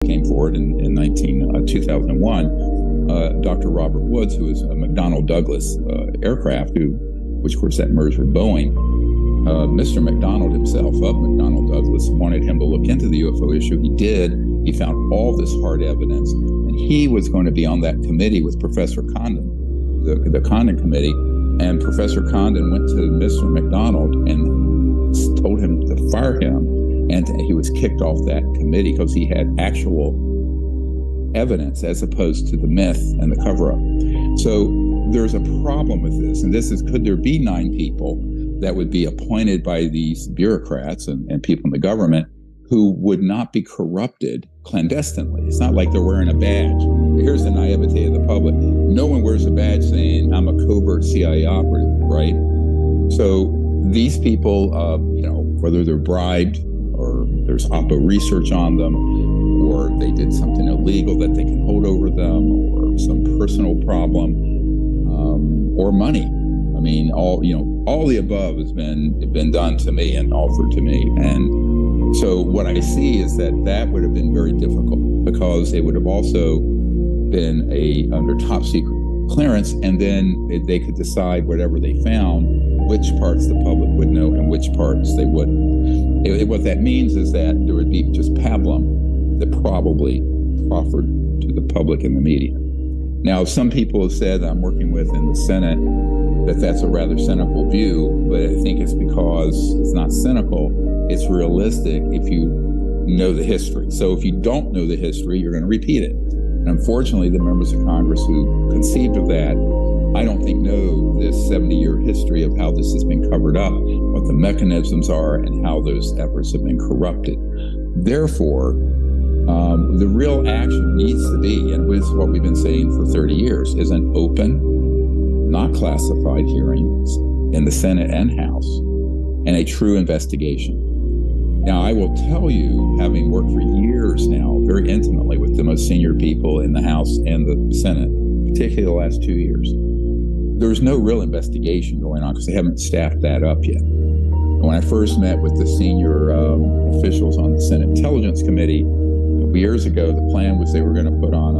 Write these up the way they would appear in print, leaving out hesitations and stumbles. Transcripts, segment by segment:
came forward in 2001. Dr. Robert Woods, who was a McDonnell Douglas aircraft, which of course that merged with Boeing. Mr. McDonald himself of McDonnell Douglas wanted him to look into the UFO issue. He did. He found all this hard evidence, and he was going to be on that committee with Professor Condon, the Condon Committee. And Professor Condon went to Mr. McDonald and told him to fire him, and he was kicked off that committee because he had actual evidence as opposed to the myth and the cover-up. So there's a problem with this, and this is, could there be 9 people that would be appointed by these bureaucrats and people in the government who would not be corrupted clandestinely? It's not like they're wearing a badge. Here's the naivete of the public. No one wears a badge saying, I'm a covert CIA operative, right? So these people, whether they're bribed or there's Oppo research on them, or they did something illegal that they can hold over them, or some personal problem, or money. I mean, all the above has been done to me and offered to me. And so what I see is that would have been very difficult, because it would have also been under top secret clearance, and then they could decide whatever they found, which parts the public would know and which parts they wouldn't. What that means is that there would be just pablum that probably proffered to the public and the media. Now, some people have said that I'm working with in the Senate that's a rather cynical view, but I think it's because it's not cynical, it's realistic if you know the history. So if you don't know the history, you're going to repeat it. And unfortunately, the members of Congress who conceived of that, I don't think know this 70-year history of how this has been covered up, what the mechanisms are, and how those efforts have been corrupted. Therefore, the real action needs to be, and with what we've been saying for 30 years, is an open, not classified hearings in the Senate and House, and a true investigation. Now, I will tell you, having worked for years now, very intimately with the most senior people in the House and the Senate, particularly the last 2 years, there's no real investigation going on because they haven't staffed that up yet. And when I first met with the senior officials on the Senate Intelligence Committee years ago, the plan was they were going to put on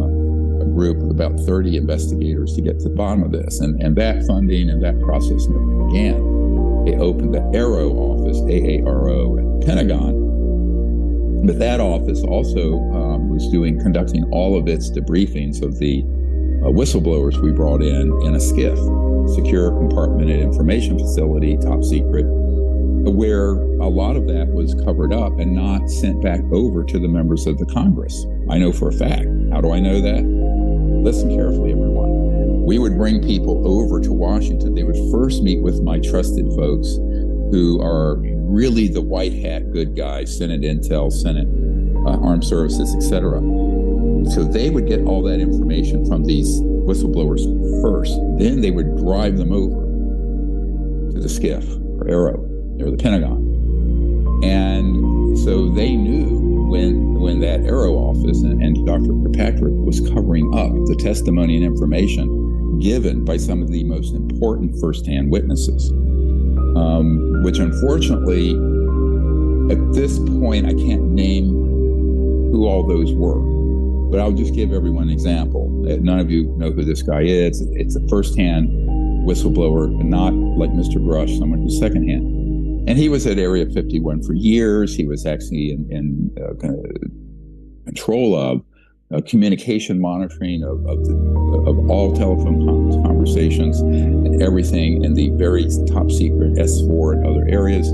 a group of about 30 investigators to get to the bottom of this. And that funding and that process never began. They opened the AARO office, AARO, at the Pentagon. But that office also was conducting all of its debriefings of the whistleblowers we brought in a SCIF, secure compartmented information facility, top secret, where a lot of that was covered up and not sent back over to the members of the Congress. I know for a fact. How do I know that? Listen carefully, everyone. We would bring people over to Washington. They would first meet with my trusted folks who are really the white hat good guys, Senate Intel, Senate Armed Services, etc. So they would get all that information from these whistleblowers first. Then they would drive them over to the SCIF or AARO or the Pentagon. And so they knew when that AARO office and Dr. Kirkpatrick was covering up the testimony and information given by some of the most important firsthand witnesses, which unfortunately, at this point, I can't name who all those were. But I'll just give everyone an example. None of you know who this guy is. It's a firsthand whistleblower, not like Mr. Grush, someone who's secondhand. And he was at Area 51 for years. He was actually in control of communication monitoring of all telephone conversations and everything in the very top secret S4 and other areas.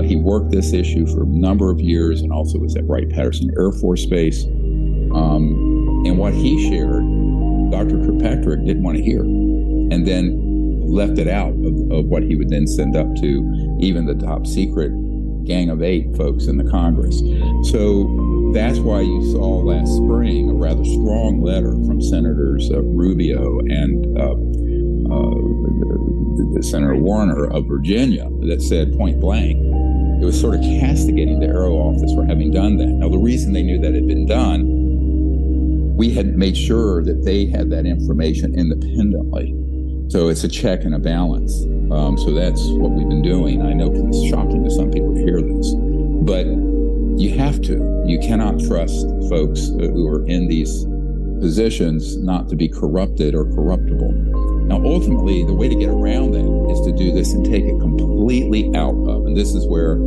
He worked this issue for a number of years and also was at Wright-Patterson Air Force Base. And what he shared, Dr. Kirkpatrick didn't want to hear, and then left it out of what he would then send up to even the top secret Gang of 8 folks in the Congress. So that's why you saw last spring a rather strong letter from Senators Rubio and Senator Warner of Virginia that said point blank, it was sort of castigating the AARO office for having done that. Now, the reason they knew that had been done, we had made sure that they had that information independently. So it's a check and a balance. So that's what we've been doing. I know it's shocking to some people to hear this, but You have to. You cannot trust folks who are in these positions not to be corrupted or corruptible. Now, ultimately, the way to get around that is to do this and take it completely out of. And this is where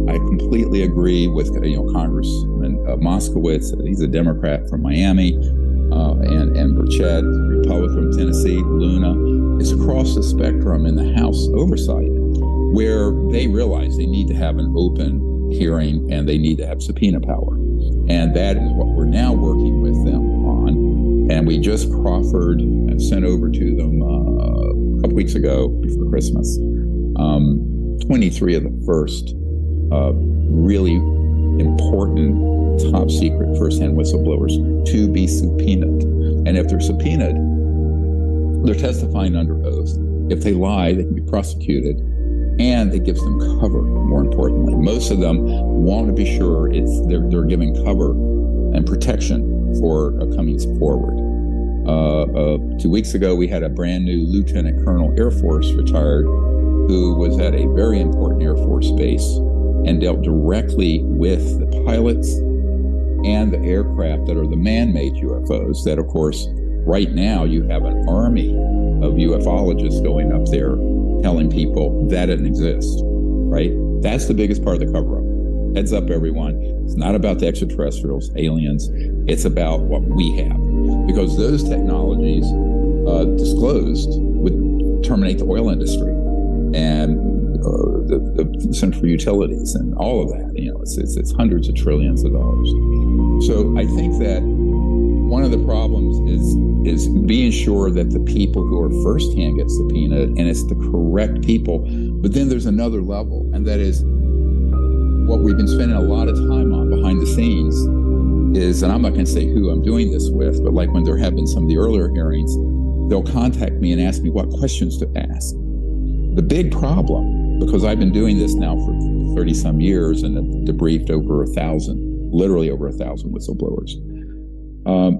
I completely agree with Congressman Moskowitz. He's a Democrat from Miami, and Burchett, Republican from Tennessee, Luna. It's across the spectrum in the House oversight where they realize they need to have an open hearing and they need to have subpoena power. And that is what we're now working with them on. And we just proffered and sent over to them a couple weeks ago before Christmas 23 of the first really important top secret first-hand whistleblowers to be subpoenaed. And if they're subpoenaed, they're testifying under oath. If they lie, they can be prosecuted. And it gives them cover, more importantly. Most of them want to be sure they're giving cover and protection for coming forward. 2 weeks ago, we had a brand new Lieutenant Colonel Air Force retired who was at a very important Air Force base and dealt directly with the pilots and the aircraft that are the man-made UFOs that, of course, right now you have an army of ufologists going up there telling people that it exists, right? That's the biggest part of the cover-up. Heads up, everyone. It's not about the extraterrestrials, aliens. It's about what we have. Because those technologies disclosed would terminate the oil industry and the central utilities and all of that. It's hundreds of trillions of dollars. So I think that one of the problems is being sure that the people who are firsthand get subpoenaed and it's the correct people. But then there's another level, and that is what we've been spending a lot of time on behind the scenes is, and I'm not going to say who I'm doing this with, but like when there have been some of the earlier hearings, they'll contact me and ask me what questions to ask. The big problem, because I've been doing this now for 30 some years and have debriefed over 1,000, literally over 1,000 whistleblowers.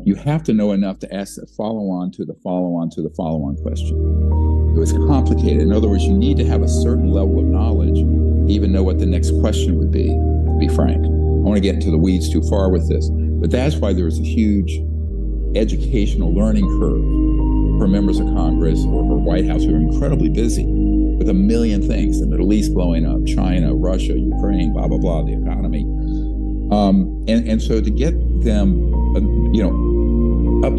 You have to know enough to ask the follow-on to the follow-on to the follow-on question. It was complicated. In other words, you need to have a certain level of knowledge to even know what the next question would be, to be frank. I want to get into the weeds too far with this, but that's why there's a huge educational learning curve for members of Congress or White House who are incredibly busy with a million things, the Middle East blowing up, China, Russia, Ukraine, blah, blah, blah, the economy. And so to get them, up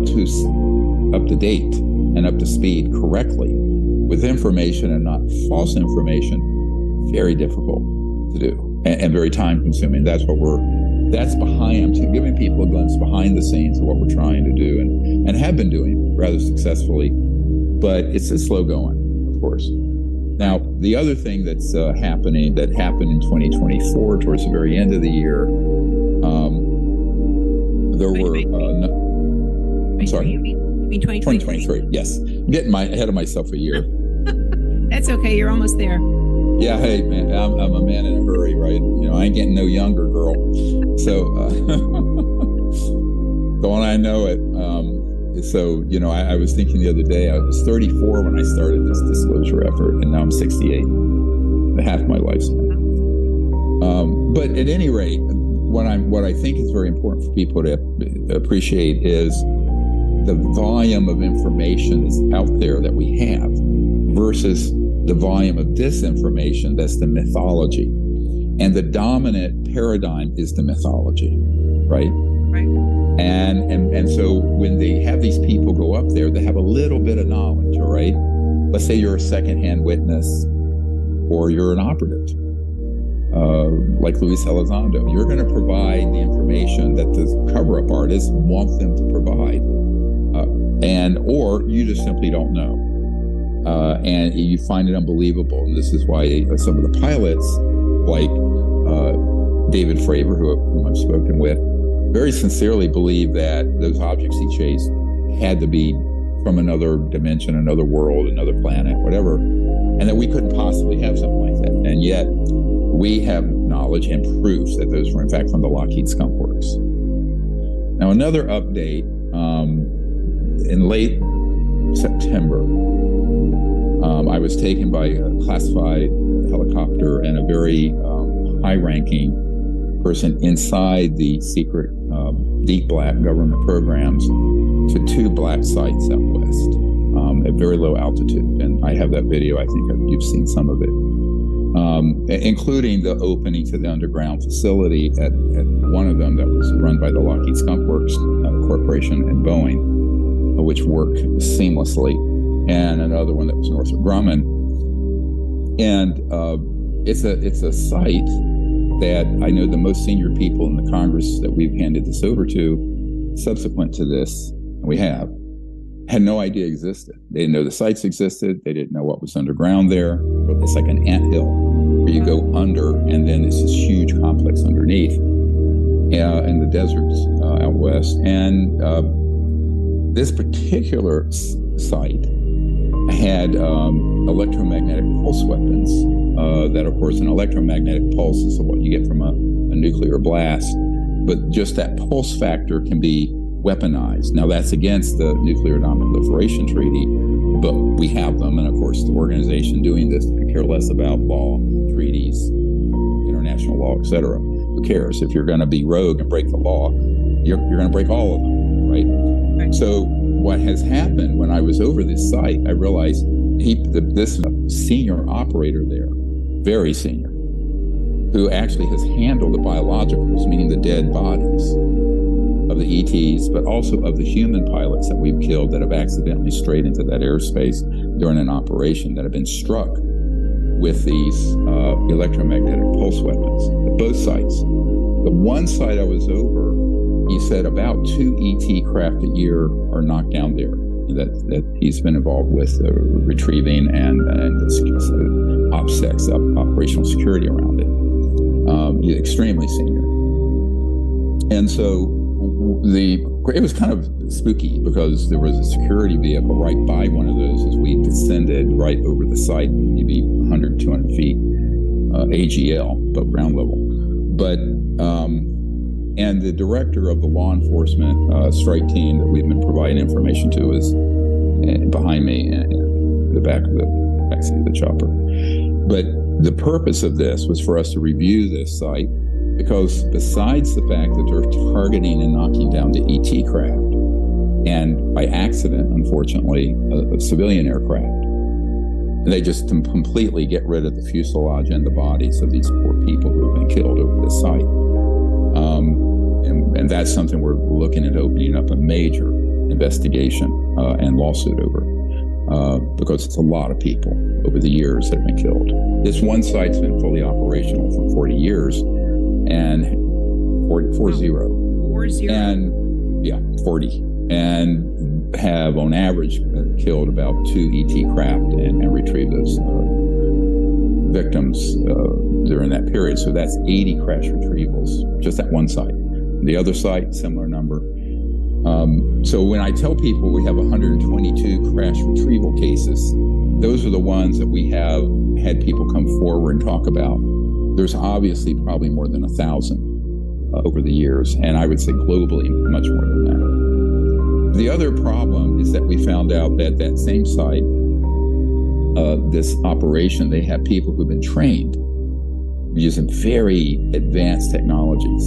to date and up to speed correctly with information and not false information, very difficult to do and very time consuming. That's behind, giving people a glimpse behind the scenes of what we're trying to do and have been doing rather successfully, but it's slow going, of course. Now, the other thing that's happened in 2024 towards the very end of the year, there were, I'm sorry. You mean 2023? 2023, yes. I'm getting ahead of myself a year. That's okay, you're almost there. Yeah, hey, man, I'm a man in a hurry, right? I ain't getting no younger, girl. So, don't I know it. So, I was thinking the other day, I was 34 when I started this disclosure effort, and now I'm 68, half my lifespan. But at any rate, what I think is very important for people to appreciate is the volume of information that's out there that we have versus the volume of disinformation that's the mythology. And the dominant paradigm is the mythology, right? Right. And so when they have these people go up there, they have a little bit of knowledge, all right? Let's say you're a secondhand witness or you're an operative, like Luis Elizondo. You're going to provide the information that the cover-up artists want them to provide, or you just simply don't know. And you find it unbelievable. And this is why some of the pilots, like David Fravor, whom I've spoken with, very sincerely believe that those objects he chased had to be from another dimension, another world, another planet, whatever, and that we couldn't possibly have something like that. And yet we have knowledge and proofs that those were in fact from the Lockheed Skunk Works. Now, another update, in late September, I was taken by a classified helicopter and a very high-ranking person inside the secret deep black government programs to 2 black sites out west at very low altitude. And I have that video. I think you've seen some of it, including the opening to the underground facility at one of them that was run by the Lockheed Skunk Works Corporation and Boeing, which worked seamlessly, and another one that was Northrop Grumman. And it's a site that I know the most senior people in the Congress that we've handed this over to subsequent to this, and we had no idea existed. They didn't know the sites existed. They didn't know what was underground there. It's like an anthill where you go under, and then it's this huge complex underneath in the deserts out west. And this particular site had electromagnetic pulse weapons that, of course, an electromagnetic pulse is what you get from a nuclear blast, but just that pulse factor can be weaponized. Now, that's against the Nuclear Non-Proliferation Treaty, but we have them, and of course, the organization doing this could care less about law, treaties, international law, etc. Who cares? If you're going to be rogue and break the law, you're going to break all of them, right? So what has happened when I was over this site, I realized this senior operator there, very senior, who actually has handled the biologicals, meaning the dead bodies of the ETs, but also of the human pilots that we've killed that have accidentally strayed into that airspace during an operation that have been struck with these electromagnetic pulse weapons at both sites. The one site I was over, he said about 2 ET craft a year are knocked down there that he's been involved with retrieving and the OPSEC, operational security around it. He's extremely senior. And so it was kind of spooky because there was a security vehicle right by one of those as we descended right over the site, maybe 100, 200 feet, AGL, but ground level. But, and the director of the law enforcement strike team that we've been providing information to is behind me in the back of the backseat of the chopper. But the purpose of this was for us to review this site, because besides the fact that they're targeting and knocking down the ET craft, and by accident, unfortunately, a civilian aircraft, and they just completely get rid of the fuselage and the bodies of these poor people who have been killed over this site. And that's something we're looking at opening up a major investigation and lawsuit over, because it's a lot of people over the years that have been killed. This one site's been fully operational for 40 years, and 40. And yeah, 40. And have on average killed about 2 ET craft and retrieved those victims during that period. So that's 80 crash retrievals, just at one site. The other site, similar number. So when I tell people we have 122 crash retrieval cases, those are the ones that we have had people come forward and talk about. There's obviously probably more than 1,000 over the years, and I would say globally much more than that. The other problem is that we found out that that same site, this operation, they have people who've been trained using very advanced technologies.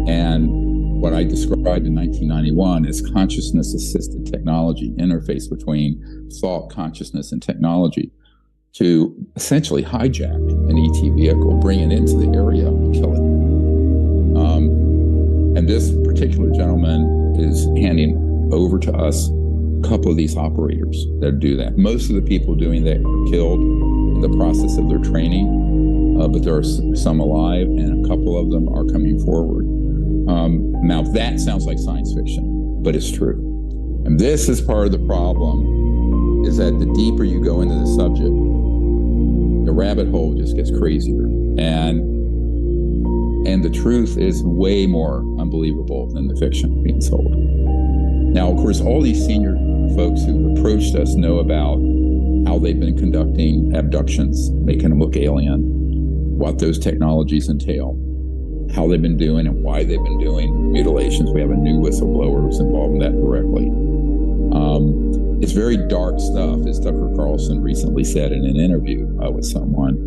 And what I described in 1991 as consciousness-assisted technology, interface between thought, consciousness, and technology, to essentially hijack an ET vehicle, bring it into the area, and kill it. And this particular gentleman is handing over to us a couple of these operators that do that. Most of the people doing that were killed in the process of their training, but there are some alive, and a couple of them are coming forward. Now, that sounds like science fiction, but it's true. And this is part of the problem, is that the deeper you go into the subject, the rabbit hole just gets crazier. And the truth is way more unbelievable than the fiction being sold. Now, of course, all these senior folks who approached us know about how they've been conducting abductions, making them look alien, what those technologies entail, how they've been doing and why they've been doing mutilations. We have a new whistleblower who's involved in that directly. It's very dark stuff, as Tucker Carlson recently said in an interview with someone.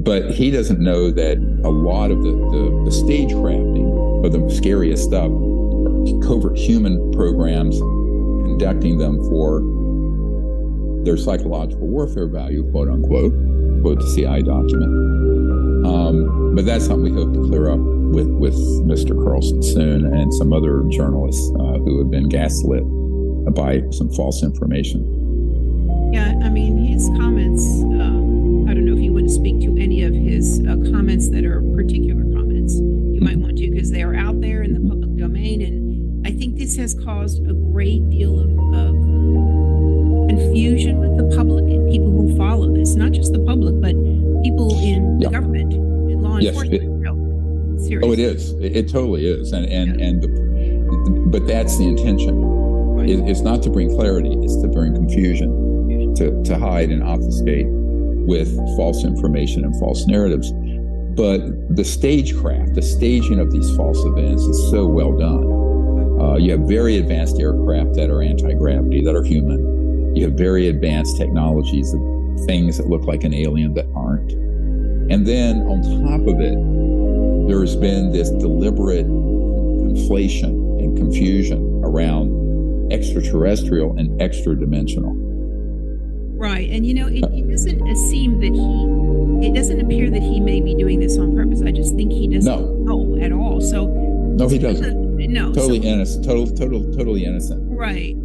But he doesn't know that a lot of the stage crafting of the scariest stuff are covert human programs conducting them for their psychological warfare value, quote unquote, quote the CIA document. But that's something we hope to clear up with Mr. Carlson soon and some other journalists who have been gaslit by some false information. Yeah, I mean, his comments, I don't know if you want to speak to any of his comments that are particular comments. You might want to, because they are out there in the public domain. And I think this has caused a great deal of confusion with the public and people who follow this. Not just the public, but people in the government and law enforcement. Seriously. Oh, it is. It totally is. But that's the intention. Right. It's not to bring clarity. It's to bring confusion, to hide and obfuscate with false information and false narratives. But the stagecraft, the staging of these false events is so well done. You have very advanced aircraft that are anti-gravity, that are human. You have very advanced technologies of things that look like an alien that aren't. And then on top of it, there's been this deliberate conflation and confusion around extraterrestrial and extra-dimensional. Right. And, it doesn't seem that it doesn't appear that he may be doing this on purpose. I just think he doesn't know at all. So no, he doesn't. No. Totally innocent. Totally innocent. Right.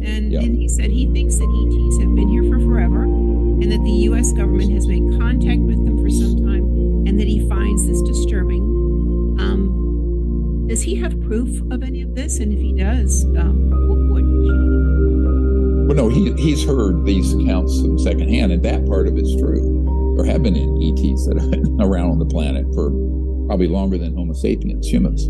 And he said he thinks that ETs have been here for forever and that the U.S. government has made contact with them for some time and that he finds this disturbing. Does he have proof of any of this? And if he does, what should he do? Well, no, he's heard these accounts secondhand, and that part of it's true. There have been ETs that have been around on the planet for probably longer than Homo sapiens, humans.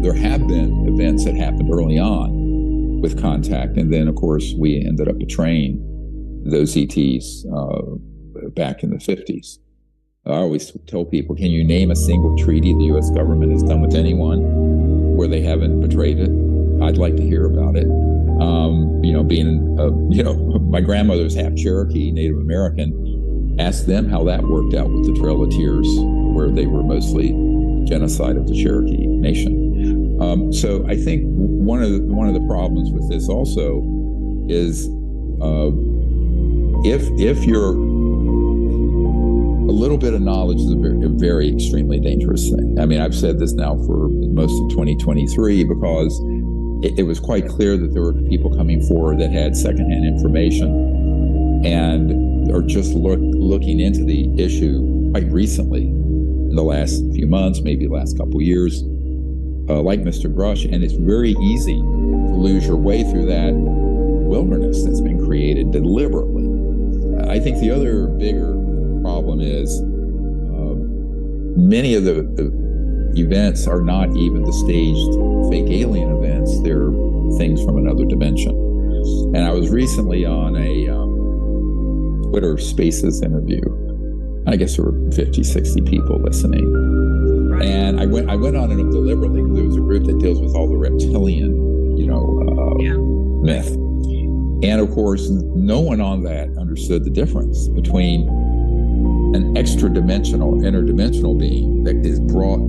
There have been events that happened early on with contact, and then, of course, we ended up betraying those ETs back in the 50s. I always tell people, can you name a single treaty the U.S. government has done with anyone where they haven't betrayed it? I'd like to hear about it. My grandmother's half Cherokee, Native American. Ask them how that worked out with the Trail of Tears, where they were mostly genocide of the Cherokee nation. So I think one of the problems with this also is if you're a little bit of knowledge is a very extremely dangerous thing. I mean, I've said this now for most of 2023 because it was quite clear that there were people coming forward that had secondhand information and are just looking into the issue quite recently in the last few months, maybe the last couple of years, like Mr. Grush. And it's very easy to lose your way through that wilderness that's been created deliberately. I think the other bigger problem is many of the events are not even the staged fake alien events. They're things from another dimension. And I was recently on a Twitter Spaces interview. I guess there were 50, 60 people listening. Right. And I went on it deliberately because there was a group that deals with all the reptilian, myth. And of course, no one on that understood the difference between an extra-dimensional, interdimensional being that is brought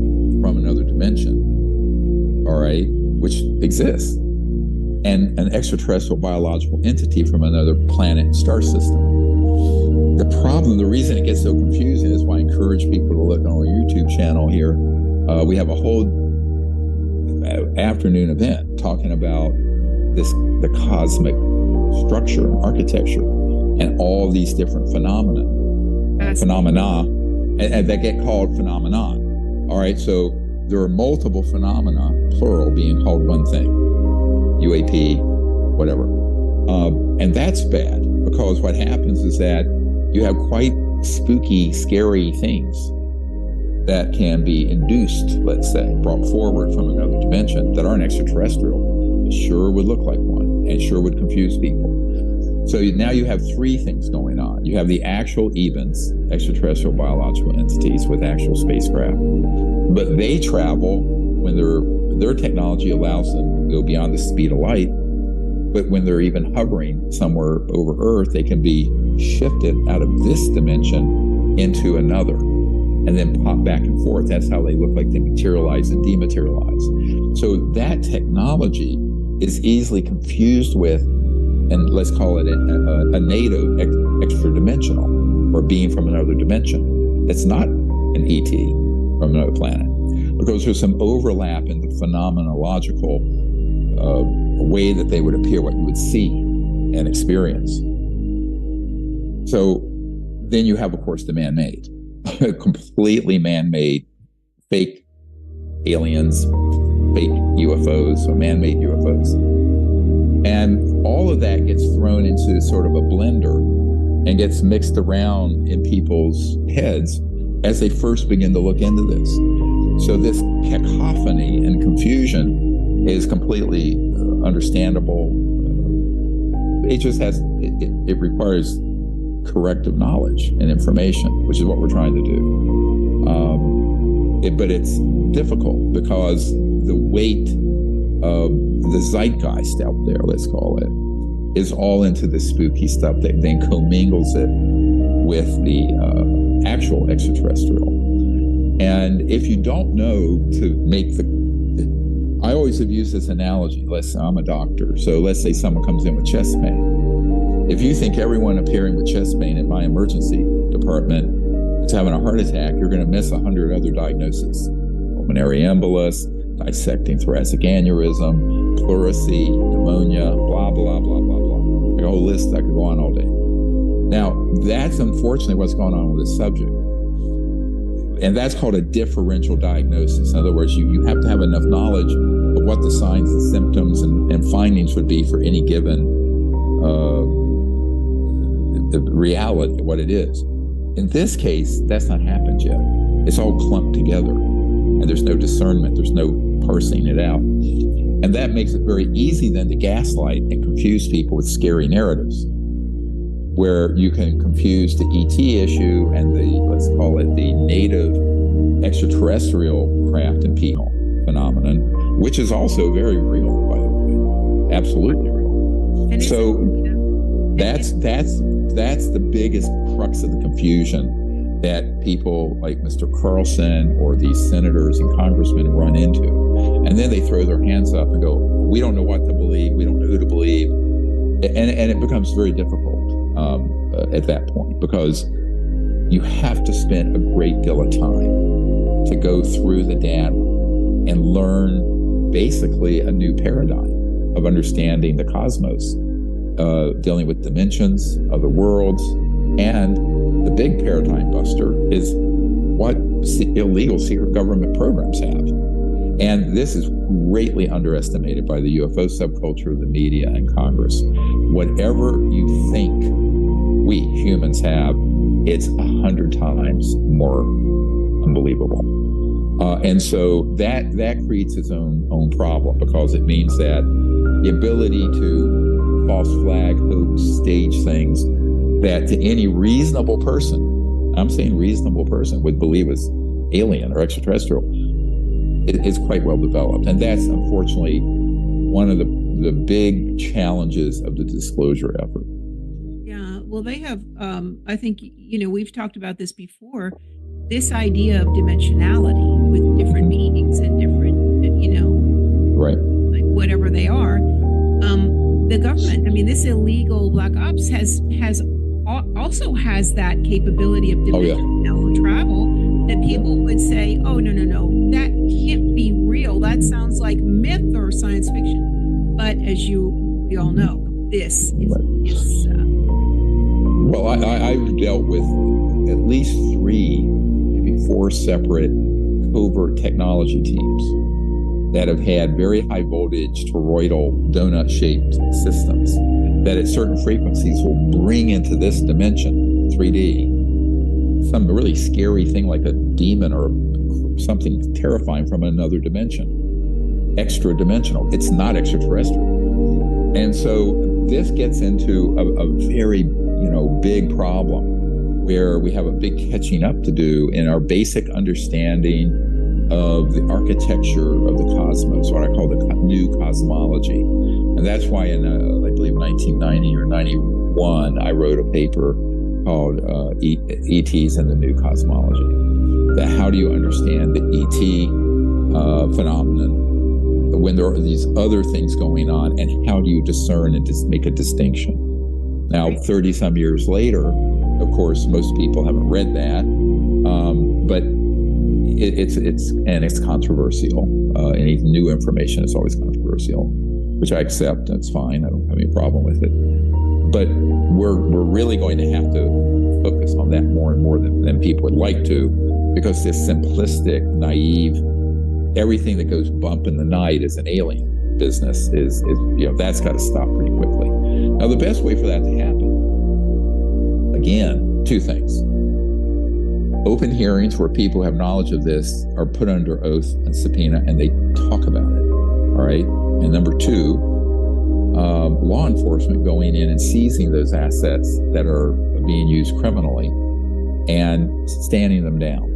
from another dimension, all right, which exists, and an extraterrestrial biological entity from another planet and star system. The reason it gets so confusing is why I encourage people to look on our YouTube channel here. We have a whole afternoon event talking about the cosmic structure and architecture and all these different phenomena and that get called phenomenon. All right, so there are multiple phenomena, plural, being called one thing, UAP, whatever. And that's bad because what happens is that you have quite spooky, scary things that can be induced, let's say, brought forward from another dimension that aren't extraterrestrial. It sure would look like one and sure would confuse people. So now you have three things going on. You have the actual events, extraterrestrial biological entities with actual spacecraft, but they travel when their technology allows them to go beyond the speed of light. But when they're even hovering somewhere over Earth, they can be shifted out of this dimension into another and then pop back and forth. That's how they look like they materialize and dematerialize. So that technology is easily confused with, and let's call it a native extra-dimensional, or being from another dimension. It's not an ET from another planet, because there's some overlap in the phenomenological way that they would appear, what you would see and experience. So then you have, of course, the man-made, completely man-made, fake aliens, fake UFOs, or man-made UFOs. And all of that gets thrown into sort of a blender and gets mixed around in people's heads as they first begin to look into this. So this cacophony and confusion is completely understandable. It just it requires corrective knowledge and information, which is what we're trying to do. But it's difficult because the weight of the zeitgeist out there, let's call it, is all into this spooky stuff that then commingles it with the actual extraterrestrial. And if you don't know to make I always have used this analogy. I'm a doctor, so let's say someone comes in with chest pain. If you think everyone appearing with chest pain in my emergency department is having a heart attack, you're going to miss 100 other diagnoses: pulmonary embolus, dissecting thoracic aneurysm, pleurisy, pneumonia, blah, blah, blah, blah, blah. Like a whole list, I could go on all day. Now, that's unfortunately what's going on with this subject. And that's called a differential diagnosis. In other words, you have to have enough knowledge of what the signs and symptoms and findings would be for any given the reality, what it is. In this case, that's not happened yet. It's all clumped together, and there's no discernment, there's no parsing it out. And that makes it very easy then to gaslight and confuse people with scary narratives, where you can confuse the ET issue and the, let's call it, the native extraterrestrial craft and people phenomenon, which is also very real, by the way, absolutely real. And so that's the biggest crux of the confusion that people like Mr. Carlson or these senators and congressmen run into. And then they throw their hands up and go, we don't know what to believe, we don't know who to believe. And it becomes very difficult at that point, because you have to spend a great deal of time to go through the data and learn basically a new paradigm of understanding the cosmos, dealing with dimensions, other worlds, and the big paradigm buster is what illegal secret government programs have. And this is greatly underestimated by the UFO subculture, the media, and Congress. Whatever you think we humans have, it's 100 times more unbelievable. And so that creates its own problem, because it means that the ability to false flag, hoax, stage things that to any reasonable person, I'm saying reasonable person, would believe is alien or extraterrestrial, is quite well developed. And that's unfortunately one of the big challenges of the disclosure effort. Yeah, well, they have, I think, we've talked about this before, this idea of dimensionality with different beings and different, right, like whatever they are. The government, this illegal black ops also has that capability of dimensional travel, that people would say, oh, no, that can't be real. That sounds like myth or science fiction. But as we all know, this is well, I've dealt with at least 3, maybe 4 separate covert technology teams that have had very high voltage toroidal donut-shaped systems that at certain frequencies will bring into this dimension, 3D, some really scary thing like a demon or something terrifying from another dimension, extra-dimensional. It's not extraterrestrial. And so this gets into a very, big problem where we have a big catching up to do in our basic understanding of the architecture of the cosmos, what I call the new cosmology. And that's why in, I believe, 1990 or 91, I wrote a paper called ETs and the New Cosmology. How do you understand the ET phenomenon when there are these other things going on, and how do you discern and just make a distinction? Now, 30-some years later, of course, most people haven't read that, but it's controversial. Any new information is always controversial, which I accept. That's fine. I don't have any problem with it. But we're really going to have to focus on that more and more than people would like to, because this simplistic, naive, everything that goes bump in the night is an alien business is that's got to stop pretty quickly. Now, the best way for that to happen, again, two things. Open hearings where people who have knowledge of this are put under oath and subpoena, and they talk about it, all right? And number two, law enforcement going in and seizing those assets that are being used criminally and standing them down.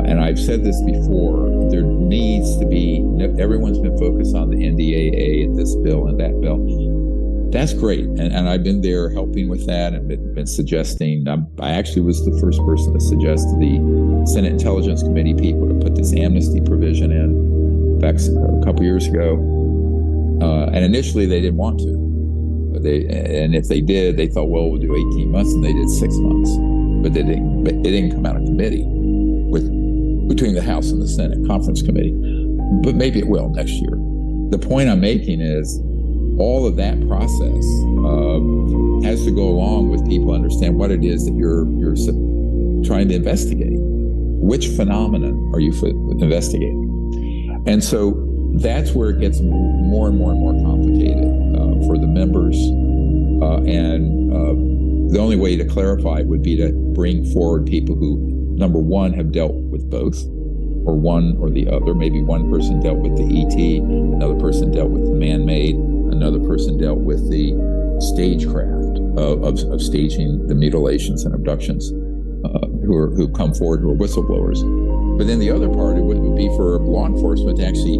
And I've said this before, there needs to be, everyone's been focused on the NDAA and this bill and that bill. That's great. And I've been there helping with that and been suggesting. I actually was the first person to suggest to the Senate Intelligence Committee people to put this amnesty provision in back a couple years ago. And initially they didn't want to. And if they did, they thought, well, we'll do 18 months, and they did 6 months. But it didn't come out of committee between the House and the Senate Conference Committee. But maybe it will next year. The point I'm making is all of that process has to go along with people understand what it is that you're trying to investigate. Which phenomenon are you investigating? And so that's where it gets more and more and more complicated for the members. And the only way to clarify it would be to bring forward people who, number one, have dealt with both, or one or the other. Maybe one person dealt with the ET, another person dealt with the man-made, another person dealt with the stagecraft of staging the mutilations and abductions, who come forward, who are whistleblowers. But then the other part would be for law enforcement to actually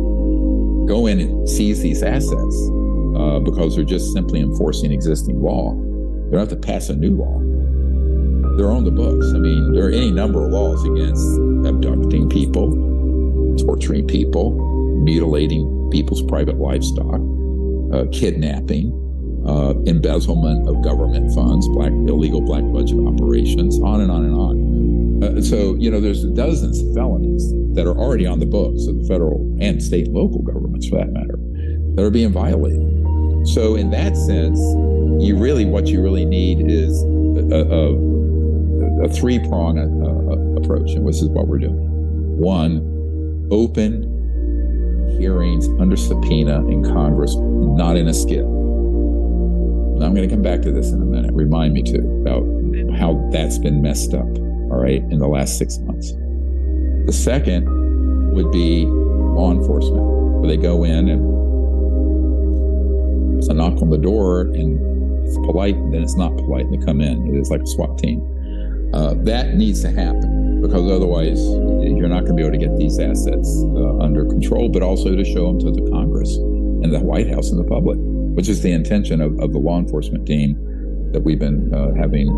go in and seize these assets because they're just simply enforcing existing law. They don't have to pass a new law. They're on the books. I mean, there are any number of laws against abducting people, torturing people, mutilating people's private livestock, kidnapping, embezzlement of government funds, illegal black budget operations, on and on and on. So, there's dozens of felonies that are already on the books of the federal and state and local governments, for that matter, that are being violated. So in that sense, what you really need is a three-prong approach, and this is what we're doing. One, open hearings under subpoena in Congress, not in a skit. Now, I'm going to come back to this in a minute. Remind me too about how that's been messed up, all right, in the last 6 months. The second would be law enforcement, where they go in and there's a knock on the door and it's polite, and then it's not polite, and they come in. It is like a SWAT team. That needs to happen, because otherwise you're not going to be able to get these assets under control, but also to show them to the Congress and the White House and the public, which is the intention of the law enforcement team that we've been having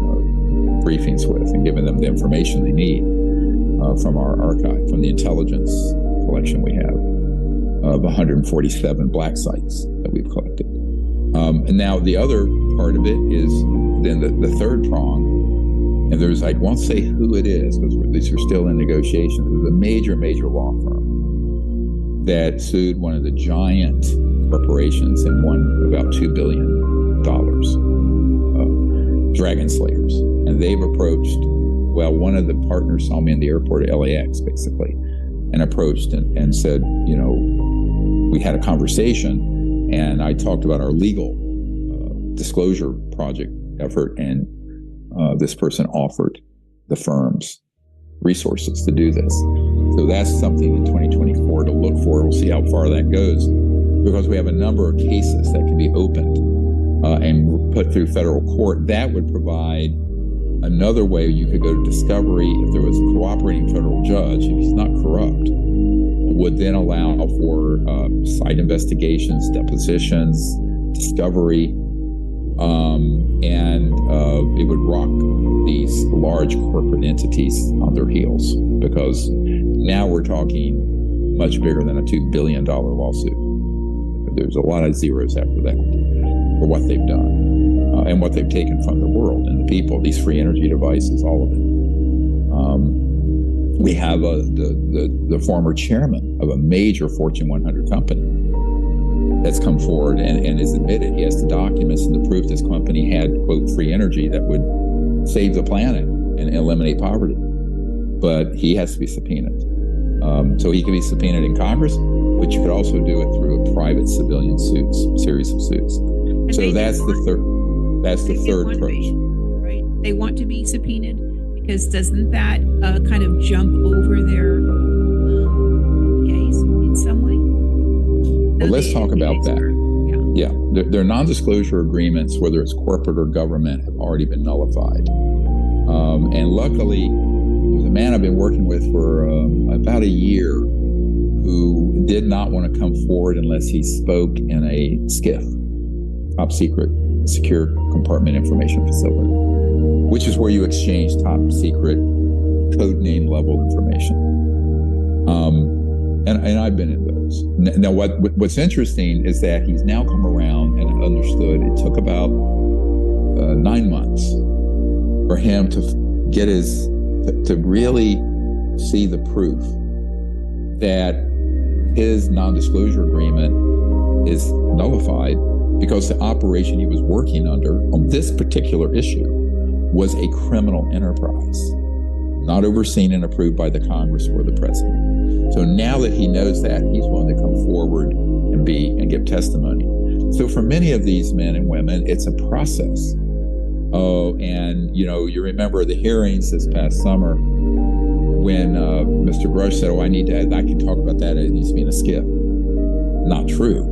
briefings with and giving them the information they need from our archive, from the intelligence collection we have of 147 black sites that we've collected. And now the other part of it is then the third prong. And I won't say who it is, because these are still in negotiations. There's a major law firm that sued one of the giant corporations and won about $2 billion, Dragon Slayers. And they've approached, one of the partners saw me in the airport at LAX, basically, and approached and said, we had a conversation, and I talked about our legal disclosure project effort, and this person offered the firms resources to do this. So that's something in 2024 to look for. We'll see how far that goes, because we have a number of cases that can be opened and put through federal court. That would provide another way you could go to discovery if there was a cooperating federal judge, if he's not corrupt, would then allow for site investigations, depositions, discovery, It would rock these large corporate entities on their heels, because now we're talking much bigger than a $2 billion lawsuit. There's a lot of zeros after that for what they've done and what they've taken from the world and the people, these free energy devices, all of it. We have the former chairman of a major Fortune 100 company that's come forward and has admitted he has the documents and the proof this company had, quote, free energy that would save the planet and eliminate poverty. But he has to be subpoenaed. So he can be subpoenaed in Congress, but you could also do it through a private civilian series of suits. And so that's the third approach. Right? They want to be subpoenaed because doesn't that kind of jump over their NDAs in some way? Well, let's talk about that. Yeah, their non-disclosure agreements, whether it's corporate or government, have already been nullified. And luckily, there's a man I've been working with for about a year who did not want to come forward unless he spoke in a SCIF, top secret, secure compartment information facility, which is where you exchange top secret code name level information. And I've been in those. Now, what's interesting is that he's now come around and understood it took about 9 months for him to get to really see the proof that his non-disclosure agreement is nullified, because the operation he was working under on this particular issue was a criminal enterprise, not overseen and approved by the Congress or the president. So now that he knows that, he's willing to come forward and give testimony. So for many of these men and women, it's a process. Oh, and you remember the hearings this past summer when Mr. Grush said, I can talk about that. It needs to be in a SCIF. Not true.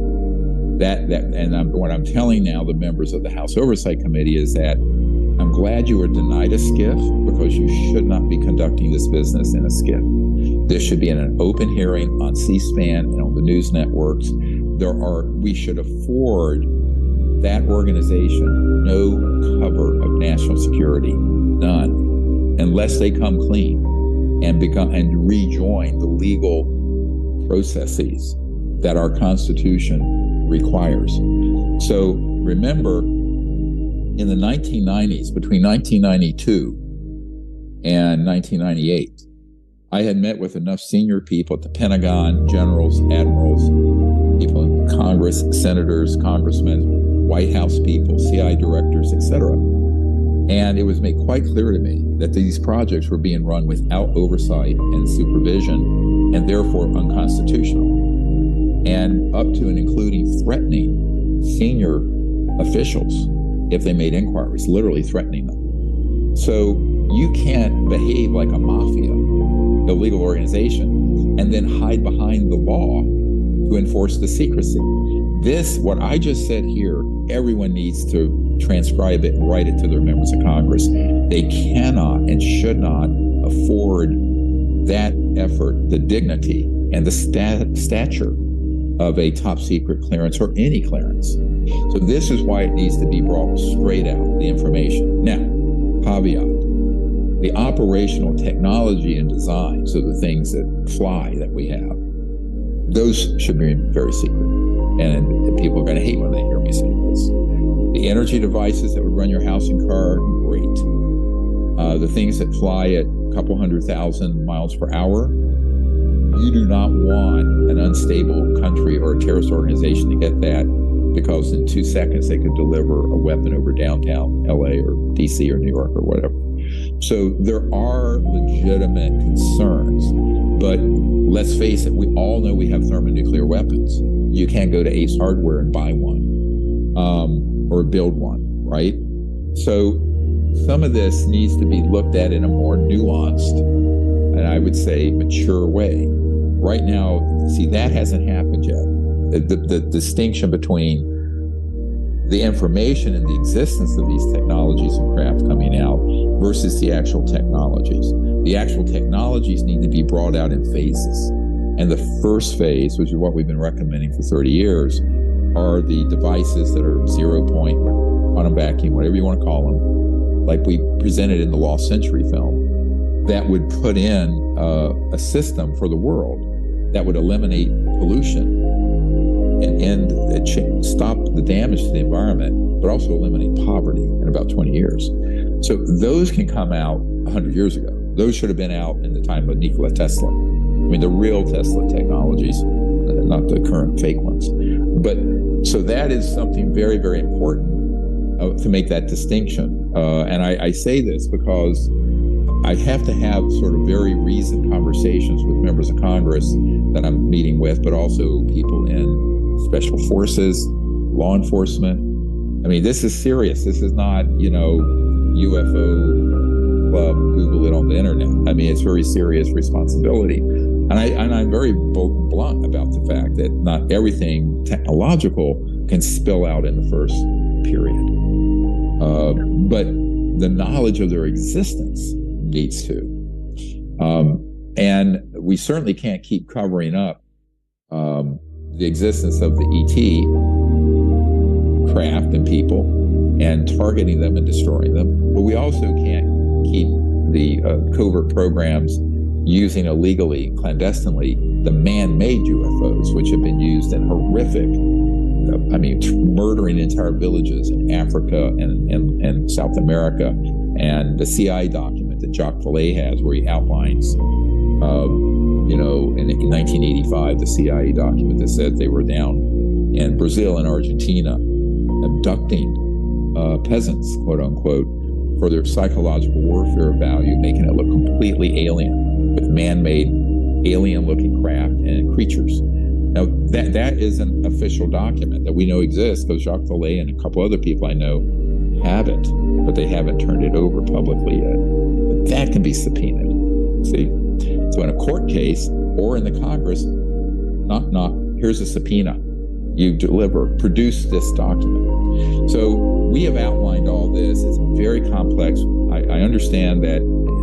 What I'm telling now the members of the House Oversight Committee is that I'm glad you were denied a SCIF, because you should not be conducting this business in a SCIF. This should be in an open hearing on C-SPAN and on the news networks. We should afford that organization no cover of national security, none, unless they come clean and rejoin the legal processes that our Constitution requires. So remember, in the 1990s, between 1992 and 1998, I had met with enough senior people at the Pentagon, generals, admirals, people in Congress, senators, congressmen, White House people, CIA directors, etc. And it was made quite clear to me that these projects were being run without oversight and supervision, and therefore unconstitutional, and up to and including threatening senior officials if they made inquiries, literally threatening them. So you can't behave like a mafia, illegal organization, and then hide behind the law to enforce the secrecy. What I just said here, everyone needs to transcribe it and write it to their members of Congress. They cannot and should not afford that effort, the dignity, and the stature of a top secret clearance or any clearance. So this is why it needs to be brought straight out, the information. Now, caveat, the operational technology and designs of the things that fly that we have, those should be very secret. And people are going to hate when they hear me say this. The energy devices that would run your house and car, great. The things that fly at a couple 100,000 miles per hour, you do not want an unstable country or a terrorist organization to get that, because in 2 seconds they could deliver a weapon over downtown LA or DC or New York or whatever. So there are legitimate concerns, but let's face it, we all know we have thermonuclear weapons. You can't go to Ace Hardware and buy one or build one, right? So some of this needs to be looked at in a more nuanced and I would say mature way. Right now, see, that hasn't happened yet. The distinction between the information and the existence of these technologies and craft coming out versus the actual technologies. The actual technologies need to be brought out in phases. And the first phase, which is what we've been recommending for 30 years, are the devices that are 0 point, quantum vacuum, whatever you want to call them, like we presented in the Lost Century film, that would put in a system for the world that would eliminate pollution and stop the damage to the environment, but also eliminate poverty in about 20 years. So those can come out 100 years ago. Those should have been out in the time of Nikola Tesla. I mean, the real Tesla technologies, not the current fake ones. But so that is something very, very important to make that distinction. And I say this because I have to have sort of very reasoned conversations with members of Congress that I'm meeting with, but also people in special forces, law enforcement. I mean, this is serious. This is not, UFO club, Google it on the internet. I mean, it's very serious responsibility. And I'm very blunt about the fact that not everything technological can spill out in the first period. But the knowledge of their existence needs to. And we certainly can't keep covering up the existence of the ET craft and people and targeting them and destroying them. But we also can't keep the covert programs using illegally, clandestinely, the man-made UFOs, which have been used in horrific, murdering entire villages in Africa and South America. And the CIA document that Jacques Vallée has, where he outlines, in 1985, the CIA document that said they were down in Brazil and Argentina abducting peasants, quote unquote, for their psychological warfare value, making it look completely alien with man-made alien-looking craft and creatures. Now, that is an official document that we know exists because Jacques Vallée and a couple other people I know have it, but they haven't turned it over publicly yet. But that can be subpoenaed. See? So in a court case or in the Congress, knock, here's a subpoena. You produce this document. So we have outlined all this. It's very complex. I understand that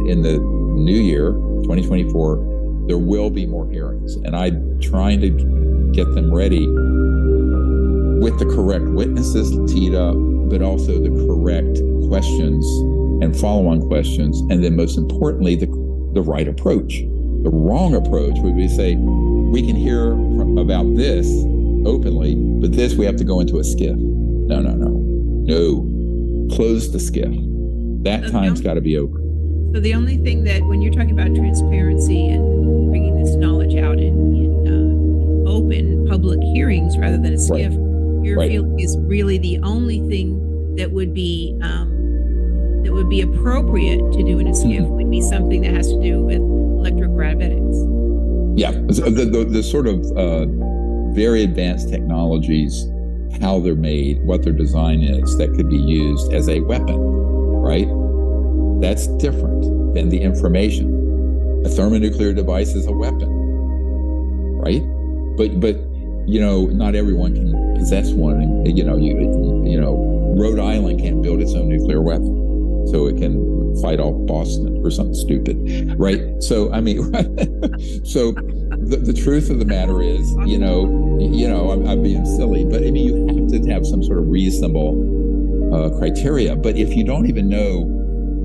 in the new year, 2024, there will be more hearings. And I'm trying to get them ready with the correct witnesses teed up, but also the correct questions and follow-on questions. And then most importantly, the right approach. The wrong approach would be say, we can hear about this openly, but this we have to go into a skiff. No. Close the skiff. That time's got to be over. So the only thing that when you're talking about transparency and bringing this knowledge out in open public hearings rather than a skiff, your feeling is really the only thing that would be appropriate to do in a skiff would be something that has to do with electrogravitics. Yeah, the sort of very advanced technologies, how they're made, what their design is, that could be used as a weapon, right? That's different than the information. A thermonuclear device is a weapon, right? But not everyone can possess one. And, Rhode Island can't build its own nuclear weapon, so it can fight off Boston or something stupid, right? So so the truth of the matter is, I'm being silly, but you have to have some sort of reasonable criteria. But if you don't even know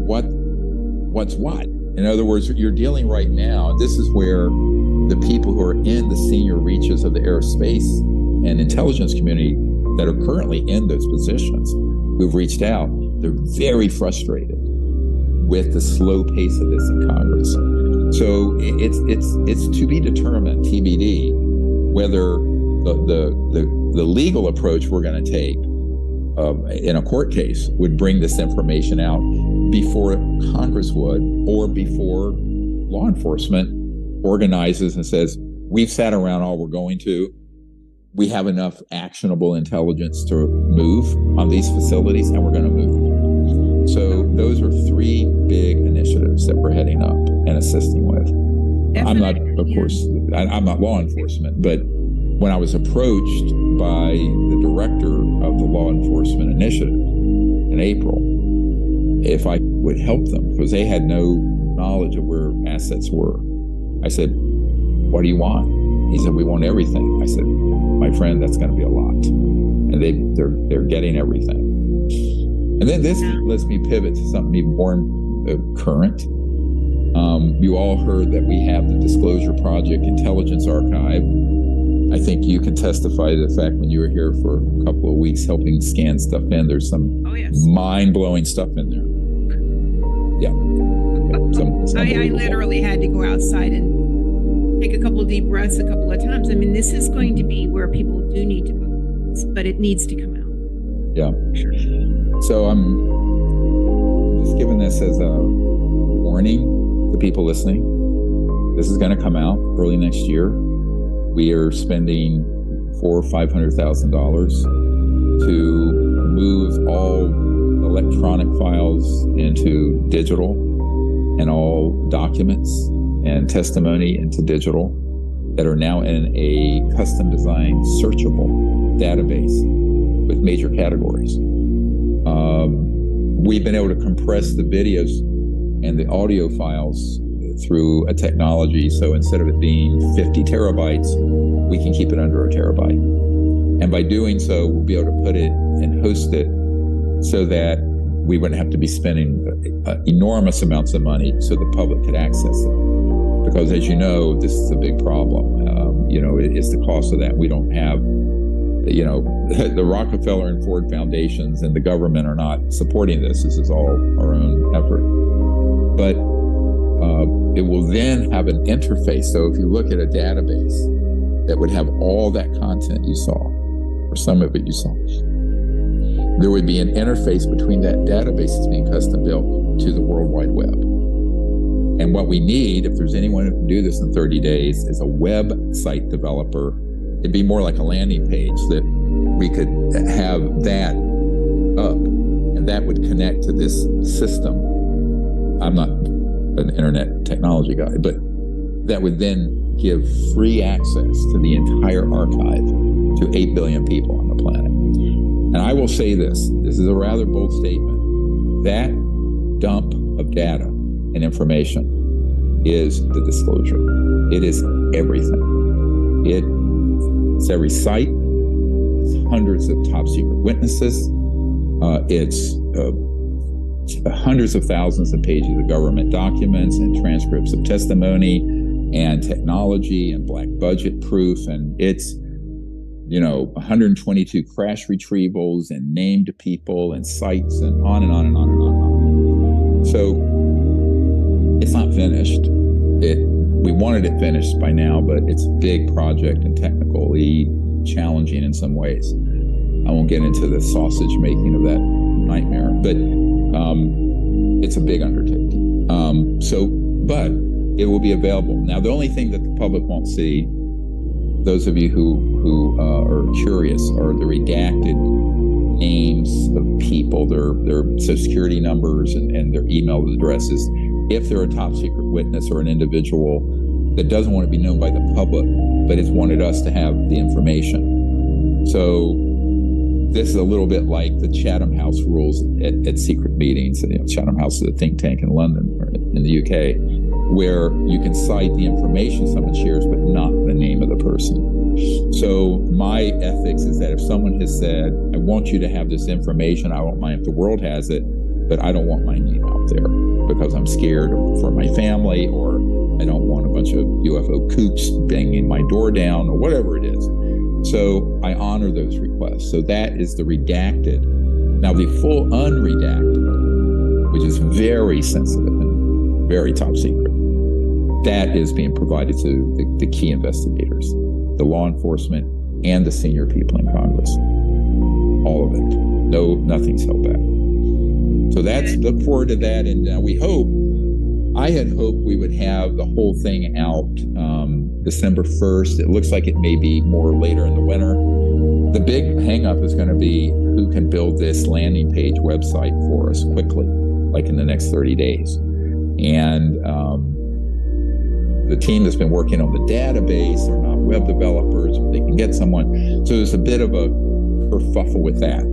what's what, in other words, you're dealing right now. This is where the people who are in the senior reaches of the aerospace and intelligence community that are currently in those positions, who've reached out, they're very frustrated with the slow pace of this in Congress. So it's to be determined, TBD, whether the legal approach we're going to take in a court case would bring this information out before Congress would, or before law enforcement organizes and says, we've sat around all we're going to. We have enough actionable intelligence to move on these facilities, and we're going to move. So those are three big initiatives that we're heading up and assisting with. I'm not law enforcement, but when I was approached by the director of the Law Enforcement Initiative in April, if I would help them, because they had no knowledge of where assets were, I said, what do you want? He said, we want everything. I said, my friend, that's going to be a lot. And they're getting everything. And then this lets me pivot to something even more current. You all heard that we have the Disclosure Project Intelligence Archive. I think you can testify to the fact when you were here for a couple of weeks helping scan stuff in, there's some mind-blowing stuff in there. Yeah. I literally had to go outside and take a couple of deep breaths a couple of times. I mean, this is going to be where people do need to vote, but it needs to come out. Yeah. Sure. So I'm just giving this as a warning to people listening. This is going to come out early next year. We are spending $400,000 or $500,000 to move all electronic files into digital and all documents and testimony into digital that are now in a custom designed searchable database with major categories. We've been able to compress the videos and the audio files through a technology. So instead of it being 50 terabytes, we can keep it under a terabyte. And by doing so, we'll be able to put it and host it so that we wouldn't have to be spending enormous amounts of money so the public could access it. Because as you know, this is a big problem. It's the cost of that. We don't have, the Rockefeller and Ford foundations and the government are not supporting this. This is all our own effort. But it will then have an interface. So if you look at a database that would have all that content you saw, or some of it you saw, there would be an interface between that database that's being custom built to the World Wide Web. And what we need, if there's anyone who can do this in 30 days, is a website developer. It'd be more like a landing page that we could have that up, and that would connect to this system. I'm not an internet technology guy, but that would then give free access to the entire archive to 8 billion people on the planet. And I will say this is a rather bold statement. That dump of data and information is the disclosure. It is everything. It's every site. It's hundreds of top secret witnesses. It's hundreds of thousands of pages of government documents and transcripts of testimony and technology and black budget proof. And it's 122 crash retrievals and named people and sites and on and on and on and on and on. So it's not finished. We wanted it finished by now, but it's a big project and technically challenging in some ways. I won't get into the sausage making of that nightmare, but it's a big undertaking. But it will be available. Now, the only thing that the public won't see, those of you who are curious, are the redacted names of people, their social security numbers and their email addresses, if they're a top secret witness or an individual that doesn't want to be known by the public, but has wanted us to have the information. So this is a little bit like the Chatham House rules at secret meetings. Chatham House is a think tank in London or in the UK, where you can cite the information someone shares, but not the name of the person. So my ethics is that if someone has said, I want you to have this information, I won't mind if the world has it, but I don't want my name out there because I'm scared for my family, or I don't want a bunch of UFO kooks banging my door down, or whatever it is. So I honor those requests. So that is the redacted. Now the full unredacted, which is very sensitive and very top secret, that is being provided to the key investigators, the law enforcement, and the senior people in Congress. All of it. Nothing's held back. So look forward to that. And I had hoped we would have the whole thing out December 1st. It looks like it may be more later in the winter. The big hang up is going to be who can build this landing page website for us quickly, like in the next 30 days. And the team that's been working on the database are not web developers, but they can get someone. So there's a bit of a kerfuffle with that.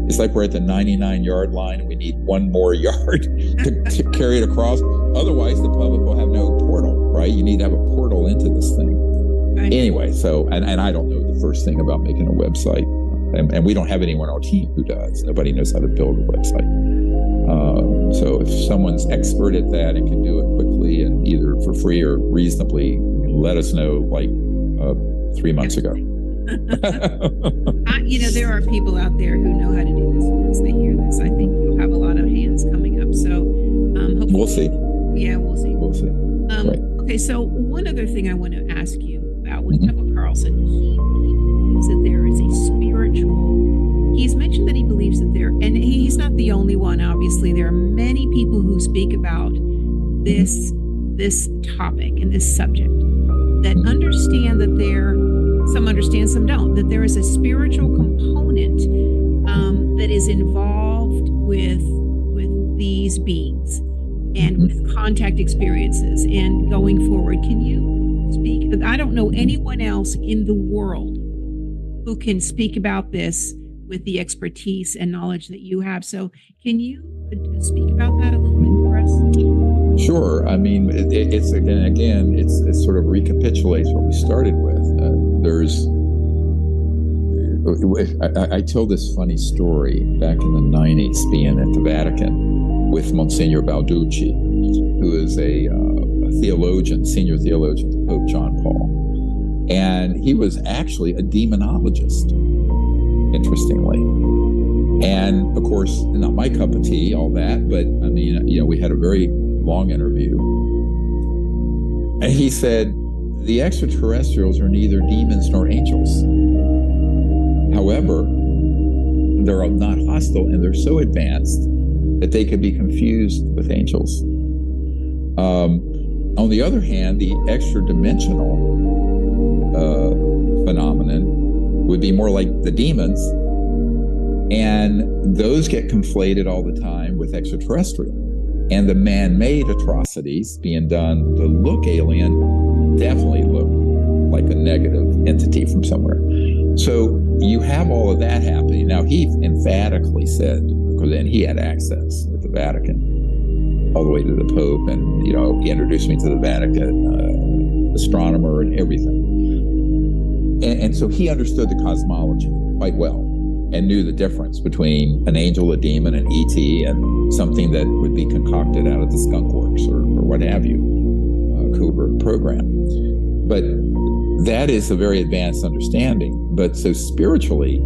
It's like we're at the 99-yard line and we need one more yard to carry it across. Otherwise, the public will have no portal, right? You need to have a portal into this thing. Right. Anyway, so, and I don't know the first thing about making a website. And we don't have anyone on our team who does. Nobody knows how to build a website. So if someone's expert at that and can do it quickly and either for free or reasonably, let us know like 3 months ago. There are people out there who know how to do this. Once they hear this, I think you'll have a lot of hands coming up. So hopefully, we'll see. Yeah, we'll see. We'll see. Right. Okay, so one other thing I want to ask you about with Tucker Carlson, he believes that there is a spiritual. He's mentioned that he believes that there, and he's not the only one. Obviously, there are many people who speak about this topic and this subject that understand that some understand, some don't, that there is a spiritual component that is involved with these beings and with contact experiences and going forward. Can you speak? I don't know anyone else in the world who can speak about this with the expertise and knowledge that you have. So can you speak about that a little bit for us? Sure. I mean, it sort of recapitulates what we started with. I tell this funny story back in the 90s, being at the Vatican with Monsignor Balducci, who is a theologian, senior theologian to Pope John Paul. And he was actually a demonologist, interestingly. And of course, not my cup of tea, all that, but I mean, we had a very long interview. And he said, the extraterrestrials are neither demons nor angels. However, they're not hostile and they're so advanced that they could be confused with angels. On the other hand, the extra-dimensional phenomenon would be more like the demons, and those get conflated all the time with extraterrestrial. And the man-made atrocities being done to look alien definitely look like a negative entity from somewhere. So you have all of that happening. Now, he emphatically said, because then he had access at the Vatican all the way to the Pope, and he introduced me to the Vatican astronomer and everything. And so he understood the cosmology quite well and knew the difference between an angel, a demon, an ET, and something that would be concocted out of the skunk works or what have you, a covert program. But that is a very advanced understanding. But so spiritually,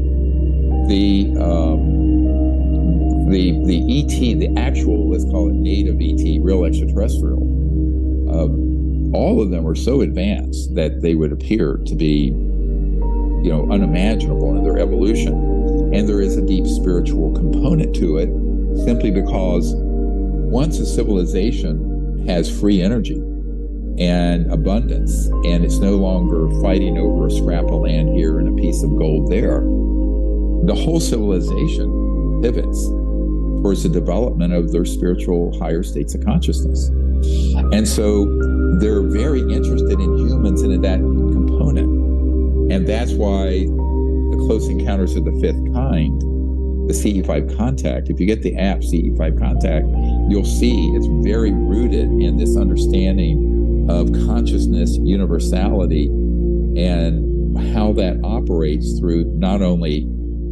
the ET, the actual, let's call it native ET, real extraterrestrial, all of them are so advanced that they would appear to be, unimaginable in their evolution. And there is a deep spiritual component to it, simply because once a civilization has free energy and abundance, and it's no longer fighting over a scrap of land here and a piece of gold there, the whole civilization pivots towards the development of their spiritual higher states of consciousness. And so they're very interested in humans and in that component. And that's why the Close Encounters of the Fifth Kind, the CE5 Contact, if you get the app CE5 Contact, you'll see it's very rooted in this understanding of consciousness, universality, and how that operates through not only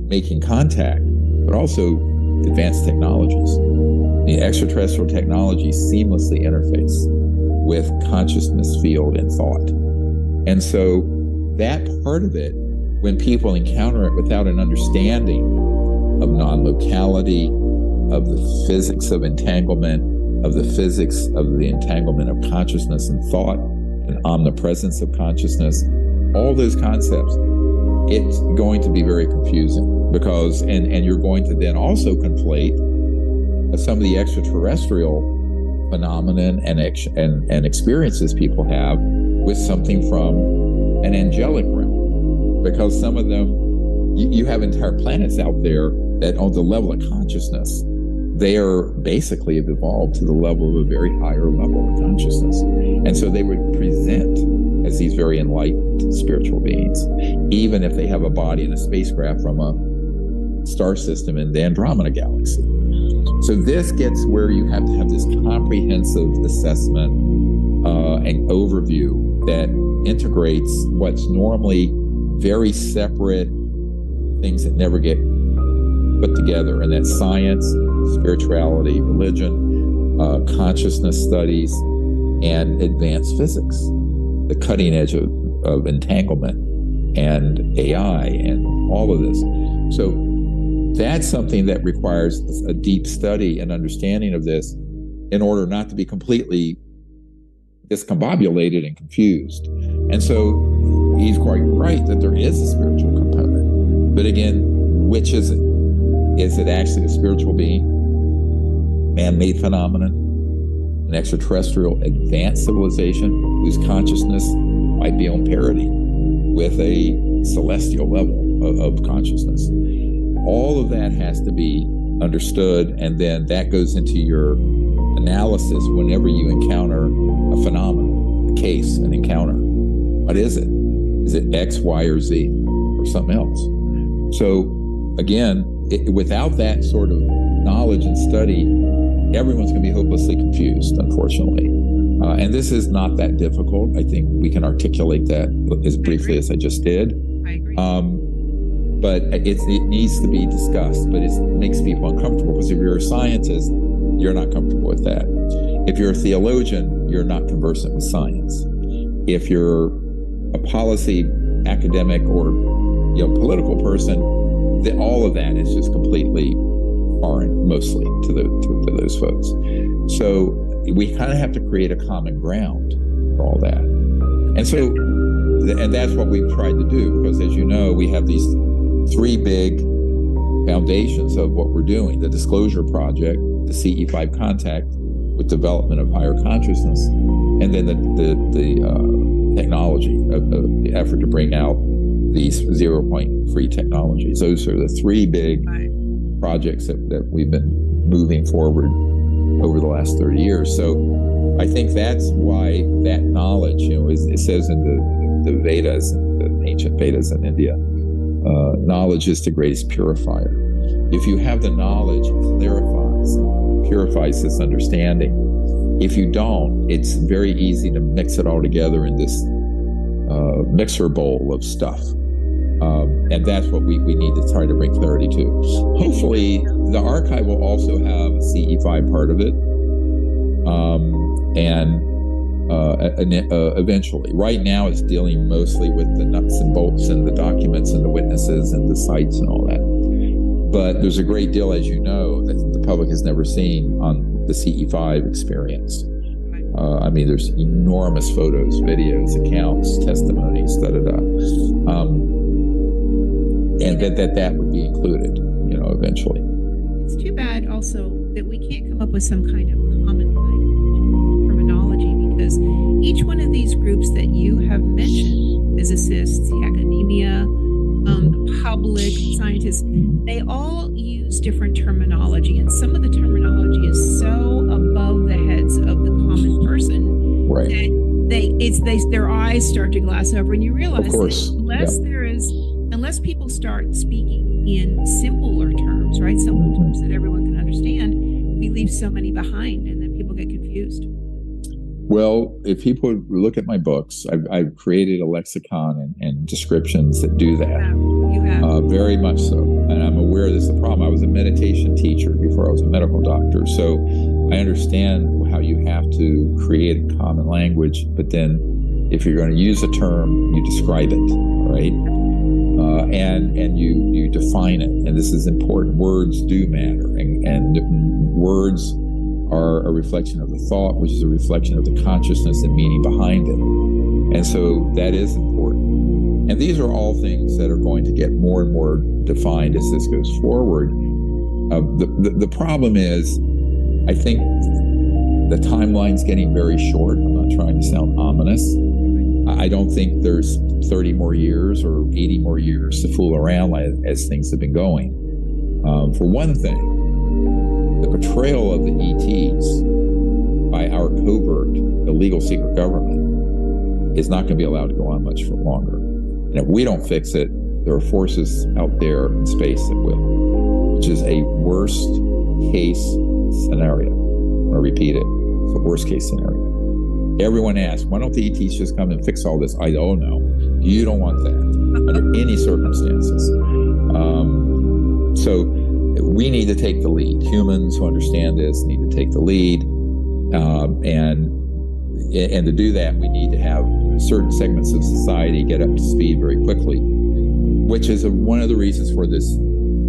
making contact, but also advanced technologies. The extraterrestrial technologies seamlessly interface with consciousness, field, and thought. And so that part of it, when people encounter it without an understanding of non-locality, of the physics of entanglement, of the physics of the entanglement of consciousness and thought, and omnipresence of consciousness, all those concepts, it's going to be very confusing because, and you're going to then also conflate some of the extraterrestrial phenomenon and experiences people have with something from an angelic realm, because some of them, you have entire planets out there that on the level of consciousness, they are basically have evolved to the level of a very higher level of consciousness. And so they would present as these very enlightened spiritual beings, even if they have a body in a spacecraft from a star system in the Andromeda galaxy. So this gets where you have to have this comprehensive assessment and overview that integrates what's normally very separate things that never get put together, and that's science, spirituality, religion, consciousness studies, and advanced physics, the cutting edge of entanglement and AI and all of this. So that's something that requires a deep study and understanding of this in order not to be completely discombobulated and confused. And so he's quite right that there is a spiritual component. But again, which is it? Is it actually a spiritual being, man-made phenomenon, an extraterrestrial advanced civilization whose consciousness might be on parity with a celestial level of consciousness? All of that has to be understood, and then that goes into your analysis whenever you encounter a phenomenon, a case, an encounter. What is it? Is it X, Y, or Z, or something else? So again, without that sort of knowledge and study, everyone's going to be hopelessly confused, unfortunately. And this is not that difficult. I think we can articulate that as briefly as I just did. I agree. But it needs to be discussed, but it makes people uncomfortable, because if you're a scientist, you're not comfortable with that. If you're a theologian, you're not conversant with science. If you're a policy academic or political person, all of that is just completely foreign, mostly to those folks. So we kind of have to create a common ground for all that. And that's what we've tried to do, because as you know, we have these three big foundations of what we're doing: the Disclosure Project, the CE5 Contact with development of higher consciousness, and then the technology, the effort to bring out these zero-point free technologies. Those are the three big projects that we've been moving forward over the last 30 years. So I think that's why that knowledge, it says in the Vedas, the ancient Vedas in India, knowledge is the greatest purifier. If you have the knowledge, it purifies this understanding. If you don't, it's very easy to mix it all together in this mixer bowl of stuff. And that's what we need to try to bring clarity to. Hopefully, the archive will also have a CE5 part of it. Eventually. Right now, it's dealing mostly with the nuts and bolts and the documents and the witnesses and the sites and all that. But there's a great deal, as you know, that the public has never seen on the CE5 experience. There's enormous photos, videos, accounts, testimonies, and that would be included, eventually. It's too bad also that we can't come up with some kind of common language, terminology, because each one of these groups that you have mentioned, physicists, academia, the public, scientists, they all use different terminology, and some of the terminology is so above the heads of the common person, right, that their eyes start to glass over, and you realize of course, that unless people start speaking in simpler terms, right, simpler terms that everyone can understand, we leave so many behind, and then people get confused. Well, if people look at my books, I've created a lexicon and descriptions that do that. You have. Very much so. And I'm aware this is a problem. I was a meditation teacher before I was a medical doctor. So I understand how you have to create a common language, but then if you're going to use a term, you describe it, right? And you define it. And this is important. Words do matter. And words are a reflection of the thought, which is a reflection of the consciousness and meaning behind it. And so that is important. And these are all things that are going to get more and more defined as this goes forward. The problem is, I think the timeline's getting very short. I'm not trying to sound ominous. I don't think there's 30 more years or 80 more years to fool around as things have been going. For one thing, the portrayal of the ETs by our covert, illegal secret government is not going to be allowed to go on much longer. And if we don't fix it, there are forces out there in space that will, which is a worst case scenario. I want to repeat it. It's a worst case scenario. Everyone asks, why don't the ETs just come and fix all this? Oh, no, you don't want that under any circumstances. So we need to take the lead. Humans who understand this need to take the lead. And to do that, we need to have certain segments of society get up to speed very quickly, which is one of the reasons for this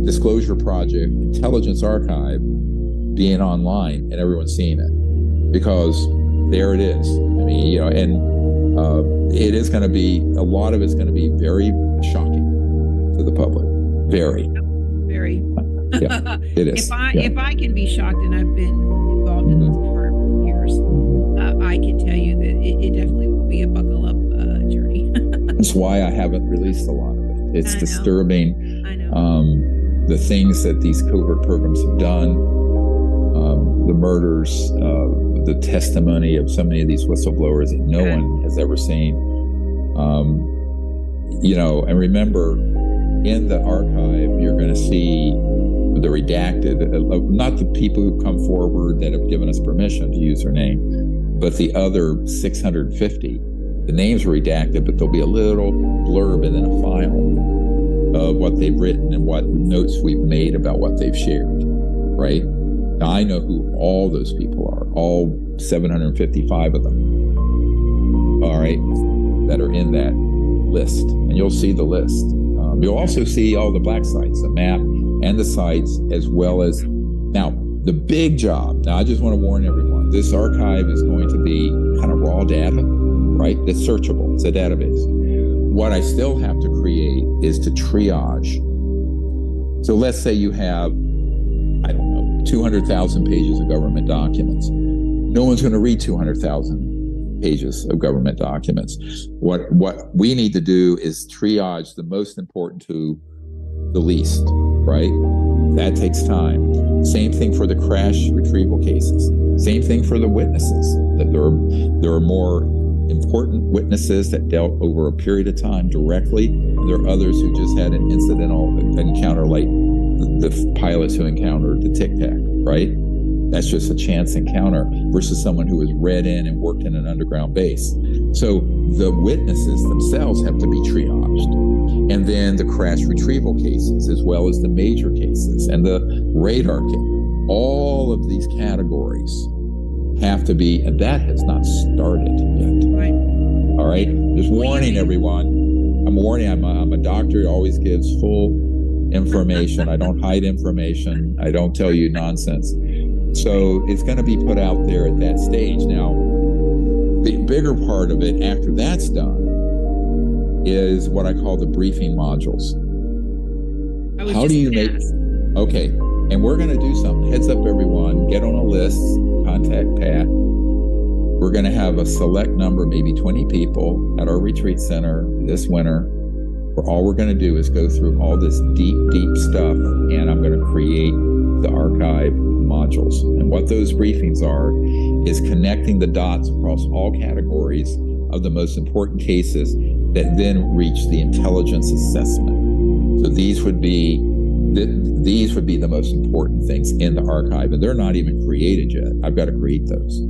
disclosure project, Intelligence Archive, being online and everyone seeing it, because there it is. I mean, and it is going to be, a lot of it's going to be very shocking to the public. Very. Yeah, it is. If I can be shocked, and I've been involved in this for years, I can tell you that it definitely will be a buckle up journey. That's why I haven't released a lot of it. It's disturbing. I know. The things that these covert programs have done, the murders, the testimony of so many of these whistleblowers that no one has ever seen. And remember, in the archive, you're going to see the redacted, not the people who come forward that have given us permission to use their name, but the other 650. The names are redacted, but there'll be a little blurb and then a file of what they've written and what notes we've made about what they've shared, right? Now, I know who all those people are, all 755 of them, all right, that are in that list. And you'll see the list. You'll also see all the black sites, the map and the sites, as well as, now, the big job. Now, I just want to warn everyone, this archive is going to be kind of raw data, right? That's searchable. It's a database. What I still have to create is to triage. So let's say you have, 200,000 pages of government documents. No one's going to read 200,000 pages of government documents. What we need to do is triage the most important to the least, right? That takes time. Same thing for the crash retrieval cases. Same thing for the witnesses. That there are more important witnesses that dealt over a period of time directly. And there are others who just had an incidental encounter, like the pilots who encountered the Tic Tac, right? That's just a chance encounter versus someone who was read in and worked in an underground base. So the witnesses themselves have to be triaged. And then the crash retrieval cases, as well as the major cases and the radar case. All of these categories have to be, and that has not started yet. Right. All right? Just warning everyone. I'm warning, I'm a doctor who always gives full information. I don't hide information. I don't tell you nonsense. So it's going to be put out there at that stage. Now, the bigger part of it after that's done is what I call the briefing modules. How do you make... Okay, and we're going to do something. Heads up, everyone. Get on a list. Contact Pat. We're going to have a select number, maybe 20 people at our retreat center this winter, where all we're going to do is go through all this deep, deep stuff, and I'm going to create the archive modules. And what those briefings are is connecting the dots across all categories of the most important cases that then reach the intelligence assessment. So these would be the most important things in the archive, and they're not even created yet. I've got to create those.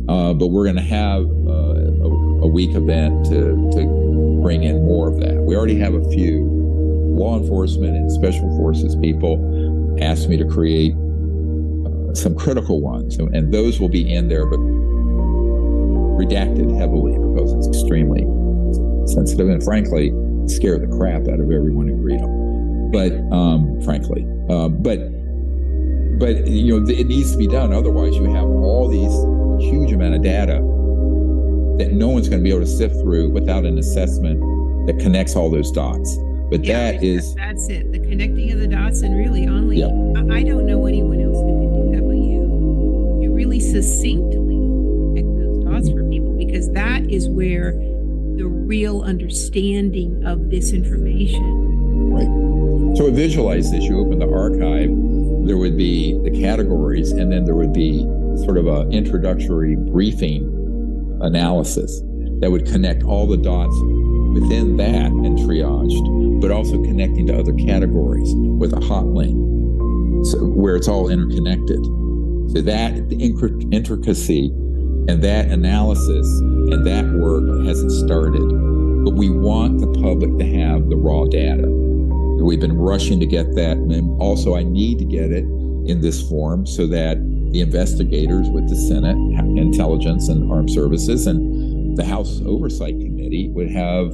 But we're going to have a week event to bring in more of that. We already have a few law enforcement and special forces people asked me to create some critical ones, and those will be in there, but redacted heavily because it's extremely sensitive and frankly scare the crap out of everyone who read them. But it needs to be done. Otherwise, you have all these huge amount of data that no one's going to be able to sift through without an assessment that connects all those dots. But that's it, the connecting of the dots, and really only, I don't know anyone else who can do that but you. You really succinctly connect those dots for people, because that is where the real understanding of this information. Right. So visualize this. You open the archive, there would be the categories, and then there would be sort of an introductory briefing analysis that would connect all the dots within that and triaged, but also connecting to other categories with a hot link, so where it's all interconnected. So that the intricacy And that analysis and that work hasn't started. But we want the public to have the raw data. We've been rushing to get that. And also, I need to get it in this form so that the investigators with the Senate, Intelligence and Armed Services, and the House Oversight Committee would have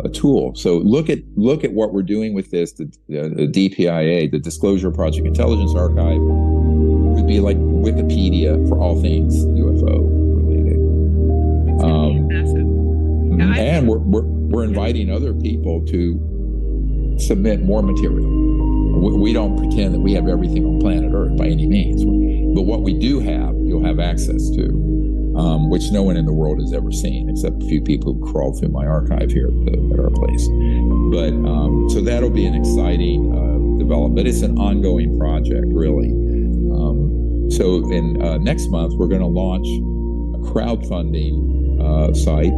a tool. So look at what we're doing with this. The DPIA, the Disclosure Project Intelligence Archive, would be like Wikipedia for all things UFO related. Massive. And we're inviting other people to submit more material. We don't pretend that we have everything on planet Earth by any means, but what we do have, you'll have access to, which no one in the world has ever seen, except a few people who crawled through my archive here at our place. But so that'll be an exciting development. It's an ongoing project, really. So in next month, we're going to launch a crowdfunding site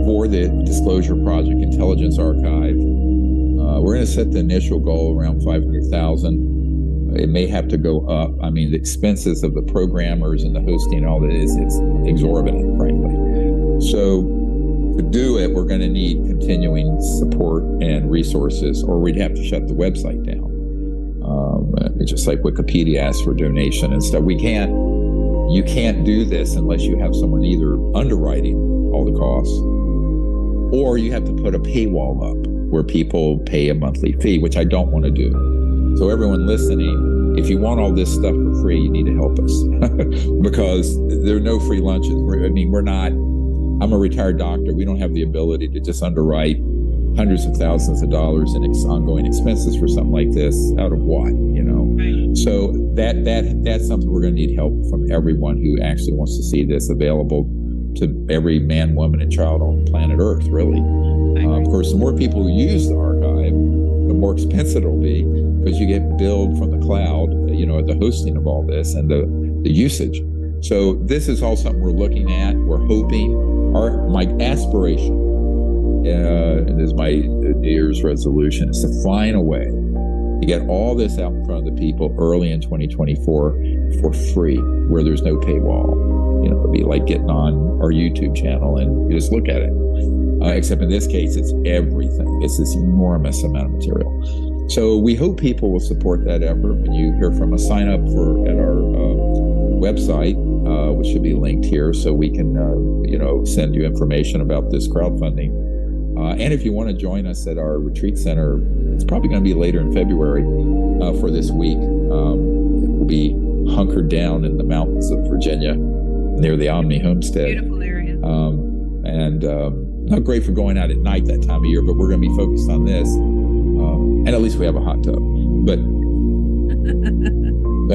for the Disclosure Project Intelligence Archive. We're going to set the initial goal around 500,000. It may have to go up. I mean, the expenses of the programmers and the hosting and all that it's exorbitant, frankly. So to do it, we're going to need continuing support and resources, or we'd have to shut the website down. Just like Wikipedia asks for donation and stuff. You can't do this unless you have someone either underwriting all the costs, or you have to put a paywall up where people pay a monthly fee, which I don't want to do. So everyone listening, if you want all this stuff for free, you need to help us because there are no free lunches. I'm a retired doctor. We don't have the ability to just underwrite hundreds of thousands of dollars in ongoing expenses for something like this out of what, Right. So that's something we're going to need help from everyone who actually wants to see this available to every man, woman, and child on planet Earth, really. Of course, the more people who use the archive, the more expensive it'll be because you get billed from the cloud, the hosting of all this and the usage. So this is all something we're looking at. We're hoping, my aspiration, and this is my New Year's resolution, is to find a way to get all this out in front of the people early in 2024 for free, where there's no paywall. It'd be like getting on our YouTube channel and you just look at it. Except in this case, it's everything. It's this enormous amount of material. So we hope people will support that effort. When you hear from us, sign up at our website, which should be linked here, so we can, send you information about this crowdfunding. And if you want to join us at our retreat center, it's probably going to be later in February for this week. We'll be hunkered down in the mountains of Virginia near the Omni Homestead. Beautiful area. Not great for going out at night that time of year, but we're going to be focused on this. And at least we have a hot tub. But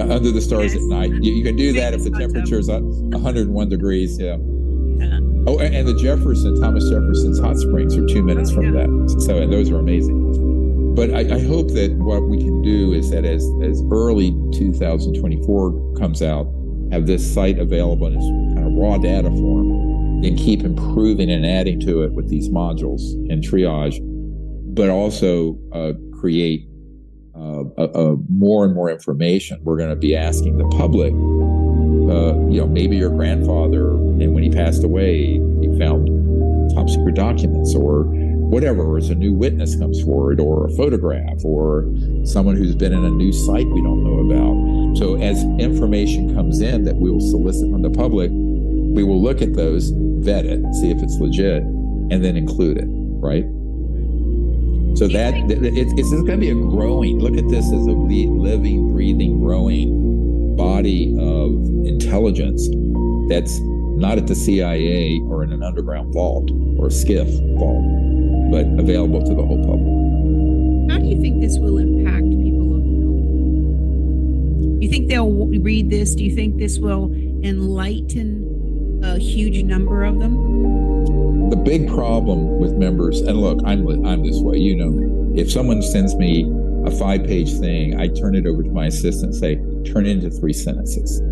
under the stars at night, you can do that if the temperature is 101 degrees. Yeah. Oh, and the Thomas Jefferson's hot springs are 2 minutes from that. So, and those are amazing. But I hope that what we can do is that as early 2024 comes out, have this site available in its kind of raw data form, and keep improving and adding to it with these modules and triage, but also create more and more information. We're going to be asking the public, maybe your grandfather, and when he passed away, he found top secret documents or whatever, or as a new witness comes forward, or a photograph, or someone who's been in a new site we don't know about. So as information comes in that we will solicit from the public, we will look at those, vet it, see if it's legit, and then include it, right? So it's going to be a growing, look at this as a living, breathing, growing body of intelligence that's not at the CIA or in an underground vault or a skiff vault, but available to the whole public. How do you think this will impact people on the Hill? Do you think they'll read this? Do you think this will enlighten a huge number of them? The big problem with members, and look, I'm this way, you know me. If someone sends me a 5-page thing, I turn it over to my assistant and say, turn it into 3 sentences.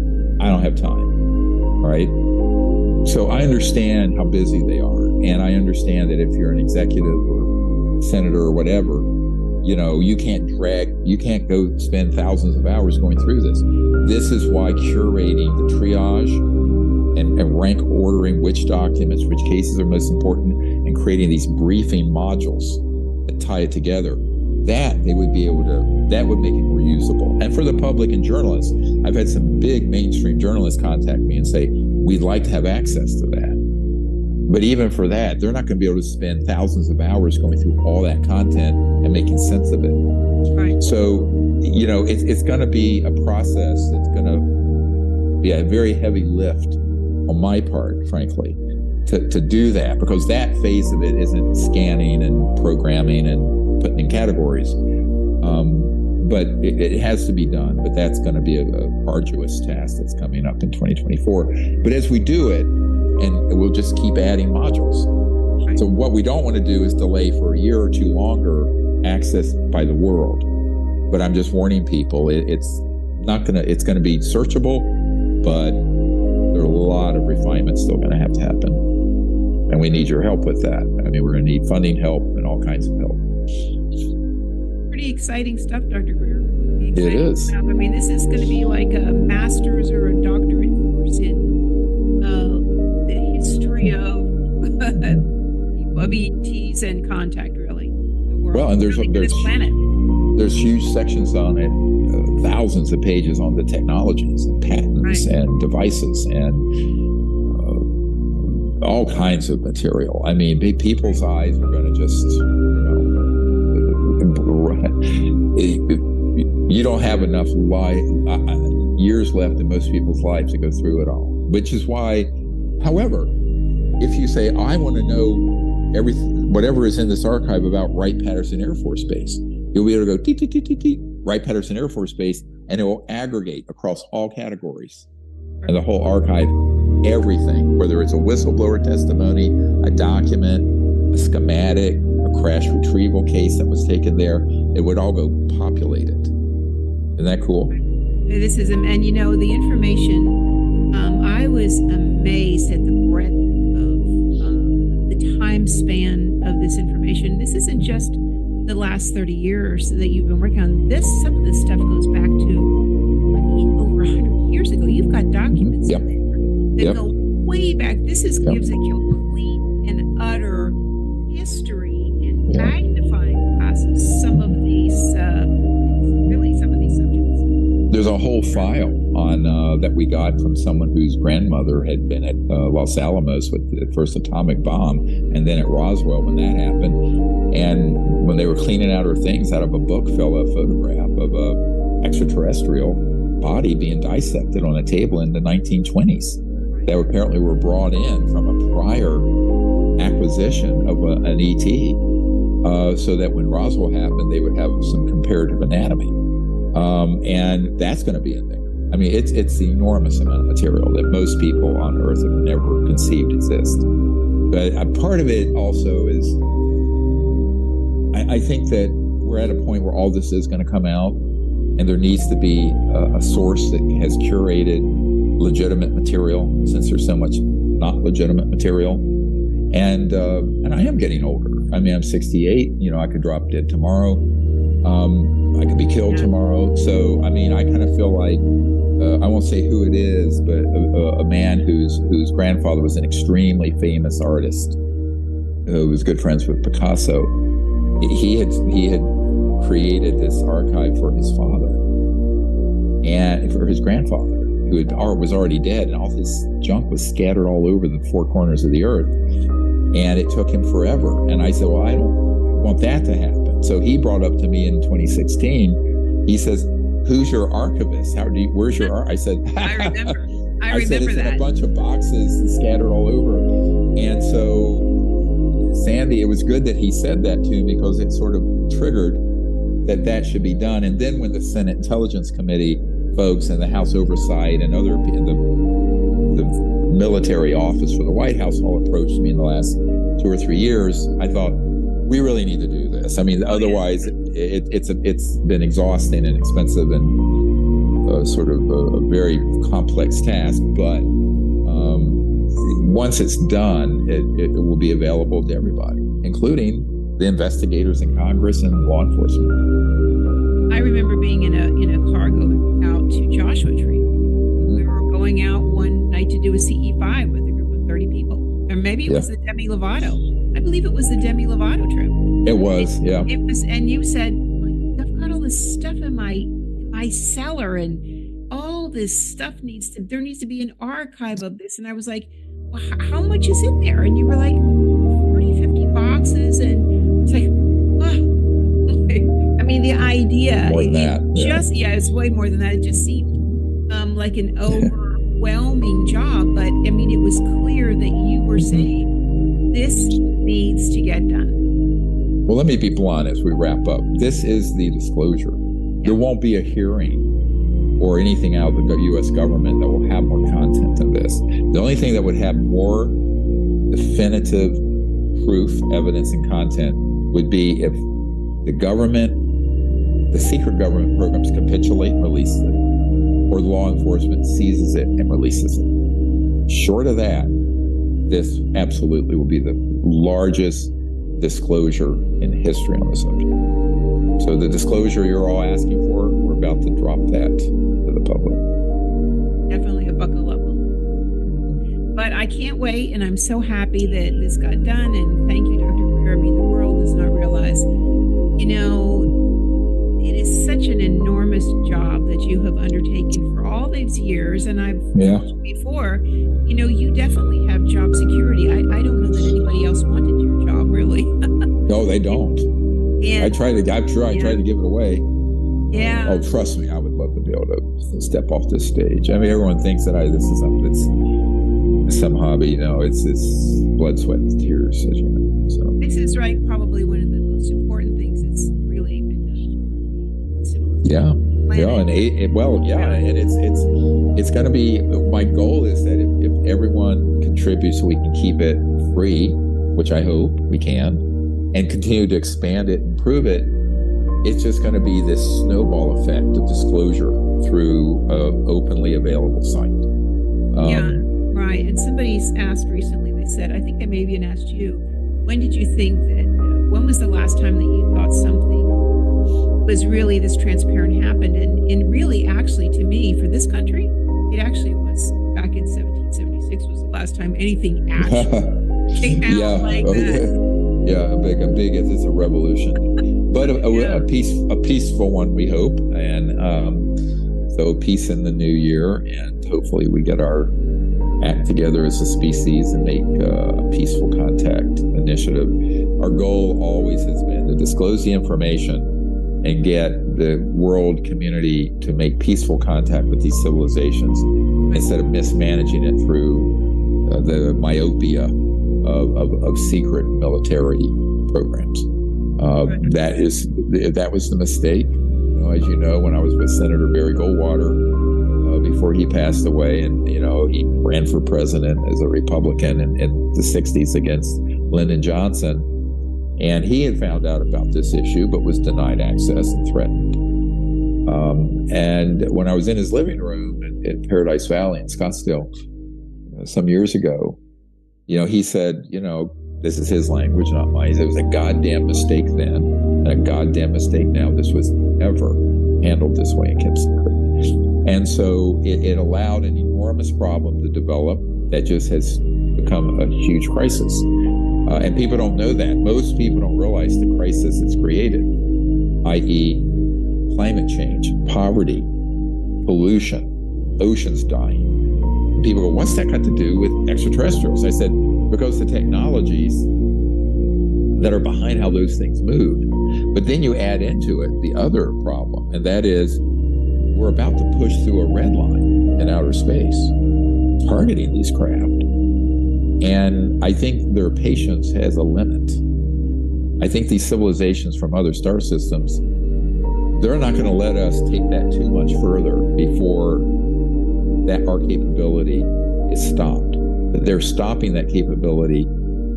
I don't have time, right? So I understand how busy they are. And I understand that if you're an executive or senator or whatever, you can't go spend thousands of hours going through this. This is why curating the triage and rank ordering which documents, which cases are most important, and creating these briefing modules that tie it together, that would make it more usable. And for the public and journalists, I've had some big mainstream journalists contact me and say, we'd like to have access to that. But even for that, they're not going to be able to spend thousands of hours going through all that content and making sense of it. Right. So, it's going to be a process that's going to be a very heavy lift on my part, frankly, to do that, because that phase of it isn't scanning and programming and putting in categories. But it has to be done. But that's going to be a arduous task that's coming up in 2024. But as we do it, and we'll just keep adding modules. Right. So what we don't want to do is delay for a year or two longer access by the world. But I'm just warning people, it's going to be searchable, but there are a lot of refinements still going to happen. And we need your help with that. I mean, we're going to need funding help and all kinds of help. Pretty exciting stuff, Dr. Greer. It is. Stuff. I mean, this is going to be like a master's or a doctorate course in the history of ETs and contact, really. The world. Well, and there's this planet. There's huge sections on it, thousands of pages on the technologies and patents and devices and all kinds of material. I mean, people's eyes are going to just, you don't have enough years left in most people's lives to go through it all, which is why, however, if you say, I want to know everything, whatever is in this archive about Wright-Patterson Air Force Base, you'll be able to go teet, teet, teet, teet, teet, Wright-Patterson Air Force Base, and it will aggregate across all categories and the whole archive, everything, whether it's a whistleblower testimony, a document, a schematic, a crash retrieval case that was taken there, it would all go populated. Isn't that cool? This is, and the information, I was amazed at the breadth of the time span of this information. This isn't just the last 30 years that you've been working on. Some of this stuff goes back to over 100 years ago. You've got documents in there that go way back. This gives a complete and utter history and magnifying glass of some of these subjects. There's a whole file on that we got from someone whose grandmother had been at Los Alamos with the first atomic bomb, and then at Roswell when that happened. And when they were cleaning out her things, out of a book fell a photograph of a extraterrestrial body being dissected on a table in the 1920s that apparently were brought in from a prior acquisition of an ET, so that when Roswell happened, they would have some comparative anatomy. And that's going to be in there. I mean, it's an enormous amount of material that most people on Earth have never conceived exist. But a part of it also is, I think that we're at a point where all this is going to come out, and there needs to be a source that has curated legitimate material, since there's so much not legitimate material. And I am getting older. I mean, I'm 68. I could drop dead tomorrow. I could be killed tomorrow. So, I mean, I kind of feel like, I won't say who it is, but a man whose grandfather was an extremely famous artist who was good friends with Picasso. He had created this archive for his father and for his grandfather, who was already dead, and all his junk was scattered all over the four corners of the earth. And it took him forever. And I said, well, I don't want that to happen. So he brought up to me in 2016, he says, who's your archivist? Where's your I said, I remember I said, it's that. in a bunch of boxes scattered all over. And so, Sandy, it was good that he said that to me, because it sort of triggered that should be done. And then when the Senate Intelligence Committee folks and the House Oversight and other the military office for the White House all approached me in the last 2 or 3 years, I thought, we really need to do this. I mean, otherwise it's been exhausting and expensive and sort of a very complex task. But once it's done, it will be available to everybody, including the investigators in Congress and law enforcement. I remember being in a car going out to Joshua Tree. We were going out one night to do a CE5 with a group of 30 people. Or maybe it was the Demi Lovato. I believe it was the Demi Lovato trip. It was, yeah. It was, and you said, I've got all this stuff in my cellar, and all this stuff there needs to be an archive of this. And I was like, well, how much is in there? And you were like, 40, 50 boxes. And it's like, oh, okay. I mean, the idea. More than that. It's way more than that. It just seemed like an overwhelming job. But I mean, it was clear that you were saying this needs to get done. Well, let me be blunt as we wrap up. This is the disclosure. There won't be a hearing or anything out of the U.S. government that will have more content than this. The only thing that would have more definitive proof, evidence, and content would be if the secret government programs capitulate and release it, or law enforcement seizes it and releases it. Short of that, this absolutely will be the largest disclosure in history on the subject. So the disclosure you're all asking for, we're about to drop that to the public. Definitely a buckle up moment. But I can't wait, and I'm so happy that this got done, and thank you, Dr. Greer. I mean, the world does not realize, it is such an enormous job that you have undertaken for all these years, and I've told you before, you definitely have job security. I don't know that anybody else wanted your job, really. No, they don't. And I tried to give it away. Yeah. Oh, trust me, I would love to be able to step off this stage. I mean, everyone thinks that this is something that's some hobby. It's blood, sweat, and tears, as you know. So this is probably one of the most important things that's really been done for civilization. And it's going to be. My goal is that if everyone contributes, so we can keep it free, which I hope we can, and continue to expand it, improve it. It's just going to be this snowball effect of disclosure through an openly available site. Right. And somebody's asked recently, they said, I think I maybe even asked you, when did you think that, when was the last time that you thought something was really this transparent happened? And really, actually, to me, for this country, it actually was back in 1776 was the last time anything actually came out like that. Yeah, a big, it's a revolution, but a peaceful one, we hope. And so peace in the new year, and hopefully we get our act together as a species and make a peaceful contact initiative. Our goal always has been to disclose the information and get the world community to make peaceful contact with these civilizations instead of mismanaging it through the myopia of secret military programs. That was the mistake. As you know, when I was with Senator Barry Goldwater, before he passed away, and he ran for president as a Republican in the 60s against Lyndon Johnson, and he had found out about this issue but was denied access and threatened. And when I was in his living room in Paradise Valley in Scottsdale some years ago, he said, this is his language, not mine. It was a goddamn mistake then, and a goddamn mistake now. This was ever handled this way and kept secret. And so it allowed an enormous problem to develop that just has become a huge crisis. And people don't know that. Most people don't realize the crisis it's created, i.e. climate change, poverty, pollution, oceans dying. People go, what's that got to do with extraterrestrials? I said, because the technologies that are behind how those things move. But then you add into it the other problem, and that is we're about to push through a red line in outer space, targeting these craft. And I think their patience has a limit. I think these civilizations from other star systems, they're not going to let us take that too much further before that our capability is stopped. That they're stopping that capability,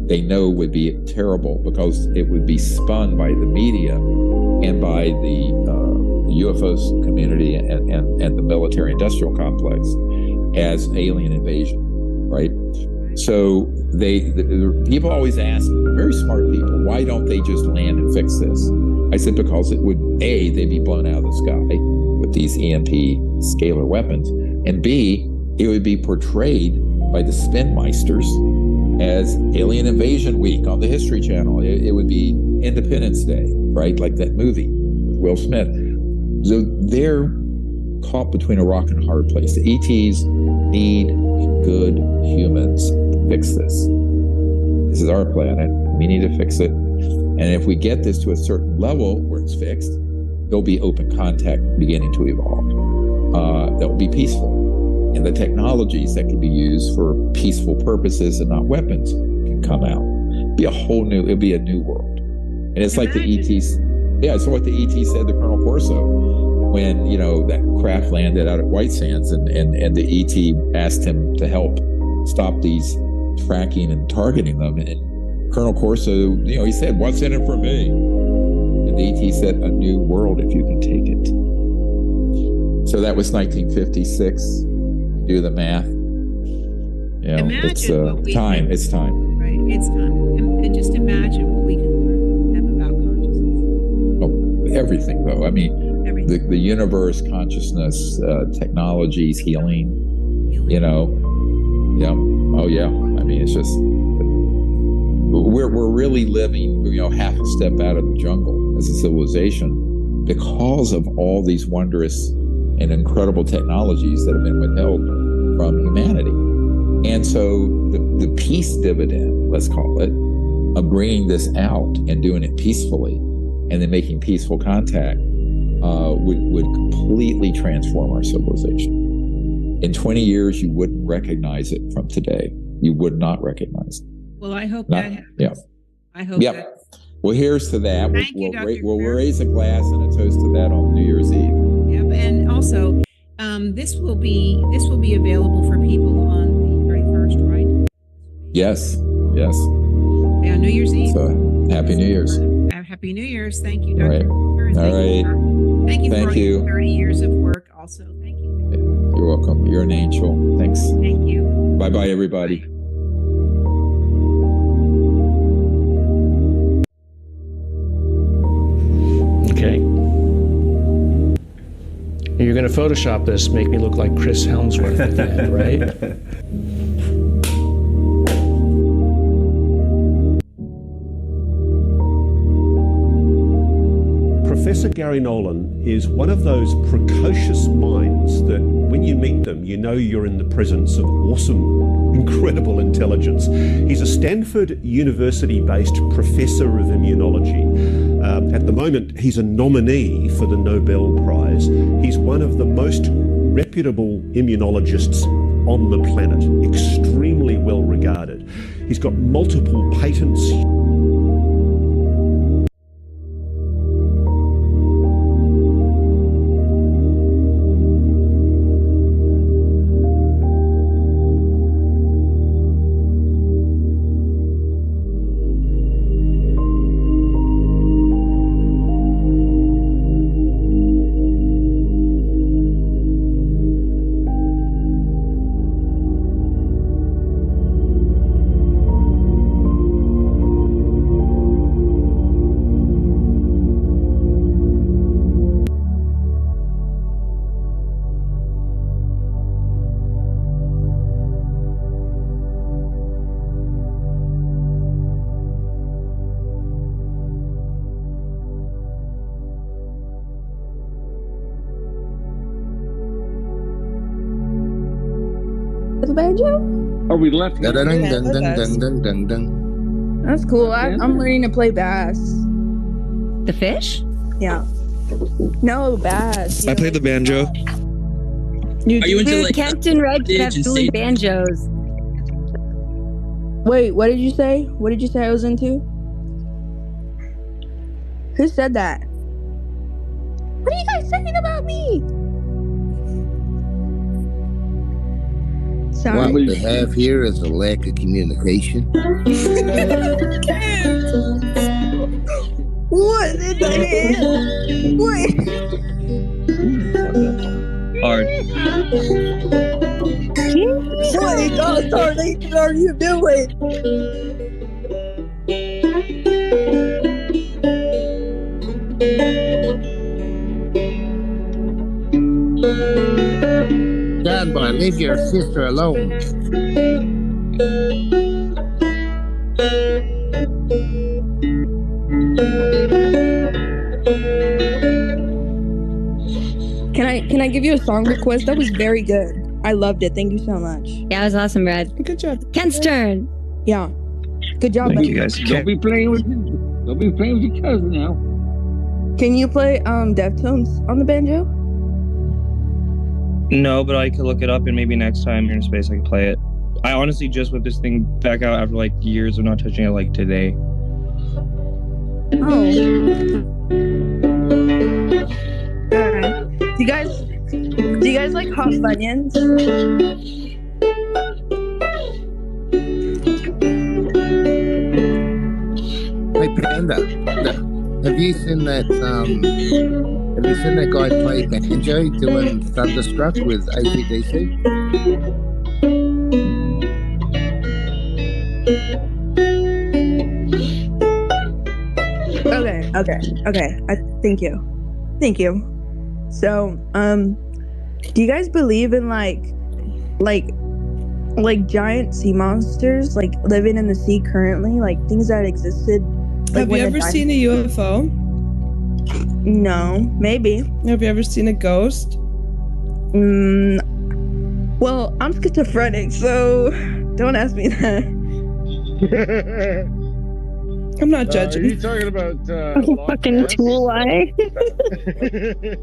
they know would be terrible because it would be spun by the media and by the UFO community and the military industrial complex as alien invasion, right? So the people always ask, very smart people, why don't they just land and fix this? I said, because it would, A, they'd be blown out of the sky with these EMP scalar weapons, and B, it would be portrayed by the spinmeisters as Alien Invasion Week on the History Channel. It would be Independence Day, right? Like that movie with Will Smith. So they're caught between a rock and a hard place. The ETs need good humans to fix this. This is our planet. We need to fix it. And if we get this to a certain level where it's fixed, there'll be open contact beginning to evolve. That will be peaceful. And the technologies that can be used for peaceful purposes and not weapons can come out. It'll be a new world. And it's like the ETs. Yeah, it's what the ET said to Colonel Corso when, that craft landed out at White Sands and the ET asked him to help stop these tracking and targeting them. And Colonel Corso, he said, "What's in it for me?" And the ET said, "A new world if you can take it." So that was 1956. Do the math. Imagine what we time. Can, it's time. Right, it's time. And just imagine what we can learn from them about consciousness. Oh, everything, though. I mean, everything. The universe, consciousness, technologies, healing. Yeah. Oh, yeah. I mean, it's just we're really living, half a step out of the jungle as a civilization because of all these wondrous and incredible technologies that have been withheld from humanity. And so the peace dividend, let's call it, of bringing this out and doing it peacefully and then making peaceful contact would completely transform our civilization. In 20 years, you wouldn't recognize it from today. You would not recognize it. Well, I hope that happens. Yeah. I hope that. Well, here's to that. Thank you, Dr. We'll raise a glass and a toast to that on New Year's Eve. Yep, and also, this will be available for people on the 31st, right? Yes. Yeah, New Year's Eve. So, Happy New Year's. Happy New Year's. Thank you, Dr. All right. Thank you for you. 30 years of work also. Thank you. You're welcome. You're an angel. Thanks. Thank you. Bye-bye, everybody. Bye. Okay. You're going to Photoshop this, make me look like Chris Helmsworth at the end, right? Professor Gary Nolan is one of those precocious minds that when you meet them, you know you're in the presence of awesome, incredible intelligence. He's a Stanford University-based professor of immunology. At the moment, he's a nominee for the Nobel Prize. He's one of the most reputable immunologists on the planet, extremely well regarded. He's got multiple patents. The banjo? Are we left? That's cool. I'm learning to play bass. The fish? Yeah. No, bass. I play the banjo. Are you into like Captain Red kept doing banjos? Wait, what did you say? What did you say I was into? Who said that? What are you guys saying about me? Sorry. What we have here is a lack of communication. What? What? Hard. What? retardation are you doing? Stand by, leave your sister alone. Can I give you a song request? That was very good. I loved it. Thank you so much. Yeah, it was awesome, Brad. Good job. Ken's turn. Yeah. Good job, Thank buddy. you guys. Don't be playing with your cousin now. Can you play Deftones on the banjo? No, but I could look it up and maybe next time you're in space I can play it. I honestly just whipped this thing back out after like years of not touching it like today. Oh. Alright. Do you guys like hot Funyuns? Hey Panda, have you seen that guy play banjo doing Thunderstruck with AC/DC? Okay. Thank you. So, do you guys believe in like giant sea monsters like living in the sea currently, like things that existed? Like, have you ever seen a UFO? No, maybe. Have you ever seen a ghost? Well, I'm schizophrenic, so don't ask me that. I'm not judging. Are you talking about fucking tool eye?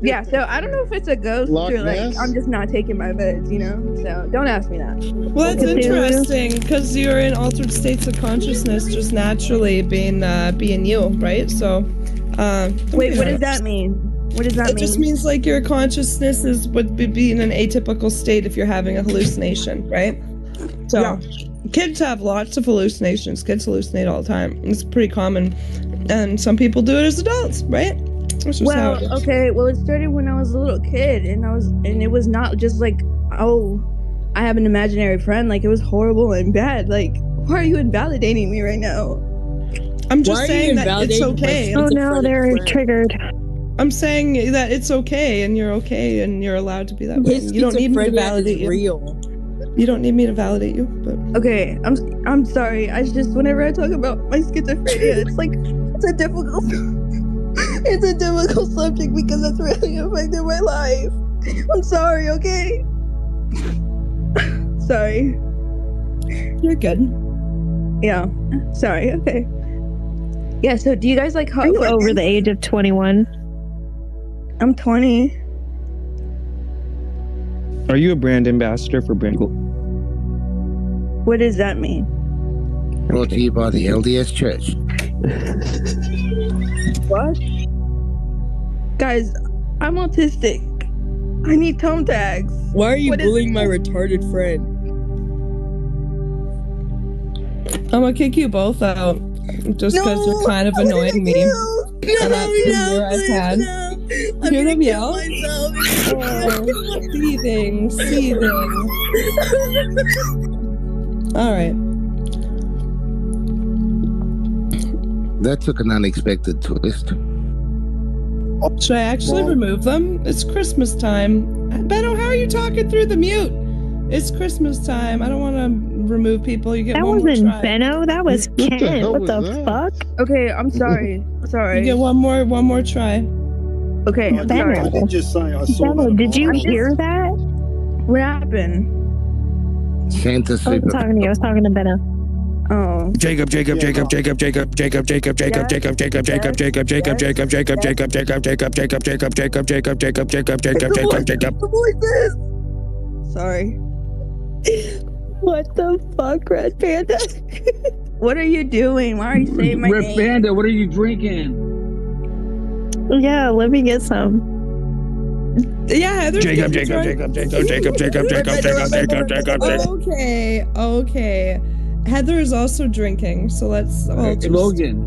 Yeah, so I don't know if it's a ghost Loch or like Ness? I'm just not taking my meds, you know? So don't ask me that. Well, that's interesting because you're in altered states of consciousness, just naturally being you, right? So, wait, what does that mean? What does that mean? It just means like your consciousness would be in an atypical state if you're having a hallucination, right? So. Yeah. Kids have lots of hallucinations. Kids hallucinate all the time. It's pretty common. And some people do it as adults, right? Well, okay. Well, it started when I was a little kid, and it was not just like, oh, I have an imaginary friend. Like, it was horrible and bad. Like, why are you invalidating me right now? I'm just saying that it's okay. Oh no, they're triggered. I'm saying that it's okay, and you're allowed to be that way. You don't need me to validate you. Real. You don't need me to validate you, but okay. I'm sorry. I just whenever I talk about my schizophrenia, it's like it's a difficult subject because it's really affected my life. I'm sorry. Okay. Sorry. You're good. Yeah. Sorry. Okay. Yeah. So, do you guys like hot? Are you over the age of 21? I'm 20. Are you a brand ambassador for Brindle? What does that mean? Brought to you by the LDS Church. What? Guys, I'm autistic. I need tone tags. Why are you bullying my retarded friend? I'm gonna kick you both out just because you're kind of annoying me. And that's the year I've had. Hear them yell? Seething. All right. That took an unexpected twist. Should I actually remove them? It's Christmas time. Benno, how are you talking through the mute? It's Christmas time. I don't want to remove people. You get that one more wasn't try. Benno. That was Ken. What the fuck? Okay, I'm sorry. You get one more try. Okay, I'm sorry. I did just say I saw Benno, that. did you hear that? What happened? Santa I wasn't Super. talking to you. I was talking to Benno. Oh. Jacob. What is this? Sorry. What the fuck, Red Panda? What are you doing? Why are you saying my Red name? Panda, what are you drinking? Yeah, let me get some. Yeah, Heather. Jacob. Okay. Heather is also drinking, so let's all just... Logan.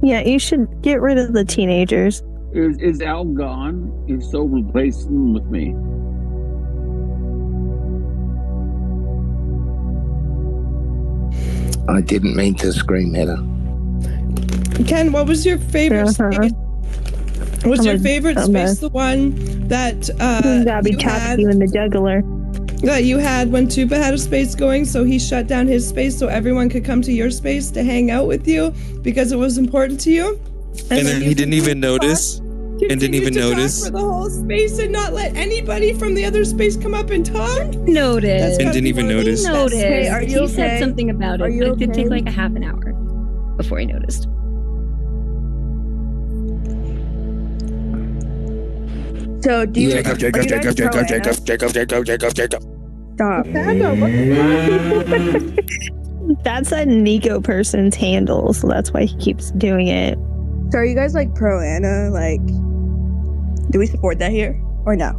Yeah, you should get rid of the teenagers. Is Al gone? If so, replace him with me. I didn't mean to scream at her. Ken, what was your favorite space? Was your favorite space the one that Gabby tapped you in the jugular? That you had when Tupa had a space going, so he shut down his space so everyone could come to your space to hang out with you because it was important to you. And then he didn't even notice. And didn't even notice. For the whole space and not let anybody from the other space come up and talk. Notice. And didn't even notice. Hey, are you he said something about it. It did take like a half an hour before he noticed. So do you? Jacob. Stop. That's a Nico person's handle, so that's why he keeps doing it. So are you guys like pro Anna? Like, do we support that here or no?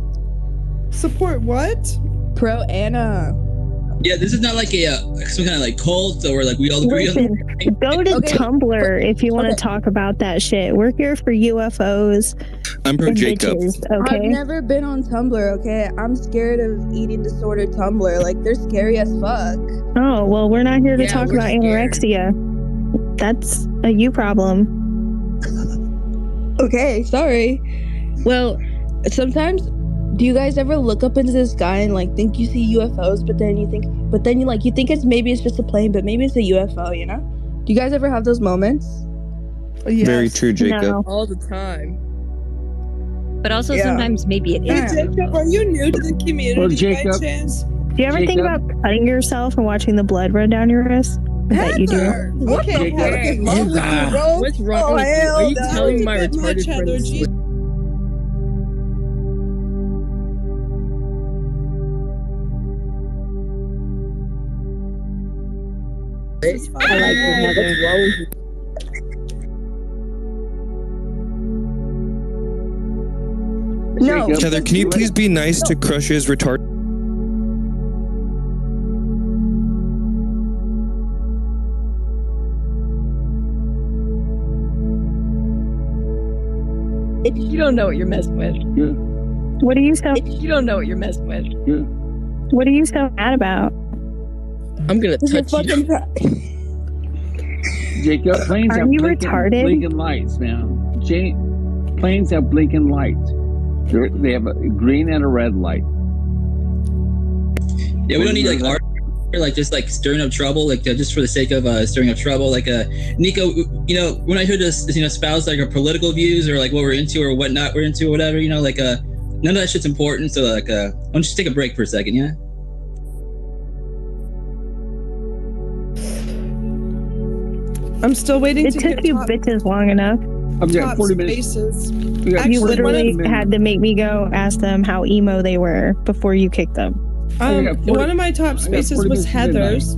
Support what? Pro Anna. Yeah, this is not like a some kind of like cult or like we all agree on. Go to Tumblr if you want to talk about that shit. We're here for UFOs. I'm pro Jacob. Bitches, okay? I've never been on Tumblr, okay? I'm scared of eating disorder Tumblr. Like, they're scary as fuck. Oh, well, we're not here to talk about anorexia. That's a you problem. Okay, sorry. Well, sometimes, do you guys ever look up into the sky and like think you see UFOs, but then you think it's maybe it's just a plane, but maybe it's a UFO, you know? Do you guys ever have those moments? Yes. Very true, Jacob. No. All the time. But also sometimes maybe it Hey, is. Jacob, are you new to the community by chance? Do you ever think about cutting yourself and watching the blood run down your wrist? I bet you do. Okay, Heather. What's wrong with you? Are you telling my retarded friends? I like it, Heather. What's wrong with you? No. Heather, can you please be nice to Crush's retard? You don't know what you're messing with. Yeah. What are you so? You don't know what you're messing with. Yeah. What are you so mad about? I'm gonna touch you. Jacob, planes Are have you blinking, retarded? blinking lights, man. Planes have blinking lights. They have a green and a red light. Yeah, we don't need like art, like just like stirring up trouble, like just for the sake of stirring up trouble. Like Nico, you know, when I heard us, you know, espouse like our political views or like what we're into or what not we're into or whatever, you know, like none of that shit's important. So like, why don't you just take a break for a second, yeah? I'm still waiting It to took get you top, bitches long enough. I've got top 40 minutes. spaces. We got You Actually, literally had to make me go ask them how emo they were before you kicked them. I got 40 one of my top I got spaces 40 was minutes to midnight. Heather's.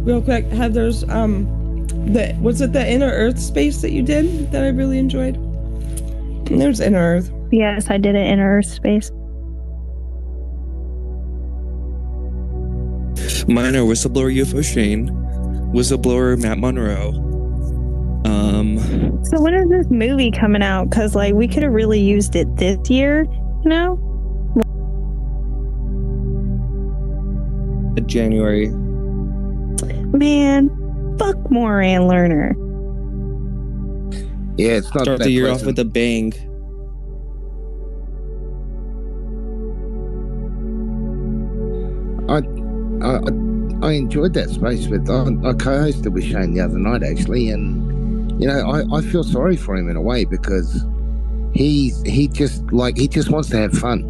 Real quick, Heather's. Was it the Inner Earth space that you did that I really enjoyed? There's Inner Earth. Yes, I did it in Earth space. Mine are whistleblower UFO Shane, whistleblower Matt Monroe. So when is this movie coming out? Because like we could have really used it this year, you know? January. Man, fuck Moran Lerner. Yeah, it's not Start that the year pleasant. off with a bang. I enjoyed that space with I co-hosted with Shane the other night actually, and you know I feel sorry for him in a way because he just wants to have fun,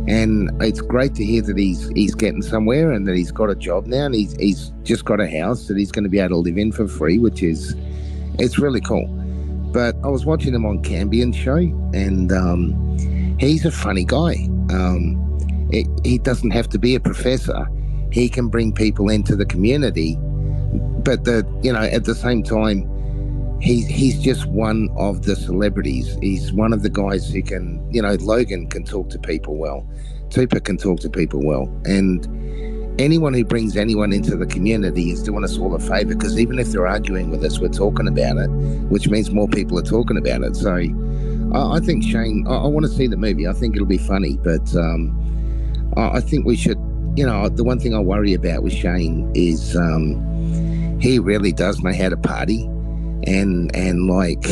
and it's great to hear that he's getting somewhere and that he's got a job now and he's just got a house that he's going to be able to live in for free, which is it's really cool. But I was watching him on Cambian's show, and he's a funny guy. He doesn't have to be a professor. He can bring people into the community, but at the same time, he's just one of the celebrities. He's one of the guys who can, Logan can talk to people well, Tupa can talk to people well, and anyone who brings anyone into the community is doing us all a favor, because even if they're arguing with us, we're talking about it, which means more people are talking about it. So I think Shane. I want to see the movie. I think it'll be funny, but I think we should. You know, the one thing I worry about with Shane is he really does know how to party, and like,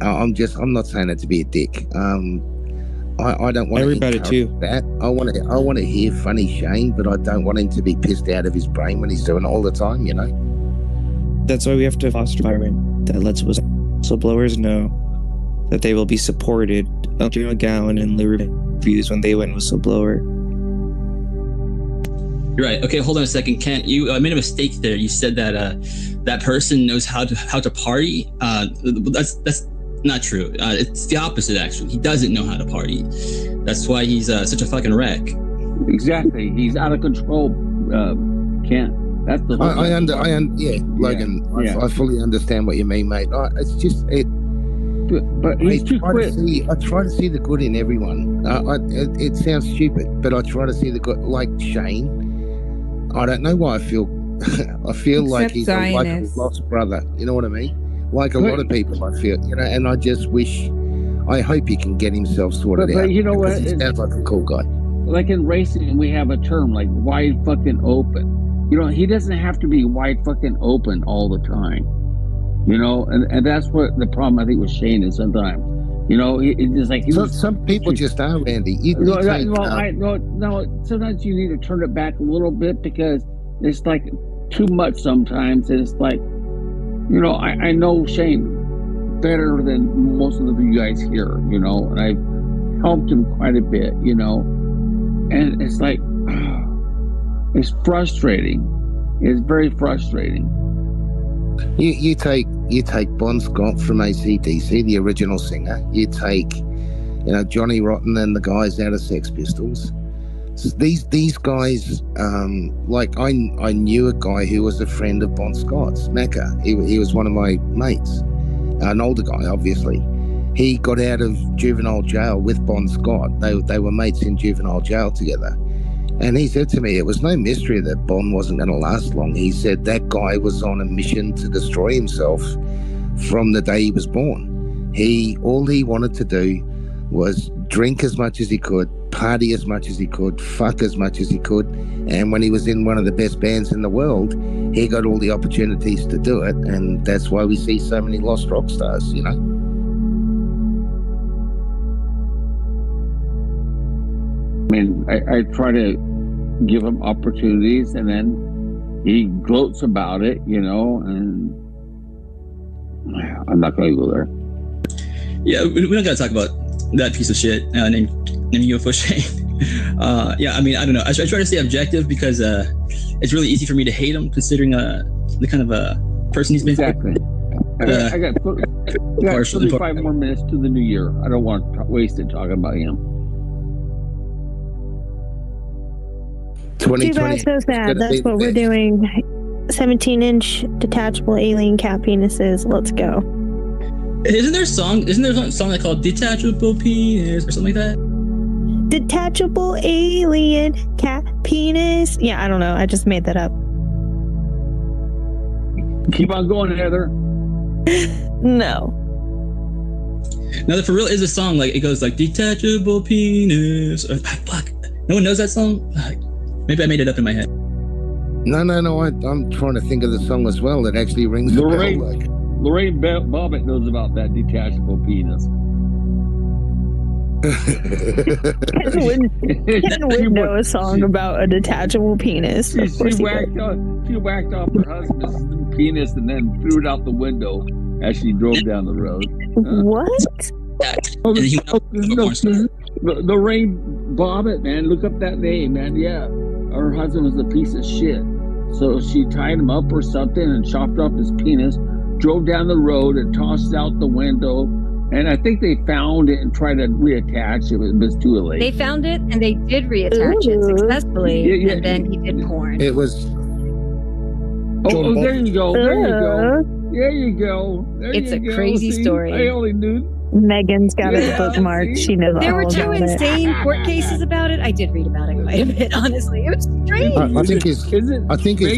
I'm not saying that to be a dick. I don't want everybody to that. I want to hear funny Shane, but I don't want him to be pissed out of his brain when he's doing it all the time. You know. That's why we have to foster an environment that lets whistleblowers know that they will be supported. General Gowan and Lou reviews when they went whistleblower. You're right. Okay, hold on a second, Kent. You made a mistake there. You said that that person knows how to party. That's not true. It's the opposite, actually. He doesn't know how to party. That's why he's such a fucking wreck. Exactly. He's out of control, Kent. That's the. Logan. Yeah. I fully understand what you mean, mate. It's just it. But he's too quick. I try to see the good in everyone. It sounds stupid, but I try to see the good. Like Shane, I don't know why I feel. I feel like he's a lost brother. You know what I mean? Like a lot of people, I feel. You know, and I just wish. I hope he can get himself sorted out. But you know what? He sounds like a cool guy. Like in racing, we have a term like wide fucking open. You know, he doesn't have to be wide fucking open all the time. You know, and that's what the problem I think with Shane is sometimes. You know, it's just like some people just are, Randy. Sometimes you need to turn it back a little bit because it's like too much sometimes. And it's like, you know, I know Shane better than most of you guys here. You know, and I've helped him quite a bit. You know, and it's like. It's frustrating. It's very frustrating. You take Bon Scott from AC/DC, the original singer. You take, you know, Johnny Rotten and the guys out of Sex Pistols. So these guys, like I knew a guy who was a friend of Bon Scott's, Mecca. He was one of my mates, an older guy, obviously. He got out of juvenile jail with Bon Scott. They were mates in juvenile jail together. And he said to me, it was no mystery that Bon wasn't going to last long. He said that guy was on a mission to destroy himself from the day he was born. All he wanted to do was drink as much as he could, party as much as he could, fuck as much as he could. And when he was in one of the best bands in the world, he got all the opportunities to do it. And that's why we see so many lost rock stars, you know? I mean, I try to give him opportunities, and then he gloats about it, you know, and I'm not going to go there. Yeah, we don't got to talk about that piece of shit named UFO Shane. Yeah, I mean, I don't know. I try to stay objective because it's really easy for me to hate him, considering the kind of person he's been. Exactly. I got 35 more minutes to the new year. I don't want to waste it talking about him. 2020. Too bad, so sad. That's what we're doing. 17-inch detachable alien cat penises. Let's go. Isn't there a song that called Detachable Penis or something like that? Detachable alien cat penis. Yeah, I don't know. I just made that up. Keep on going, Heather. No. No, for real is a song like it goes like detachable penis. Fuck. No one knows that song? Maybe I made it up in my head. No. I'm trying to think of the song as well that actually rings a bell. Lorraine Bobbitt knows about that detachable penis. Ken would know a song about a detachable penis. She whacked off her husband's penis and then threw it out the window as she drove down the road. What? Lorraine Bobbitt, man, look up that name, man. Yeah, her husband was a piece of shit. So she tied him up or something and chopped off his penis, drove down the road and tossed it out the window. And I think they found it and tried to reattach it, but it was too late. They found it and they did reattach it successfully, and then he did porn. It was. Oh, there you go. There you go. There you go. It's a crazy story. I only knew. Megan's got it bookmarked. She knows There all were two about insane court cases about it. I did read about it quite a bit, honestly. It was strange. I think his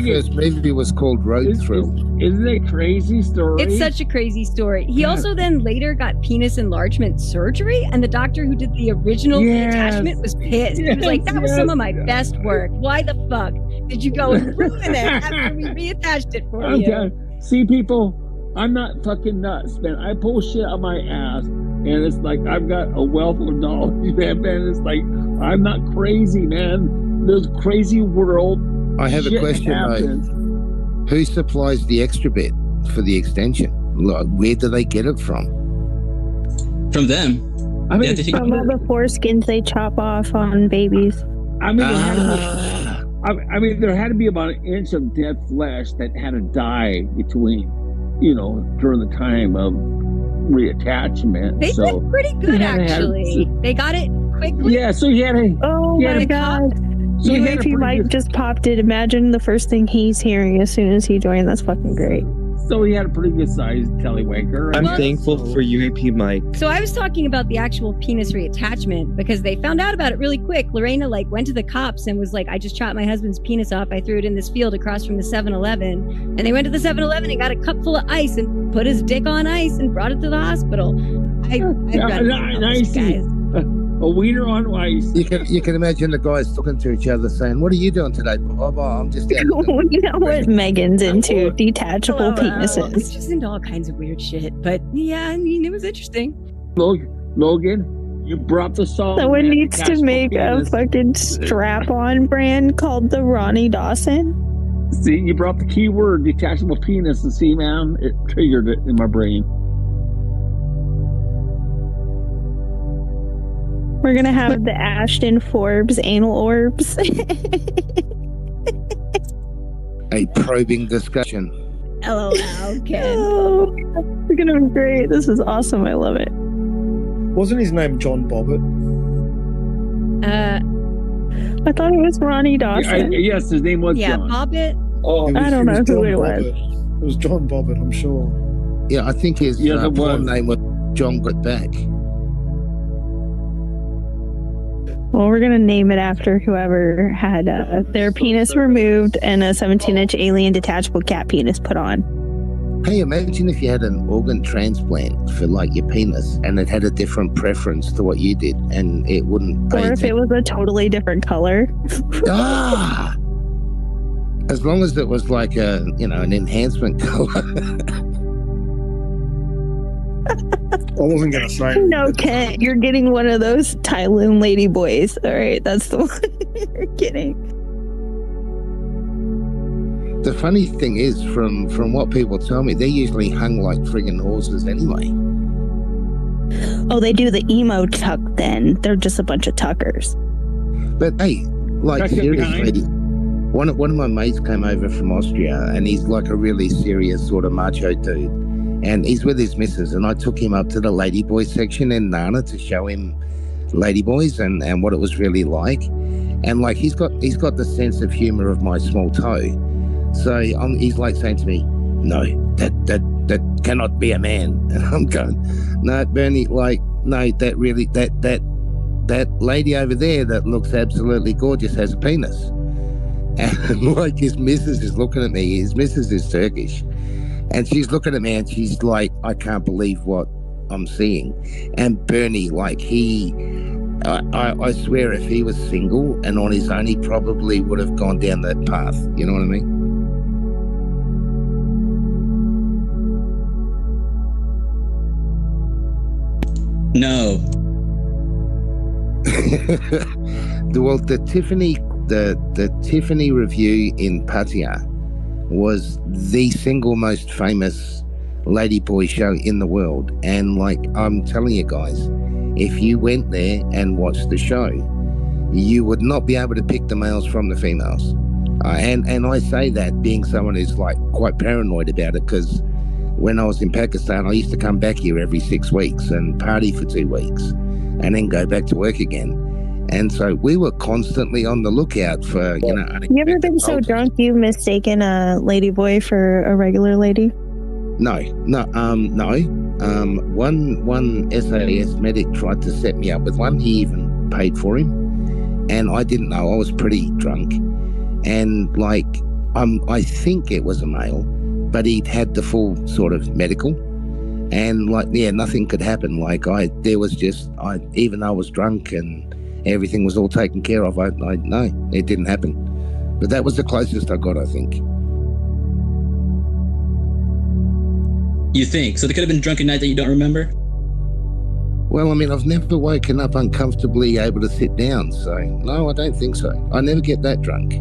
first movie was called Road Thrill. Isn't it a crazy story? It's such a crazy story. He also then later got penis enlargement surgery, and the doctor who did the original attachment was pissed. He was like, that was some of my best work. Why the fuck did you go and ruin it after we reattached it for you? See, people, I'm not fucking nuts, man. I pull shit out my ass, and it's like I've got a wealth of knowledge, man. It's like I'm not crazy, man. There's a crazy world. I have a question, though. Who supplies the extra bit for the extension? Like, where do they get it from? From them. I mean, from all the foreskins they chop off on babies. I mean, there had to be about an inch of dead flesh that had to die between, during the time of reattachment. They did pretty good, actually. They got it quickly. Yeah, so he had a... Oh, my God. So UAP Mike just popped it. Imagine the first thing he's hearing as soon as he joined. That's fucking great. So he had a pretty good sized tellywhacker. I'm thankful for UAP Mike. So I was talking about the actual penis reattachment because they found out about it really quick. Lorena went to the cops and was like, I just chopped my husband's penis off. I threw it in this field across from the 7-Eleven. And they went to the 7-Eleven and got a cup full of ice and put his dick on ice and brought it to the hospital. Nice, guys. A wiener on ice. You can imagine the guys talking to each other saying, "What are you doing today, Bob?" "Oh, I'm just out." You know what Megan's into? Detachable penises. He's just into all kinds of weird shit. But yeah, I mean, it was interesting. Logan, you brought the song. Someone needs to make a fucking strap-on brand called the Ronnie Dawson. See, you brought the key word, detachable penis, and see, man, it triggered it in my brain. We're going to have the Ashton Forbes anal orbs. A probing discussion. LOL, Ken. Oh, it's going to be great. This is awesome. I love it. Wasn't his name John Bobbitt? I thought it was Ronnie Dawson. Yes, his name was John. Bobbitt. Oh, I don't know who it was. It was John Bobbitt, I'm sure. Yeah, I think his porn name was John Got Back. Well, we're going to name it after whoever had their penis removed and a 17-inch alien detachable cat penis put on. Hey, imagine if you had an organ transplant for your penis and it had a different preference to what you did and it wouldn't... Or if it was a totally different color. As long as it was an enhancement color. I wasn't going to say. No, Ken, you're getting one of those Thailand lady boys. All right, that's the one you're getting. The funny thing is, from what people tell me, they're usually hung like friggin' horses anyway. Oh, they do the emo tuck then. They're just a bunch of tuckers. But hey, seriously, one of my mates came over from Austria and he's like a really serious sort of macho dude. And he's with his missus, and I took him up to the ladyboy section in Nana to show him ladyboys and what it was really like. And he's got the sense of humor of my small toe. So he's saying to me, "No, that cannot be a man." And I'm going, "No, Bernie, no, that lady over there that looks absolutely gorgeous has a penis." And his missus is looking at me. His missus is Turkish. And she's looking at me and she's like, "I can't believe what I'm seeing." And Bernie, I swear if he was single and on his own, he probably would have gone down that path. You know what I mean? No. The Tiffany review in Pattaya was the single most famous ladyboy show in the world. And I'm telling you guys, if you went there and watched the show, you would not be able to pick the males from the females. And I say that being someone who's quite paranoid about it, because when I was in Pakistan, I used to come back here every 6 weeks and party for 2 weeks and then go back to work again. And so we were constantly on the lookout for, You ever been so drunk you've mistaken a ladyboy for a regular lady? No. One SAS medic tried to set me up with one. He even paid for him, and I didn't know. I was pretty drunk, and like, I think it was a male, but he'd had the full sort of medical, and like, yeah, nothing could happen. Like, even though I was drunk and everything was all taken care of, no, it didn't happen. But that was the closest I got, I think. You think? So there could have been a drunken night that you don't remember? Well, I mean, I've never woken up uncomfortably able to sit down, so no, I don't think so. I never get that drunk.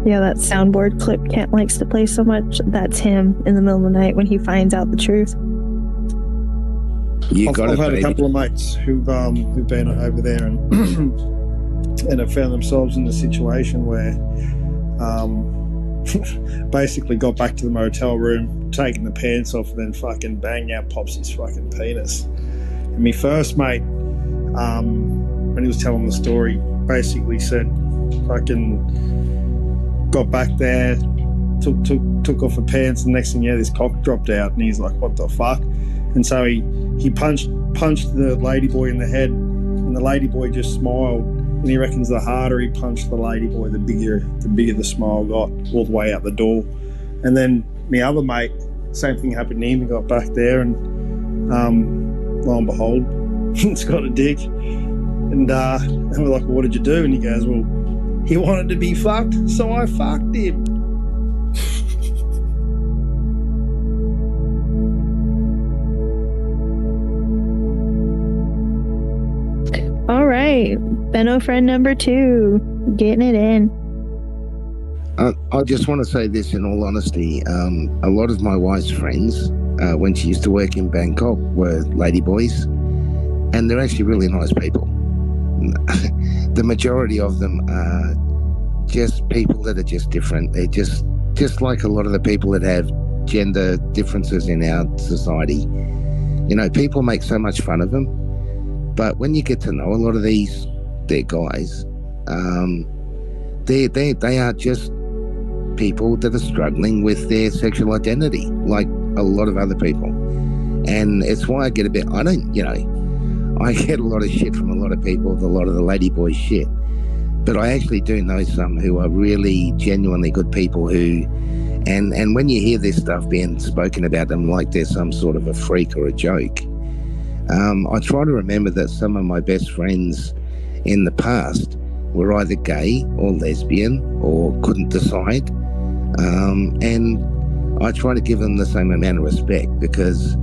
Yeah, that soundboard clip Kent likes to play so much, that's him in the middle of the night when he finds out the truth. I've had a couple of mates who've been over there and have found themselves in the situation where basically got back to the motel room, taking the pants off, and then fucking bang out pops his fucking penis. And my first mate, when he was telling the story, basically said fucking got back there, took off the pants, and next thing you know, this cock dropped out, and he's like, what the fuck? And so he punched the ladyboy in the head, and the ladyboy just smiled, and he reckons the harder he punched the ladyboy, the bigger the smile got all the way out the door. And then my other mate, same thing happened to him. He got back there, and lo and behold, it's got a dick. And we're like, well, what did you do? And he goes, well, he wanted to be fucked, so I fucked him. All right, Benno friend number 2, getting it in. I just want to say this in all honesty. A lot of my wife's friends, when she used to work in Bangkok, were ladyboys, and they're actually really nice people. The majority of them are just people that are just different. They're just like a lot of the people that have gender differences in our society. You know, people make so much fun of them, but when you get to know a lot of their guys, they are just people that are struggling with their sexual identity, like a lot of other people. And it's why I get I get a lot of shit from a lot of people, a lot of the ladyboy shit. But I actually do know some who are really genuinely good people who, and when you hear this stuff being spoken about them like they're some sort of a freak or a joke, I try to remember that some of my best friends in the past were either gay or lesbian or couldn't decide. And I try to give them the same amount of respect, because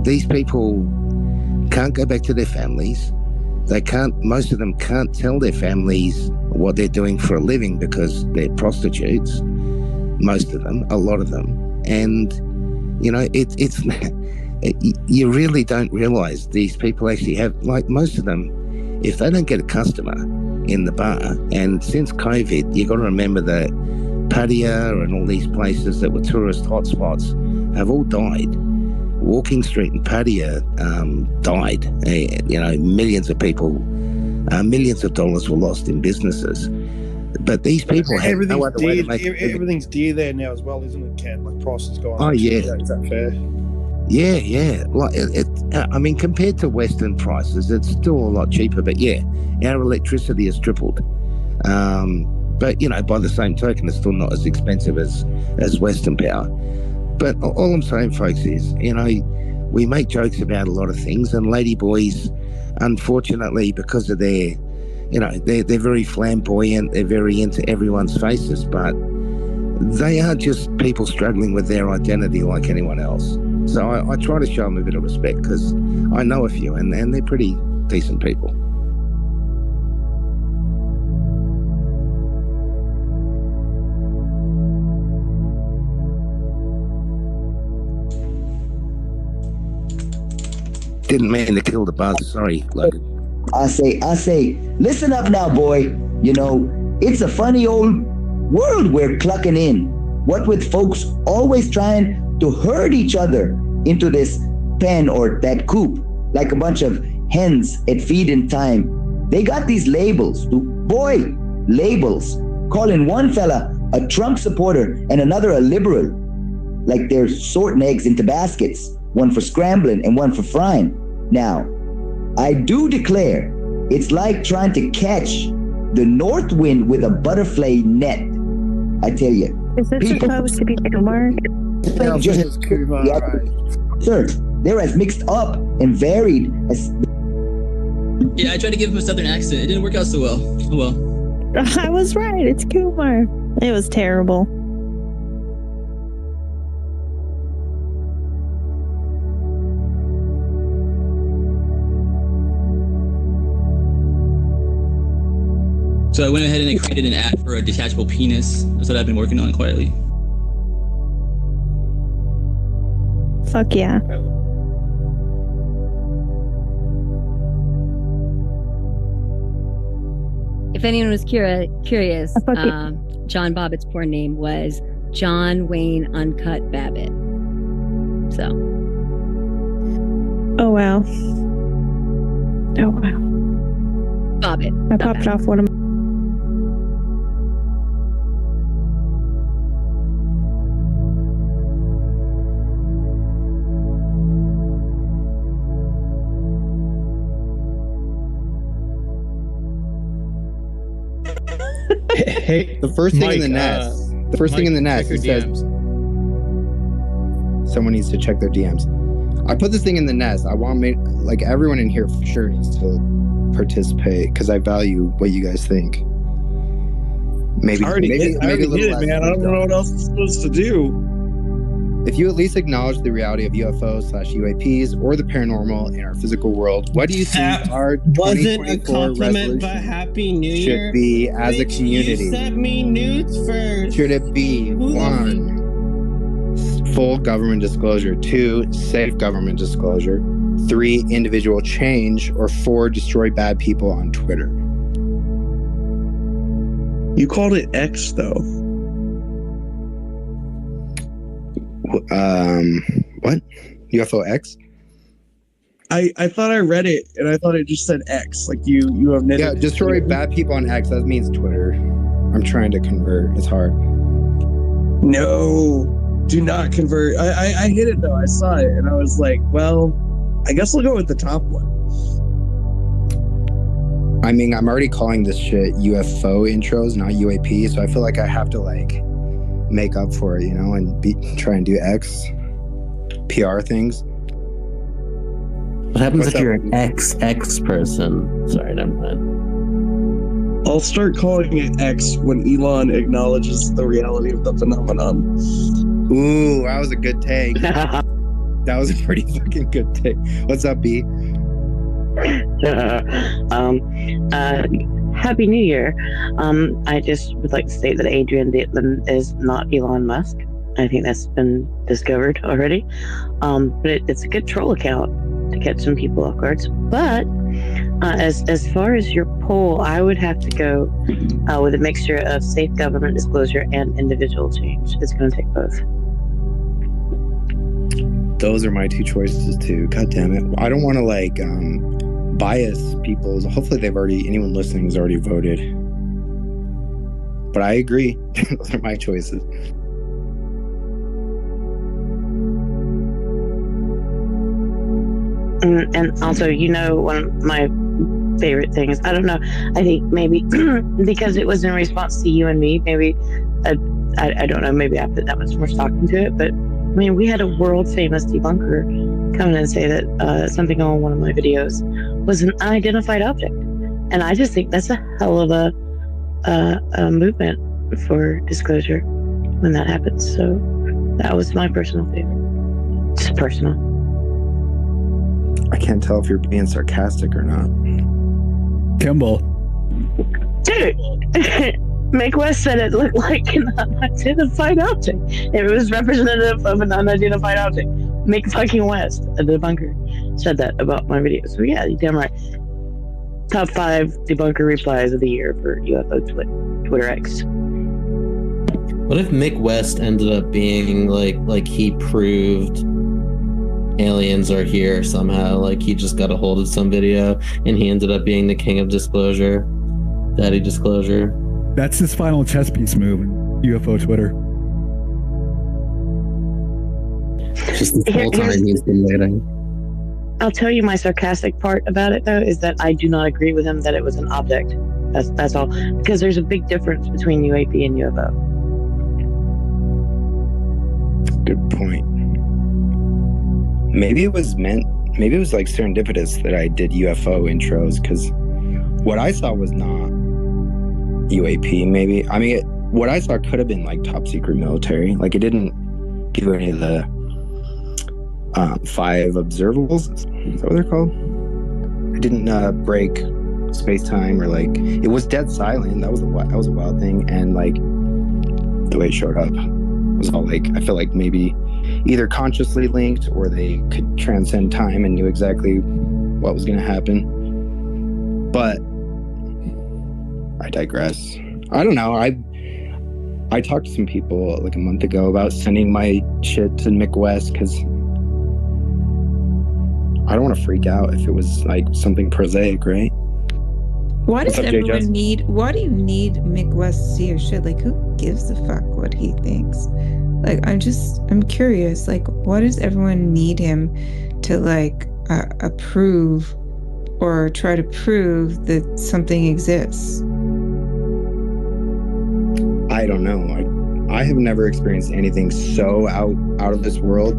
these people can't go back to their families. Most of them can't tell their families what they're doing for a living because they're prostitutes. Most of them, a lot of them. And, you know, it's you really don't realize these people actually have, like, most of them, if they don't get a customer in the bar, and since COVID, you got to remember that Pattaya and all these places that were tourist hotspots have all died. Walking Street and Pattaya died. You know, millions of people, millions of dollars were lost in businesses. But these people have no other way to make it. Everything's dear there now as well, isn't it, Ken? Like, prices going up. Oh, yeah. Is that fair? Yeah. Like, I mean, compared to Western prices, it's still a lot cheaper. But yeah, our electricity has tripled. But, you know, by the same token, it's still not as expensive as Western power. But all I'm saying, folks, is, you know, we make jokes about a lot of things, and ladyboys, unfortunately, because of their, you know, they're very flamboyant, they're very into everyone's faces, but they are just people struggling with their identity like anyone else. So I try to show them a bit of respect, because I know a few, and they're pretty decent people. Didn't mean to kill the buzz. Sorry, Logan. I say, listen up now, boy. You know, it's a funny old world we're clucking in. What with folks always trying to herd each other into this pen or that coop. like a bunch of hens at feeding time. They got these labels, boy, labels, calling one fella a Trump supporter and another a liberal, like they're sorting eggs into baskets, one for scrambling and one for frying. Now, I do declare, it's like trying to catch the north wind with a butterfly net. I tell you. Is this supposed to be Kumar? Sir, they're as mixed up and varied as... Yeah, I tried to give him a southern accent. It didn't work out so well. Oh well. I was right. It's Kumar. It was terrible. So I went ahead and I created an ad for a detachable penis. That's what I've been working on quietly. Fuck yeah. If anyone was curious, John Bobbitt's porn name was John Wayne Uncut Babbitt. So. Oh wow. Oh wow. Bobbitt. I popped off one of my... Hey, the first thing in the nest. The first thing in the nest it says someone needs to check their DMs. I put this thing in the nest. I want like everyone in here for sure needs to participate because I value what you guys think. Maybe I already did it, man. I don't know what else I'm supposed to do. If you at least acknowledge the reality of UFOs/UAPs or the paranormal in our physical world, what do you think our 2024 resolution but Happy New Year should be as a community? You sent me nudes first. Should it be 1, full government disclosure, 2, safe government disclosure, 3, individual change, or 4, destroy bad people on Twitter? You called it X though. What? UFO X? I thought I read it and I thought it just said X. Like you have yeah, destroy bad people on X. That means Twitter. I'm trying to convert. It's hard. No, do not convert. I hit it though. I saw it and I was like, well, I guess we'll go with the top one. I mean, I'm already calling this shit UFO intros, not UAP, so I feel like I have to like make up for it, you know, and try and do X PR things. What happens if you're an XX person? Sorry, never mind. I'll start calling it X when Elon acknowledges the reality of the phenomenon. Ooh, that was a good take. That was a pretty fucking good take. What's up, B? Happy New Year. I just would like to state that Adrian Dietland is not Elon Musk. I think that's been discovered already. But it's a good troll account to catch some people off guard. But as far as your poll, I would have to go with a mixture of safe government disclosure and individual change. It's going to take both. Those are my two choices too. God damn it. I don't want to like bias people. Hopefully anyone listening has already voted. But I agree. Those are my choices. And also, you know, one of my favorite things, I don't know, I think maybe because it was in response to you and me, maybe, I don't know, maybe I put that much more stock into it, but I mean, we had a world famous debunker come in and say that something on one of my videos was an unidentified object. And I just think that's a hell of a movement for disclosure when that happens. So that was my personal favorite. Just personal. I can't tell if you're being sarcastic or not. Kimball. Dude, Make West said it looked like an unidentified object. If it was representative of an unidentified object, Make fucking West, the debunker, said that about my video. So yeah, you're damn right. Top 5 debunker replies of the year for UFO Twitter X. What if Mick West ended up being like he proved aliens are here somehow. Like he just got a hold of some video and he ended up being the king of disclosure, daddy disclosure. That's his final chess piece move in UFO Twitter. Just the whole time he's been waiting. I'll tell you my sarcastic part about it though is that I do not agree with him that it was an object. That's all. Because there's a big difference between UAP and UFO. Good point. Maybe it was like serendipitous that I did UFO intros, because what I saw was not UAP, maybe. I mean, what I saw could have been like top secret military. Like it didn't give any of the 5 observables. Is that what they're called? It didn't break space-time, or like it was dead silent. That was a wild thing. And like the way it showed up was all like, I feel like maybe either consciously linked or they could transcend time and knew exactly what was going to happen. But I digress. I don't know. I talked to some people like a month ago about sending my shit to Mick West, because I don't want to freak out if it was like something prosaic, right? Why does What's up, everyone JJ? need? Why do you need Mick West to see your shit? Like, who gives a fuck what he thinks? Like, I'm curious. Like, why does everyone need him to like approve or try to prove that something exists? I don't know. I have never experienced anything so out of this world.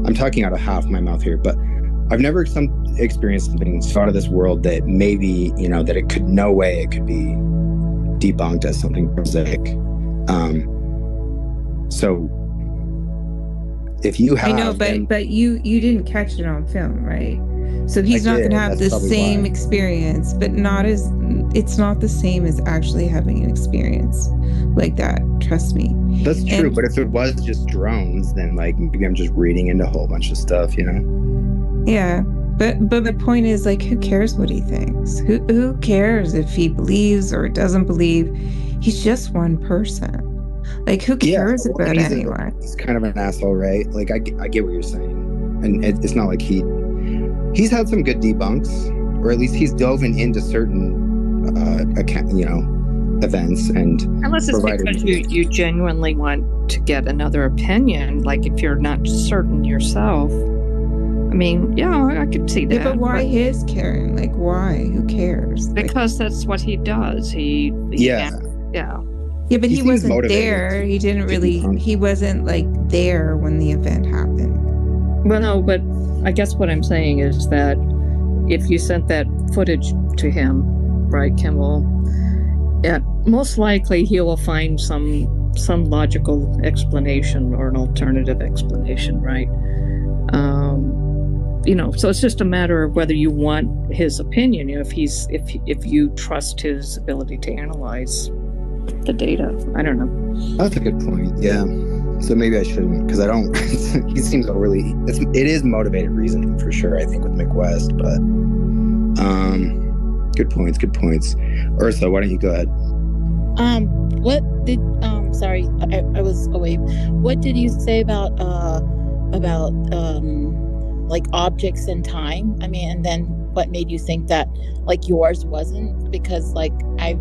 I'm talking out of half my mouth here, but I've never experienced something so out of this world that maybe, that it could, no way it could be debunked as something prosaic. So if you have, I know, but you didn't catch it on film, right? So he's not going to have the same experience, but it's not the same as actually having an experience like that. Trust me. That's true. But if it was just drones, then like maybe I'm just reading into a whole bunch of stuff, Yeah. But the point is, like, who cares what he thinks? Who cares if he believes or doesn't believe? He's just one person. Like, who cares about anyone? He's kind of an asshole, right? Like, I get what you're saying. And it's not like he's had some good debunks, or at least he's dove into certain events, and unless it's because you genuinely want to get another opinion, like if you're not certain yourself. I mean, yeah, I could see that. Yeah, but why his caring? Like, why? Who cares? Because that's what he does. Yeah, but he wasn't there. He didn't really. He wasn't like there when the event happened. Well, no, but I guess what I'm saying is that if you sent that footage to him, right, Kimball, most likely he will find some logical explanation or an alternative explanation, right? So it's just a matter of whether you want his opinion. If you trust his ability to analyze the data. I don't know. That's a good point. Yeah. So maybe I shouldn't, because I don't. He seems overly. It is motivated reasoning for sure, I think, with Mick West. But good points. Good points. Ursa, why don't you go ahead? What did sorry, I was away. What did you say about like objects in time? I mean, and then what made you think that like yours wasn't? Because like I've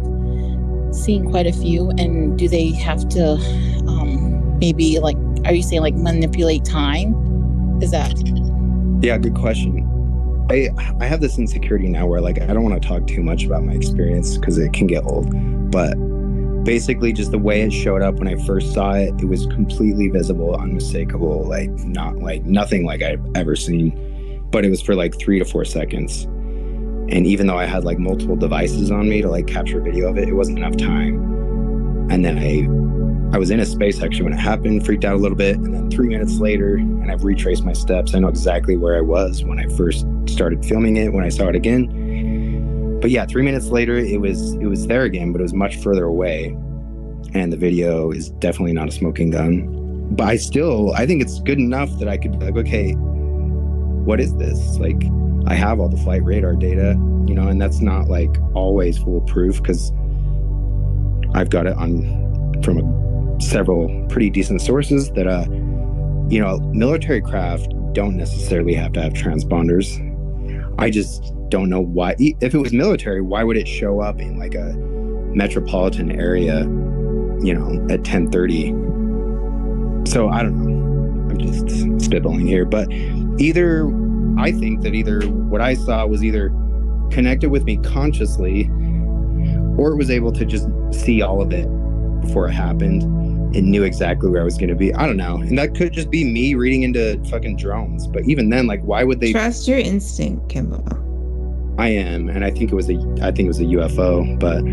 seen quite a few, and do they have to maybe like, are you saying like manipulate time? Is that? Yeah, good question. I have this insecurity now where like I don't want to talk too much about my experience because it can get old, but basically just the way it showed up when I first saw it, it was completely visible, unmistakable, like not like nothing like I've ever seen, but it was for like 3 to 4 seconds. And even though I had like multiple devices on me to like capture video of it, it wasn't enough time. And then I was in a space section when it happened, freaked out a little bit, and then 3 minutes later, and I've retraced my steps. I know exactly where I was when I first started filming it, when I saw it again. But yeah, 3 minutes later, it was there again, but it was much further away. And the video is definitely not a smoking gun. But I think it's good enough that I could be like, okay, what is this? Like, I have all the flight radar data, and that's not like always foolproof because I've got it from several pretty decent sources that you know, military craft don't necessarily have to have transponders. I just don't know why. If it was military, why would it show up in like a metropolitan area, you know, at 10:30? So I don't know. I'm just spitballing here, but I think that either what I saw was either connected with me consciously, or it was able to just see all of it before it happened and knew exactly where I was going to be. I don't know. And that could just be me reading into fucking drones. But even then, like, why would they trust your instinct, Kimbo? I am, and I think it was a UFO, but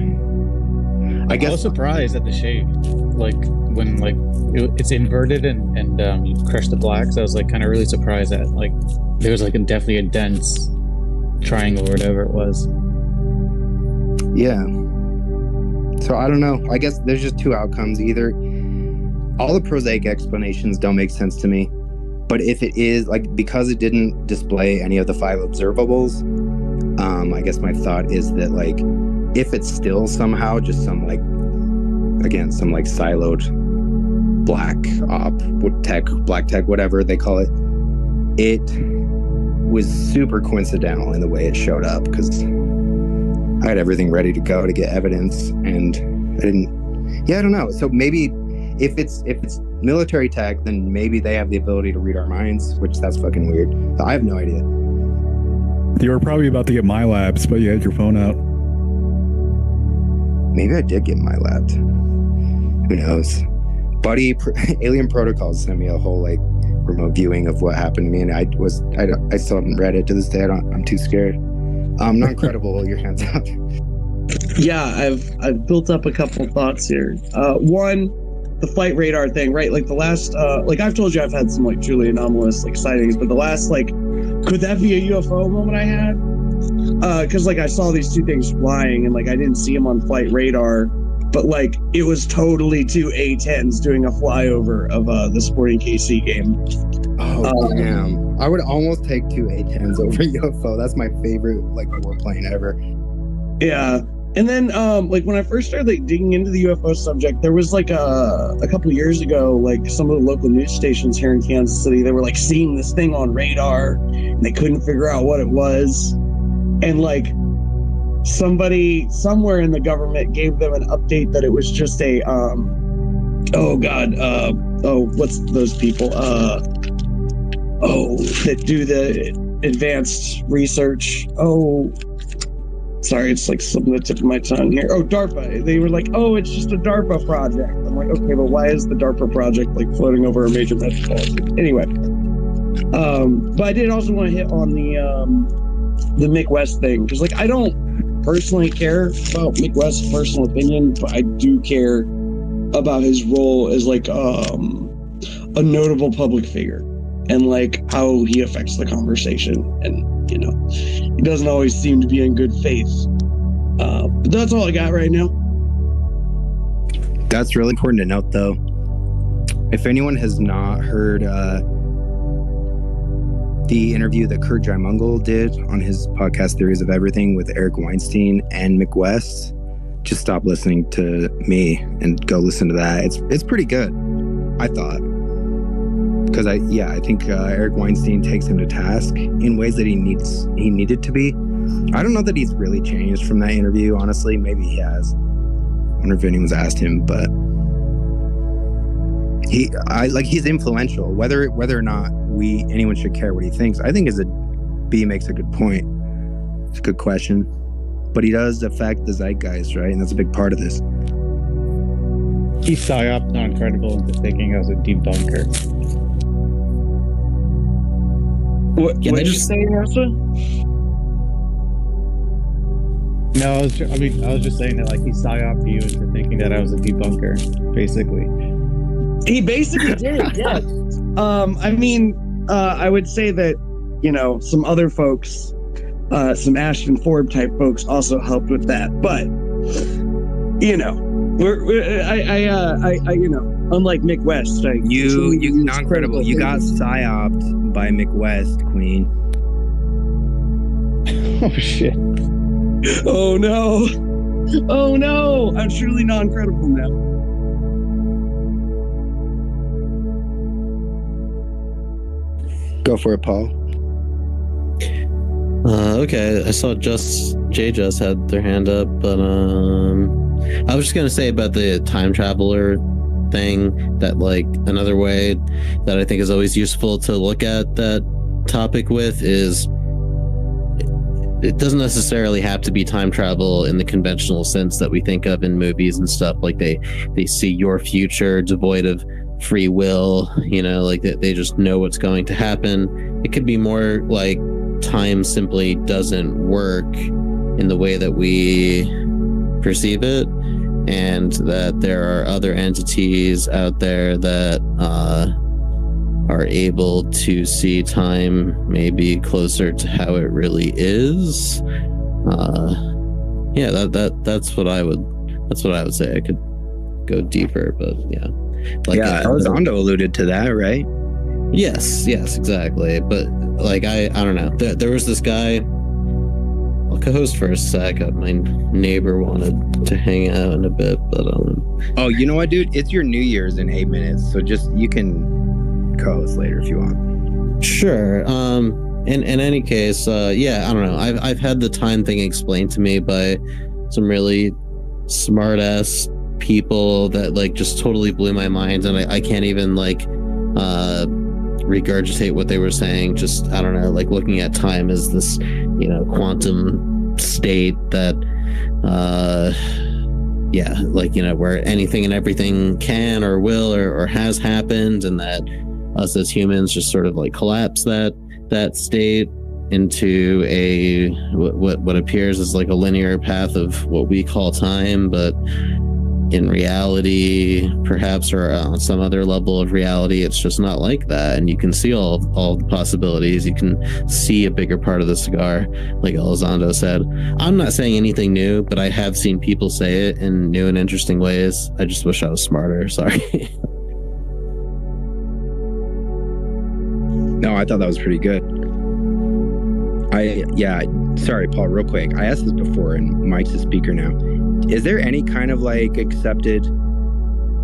I guess I was surprised at the shape, like when like it's inverted and you crush the blacks. I was like kind of really surprised that like there was like definitely a dense triangle or whatever it was. Yeah. So I don't know. I guess there's just two outcomes. Either all the prosaic explanations don't make sense to me, but if it is like because it didn't display any of the 5 observables, I guess my thought is that like if it's still somehow just some like some like siloed black tech, whatever they call it, it was super coincidental in the way it showed up, because I had everything ready to go to get evidence and I didn't. I don't know. So maybe if it's military tech, then maybe they have the ability to read our minds, which that's fucking weird. I have no idea. You were probably about to get my labs, but you had your phone out. Maybe I did get my labs. Who knows? Buddy, Alien Protocols sent me a whole like remote viewing of what happened to me, and I still haven't read it to this day. I'm too scared. Not credible. Your hands up. Yeah, I've built up a couple thoughts here. One, the flight radar thing, right? Like the last, like I've told you, I've had some like truly anomalous like sightings, but the last like, could that be a UFO moment I had? Because like I saw these two things flying, and like I didn't see them on flight radar, but like it was totally two A-10s doing a flyover of the Sporting KC game. Oh damn! I would almost take two A-10s over UFO. That's my favorite like warplane ever. Yeah. And then, like when I first started like digging into the UFO subject, there was like a couple years ago, like some of the local news stations here in Kansas City, they were like seeing this thing on radar, and they couldn't figure out what it was, and like somebody somewhere in the government gave them an update that it was just a what's those people that do the advanced research. Sorry, it's like slipping the tip of my tongue here. DARPA. They were like, it's just a DARPA project. I'm like, okay, but why is the DARPA project like floating over a major metropolitan? Anyway, but I did also want to hit on the Mick West thing, because like I don't personally care about Mick West's personal opinion, but I do care about his role as like a notable public figure and like how he affects the conversation. And you know, he doesn't always seem to be in good faith. But that's all I got right now. That's really important to note, though. If anyone has not heard the interview that Kurt Jaimungal did on his podcast Theories of Everything with Eric Weinstein and Mick West, just stop listening to me and go listen to that. It's pretty good, I thought. Because I think Eric Weinstein takes him to task in ways that he needed to be. I don't know that he's really changed from that interview, honestly. Maybe he has. I wonder if anyone's asked him, but he's influential. Whether or not anyone should care what he thinks, I think B makes a good point. It's a good question, but he does affect the zeitgeist, right? And that's a big part of this. He psyoped non-credible into thinking I was a debunker. What did you say, Rasa? No, I was just saying that like he psyoped you into thinking that I was a debunker, basically. He basically did, yeah. I would say that, you know, some other folks, some Ashton Ford type folks also helped with that. But, you know, unlike Mick West, you non-credible. You got psyoped by Mick West, Queen. Oh shit. Oh no. Oh no. I'm truly non-credible now. Go for it, Paul. Okay, I saw just had their hand up, but I was just gonna say about the time traveler thing, that like another way that I think is always useful to look at that topic with is it doesn't necessarily have to be time travel in the conventional sense that we think of in movies and stuff. Like they see your future devoid of free will, you know, like they just know what's going to happen. It could be more like time simply doesn't work in the way that we perceive it, and that there are other entities out there that are able to see time maybe closer to how it really is. Yeah, that's what I would say. I could go deeper, but yeah. Like, yeah, Elizondo alluded to that, right? Yes, exactly. But like, I don't know. There was this guy. I'll co-host for a sec. My neighbor wanted to hang out in a bit, but oh, you know what, dude? It's your New Year's in 8 minutes, so just you can co-host later if you want. Sure. In any case, yeah, I don't know. I've had the time thing explained to me by some really smart ass people that like just totally blew my mind, and I can't even like regurgitate what they were saying. Just, I don't know, like looking at time as this, you know, quantum state that yeah, like, you know, where anything and everything can or will or has happened, and that us as humans just sort of like collapse that state into a what appears as like a linear path of what we call time, but in reality, perhaps, or on some other level of reality, it's just not like that. And you can see all the possibilities. You can see a bigger part of the cigar, like Elizondo said. I'm not saying anything new, but I have seen people say it in new and interesting ways. I just wish I was smarter. Sorry. No, I thought that was pretty good. Sorry, Paul, real quick. I asked this before, and Mike's the speaker now. Is there any kind of like accepted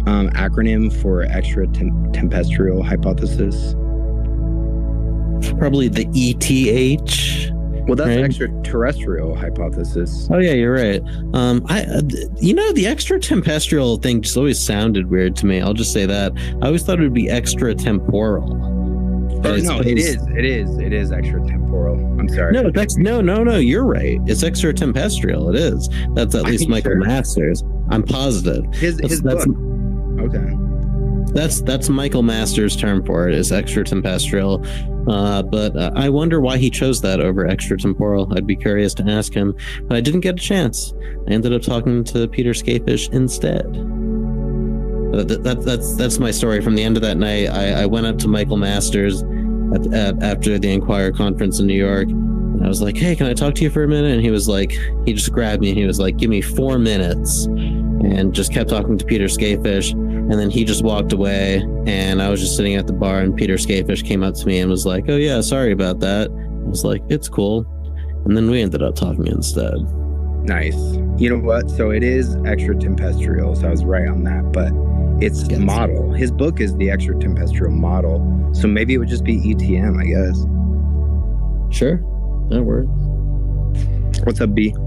acronym for extraterrestrial hypothesis? Probably the ETH. Well, that's right? Extraterrestrial hypothesis. Oh yeah, you're right. You know, the extraterrestrial thing just always sounded weird to me. I'll just say that. I always thought it would be extra-temporal. Oh, no, it is extra-temporal. I'm sorry. No, you're right. It's extra-tempestrial. It is. That's at least Michael Masters. I'm positive. His book. Okay. That's Michael Masters' term for it, is extra-tempestrial. But I wonder why he chose that over extra-temporal. I'd be curious to ask him, but I didn't get a chance. I ended up talking to Peter Skafish instead. That's my story from the end of that night. I went up to Michael Masters after the Inquirer conference in New York, and I was like, "Hey, can I talk to you for a minute?" And he was like, he just grabbed me and he was like, "Give me 4 minutes," and just kept talking to Peter Skafish. And then he just walked away, and I was just sitting at the bar, and Peter Skafish came up to me and was like, "Oh yeah, sorry about that." I was like, "It's cool." And then we ended up talking instead. Nice. You know what? So it is extra-tempestrial, so I was right on that, but it's model. His book is the extra-tempestrial model, so maybe it would just be ETM, I guess. Sure, that works. What's up, B? I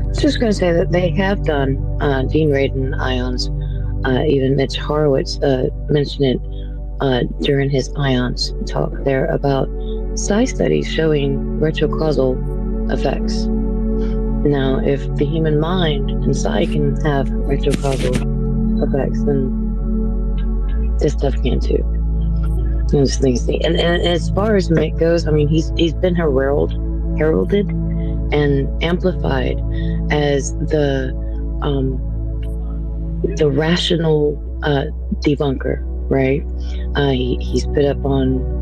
was just going to say that they have done Dean Radin ions. Even Mitch Horowitz mentioned it during his ions talk there about psi studies showing retrocausal effects. Now, if the human mind and psi can have retrocausal effects, then this stuff can too. Those things. And as far as Mick goes, I mean, he's been heralded and amplified as the rational debunker, right? He's put up on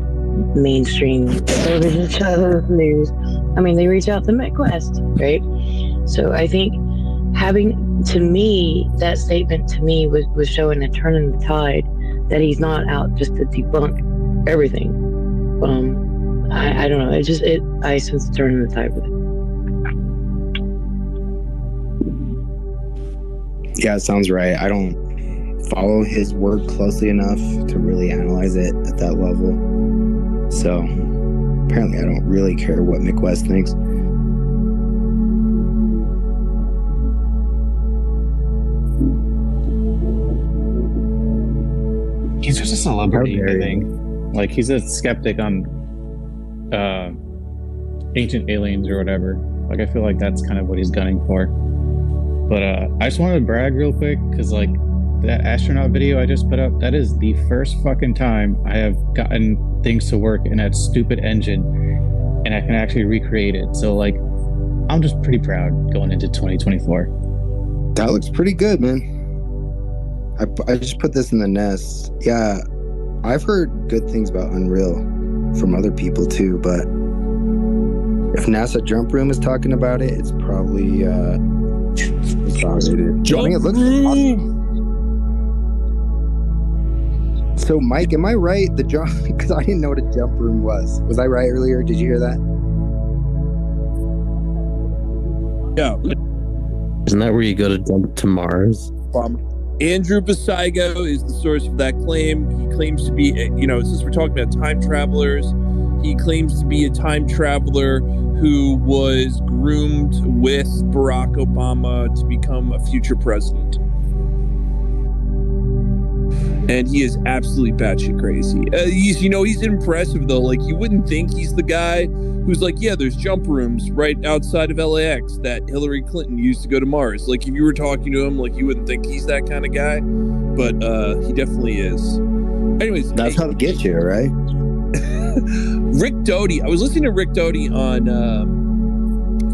mainstream television shows, news. I mean, they reach out to McQuest, right? So I think to me, that statement to me was showing a turn in the tide, that he's not out just to debunk everything. I don't know. I sense a turn in the tide with it. Yeah, it sounds right. follow his work closely enough to really analyze it at that level. So apparently I don't really care what Mick West thinks. He's just a celebrity, I think. Like, he's a skeptic on ancient aliens or whatever. Like, I feel like that's kind of what he's gunning for. But I just wanted to brag real quick, because, like, that astronaut video I just put up, that is the first fucking time I have gotten things to work in that stupid engine, and I can actually recreate it. So, like, I'm just pretty proud going into 2024. That looks pretty good, man. I just put this in the nest. Yeah, I've heard good things about Unreal from other people too, but if NASA Jump Room is talking about it, it's probably consolidated. Jump it looks awesome. So, Mike, am I right? The jump, because I didn't know what a jump room was. Was I right earlier? Did you hear that? Yeah. Isn't that where you go to jump to Mars? Andrew Basigo is the source of that claim. He claims to be, since we're talking about time travelers, he claims to be a time traveler who was groomed with Barack Obama to become a future president. And he is absolutely batshit crazy. He's impressive though. Like, you wouldn't think he's the guy who's like, yeah, there's jump rooms right outside of LAX that Hillary Clinton used to go to Mars. Like, if you were talking to him, like, you wouldn't think he's that kind of guy, but he definitely is. Anyways, that's how to get you, right? Rick Doty. I was listening to Rick Doty on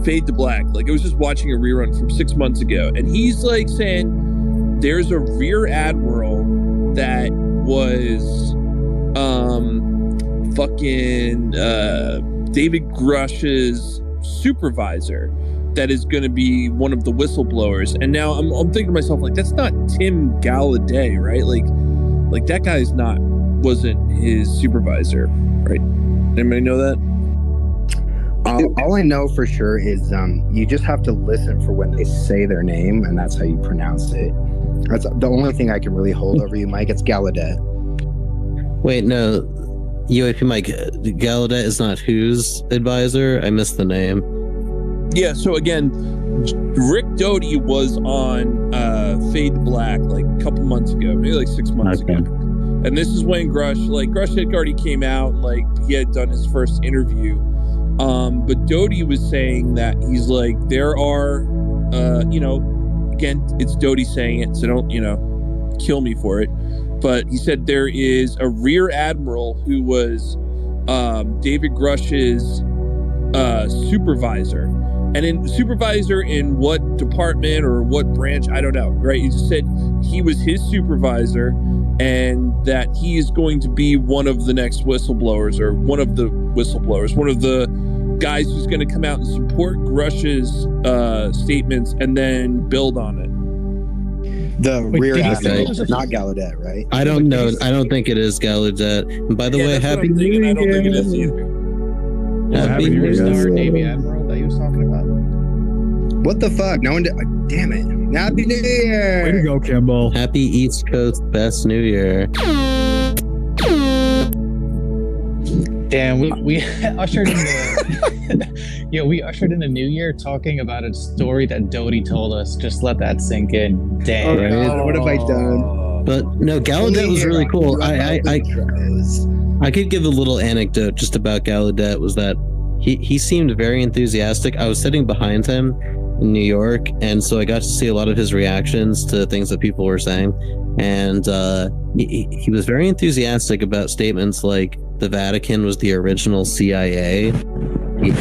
Fade to Black. Like, I was just watching a rerun from 6 months ago, and he's like saying there's a rear admiral that was David Grush's supervisor that is going to be one of the whistleblowers. And now I'm thinking to myself, like, that's not Tim Gallaudet, right? Like that guy's wasn't his supervisor, right? Anybody know that? All I know for sure is you just have to listen for when they say their name, and that's how you pronounce it. That's the only thing I can really hold over you, Mike. It's Gallaudet. Wait, no. UAP Mike, Gallaudet is not whose advisor? I missed the name. Yeah, so again, Rick Doty was on Fade to Black like a couple months ago, maybe like 6 months ago. And this is when Grush had already came out, like, he had done his first interview. But Doty was saying that he's like, there are, again, it's Doty saying it, so don't, kill me for it. But he said there is a rear admiral who was David Grush's supervisor. And in supervisor in what department or what branch, I don't know, right? He just said he was his supervisor and that he is going to be one of the next whistleblowers, or one of the whistleblowers, one of the guys who's going to come out and support Grush's statements and then build on it. The rear admiral, not Gallaudet, right? I don't know. I don't think it is Gallaudet. And by the way, Happy New Year. I don't think it is either. Happy New Year. Star Navy Admiral that he was talking about. What the fuck? No one did. Damn it. Happy New Year. Way to go, Kimball. Happy East Coast Best New Year. Damn, we ushered in the we ushered in the new year talking about a story that Doty told us. Just let that sink in. Damn. Oh, God, what have I done? But no, Gallaudet was really cool. I could give a little anecdote just about Gallaudet. Was that he seemed very enthusiastic. I was sitting behind him in New York, and so I got to see a lot of his reactions to things that people were saying, and he was very enthusiastic about statements like the Vatican was the original CIA. He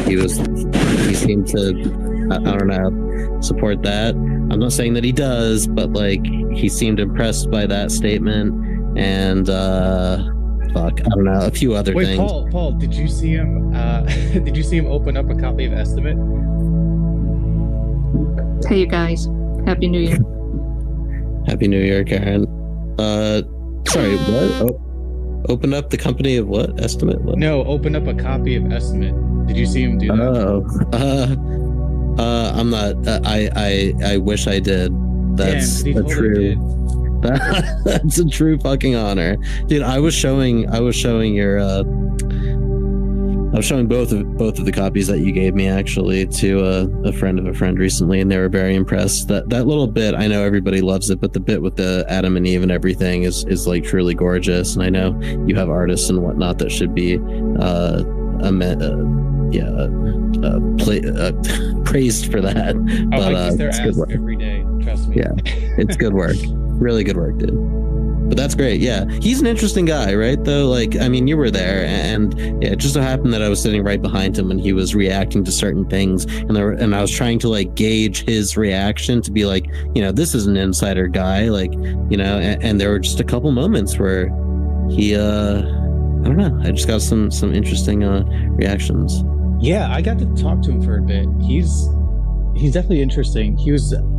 seemed to, I don't know, support that. I'm not saying that he does, but like he seemed impressed by that statement, and fuck, I don't know, a few other things. Paul, did you see him? Did you see him open up a copy of Estimate? Hey, you guys, Happy New Year. Happy New Year, Karen. Sorry, what? Oh. Open up the company of what? Estimate? What? No, open up a copy of Estimate. Did you see him do that? I'm not. I wish I did. That's Damn, a true. That's a true fucking honor, dude. I was showing your I was showing both of the copies that you gave me actually to a friend of a friend recently, and they were very impressed. That little bit, I know everybody loves it, but the bit with the Adam and Eve and everything is like truly gorgeous. And I know you have artists and whatnot that should be praised for that. Oh, But I kiss their it's good ass work. every day. Trust me. Yeah, it's good work. Really good work, dude. But that's great. Yeah, he's an interesting guy, right? Though, like, I mean, you were there, and yeah, it just so happened that I was sitting right behind him when he was reacting to certain things, and I was trying to like gauge his reaction to be like, this is an insider guy, like, and there were just a couple moments where he, I don't know, I just got some interesting reactions. Yeah, I got to talk to him for a bit. He's definitely interesting.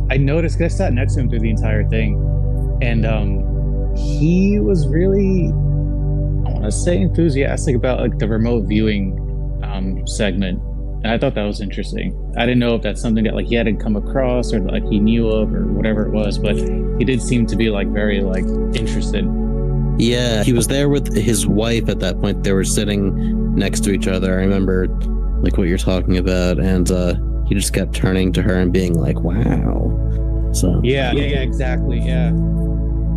I noticed, because I sat next to him through the entire thing, and he was really, I want to say, enthusiastic about like the remote viewing segment, and I thought that was interesting. I didn't know if that's something that like he hadn't come across or like he knew of or whatever it was, but he did seem to be like very like interested. Yeah, he was there with his wife at that point. They were sitting next to each other. I remember like what you're talking about, and he just kept turning to her and being like, "Wow." So yeah, exactly. Yeah,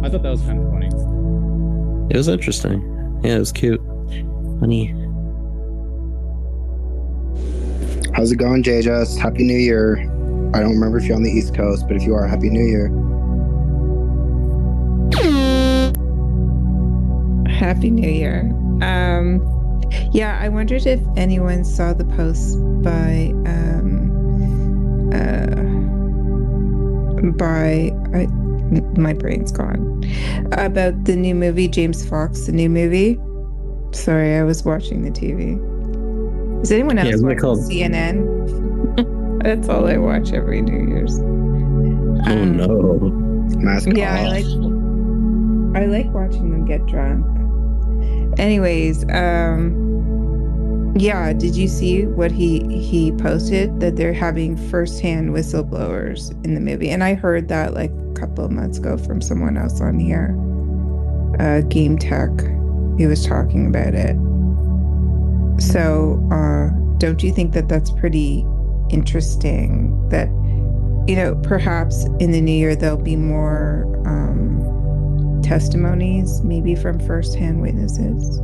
I thought that was kind of funny. It was interesting. Yeah, it was cute. Funny. How's it going, JJS? Happy New Year. I don't remember if you're on the East Coast, but if you are, Happy New Year. Happy New Year. Yeah, I wondered if anyone saw the post by my brain's gone, about the new movie, James Fox, the new movie. Sorry, I was watching the TV. Is anyone else watching CNN? That's all I watch every New Year's. Oh no. Mask yeah, off. I like watching them get drunk. Anyways, yeah, did you see what he posted, that they're having firsthand whistleblowers in the movie? And I heard that like a couple of months ago from someone else on here, Game Tech. He was talking about it. So don't you think that that's pretty interesting, that perhaps in the new year there'll be more testimonies, maybe from firsthand witnesses?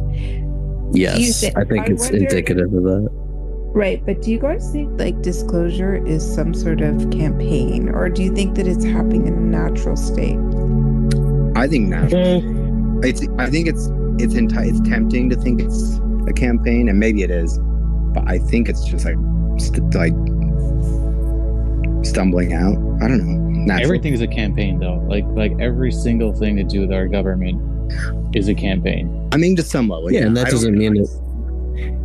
Yes, I think it's indicative of that. Right, but do you guys think like disclosure is some sort of campaign, or do you think that it's happening in a natural state? I think natural. I think it's tempting to think it's a campaign, and maybe it is, but I think it's just like stumbling out. I don't know. Natural. Everything's a campaign, though. Like every single thing to do with our government is a campaign. I mean, to some level. Yeah, and that doesn't mean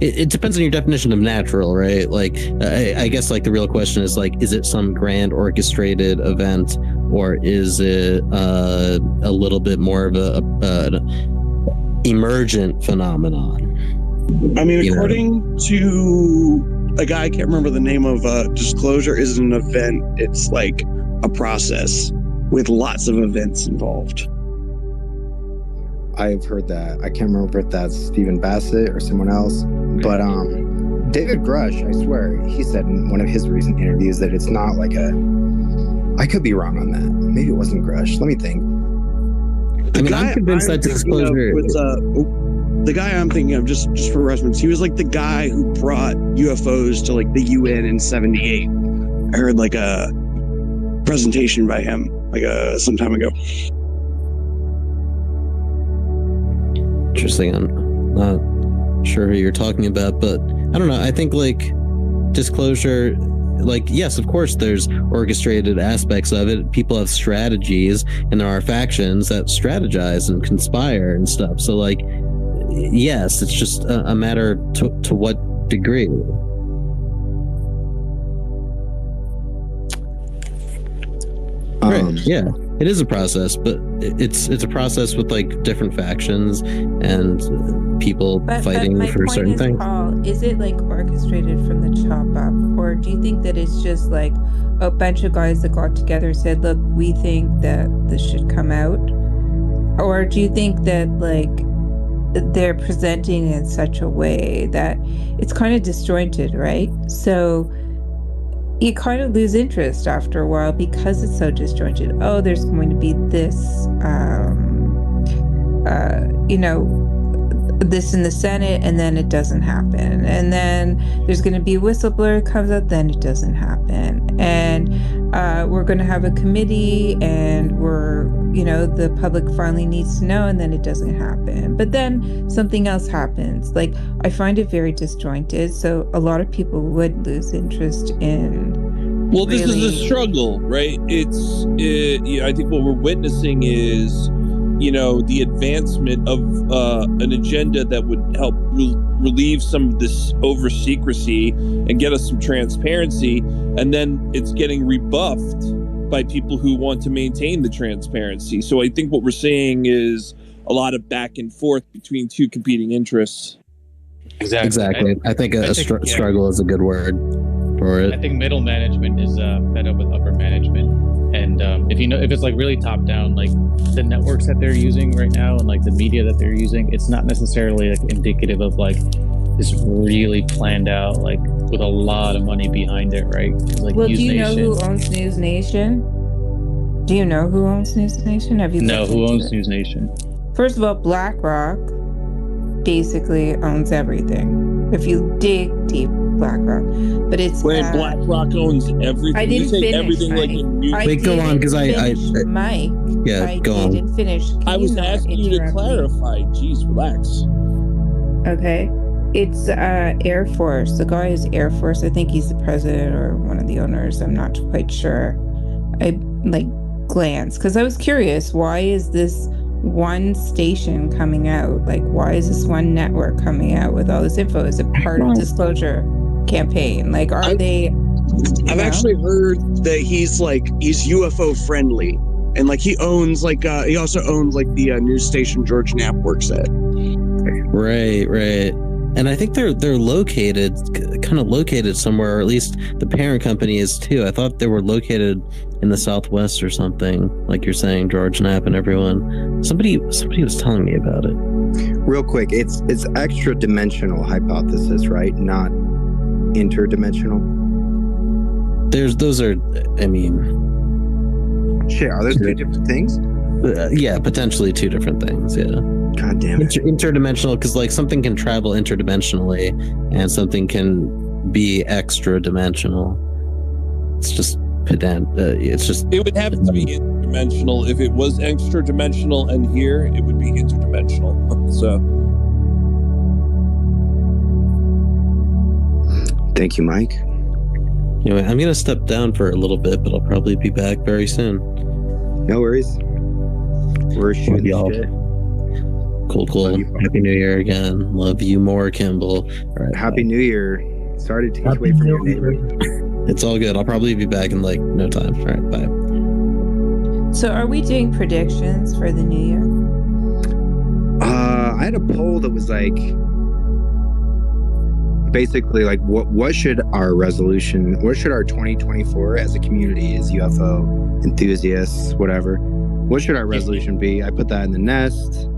it depends on your definition of natural, right? Like, I guess like the real question is like, is it some grand orchestrated event, or is it a little bit more of an emergent phenomenon? I mean, according to a guy, I can't remember the name of, disclosure isn't an event. It's like a process with lots of events involved. I've heard that. I can't remember if that's Stephen Bassett or someone else, but David Grush, I swear, he said in one of his recent interviews that it's not like I could be wrong on that. Maybe it wasn't Grush. Let me think. I'm convinced that disclosure the guy I'm thinking of, just for reference, he was like the guy who brought UFOs to like the UN in '78. I heard like a presentation by him like some time ago. Interesting. I'm not sure who you're talking about, but I don't know. I think like disclosure, like, yes, of course there's orchestrated aspects of it. People have strategies, and there are factions that strategize and conspire and stuff. So like, yes, it's just a matter to what degree. Right. Yeah, it is a process, but it's a process with like different factions and people fighting for certain things. Paul, is it like orchestrated from the top up, or do you think that it's just like a bunch of guys that got together and said, "Look, we think that this should come out," Or do you think that like they're presenting in such a way that it's kind of disjointed, right? So you kind of lose interest after a while because it's so disjointed. Oh, there's going to be this, this in the Senate, and then it doesn't happen. And then there's going to be a whistleblower comes up, then it doesn't happen. And we're going to have a committee, and the public finally needs to know, and then it doesn't happen. But then something else happens. Like, I find it very disjointed. So a lot of people would lose interest in. Well, this is a struggle, right? I think what we're witnessing is, the advancement of an agenda that would help relieve some of this over secrecy and get us some transparency, and then it's getting rebuffed by people who want to maintain the transparency. So I think what we're seeing is a lot of back and forth between two competing interests. Exactly. I think struggle is a good word for it. I think middle management is fed up with upper management, and if it's like really top down, like the networks that they're using right now and like the media that they're using, it's not necessarily like indicative of like this really planned out, like with a lot of money behind it, right? Like, well, do you know who owns News Nation? Do you know who owns News Nation? Have you? No, who owns News Nation? First of all, BlackRock basically owns everything. If you dig deep, BlackRock, but it's BlackRock owns everything. I didn't finish. Everything like Wait, go on, because Mike. Yeah, go on. Didn't finish. I was asking you to clarify. Jeez, relax. Okay. It's Air Force. The guy is Air Force. I think he's the president or one of the owners. I'm not quite sure. I glanced because I was curious. Why is this one station coming out? Like, why is this one network coming out with all this info? Is it part of disclosure campaign? Like, they? I've actually heard that he's UFO friendly, and like he owns he also owns the news station George Knapp works at. Right. And I think they're located somewhere, or at least the parent company is too. I thought they were located in the Southwest or something, like you're saying, George Knapp and everyone. Somebody was telling me about it. Real quick, it's extra dimensional hypothesis, right? Not interdimensional. Shit, are those two different things? Yeah, potentially two different things. Yeah. God damn it. Interdimensional, because like something can travel interdimensionally and something can be extra dimensional. It's just pedant. It would have to be interdimensional. If it was extra dimensional and here, it would be interdimensional. So. Thank you, Mike. Anyway, I'm gonna step down for a little bit, but I'll probably be back very soon. No worries. We're shooting y'all. shit. Cool. Happy New Year again. Love you more, Kimball. All right, Happy New Year. Sorry to take you away from your neighbor. It's all good. I'll probably be back in no time. All right, bye. So are we doing predictions for the new year? I had a poll that was basically what should our 2024 as a community, as UFO enthusiasts, whatever, what should our resolution be? I put that in the nest.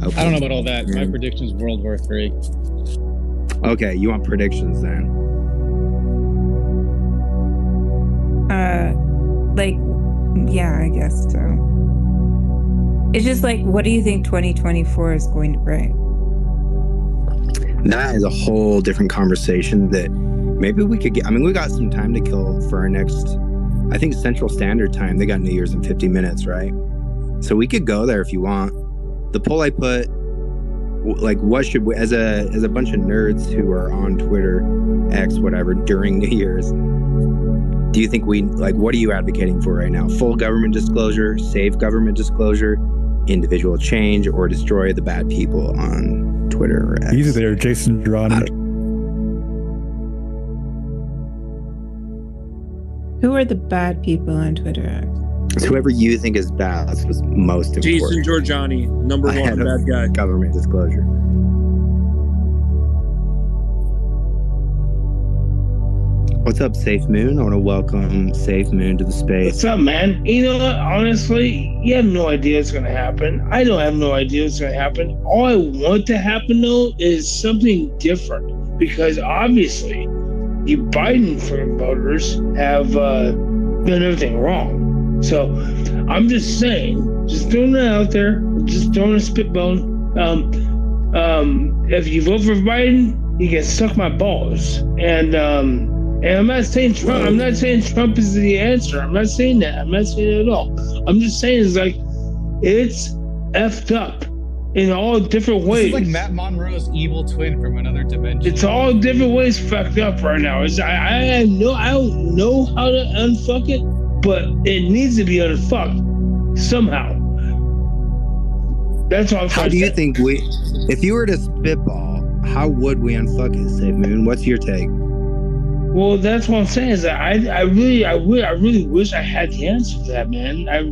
I don't know about all that. My prediction's World War III. Okay, you want predictions then? Yeah, I guess so. It's just what do you think 2024 is going to bring? That is a whole different conversation that maybe we could get. I mean, we got some time to kill for our next, I think Central Standard Time, they got New Year's in 50 minutes, right? So we could go there if you want. The poll I put, what should we, as a bunch of nerds who are on Twitter, X, whatever, during New Year's, do you think what are you advocating for right now? Full government disclosure, save government disclosure, individual change, or destroy the bad people on Twitter or X? Easy there, Jason Geronimo. Who are the bad people on Twitter X? It's whoever you think is bad. That's what's most important. Jason Giorgiani, number one bad guy. Government disclosure. What's up, Safe Moon? I want to welcome Safe Moon to the space. What's up, man? You know what? Honestly, you have no idea what's going to happen. I don't have no idea what's going to happen. All I want to happen, though, is something different. Because obviously, you Biden voters have done everything wrong. So I'm just saying, just throwing it out there, just throwing a spitbone. If you vote for Biden, you can suck my balls. And I'm not saying Trump. I'm not saying Trump is the answer. I'm not saying that. I'm not saying it at all. I'm just saying it's effed up in all different ways. It's like Matt Monroe's evil twin from another dimension. It's all different ways fucked up right now. I don't know how to unfuck it, but it needs to be unfucked somehow. That's all I'm How trying do to you say. think if you were to spitball, how would we unfuck it, Safe Moon? What's your take? Well, that's what I'm saying. Is that I really wish I had the answer to that, man. I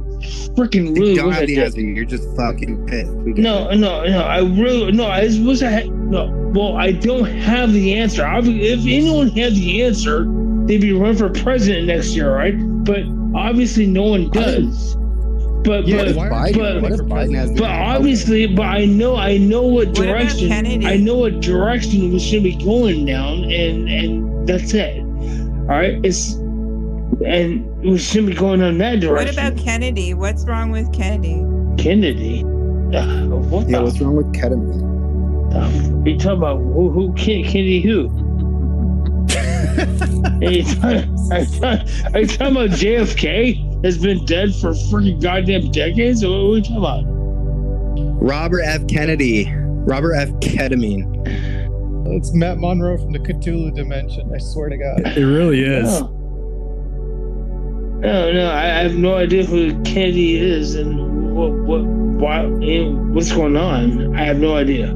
freaking really You don't wish have I the did. answer. You're just fucking pissed. No. I just wish I had. No. Well, I don't have the answer. If anyone had the answer, they'd be running for president next year, right? But obviously, no one does. But obviously, but I know what direction. I know what direction we should be going down, and that's it. All right, and we shouldn't be going on that direction. What about Kennedy? What's wrong with Kennedy? Kennedy? What's wrong with ketamine? You talking about who Kennedy who? Are you talking about JFK has been dead for freaking goddamn decades? What are we talking about? Robert F. Kennedy. Robert F. Ketamine. It's Matt Monroe from the Cthulhu dimension. I swear to God. It really is. No, I have no idea who Kennedy is and what's going on. I have no idea.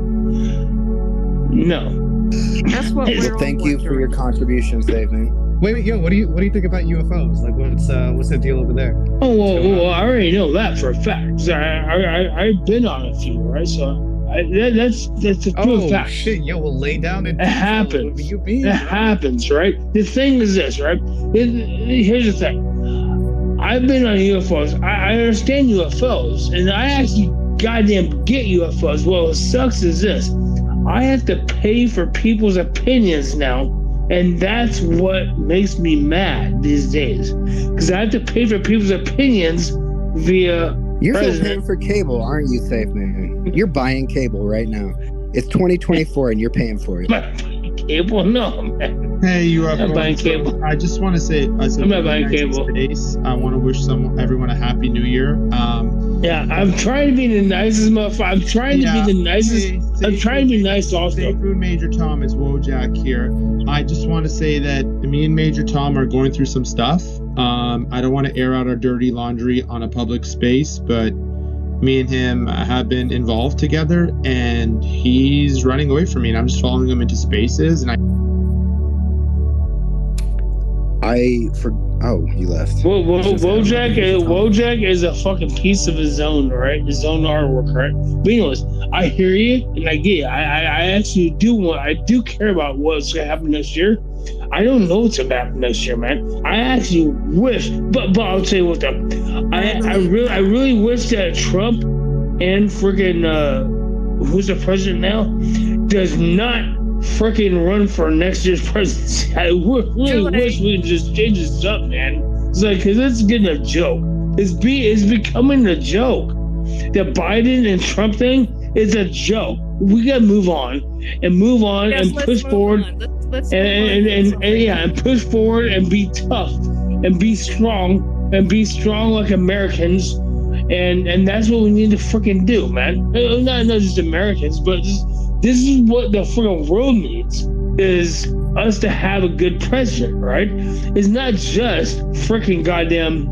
No. That's what Well, thank you for your contribution, Safe Moon. Wait, yo, what do you think about UFOs? Like, what's the deal over there? Oh, well, I already know that for a fact. 'Cause I've been on a few, right? So that's a true fact. Shit, yo, we'll lay down and it happens. It happens, right? The thing is this, right? Here's the thing. I've been on UFOs. I understand UFOs, and I actually goddamn get UFOs. What sucks is this. I have to pay for people's opinions now, and that's what makes me mad these days. Because I have to pay for people's opinions via. You're still paying for cable, aren't you, Safe Moon? You're buying cable right now. It's 2024, and you're paying for it. Cable? No, man. Hey, you are. I'm buying cable. I just want to say, I'm not buying cable. I want to wish everyone a happy New Year. Yeah, I'm trying to be the nicest motherfucker. I'm trying to be the nicest. I'm trying to be nice also. Safe Moon Major Tom is Wojak here. I just want to say that me and Major Tom are going through some stuff. I don't want to air out our dirty laundry on a public space, but me and him have been involved together, and he's running away from me, and I'm just following him into spaces, and Oh, he left. Wojak is a fucking piece of his own, right? His own artwork, right? But anyways, I hear you, and I get it. I actually do care about what's gonna happen next year. I don't know what's gonna happen next year, man. I actually wish, but I'll tell you what though. I really wish that Trump and freaking who's the president now does not freaking run for next year's presidency. I really wish we could just change this up, man. It's like, cause it's getting a joke. It's becoming a joke. The Biden and Trump thing is a joke. We gotta move on and push forward and push forward and be tough and be strong like Americans. And that's what we need to freaking do, man. Not just Americans, but this is what the freaking world needs, is us to have a good president, right? It's not just freaking goddamn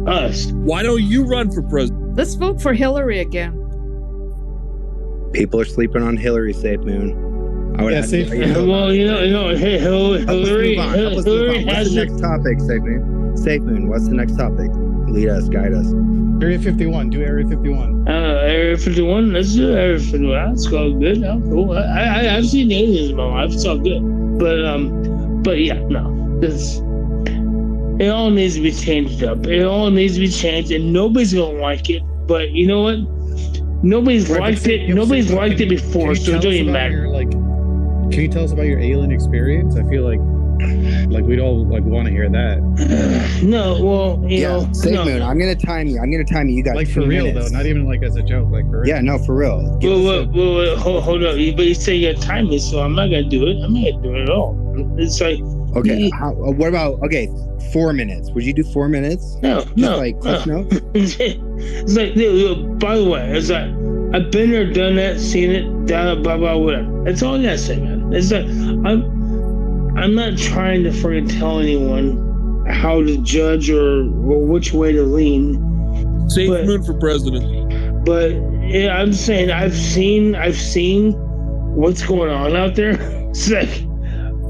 us. Why don't you run for president? Let's vote for Hillary again. People are sleeping on Hillary, Safe Moon. Well, hey, Hillary What's the next topic, Safe Moon? Safe Moon, what's the next topic? Lead us, guide us. Area 51. Do Area 51. Area 51. Let's do Area 51. That's all good. Now, cool. I've seen aliens in my life. It's all good. But yeah, no. It all needs to be changed up. It all needs to be changed, and nobody's gonna like it. But you know what? Nobody's liked it. Nobody's liked it before, so it don't even matter. Can you tell us about your alien experience? I feel like we'd all want to hear that. No, well, you know, Safe no. Moon, I'm gonna time you. You got like 2 for real minutes. though, not even like as a joke. Like for real. Yeah, no, for real. Well, hold up. But you say you got time me, so I'm not gonna do it. I'm not gonna do it at all. It's like okay. What about 4 minutes? Would you do 4 minutes? No. Cliff note? It's like, by the way, it's like I've been there, done that, seen it, done it, blah blah, whatever. That's all I gotta say, man. It's like I'm not trying to freaking tell anyone how to judge or which way to lean. Safe Moon for president. But yeah, I'm saying I've seen what's going on out there. It's like,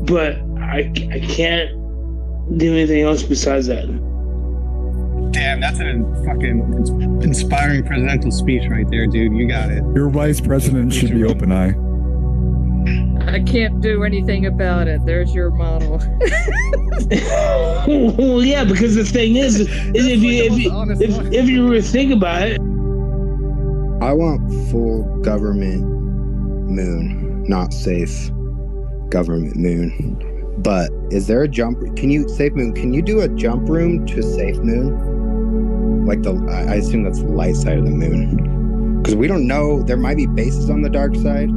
but I can't do anything else besides that. Damn, that's a fucking inspiring presidential speech right there, dude. You got it. Your vice president should be open eye. I can't do anything about it. There's your model. Well, yeah, because the thing is if you really think about it, I want full government moon, not safe government moon. But is there a jump? Safe Moon? Can you do a jump room to Safe Moon? Like I assume that's the light side of the moon, because we don't know. There might be bases on the dark side.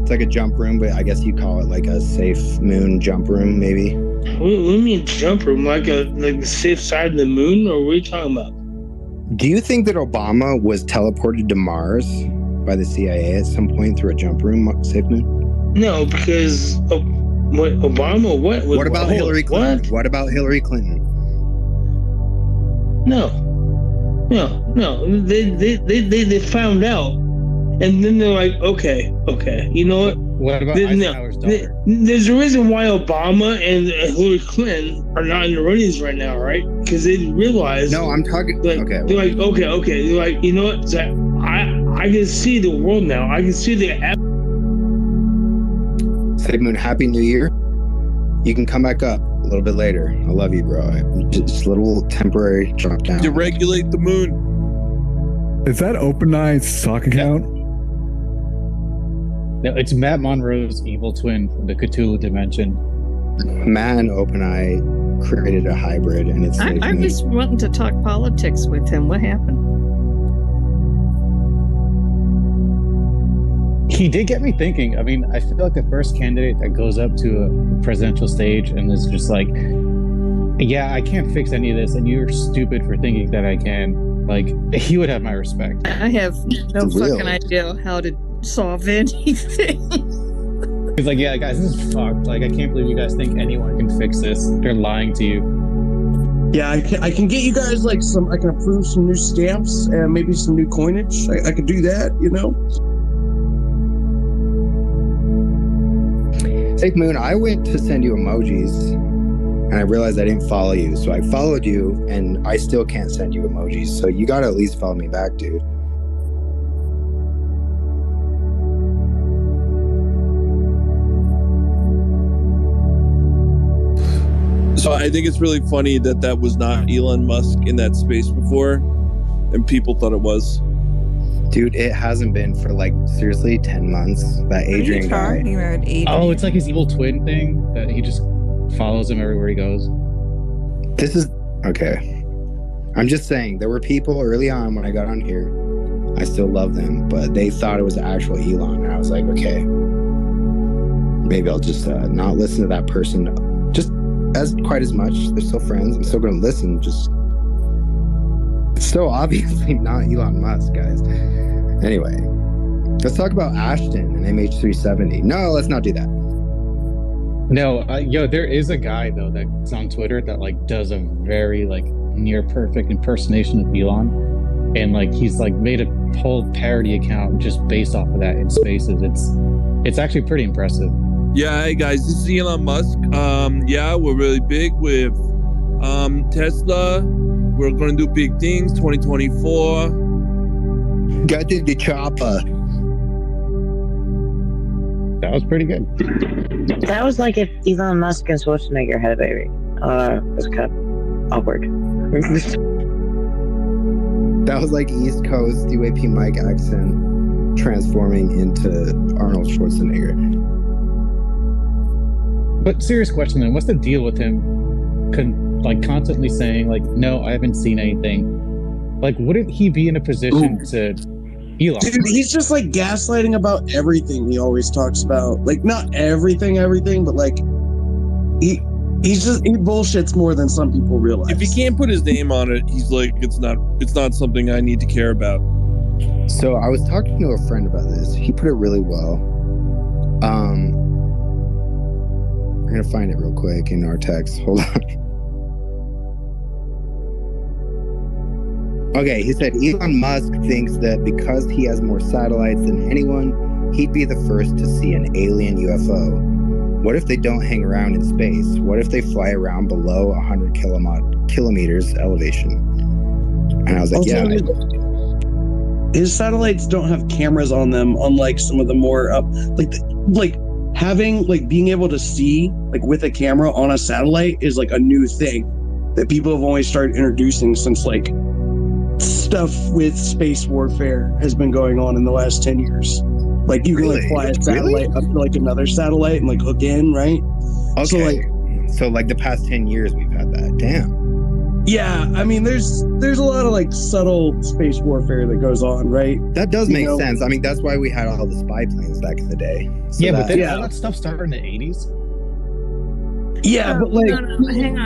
It's like a jump room, but I guess you call it like a Safe Moon jump room, maybe. What do you mean jump room? Like the safe side of the moon, or what are you talking about? Do you think that Obama was teleported to Mars by the CIA at some point through a jump room, Safe Moon? No, because what Obama? What about Hillary Clinton? What about Hillary Clinton? No. They found out, and then they're like, okay. You know what? What about Eisenhower's daughter? There's a reason why Obama and Hillary Clinton are not in the ratings right now, right? Because they realized. No, I'm talking. They're like, okay. They're like, you know what? Zach, I can see the world now. I can see the. Safe Moon, Happy New Year. You can come back up a little bit later. I love you, bro. Just a little temporary drop down. Deregulate the moon. Is that OpenEye's sock account? No, it's Matt Monroe's evil twin from the Cthulhu dimension. Matt and OpenEye created a hybrid, and it's. I was wanting to talk politics with him. What happened? He did get me thinking. I mean, I feel like the first candidate that goes up to a presidential stage and is just like, yeah, I can't fix any of this, and you're stupid for thinking that I can. Like, he would have my respect. I have no fucking idea how to solve anything. He's like, yeah, guys, this is fucked. Like, I can't believe you guys think anyone can fix this. They're lying to you. Yeah, I can get you guys I can approve some new stamps and maybe some new coinage. I could do that, you know? Safe Moon, I went to send you emojis and I realized I didn't follow you. So I followed you and I still can't send you emojis. So you gotta at least follow me back, dude. So I think it's really funny that was not Elon Musk in that space before, and people thought it was. Dude, it hasn't been for seriously 10 months. That Adrian guy. Oh, it's like his evil twin thing that he just follows him everywhere he goes. This is okay. I'm just saying there were people early on when I got on here. I still love them, but they thought it was actual Elon, and I was like, okay, maybe I'll just not listen to that person just as quite as much. They're still friends. I'm still going to listen. Just it's so obviously not Elon Musk, guys. Anyway, let's talk about Ashton and MH370. No, let's not do that. No, there is a guy though that's on Twitter that does a very near perfect impersonation of Elon, and he's made a whole parody account just based off of that in Spaces. It's actually pretty impressive. Yeah, hey guys, this is Elon Musk. Yeah, we're really big with Tesla. We're gonna do big things 2024. Got to the chopper. That was pretty good. That was like if Elon Musk and Schwarzenegger had a baby. It was kind of awkward. That was like East Coast UAP Mike accent transforming into Arnold Schwarzenegger. But serious question then, what's the deal with him constantly saying like, no, I haven't seen anything? Like, wouldn't he be in a position to Elon? Dude, he's just like gaslighting about everything he always talks about. Like, not everything, but like he bullshits more than some people realize. If he can't put his name on it, he's like, it's not something I need to care about. So I was talking to a friend about this. He put it really well. I'm gonna find it real quick in our text. Hold on. Okay, he said Elon Musk thinks that because he has more satellites than anyone, he'd be the first to see an alien UFO. What if they don't hang around in space? What if they fly around below 100 kilometers elevation? And I was like, also, yeah. His satellites don't have cameras on them, unlike some of the more being able to see like with a camera on a satellite is like a new thing that people have only started introducing since like stuff with space warfare has been going on in the last 10 years. Like you can like fly a satellite up to like another satellite and like hook in, right? Okay. So like the past 10 years we've had that. Damn. Yeah, I mean there's a lot of like subtle space warfare that goes on, right? That does make sense. I mean that's why we had all the spy planes back in the day. So Yeah, but then all that stuff started in the 80s. Yeah, but like no, hang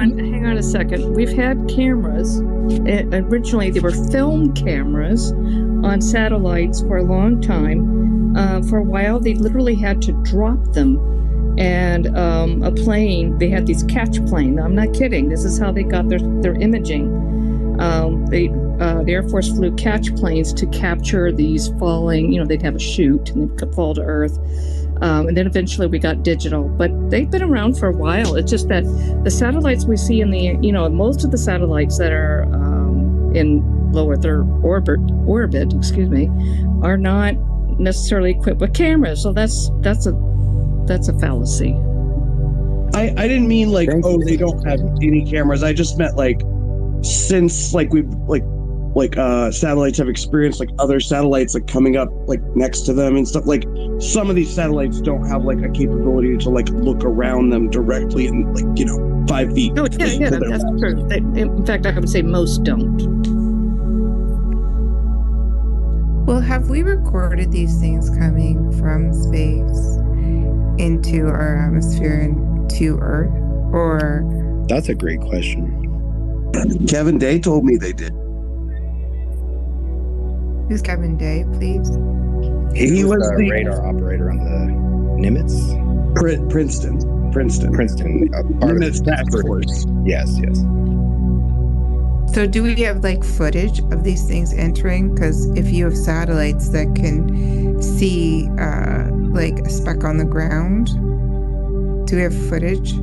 on a second. We've had cameras. Originally, they were film cameras on satellites for a long time. For a while, they literally had to drop them. And a plane, they had these catch planes. I'm not kidding. This is how they got their imaging. The Air Force flew catch planes to capture these falling, they'd have a chute and they'd fall to Earth. And then eventually we got digital, but they've been around for a while. It's just that the satellites we see in the, most of the satellites that are in low Earth orbit, are not necessarily equipped with cameras. So that's a fallacy. I didn't mean like, they don't have any cameras. I just meant like, since like we've satellites have experienced like other satellites like coming up like next to them and stuff, like some of these satellites don't have like a capability to like look around them directly and like 5 feet. Oh yeah, that's true. In fact, I would say most don't. Well, have we recorded these things coming from space into our atmosphere and to Earth, or? That's a great question. Kevin Day told me they did. Who's Kevin Day, please? He was the radar operator on the Nimitz? Princeton. Nimitz Task Force. Yes. So do we have like footage of these things entering? Because if you have satellites that can see like a speck on the ground, do we have footage?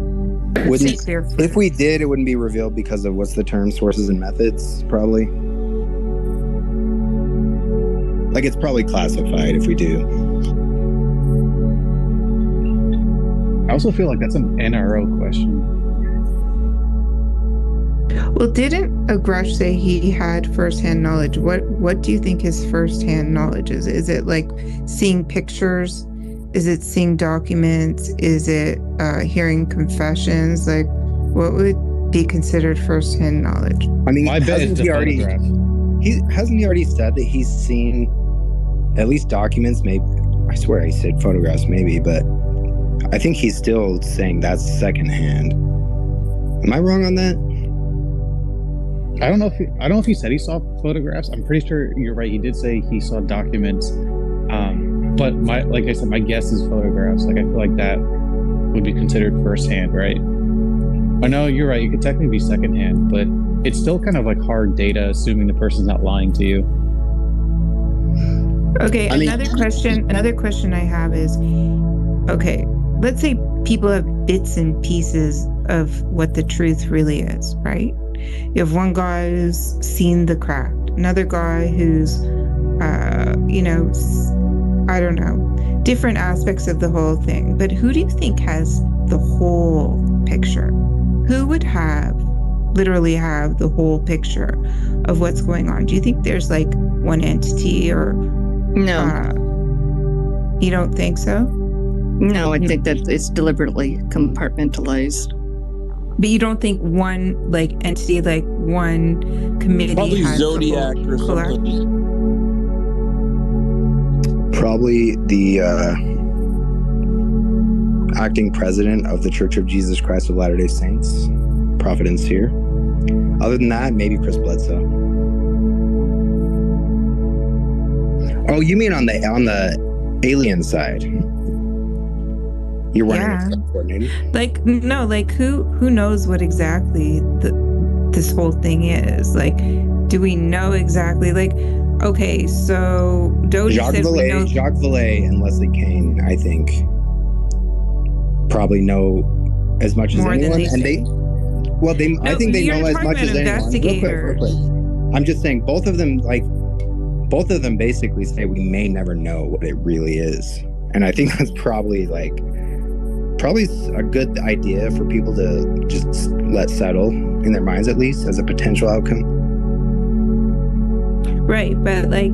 If we did, it wouldn't be revealed because of what's the term, sources and methods, probably. Like it's probably classified if we do. I also feel like that's an NRO question. Well, didn't Agrush say he had firsthand knowledge? What do you think his firsthand knowledge is? Is it like seeing pictures? Is it seeing documents? Is it hearing confessions? Like, what would be considered firsthand knowledge? I mean, I bet it's just photograph. Hasn't he already said that he's seen at least documents? Maybe, I swear he said photographs, maybe, but I think he's still saying that's secondhand. Am I wrong on that? I don't know if he said he saw photographs. I'm pretty sure you're right. He did say he saw documents. But like I said, my guess is photographs. Like I feel like that would be considered firsthand, right? I know you're right. You could technically be secondhand, but it's still kind of like hard data, assuming the person's not lying to you. Okay, another question I have is, okay, let's say people have bits and pieces of what the truth really is, right? You have one guy who's seen the craft, another guy who's, I don't know, different aspects of the whole thing. But who do you think has the whole picture? Who would literally have the whole picture of what's going on? Do you think there's like one entity or no? You don't think so? No, I think that it's deliberately compartmentalized. But you don't think one like entity, like one committee, Probably has Zodiac or something. Probably the acting president of the Church of Jesus Christ of Latter-day Saints, Prophet and Seer. Other than that, maybe Chris Bledsoe. Oh, you mean on the alien side? You're wondering if it's coordinated? Like, no, like who knows what exactly this whole thing is? Like, do we know exactly? Like, okay, so Dodie Jacques said we know. Jacques Vallée and Leslie Kane, I think, probably know as much as More than anyone. they And say. I think they know as much as anyone. Investigators. Real quick. I'm just saying, both of them basically say we may never know what it really is. And I think that's probably a good idea for people to just let settle in their minds, at least as a potential outcome. Right, but like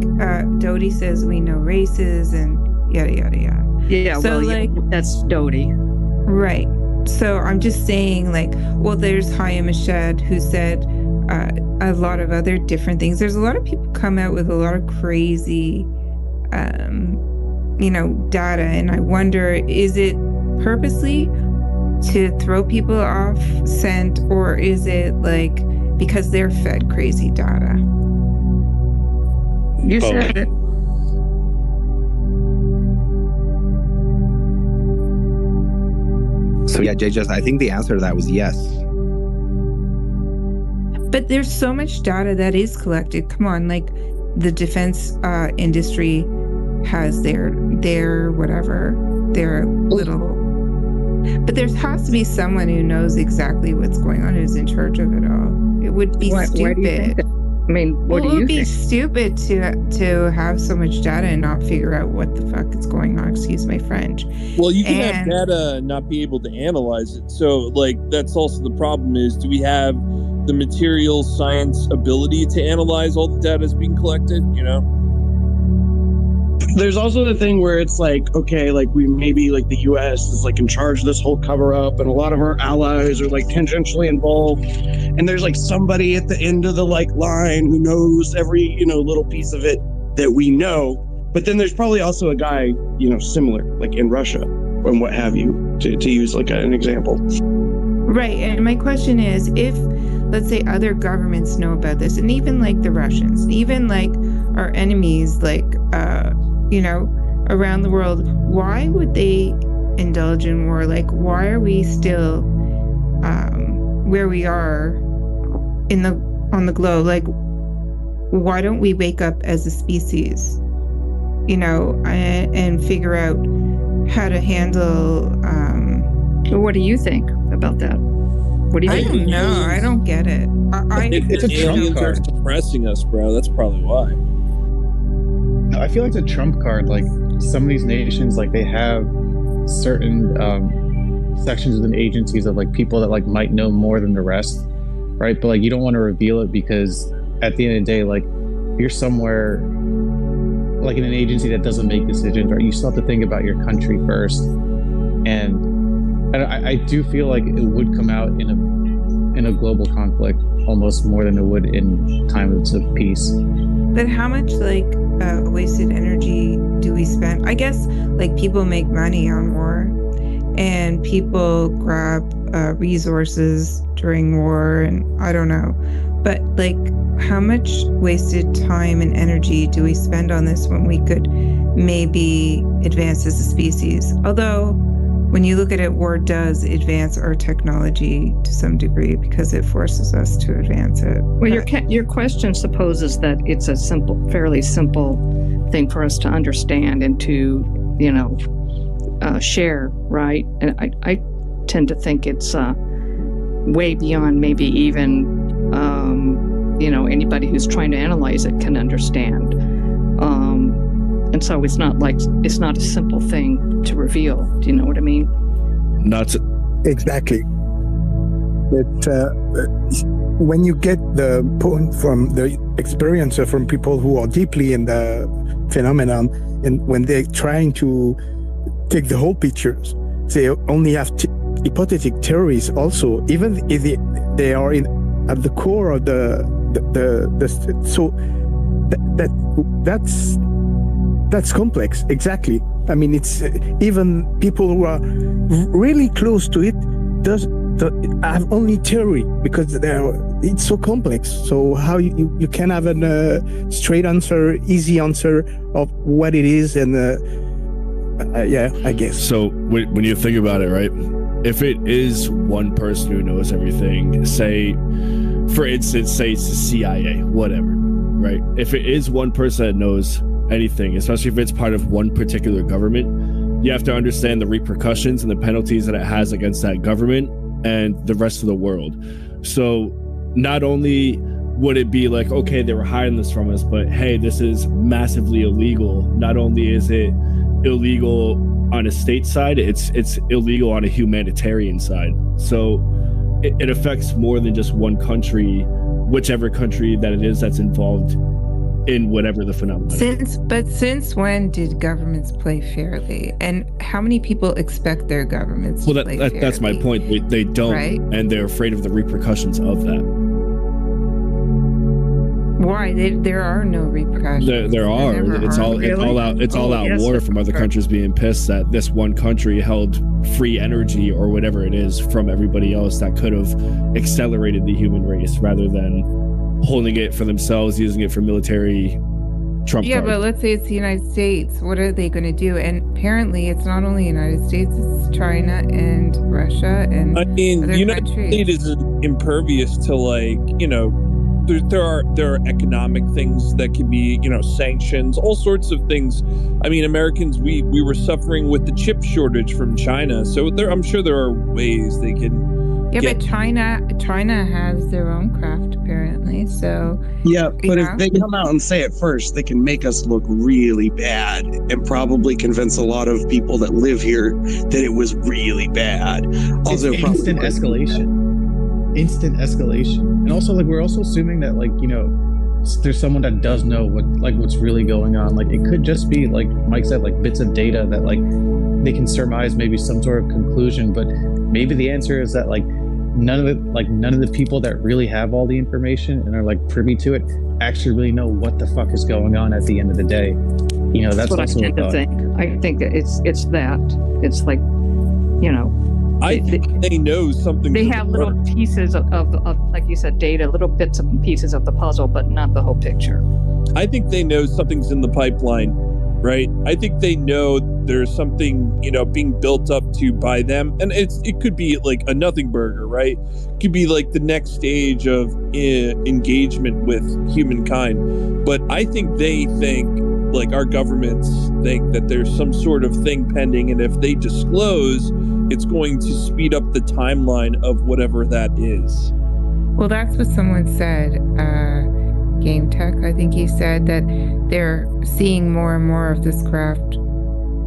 Dodie says we know races and yada yada yada. Yeah, so that's Dodie. Right. So I'm just saying, like, well, there's Hayam Mashed who said a lot of other different things. There's a lot of people come out with a lot of crazy, data, and I wonder, is it purposely to throw people off scent, or is it like because they're fed crazy data? You said it. So yeah, Jay, I think the answer to that was yes. But there's so much data that is collected. Come on, like the defense industry has their little. But there has to be someone who knows exactly what's going on, who's in charge of it all. It would be stupid. Why do you think that? I mean, what do you think? It would be stupid to have so much data and not figure out what the fuck is going on. Excuse my French. Well, you can have data and not be able to analyze it. So, like, that's also the problem is, do we have the material science ability to analyze all the data that's being collected, There's also the thing where it's like, okay, like we maybe like the U.S. is like in charge of this whole cover up, and a lot of our allies are like tangentially involved, and there's like somebody at the end of the like line who knows every little piece of it that we know. But then there's probably also a guy similar like in Russia and what have you, to use like an example. Right, and my question is, if let's say other governments know about this, and even like the Russians, even like our enemies, like around the world, why would they indulge in war? Like, why are we still where we are on the globe? Like, why don't we wake up as a species, and figure out how to handle what do you think about that? What do you think? I don't know. I don't get it. It's a Trump card. Are suppressing us, bro. That's probably why. No, I feel like it's a trump card. Like some of these nations, like they have certain sections within agencies of like people that like might know more than the rest, right? But like you don't want to reveal it because at the end of the day, like you're somewhere like in an agency that doesn't make decisions, right? You still have to think about your country first, and I do feel like it would come out in a global conflict almost more than it would in times of peace. But how much like wasted energy do we spend? I guess like people make money on war, and people grab resources during war, and I don't know. But like, how much wasted time and energy do we spend on this when we could maybe advance as a species? Although, when you look at it, war does advance our technology to some degree because it forces us to advance it. Well, your question supposes that it's a fairly simple thing for us to understand and to, share, right? And I tend to think it's way beyond maybe even, anybody who's trying to analyze it can understand. And And so it's not a simple thing to reveal. Do you know what I mean? Exactly. When you get the point from the experiencer, from people who are deeply in the phenomenon, and when they're trying to take the whole pictures, they only have hypothetic theories also, even if they are at the core of that's complex. Exactly. I mean, it's even people who are really close to it have only theory, because it's so complex. So how you can have a straight answer, easy answer of what it is, and yeah, I guess. So when you think about it, right? If it is one person who knows everything, say, for instance, say it's the CIA, whatever, right? If it is one person that knows anything, especially if it's part of one particular government, you have to understand the repercussions and the penalties that it has against that government and the rest of the world. So not only would it be like, okay, they were hiding this from us, but hey, this is massively illegal. Not only is it illegal on a state side, it's illegal on a humanitarian side. So it affects more than just one country, whichever country that it is that's involved in whatever the phenomenon. Since when did governments play fairly? And how many people expect their governments to play fairly? That's my point. They don't, right? And they're afraid of the repercussions of that. Why? There are no repercussions. There are. It's all out war from other countries being pissed that this one country held free energy or whatever it is from everybody else that could have accelerated the human race, rather than holding it for themselves, using it for military trump cards. But let's say it's the United States. What are they going to do? And apparently it's not only the United States, it's China and Russia and the United States is impervious to, like, there are economic things that could be, sanctions, all sorts of things. I mean, Americans, we were suffering with the chip shortage from China, so I'm sure there are ways they can. Yeah, but China has their own craft apparently. So yeah, but if they come out and say it first, they can make us look really bad and probably convince a lot of people that live here that it was really bad. Also, it's instant escalation, and also we're also assuming that there's someone that does know what's really going on. Like, it could just be, like Mike said, like bits of data that they can surmise maybe some sort of conclusion, but maybe the answer is that none of the people that really have all the information and are privy to it actually really know what the fuck is going on at the end of the day. That's what I tend to think. I think that it's that. It's like, I think they know something. They have little pieces of, like you said, data, little bits and pieces of the puzzle, but not the whole picture. I think they know something's in the pipeline, right? I think they know there's something, being built up to by them. And it could be like a nothing burger, right? It could be like the next stage of engagement with humankind. But I think they think, like our governments think, that there's some sort of thing pending. And if they disclose, it's going to speed up the timeline of whatever that is. Well, that's what someone said. Game Tech, I think he said that they're seeing more and more of this craft,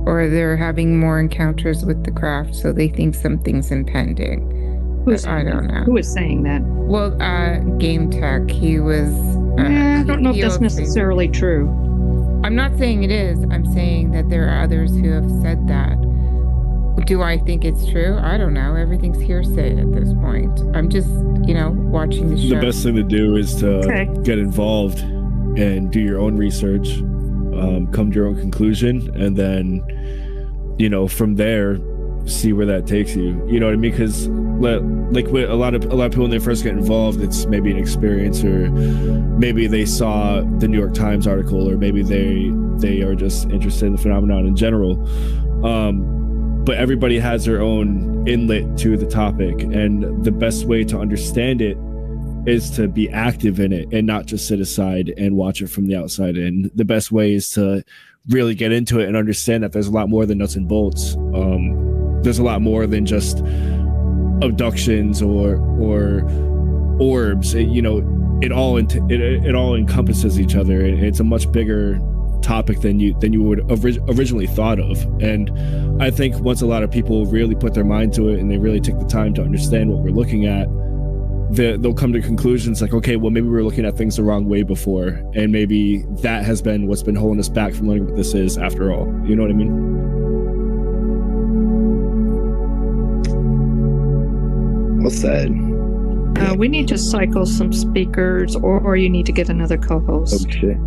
or they're having more encounters with the craft, so they think something's impending. I don't know. Who is saying that? Well, Game Tech, he was... I don't know if that's necessarily true. I'm not saying it is. I'm saying that there are others who have said that. Do I think it's true? I don't know. Everything's hearsay at this point. I'm just, watching the show. The best thing to do is to get involved and do your own research, come to your own conclusion, and then, from there, see where that takes you. You know what I mean? Because with a lot of people, when they first get involved, it's maybe an experience, or maybe they saw the New York Times article, or maybe they are just interested in the phenomenon in general. But everybody has their own inlet to the topic, and the best way to understand it is to be active in it and not just sit aside and watch it from the outside in. The best way is to really get into it and understand that there's a lot more than nuts and bolts. There's a lot more than just abductions or orbs. It all encompasses each other. It's a much bigger topic than you would originally thought of. And I think once a lot of people really put their mind to it and they really take the time to understand what we're looking at, they'll come to conclusions like, okay, well, maybe we were looking at things the wrong way before, and maybe that has been what's been holding us back from learning what this is after all. You know what I mean? Well said. We need to cycle some speakers, or you need to get another co-host. Oh shit.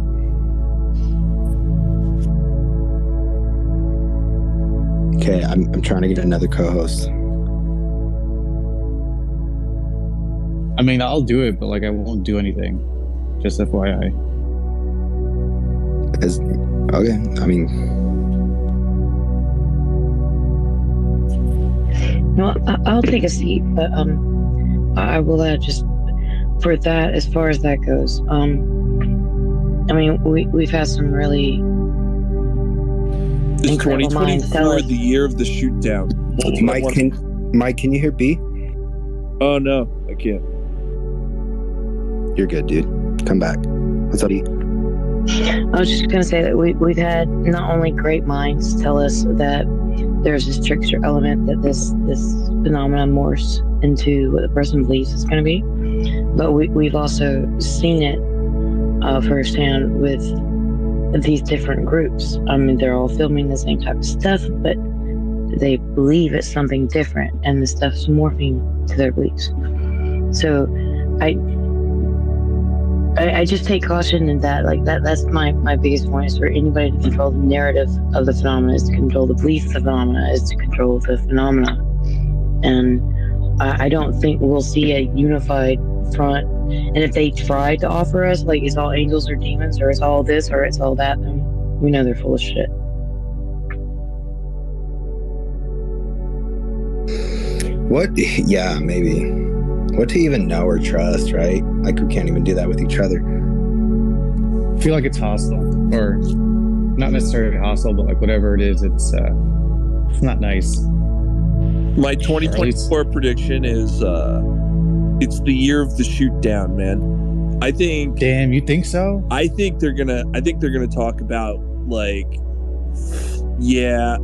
Okay, I'm trying to get another co-host. I mean, I'll do it, but like I won't do anything. Just FYI. Okay, I mean. No, I'll take a seat, but I will just for that, as far as that goes. I mean, we've had some really Is incredible minds tell 2024 us. the year of the shoot down? Mike, can you hear B? Oh no, I can't. You're good, dude. Come back. What's up, B? I was just gonna say that we've had not only great minds tell us that there's this trickster element that this phenomenon morphs into what the person believes it's going to be, but we've also seen it firsthand with these different groups. I mean, they're all filming the same type of stuff, but they believe it's something different, and the stuff's morphing to their beliefs. So I just take caution in that. Like that's my biggest point, is for anybody to control the narrative of the phenomena, is to control the belief of the phenomena, is to control the phenomena. And I don't think we'll see a unified front. And if they try to offer us like it's all angels or demons, or it's all this or it's all that, then we know they're full of shit. What? Yeah, maybe. What to even know or trust, right? Like, we can't even do that with each other. I feel like it's hostile, or not necessarily hostile, but like whatever it is, it's not nice. My 2024 prediction is it's the year of the shoot down, man. I think. Damn, you think so? I think they're gonna talk about like, yeah.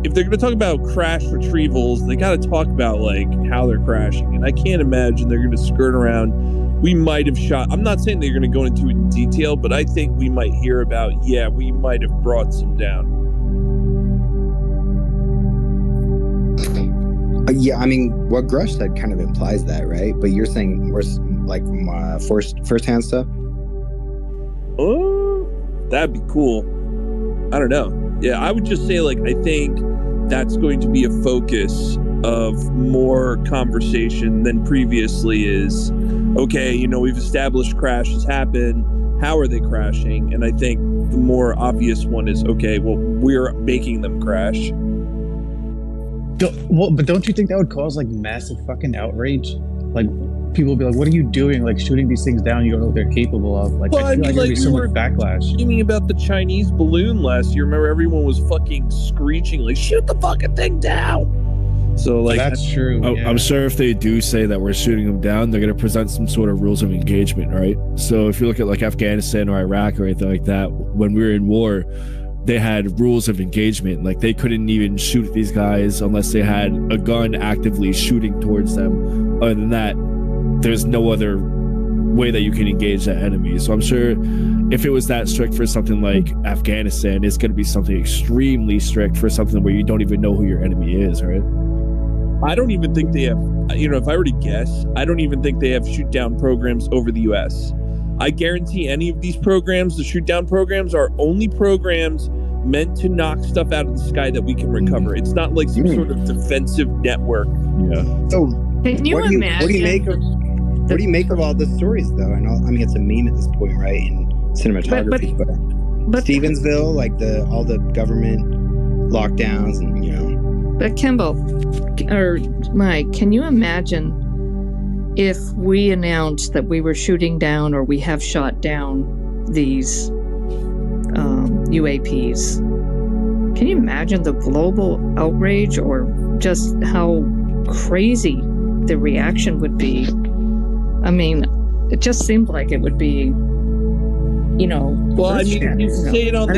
If they're going to talk about crash retrievals, they got to talk about like how they're crashing. And I can't imagine they're going to skirt around. We might have shot. I'm not saying they're going to go into it in detail, but I think we might hear about, yeah, we might have brought some down. Yeah, I mean, what Grush said kind of implies that, right? But you're saying we're like first-hand stuff? Oh, that'd be cool. I don't know. Yeah, I would just say, like, I think that's going to be a focus of more conversation than previously is, okay, you know, we've established crashes happen. How are they crashing? And I think the more obvious one is, okay, well, we're making them crash. But don't you think that would cause, like, massive fucking outrage? Like, people would be like, what are you doing? Like, shooting these things down, you don't know what they're capable of. Like, well, I feel like there'd be so much backlash. Screaming about the Chinese balloon last year. Remember, everyone was fucking screeching, like, shoot the fucking thing down. So, like, that's true. Yeah. I'm sure if they do say that we're shooting them down, they're going to present some sort of rules of engagement, right? So if you look at like Afghanistan or Iraq or anything like that, when we were in war, they had rules of engagement. Like, they couldn't even shoot these guys unless they had a gun actively shooting towards them. Other than that, there's no other way that you can engage that enemy. So I'm sure if it was that strict for something like Afghanistan, it's going to be something extremely strict for something where you don't even know who your enemy is, right? I don't even think they have, you know, if I were to guess, I don't even think they have shoot down programs over the US. I guarantee any of these programs, the shoot down programs, are only programs meant to knock stuff out of the sky that we can recover. It's not like some sort of defensive network. Yeah. So Can you imagine? What do you make of all the stories, though? And all, I mean, it's a meme at this point, right? In cinematography, but Stevensville, like all the government lockdowns, and you know. But Kimball, or Mike, can you imagine if we announced that we were shooting down, or we have shot down these UAPs? Can you imagine the global outrage, or just how crazy the reaction would be? I mean, it just seemed like it would be Well, I mean, if you say it on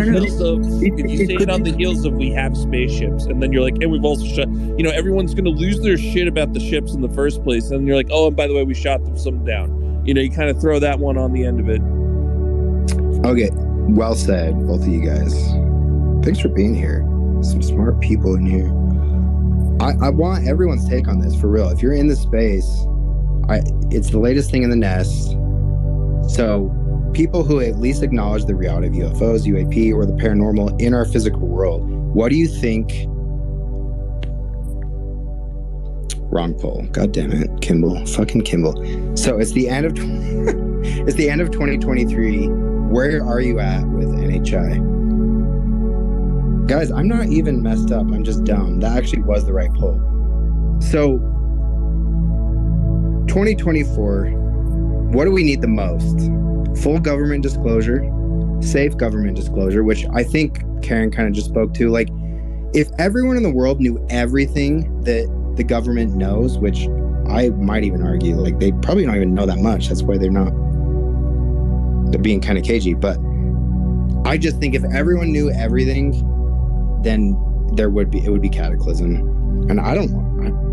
the heels of we have spaceships, and then you're like, and we've also shot, everyone's going to lose their shit about the ships in the first place, and you're like, oh, and by the way, we shot some down. You kind of throw that one on the end of it. Okay, well said, both of you guys. Thanks for being here. Some smart people in here. I want everyone's take on this, for real. If you're in the space, it's the latest thing in the nest. So people who at least acknowledge the reality of UFOs, UAP, or the paranormal in our physical world, what do you think? Wrong poll. God damn it, Kimball. Fucking Kimball. So it's the end of 2023. Where are you at with NHI? Guys, I'm not even messed up. I'm just dumb. That actually was the right poll. So 2024, what do we need the most? Full government disclosure, safe government disclosure, which I think Karen kind of just spoke to. Like, if everyone in the world knew everything that the government knows, which I might even argue, like, they probably don't even know that much. That's why they're being kind of cagey. But I just think if everyone knew everything, then it would be cataclysm. And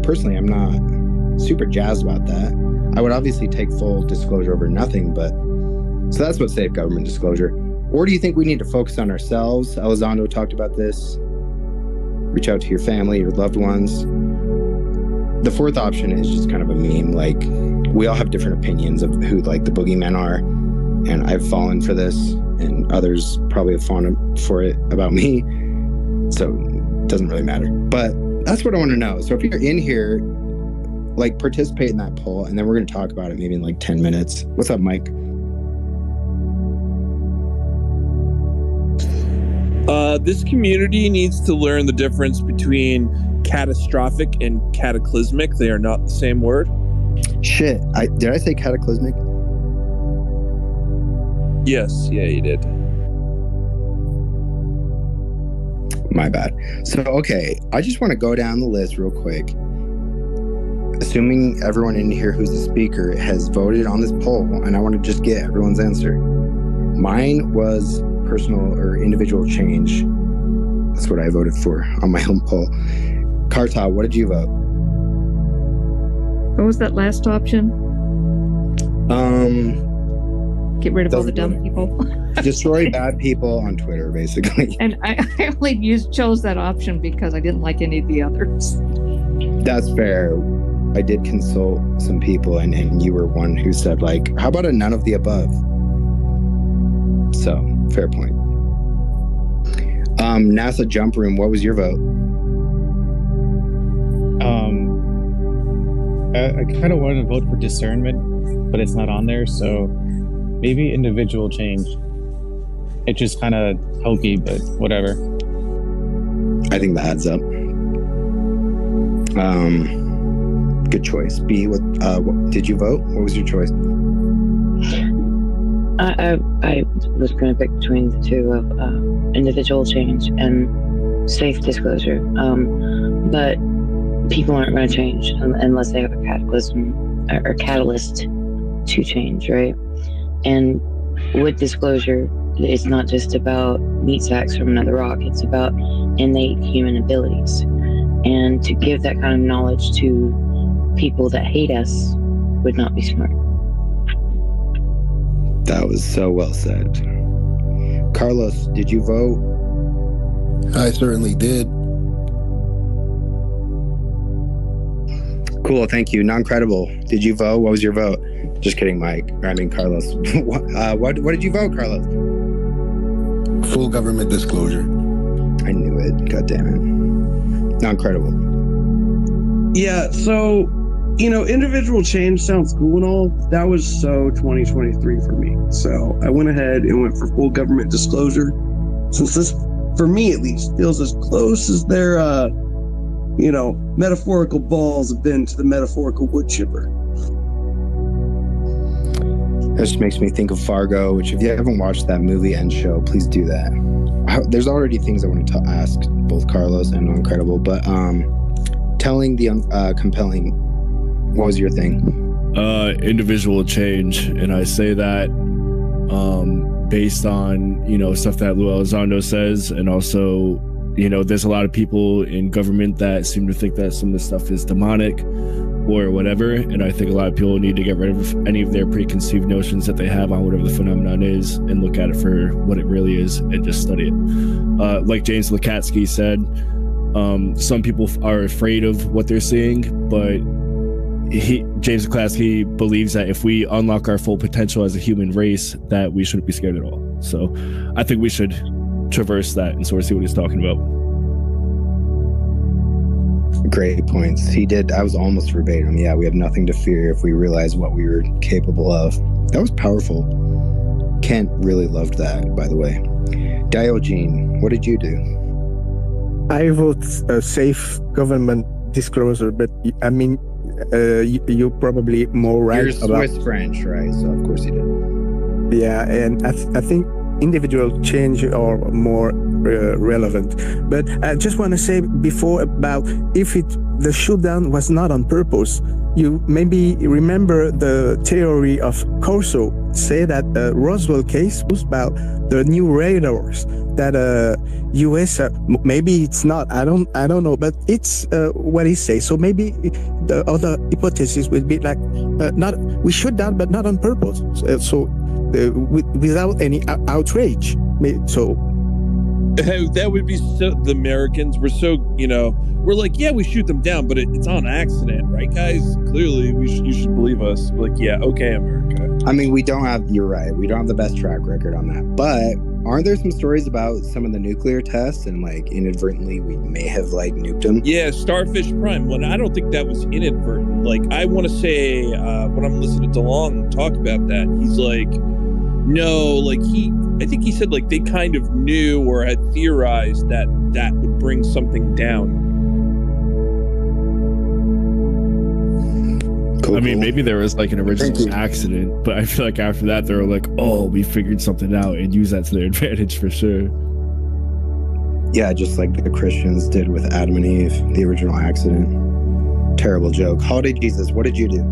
personally, I'm not super jazzed about that. I would obviously take full disclosure over nothing, but so that's what safe government disclosure. Or do you think we need to focus on ourselves? Elizondo talked about this. Reach out to your family, your loved ones. The fourth option is just kind of a meme. Like, we all have different opinions of who, like, the boogeymen are. And I've fallen for this, and others probably have fallen for it about me. So it doesn't really matter. But that's what I want to know. So if you're in here, like, participate in that poll, and then we're going to talk about it maybe in like 10 minutes. What's up, Mike? This community needs to learn the difference between catastrophic and cataclysmic. They are not the same word. Shit. Did I say cataclysmic? Yes. Yeah, you did. My bad. So, okay. I just want to go down the list real quick. Assuming everyone in here who's a speaker has voted on this poll, and I want to just get everyone's answer. Mine was personal or individual change. That's what I voted for on my own poll. Karta, what did you vote? What was that last option? Get rid of all the dumb people. Destroy bad people on Twitter, basically. And I only chose that option because I didn't like any of the others. That's fair. I did consult some people, and you were one who said, like, how about a none of the above? So, fair point. NASA Jump Room, what was your vote? I kind of wanted to vote for discernment, but it's not on there, so maybe individual change. It's just kind of hokey, but whatever. I think that adds up. Good choice. B, what did you vote? What was your choice? I was going to pick between the two of individual change and safe disclosure. But people aren't going to change unless they have a cataclysm or catalyst to change, right? And with disclosure, it's not just about meat sacks from another rock. It's about innate human abilities. And to give that kind of knowledge to people that hate us would not be smart. That was so well said. Carlos, did you vote? I certainly did. Cool, thank you. Non-credible, did you vote? What was your vote? Just kidding, Mike. I mean, Carlos. What did you vote, Carlos? Full government disclosure. I knew it. God damn it. Non-credible. Yeah, so, individual change sounds cool and all. That was so 2023 for me. So I went ahead and went for full government disclosure. Since this, for me at least, feels as close as their, metaphorical balls have been to the metaphorical wood chipper. That just makes me think of Fargo, which if you haven't watched that movie and show, please do that. There's already things I want to ask both Carlos and Non-Credible, but telling the compelling, what was your thing? Individual change, and I say that based on, stuff that Lou Elizondo says. And also, there's a lot of people in government that seem to think that some of this stuff is demonic or whatever. And I think a lot of people need to get rid of any of their preconceived notions that they have on whatever the phenomenon is and look at it for what it really is and just study it. Like James Lukatsky said, some people are afraid of what they're seeing, but James Lukatsky believes that if we unlock our full potential as a human race, that we shouldn't be scared at all. So I think we should traverse that and sort of see what he's talking about. Great points. He did. I was almost verbatim. Yeah, we have nothing to fear if we realize what we were capable of. That was powerful. Kent really loved that, by the way. Diogenes, what did you do? I vote a safe government disclosure, but I mean, you're probably more right. You're Swiss French, right? So of course you did. Yeah, and I think individual change are more relevant. But I just want to say before about if the shutdown was not on purpose. You maybe remember the theory of Corso say that Roswell case was about the new radars that US maybe it's not. I don't know, but it's what he says. So maybe the other hypothesis would be like not we shut down, but not on purpose. So without any outrage. So. That would be so. The Americans were so, we're like, yeah, we shoot them down, but it's on accident, right, guys? Clearly, you should believe us. We're like, yeah, okay, America. I mean, you're right. We don't have the best track record on that. But aren't there some stories about some of the nuclear tests and, inadvertently we may have, nuked them? Yeah, Starfish Prime. Well, I don't think that was inadvertent. I want to say, when I'm listening to DeLong talk about that, he's like, no, I think he said they kind of knew or had theorized that would bring something down. Cool. I mean, maybe there was an original accident, but I feel like after that they were like, oh, we figured something out and use that to their advantage for sure. Yeah, just like the Christians did with Adam and Eve, the original accident. Terrible joke. Holiday Jesus, what did you do?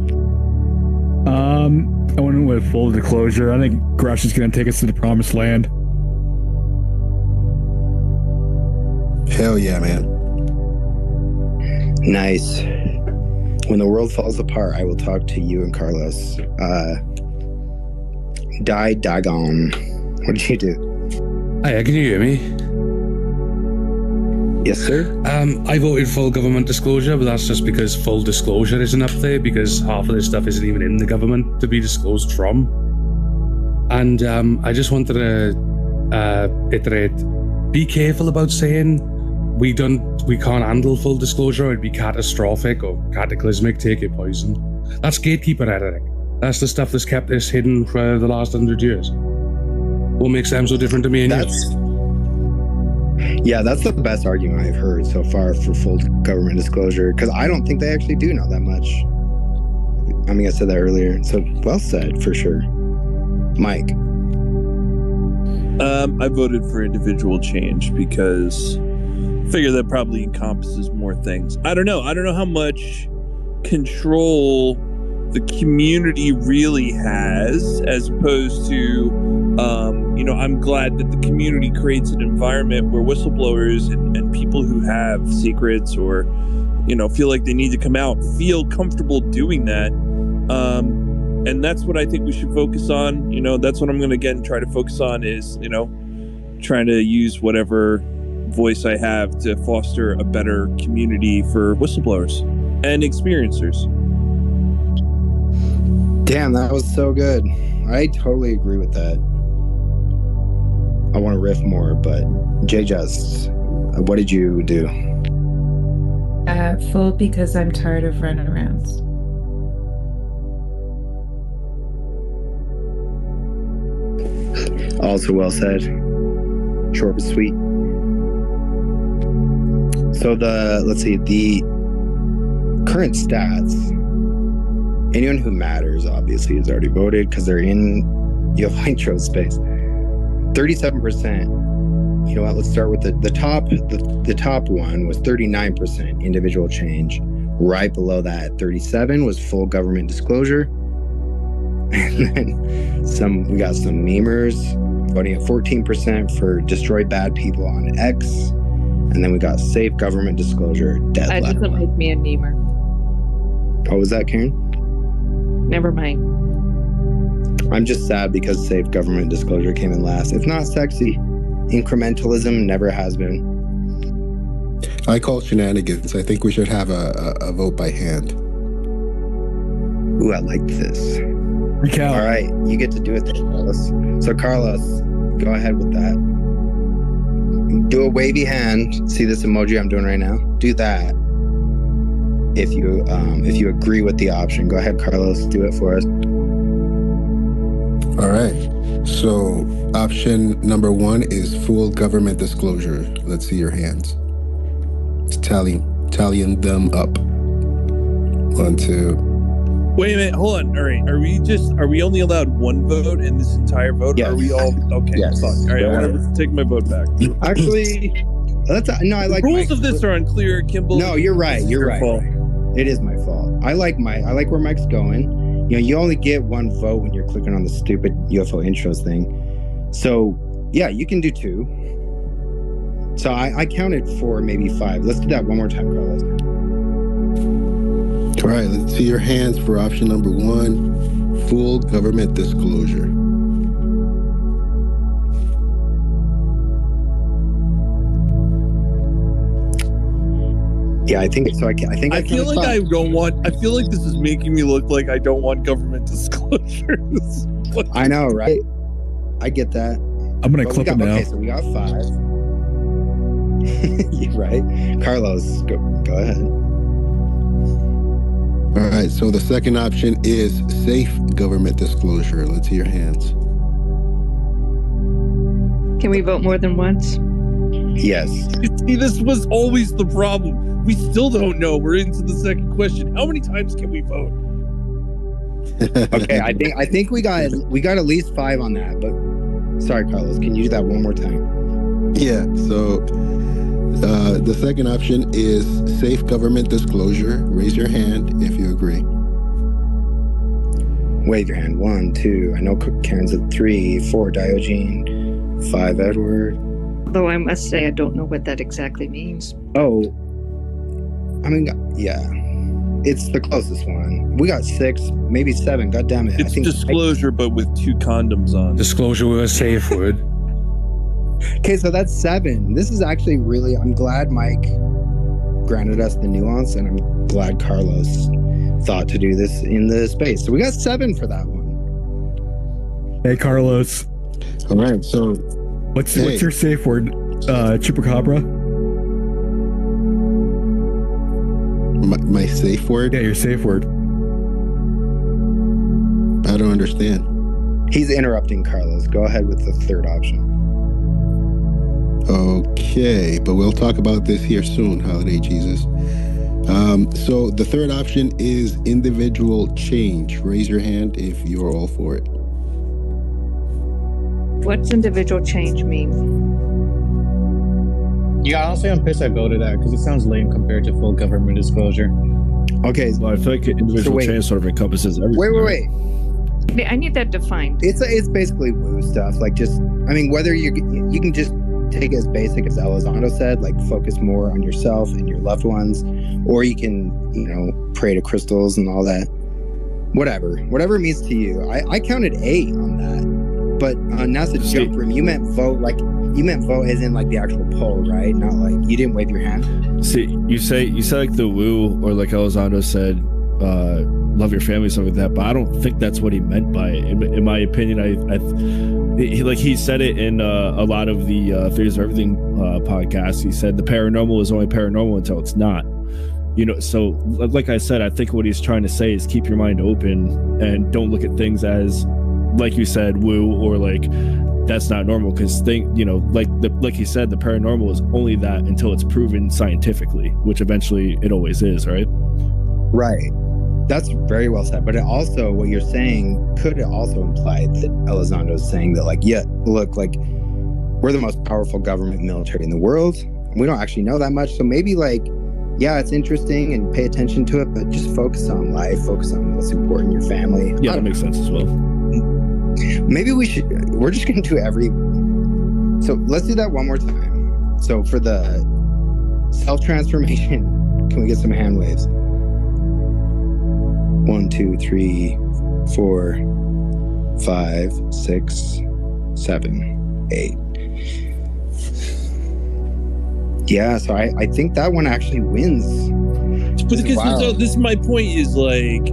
I went with full disclosure. I think Grush is going to take us to the promised land. Hell yeah, man. Nice. When the world falls apart, I will talk to you and Carlos. Dagon. What did you do? Hiya, can you hear me? Yes, sir. I voted full government disclosure, but that's just because full disclosure isn't up there because half of this stuff isn't even in the government to be disclosed from. And I just wanted to iterate, be careful about saying we can't handle full disclosure, it'd be catastrophic or cataclysmic, take your poison. That's gatekeeper rhetoric. That's the stuff that's kept this hidden for the last 100 years. What makes them so different to me and you? Yeah, that's the best argument I've heard so far for full government disclosure, because I don't think they actually do know that much. I mean, I said that earlier, so well said, for sure. Mike? I voted for individual change because I figure that probably encompasses more things. I don't know how much control the community really has, as opposed to I'm glad that the community creates an environment where whistleblowers and people who have secrets or feel like they need to come out feel comfortable doing that, and that's what I think we should focus on. That's what I'm going to again try to focus on is trying to use whatever voice I have to foster a better community for whistleblowers and experiencers. Damn, that was so good. I totally agree with that. I want to riff more, but Just, what did you do? Full because I'm tired of runarounds. Also well said. Short but sweet. So the current stats. Anyone who matters, obviously, has already voted because they're in Nitro space. 37%. You know what? Let's start with the top. The top one was 39% individual change. Right below that, 37 was full government disclosure. And then we got some memers voting at 14% for destroy bad people on X. And then we got safe government disclosure, dead That last. doesn't make me a Nemer. Oh, was that Karen? Never mind. I'm just sad because safe government disclosure came in last. It's not sexy. Incrementalism never has been. I call shenanigans. I think we should have a vote by hand. Ooh, I like this. Recount. All right, you get to do it then, Carlos. So Carlos, go ahead with that. Do a wavy hand. See this emoji I'm doing right now? Do that. If you agree with the option, go ahead, Carlos. Do it for us. All right. So option number 1 is full government disclosure. Let's see your hands. It's tallying them up. 1, 2. Wait a minute, hold on. All right, are we only allowed one vote in this entire vote? Yes. Or are we all okay? Yes. Fuck. All right, I want to take my vote back. Actually, I like the rules of this are unclear, Kimball. No, you're right. You're right. It is my fault. I like where Mike's going. You know, you only get one vote when you're clicking on the stupid UFO intros thing. So yeah, you can do 2. So I counted 4, maybe 5. Let's do that one more time, Carlos. All right, let's see your hands for option number 1, full government disclosure. Yeah, I think so. I feel like I don't want. I feel like this is making me look like I don't want government disclosures. I know, right? I get that. I'm gonna clip it now. Okay, so we got 5. You're right, Carlos. Go ahead. All right, so the second option is safe government disclosure. Let's see your hands. Can we vote more than once? Yes. See, this was always the problem. We still don't know. We're into the second question. How many times can we vote? Okay, I think we got at least 5 on that. But sorry, Carlos, can you do that one more time? Yeah. So the second option is safe government disclosure. Raise your hand if you agree. Wave your hand. 1, 2. I know Karen's at 3, 4. Diogenes, 5. Edward. Though I must say I don't know what that exactly means. Oh, I mean, yeah, it's the closest one. We got 6, maybe 7. God damn it! It's disclosure, but with 2 condoms on. Disclosure with a safe word. Okay, so that's 7. This is actually really. I'm glad Mike granted us the nuance, and I'm glad Carlos thought to do this in the space. So we got 7 for that one. Hey, Carlos. All right, so what's your safe word? Chupacabra? My safe word? Yeah, your safe word. I don't understand. He's interrupting Carlos. Go ahead with the third option. Okay, but we'll talk about this here soon, Holiday Jesus. So the third option is individual change. Raise your hand if you're all for it. What's individual change mean? Yeah, honestly, I'm pissed I voted that because it sounds lame compared to full government disclosure. Okay, well, I feel like individual change sort of encompasses everything. Wait. I need that defined. It's basically woo stuff. Like just, I mean, whether you can just take it as basic as Elizondo said, like focus more on yourself and your loved ones, or you can, pray to crystals and all that. Whatever it means to you. I counted 8 on that, but on NASA Jump Room, you meant vote as in like the actual poll, right? Not like you didn't wave your hand. See, you say like the woo, or like Elizondo said, love your family, stuff like that. But I don't think that's what he meant by it. In my opinion, he said it in a lot of the Theories of Everything podcasts. He said the paranormal is only paranormal until it's not. So like I said, I think what he's trying to say is keep your mind open and don't look at things as, like you said, woo, or like that's not normal, because like he said, the paranormal is only that until it's proven scientifically, which eventually it always is, right? Right. That's very well said. But it also, what you're saying could also imply that Elizondo is saying that, like, yeah, look, like, we're the most powerful government military in the world. We don't actually know that much. So maybe, like, yeah, it's interesting and pay attention to it, but just focus on life, focus on what's important in your family. Yeah, that makes sense as well. Maybe we're just going to do every So let's do that one more time. So for the self-transformation, can we get some hand waves? 1, 2, 3, 4, 5, 6, 7, 8. Yeah, so I think that one actually wins. But because this is my point is like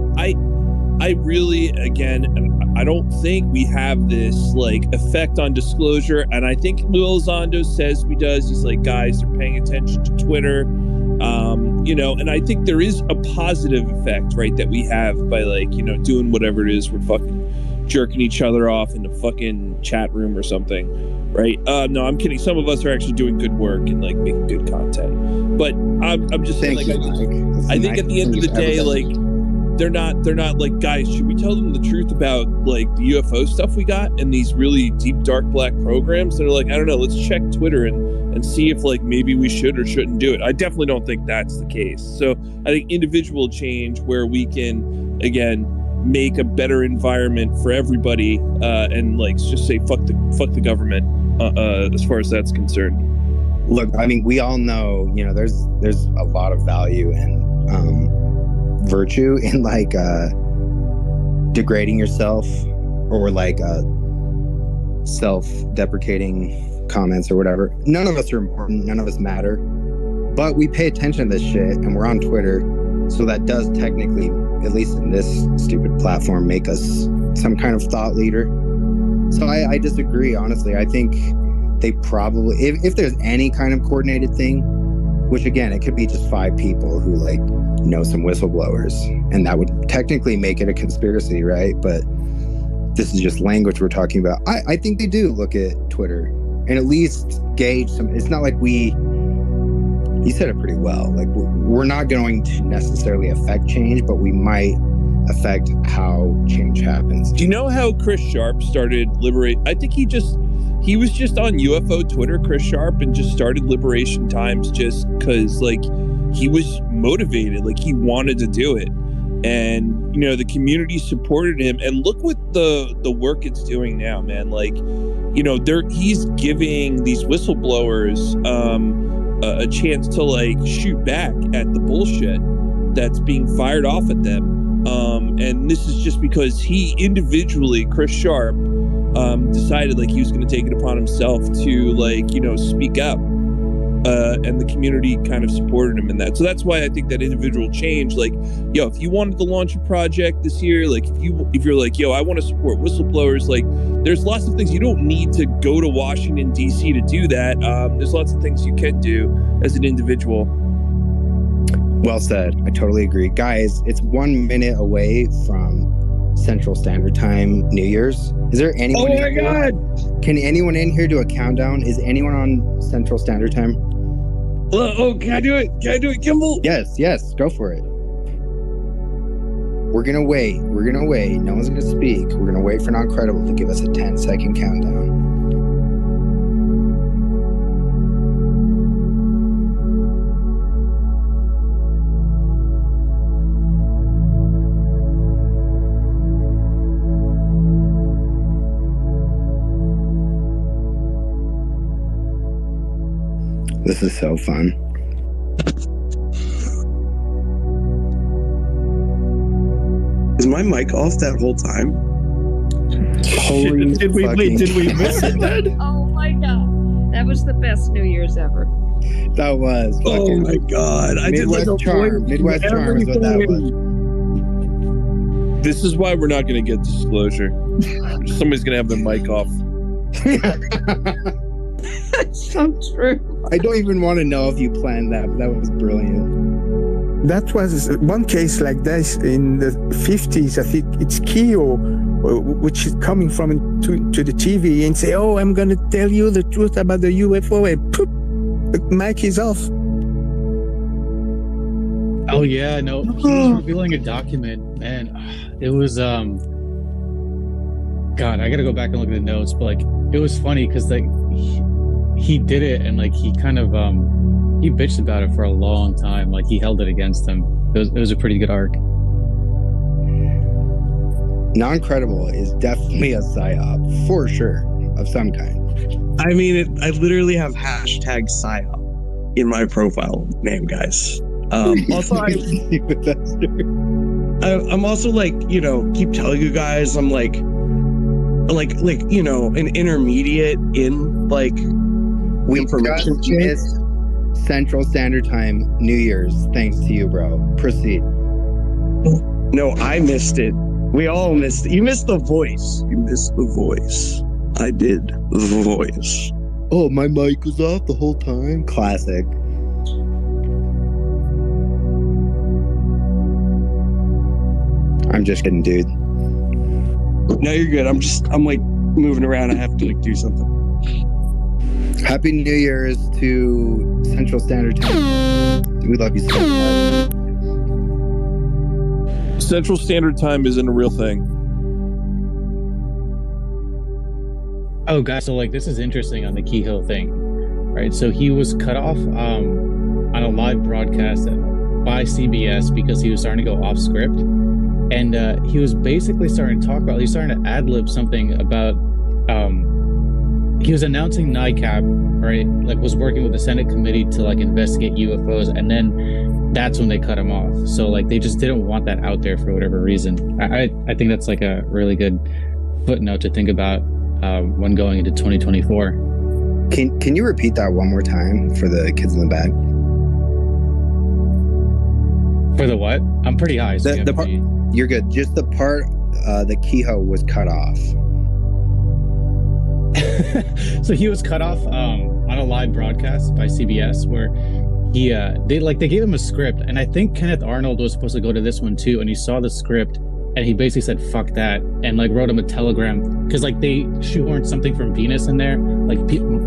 I really, again, I don't think we have this like effect on disclosure, and I think Lil Zondo says he does. He's like, guys, they're paying attention to Twitter, and I think there is a positive effect, right, that we have by like doing whatever it is, we're fucking jerking each other off in a fucking chat room or something, right? No, I'm kidding. Some of us are actually doing good work and like making good content, but I'm just saying, like, I think at the end of the day, like. They're not like, guys, should we tell them the truth about like the UFO stuff we got and these really deep, dark, black programs? They're like, I don't know, let's check Twitter and see if like maybe we should or shouldn't do it. I definitely don't think that's the case. So I think individual change where we can, again, make a better environment for everybody and like just say fuck the government as far as that's concerned. Look, I mean, we all know, there's a lot of value in virtue in like degrading yourself or like self-deprecating comments or whatever. None of us are important, none of us matter, but we pay attention to this shit and we're on Twitter, so that does technically, at least in this stupid platform, make us some kind of thought leader. So I disagree, honestly. I think they probably, if there's any kind of coordinated thing, which again, it could be just 5 people who like know some whistleblowers, and that would technically make it a conspiracy, right? But this is just language we're talking about. I think they do look at Twitter and at least gauge some. It's not like you said it pretty well, like we're not going to necessarily affect change, but we might affect how change happens. Do you know how Chris Sharp started Liberate? I think he was just on UFO Twitter, Chris Sharp, and just started Liberation Times just because like he was motivated, like he wanted to do it. And, the community supported him, and look what the work it's doing now, man. Like, he's giving these whistleblowers a chance to like shoot back at the bullshit that's being fired off at them. And this is just because he individually, Chris Sharp, decided like he was going to take it upon himself to like, speak up. And the community kind of supported him in that. So that's why I think that individual change, like, if you wanted to launch a project this year, like if you're like, I want to support whistleblowers, like there's lots of things. You don't need to go to Washington, D.C. to do that. There's lots of things you can do as an individual. Well said. I totally agree. Guys, it's 1 minute away from Central Standard Time, New Year's. Is there anyone? Oh my God! Can anyone in here do a countdown? Is anyone on Central Standard Time? Can I do it? Kimball? Yes, go for it. We're gonna wait. No one's gonna speak. We're gonna wait for Non-Credible to give us a 10-second countdown. This is so fun. Is my mic off that whole time? Holy did we miss it then? Oh my God. That was the best New Year's ever. That was. Oh my God. I did like Midwest Charm is what that was. This is why we're not going to get disclosure. Somebody's going to have their mic off. That's so true. I don't even want to know if you planned that, but that was brilliant. That was one case like this in the 50s. I think it's Keo, which is coming from to the TV and say, "Oh, I'm going to tell you the truth about the UFO," and poof, the mic is off. Oh yeah, no, he was revealing a document, man. It was God, I gotta go back and look at the notes, but like it was funny because like he did it and like he kind of he bitched about it for a long time. Like he held it against him. It was a pretty good arc. Non-Credible is definitely a psyop for sure of some kind. I mean, I literally have hashtag PSYOP in my profile name, guys. Also, I'm also like, you know, keep telling you guys I'm like, you know, an intermediate in like we just missed Central Standard Time New Year's thanks to you, bro. Proceed. No, I missed it. We all missed it. You missed the voice. You missed the voice. I did the voice. Oh, my mic was off the whole time. Classic. I'm just kidding, dude. No, you're good. I'm like moving around. I have to like do something. Happy New Year's to Central Standard Time. We love you so much. Central Standard Time isn't a real thing. Oh, guys, so like this is interesting on the Kehoe thing, right? So he was cut off on a live broadcast by CBS because he was starting to go off script, and he was basically starting to talk about. He's starting to ad-lib something about. He was announcing NICAP, right? Like was working with the Senate committee to like investigate UFOs, and then that's when they cut him off. So like they just didn't want that out there for whatever reason. I think that's like a really good footnote to think about when going into 2024. Can you repeat that one more time for the kids in the back? For the what? I'm pretty high. So The part, you're good. Just the part that Kehoe was cut off. So he was cut off on a live broadcast by CBS where they gave him a script, and I think Kenneth Arnold was supposed to go to this one too, and he saw the script and he basically said fuck that and like wrote him a telegram because like they shoehorned something from Venus in there, like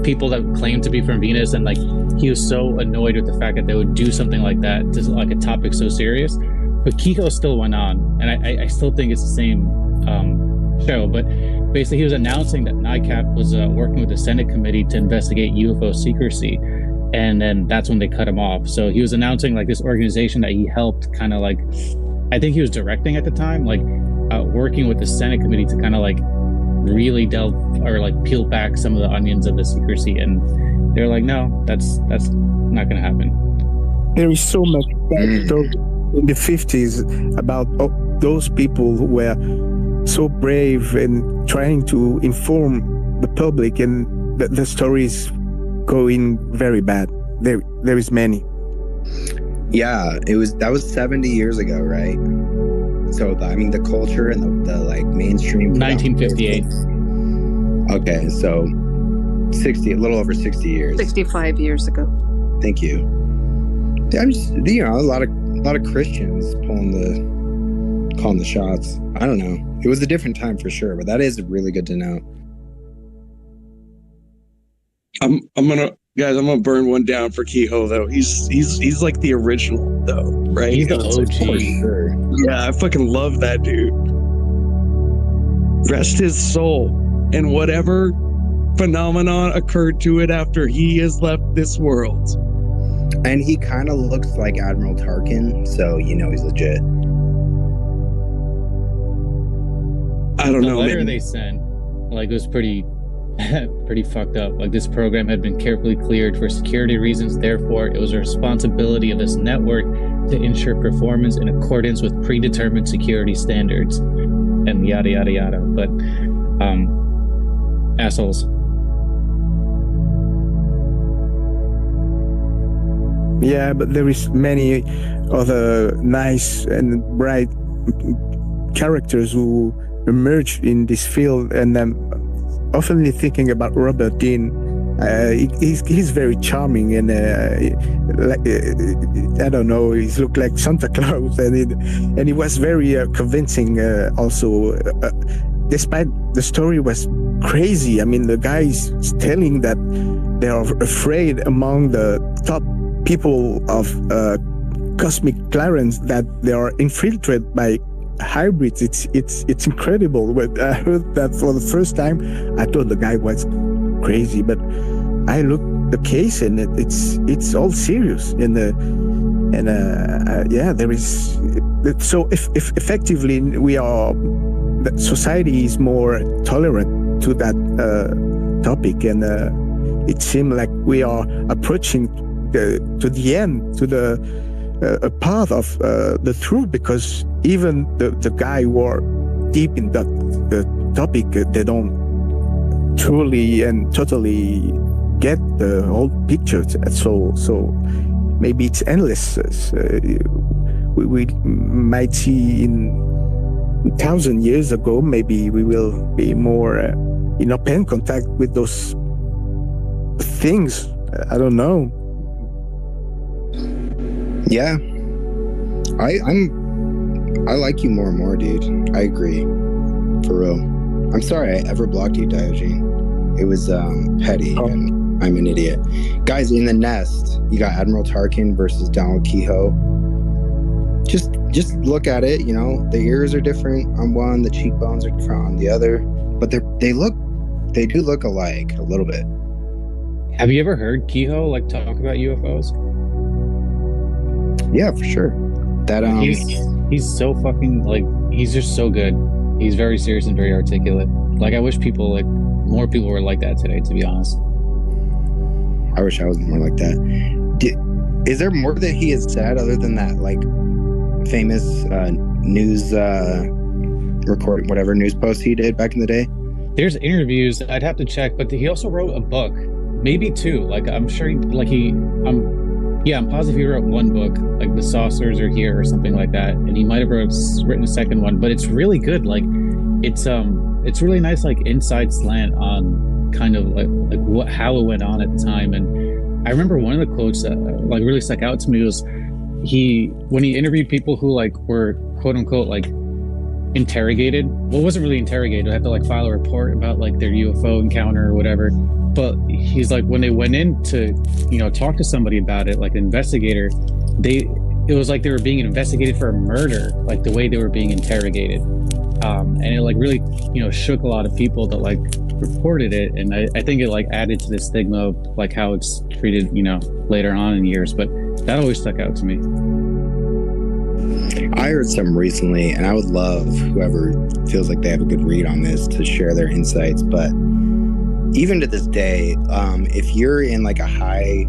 people that claimed to be from Venus, and like he was so annoyed with the fact that they would do something like that to like a topic so serious. But Kehoe still went on, and I still think it's the same show, but basically he was announcing that NICAP was working with the Senate committee to investigate UFO secrecy, and then that's when they cut him off. So he was announcing like this organization that he helped kind of like, I think he was directing at the time, like working with the Senate committee to kind of like really delve or like peel back some of the onions of the secrecy, and they're like, no, that's not gonna happen. There is so much in the 50s about those people who were so brave and trying to inform the public, and the stories going very bad. There is many. Yeah, that was 70 years ago, right? So I mean, the culture and the like mainstream. 1958. Okay, so 60, a little over 60 years. 65 years ago. Thank you. Yeah, I'm just, you know, a lot of Christians calling the shots. I don't know. It was a different time for sure, but that is really good to know. I'm gonna burn one down for Kehoe though. He's like the original though, right? He's the OG. Sure. Yeah, I fucking love that dude. Rest his soul, and whatever phenomenon occurred to it after he has left this world. And he kind of looks like Admiral Tarkin, so you know he's legit. I don't know. The letter they sent, like, it was pretty fucked up. Like, this program had been carefully cleared for security reasons. Therefore, it was a responsibility of this network to ensure performance in accordance with predetermined security standards, and yada yada yada. But assholes. Yeah, but there is many other nice and bright characters who emerge in this field, and I'm often thinking about Robert Dean. He's very charming, and I don't know, he looked like Santa Claus, and he was very convincing also, despite the story was crazy. I mean, the guys telling that they are afraid among the top people of cosmic clearance that they are infiltrated by hybrids. It's incredible. When I heard that for the first time, I thought the guy was crazy, but I looked the case, and it's all serious. Yeah, there is. So if effectively society is more tolerant to that topic, and it seemed like we are approaching to the end, to the a part of the truth, because even the guy who are deep in that topic, they don't truly and totally get the whole picture. So maybe it's endless. We might see in 1,000 years ago, maybe we will be more in open contact with those things. I don't know. Yeah, I like you more and more, dude. I agree, for real. I'm sorry I ever blocked you, Diogenes. It was petty, and I'm an idiot. Guys, in the nest, you got Admiral Tarkin versus Donald Kehoe. Just look at it. You know, the ears are different on one, the cheekbones are different on the other, but they do look alike a little bit. Have you ever heard Kehoe like talk about UFOs? Yeah, for sure. That he's so fucking like, he's just so good. He's very serious and very articulate. Like, I wish people more people were like that today, to be honest. I wish I was more like that. Is there more that he has said other than that, like, famous news recording, whatever news post he did back in the day? There's interviews. I'd have to check, but he also wrote a book, maybe two. Like, I'm sure I'm positive he wrote one book, like The Saucers Are Here or something like that, and he might have written a second one. But it's really good. Like, it's really nice, like, inside slant on kind of like how it went on at the time. And I remember one of the quotes that like really stuck out to me was when he interviewed people who like were quote unquote like interrogated. Well, it wasn't really interrogated. I had to like file a report about like their UFO encounter or whatever. But he's like, when they went in to, talk to somebody about it, like an investigator, it was like they were being investigated for a murder, like the way they were being interrogated. And it like really, shook a lot of people that like reported it. And I think it like added to the stigma of like how it's treated, later on in years. But that always stuck out to me. I heard some recently, and I would love whoever feels like they have a good read on this to share their insights. But even to this day, if you're in like a high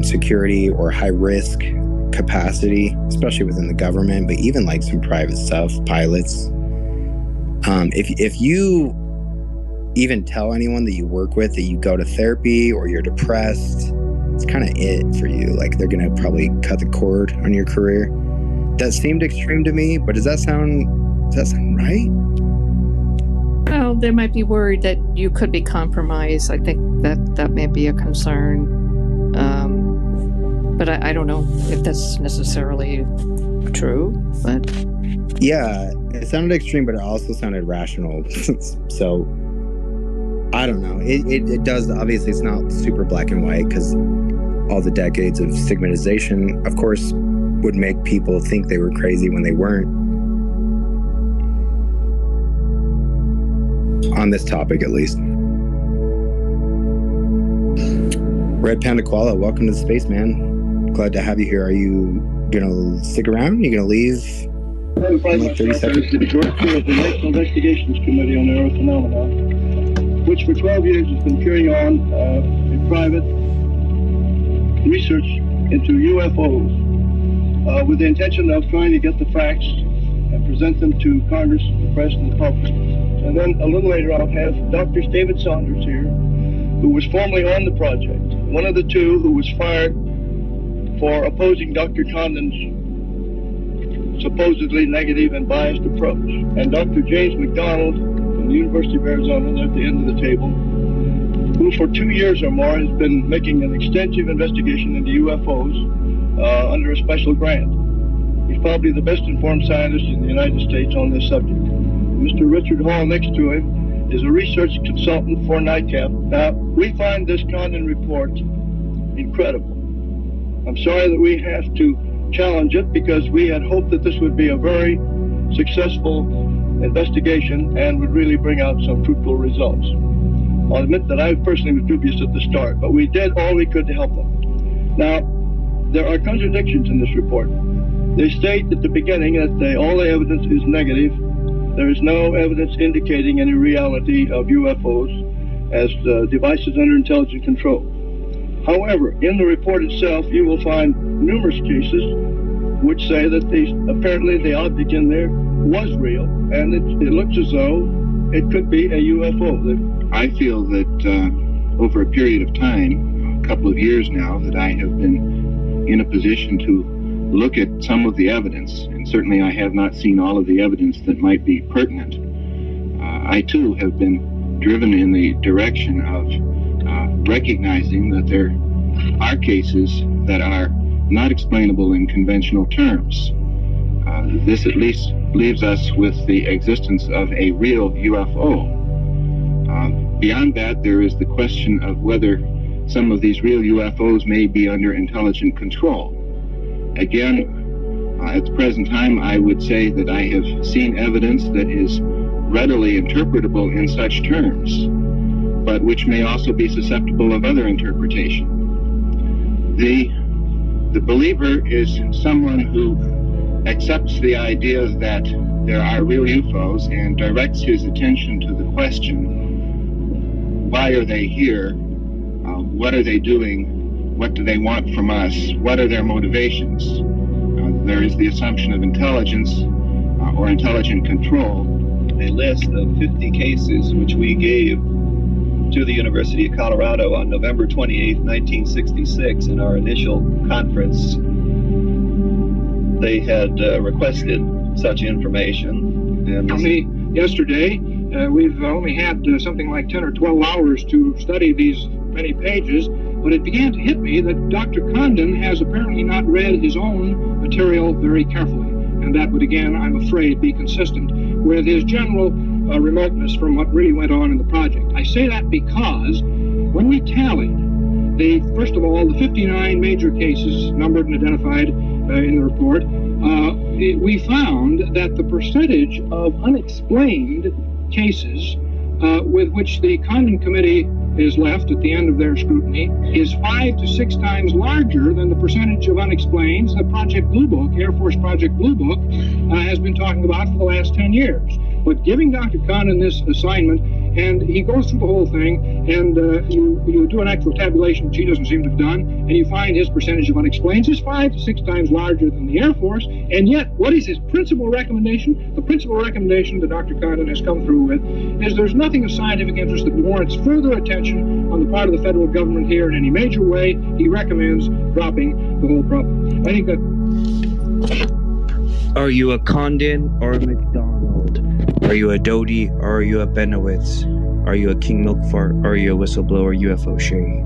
security or high risk capacity, especially within the government, but even like some private stuff, pilots, if you even tell anyone that you work with that you go to therapy or you're depressed, it's kind of it for you. Like, they're gonna probably cut the cord on your career. That seemed extreme to me, but does that sound right? Well, they might be worried that you could be compromised. I think that may be a concern. But I don't know if that's necessarily true. But yeah, it sounded extreme, but it also sounded rational. So I don't know. It does, obviously it's not super black and white, because all the decades of stigmatization, of course, would make people think they were crazy when they weren't. On this topic, at least. Red Panda Koala, welcome to the space, man. Glad to have you here. Are you gonna stick around? Are you gonna leave in like 30 seconds? The director of the National Investigations Committee on Aerial Phenomena, which for 12 years has been carrying on a private research into UFOs with the intention of trying to get the facts and present them to Congress, the press, and the public. And then a little later I'll have Dr. David Saunders here, who was formerly on the project. One of the two who was fired for opposing Dr. Condon's supposedly negative and biased approach. And Dr. James McDonald from the University of Arizona, at the end of the table, who for 2 years or more has been making an extensive investigation into UFOs under a special grant. He's probably the best informed scientist in the United States on this subject. Mr. Richard Hall next to him is a research consultant for NICAP. Now, we find this Condon report incredible. I'm sorry that we have to challenge it, because we had hoped that this would be a very successful investigation and would really bring out some fruitful results. I'll admit that I personally was dubious at the start, but we did all we could to help them. Now, there are contradictions in this report. They state at the beginning that all the evidence is negative. There is no evidence indicating any reality of UFOs. as devices under intelligent control. However, in the report itself, you will find numerous cases which say that apparently the object in there was real, and it looks as though it could be a UFO. I feel that over a period of time, a couple of years now, that I have been in a position to look at some of the evidence, and certainly I have not seen all of the evidence that might be pertinent. I too have been driven in the direction of recognizing that there are cases that are not explainable in conventional terms. This at least leaves us with the existence of a real UFO. Beyond that, there is the question of whether some of these real UFOs may be under intelligent control. Again, at the present time, I would say that I have seen evidence that is readily interpretable in such terms, but which may also be susceptible of other interpretation. The believer is someone who accepts the idea that there are real UFOs and directs his attention to the question, why are they here? What are they doing? What do they want from us? What are their motivations? There is the assumption of intelligence or intelligent control. A list of 50 cases which we gave to the University of Colorado on November 28, 1966 in our initial conference. They had requested such information. And yesterday, we've only had something like 10 or 12 hours to study these many pages, but it began to hit me that Dr. Condon has apparently not read his own material very carefully, and that would again, I'm afraid, be consistent with his general remoteness from what really went on in the project. I say that because when we tallied first of all, the 59 major cases numbered and identified in the report, we found that the percentage of unexplained cases with which the Condon Committee is left at the end of their scrutiny is 5 to 6 times larger than the percentage of unexplained the Project Blue Book, Air Force Project Blue Book, has been talking about for the last 10 years. But giving Dr. Condon this assignment, and he goes through the whole thing, and you do an actual tabulation, which he doesn't seem to have done, and you find his percentage of unexplained is 5 to 6 times larger than the Air Force, and yet what is his principal recommendation? The principal recommendation that Dr. Condon has come through with is there's nothing of scientific interest that warrants further attention on the part of the federal government here in any major way. He recommends dropping the whole problem. I think that... Are you a Condon or a McDonald? Are you a Doty or are you a Benowitz? Are you a King Milkfart or are you a whistleblower UFO Sherry?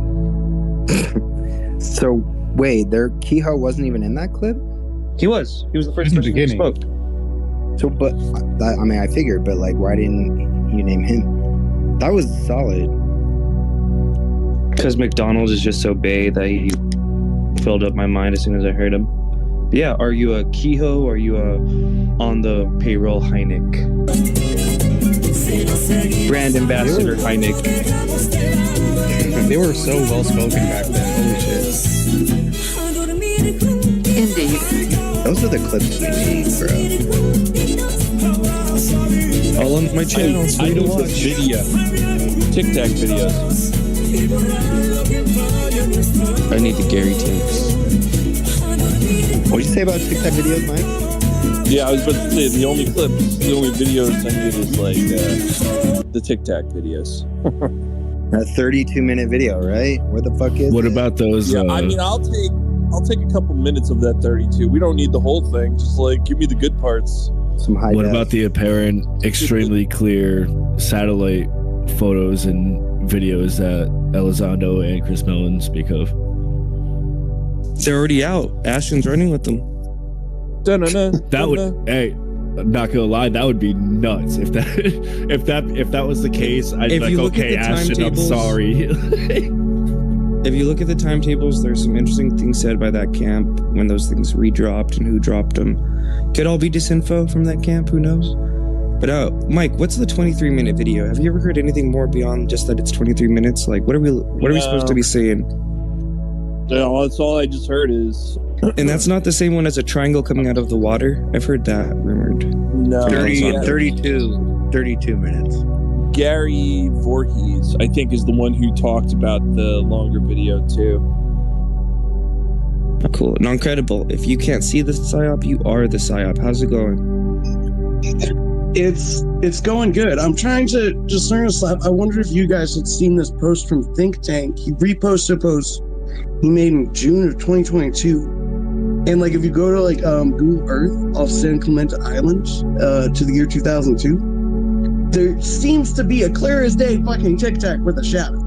So, wait, their Kehoe wasn't even in that clip? He was. He was the first person who spoke. So, but, I mean, I figured, but like, why didn't you name him? That was solid. Because McDonald is just so bae that he filled up my mind as soon as I heard him. Yeah, are you a Kehoe or are you a on the payroll Heineck? Brand Ambassador Heineck. They were so well spoken back then. Holy shit. Indeed. Those are the clips we need, bro. All on my channel. I need the video. Tic Tac videos. I need the Gary tapes. What did you say about Tic Tac videos, Mike? Yeah, I was about to say the only clips, the only videos I need is like the Tic Tac videos. That 32-minute video, right? Where the fuck is What it? about those? Yeah, I mean, I'll take a couple minutes of that 32. We don't need the whole thing. Just like give me the good parts. Some high. What about the apparent, extremely clear satellite photos and videos that Elizondo and Chris Mellon speak of? They're already out. Ashton's running with them. That would, hey, I'm not gonna lie, that would be nuts if that was the case. I'd be like, okay, Ashton, I'm sorry. If you look at the timetables, there's some interesting things said by that camp when those things redropped and who dropped them. Could all be disinfo from that camp, who knows? But Mike, what's the 23-minute video? Have you ever heard anything more beyond just that it's 23 minutes? Like, what are we supposed to be saying? Yeah, that's all I just heard is. And that's not the same one as a triangle coming out of the water? I've heard that rumored. No. 32 minutes. Gary Voorhees, I think, is the one who talked about the longer video too. Cool. Non-credible. If you can't see the psyop, you are the psyop. How's it going? It's going good. I'm trying to discern a slap. I wonder if you guys had seen this post from Think Tank. He reposted a post he made in June of 2022. And like, if you go to like Google Earth off San Clemente Island to the year 2002, there seems to be a clear as day fucking Tic Tac with a shadow.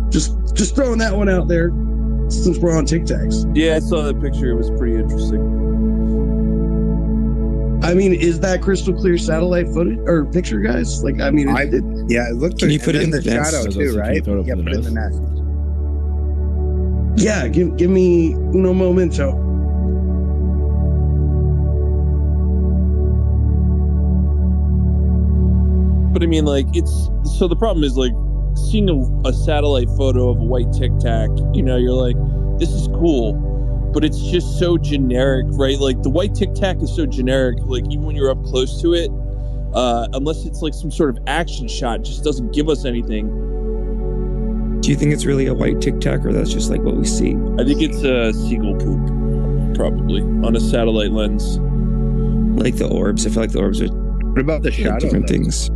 Just throwing that one out there since we're on Tic Tacs. Yeah, I saw that picture. It was pretty interesting. I mean, is that crystal clear satellite footage or picture, guys? Like, I mean, it looked. Can you put it in the shadow too, right? Yeah, put it in the nest. Yeah, give me uno momento. But I mean, like, so the problem is, like, seeing a satellite photo of a white Tic Tac, you know, you're like, this is cool, but it's just so generic, right? Like, the white Tic Tac is so generic, like, even when you're up close to it, unless it's like some sort of action shot, it just doesn't give us anything. Do you think it's really a white Tic Tac, or that's just like what we see? I think it's a seagull poop, probably, on a satellite lens. Like the orbs. I feel like the orbs are. What about the shadow? Different things.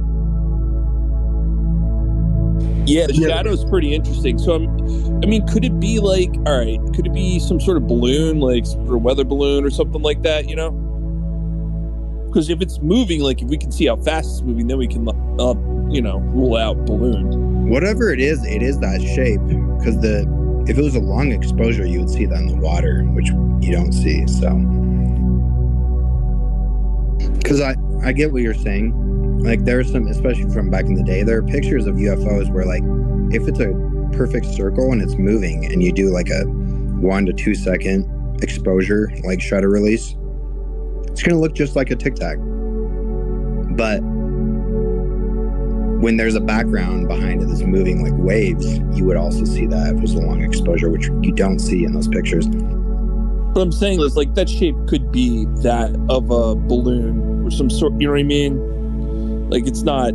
Yeah, the shadow's pretty interesting. So, I mean, could it be like, all right, could it be some sort of balloon, like some sort of weather balloon or something like that, you know? Because if it's moving, like, if we can see how fast it's moving, then we can, you know, rule out balloon. Whatever it is that shape. Because if it was a long exposure, you would see that in the water, which you don't see, so. Because I get what you're saying. Like, there's some, especially from back in the day, there are pictures of UFOs where, like, if it's a perfect circle and it's moving and you do like a 1 to 2 second exposure, like shutter release, it's going to look just like a Tic Tac. But when there's a background behind it that's moving like waves, you would also see that if it was a long exposure, which you don't see in those pictures. What I'm saying is, like, that shape could be that of a balloon or some sort, you know what I mean? Like, it's not.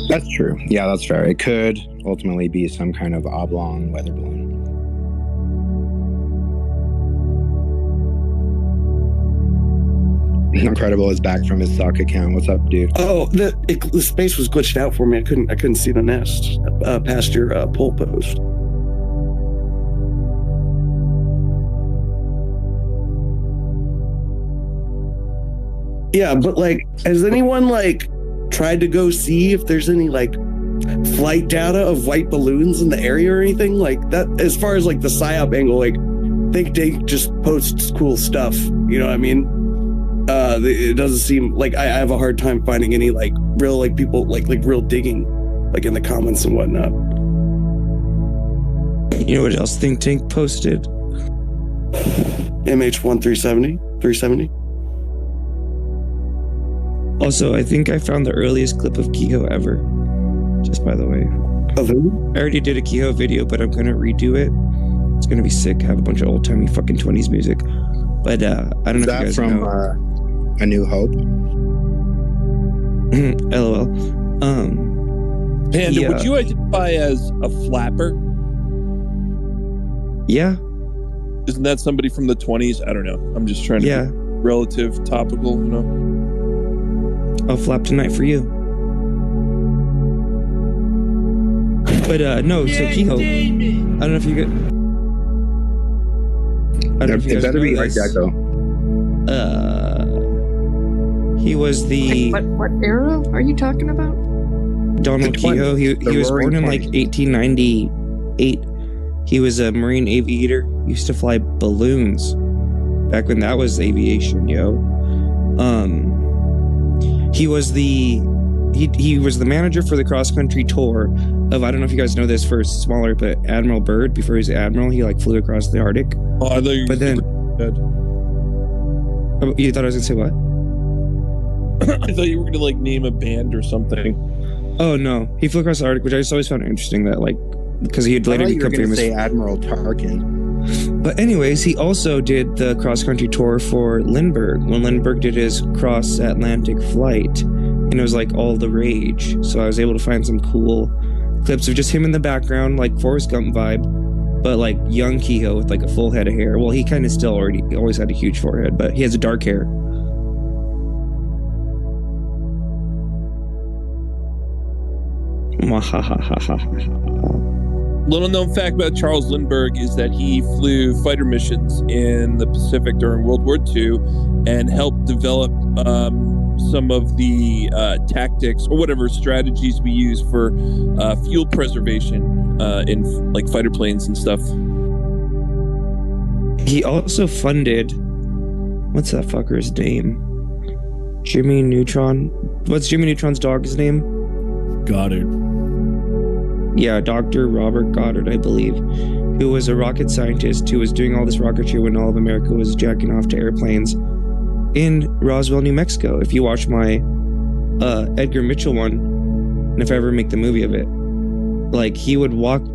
That's true. Yeah, that's fair. It could ultimately be some kind of oblong weather balloon. Incredible is back from his sock account. What's up, dude? Oh, the space was glitched out for me. I couldn't see the nest past your poll post. Yeah, but like, has anyone like tried to go see if there's any like flight data of white balloons in the area or anything like that? As far as like the psyop angle, like Think Tank just posts cool stuff. You know what I mean? It doesn't seem like I have a hard time finding any like real like people like real digging like in the comments and whatnot. You know what else Think Tank posted? MH1370. Also, I think I found the earliest clip of Kehoe ever. Just by the way. Of who? I already did a Kehoe video, but I'm gonna redo it. It's gonna be sick. Have a bunch of old timey fucking 20s music. But I don't know if you guys from know. A New Hope. LOL. Panda, would you identify as a flapper? Yeah. Isn't that somebody from the 20s? I don't know. I'm just trying to be relative, topical, you know? I'll flap tonight for you. But no, so Kehoe. I don't know if you get. I don't know if you guys better know be this. Art Deco. He was the. What era are you talking about? Donald Kehoe. He was born in like 1898. He was a Marine aviator. He used to fly balloons back when that was aviation, yo. He was the manager for the cross country tour of, I don't know if you guys know this, for smaller, but Admiral Byrd, before he was admiral, he like flew across the Arctic. Oh, I thought you were dead. You thought I was gonna say what? I thought you were gonna like name a band or something. Oh no, he flew across the Arctic, which I just always found interesting that like, because he had later become famous. Say Admiral Tarkin. But anyways, he also did the cross-country tour for Lindbergh when Lindbergh did his cross-Atlantic flight. and it was like all the rage. So I was able to find some cool clips of just him in the background, like Forrest Gump vibe, but like young Kehoe with like a full head of hair. Well, he kind of still always had a huge forehead, but he has a dark hair. Little known fact about Charles Lindbergh is that he flew fighter missions in the Pacific during World War II and helped develop some of the tactics or whatever strategies we use for fuel preservation in like fighter planes and stuff. He also funded, what's that fucker's name? Jimmy Neutron. What's Jimmy Neutron's dog's name? Goddard. Yeah, Dr. Robert Goddard, I believe, who was a rocket scientist who was doing all this rocketry when all of America was jacking off to airplanes in Roswell, New Mexico. If you watch my Edgar Mitchell one, and if I ever make the movie of it, like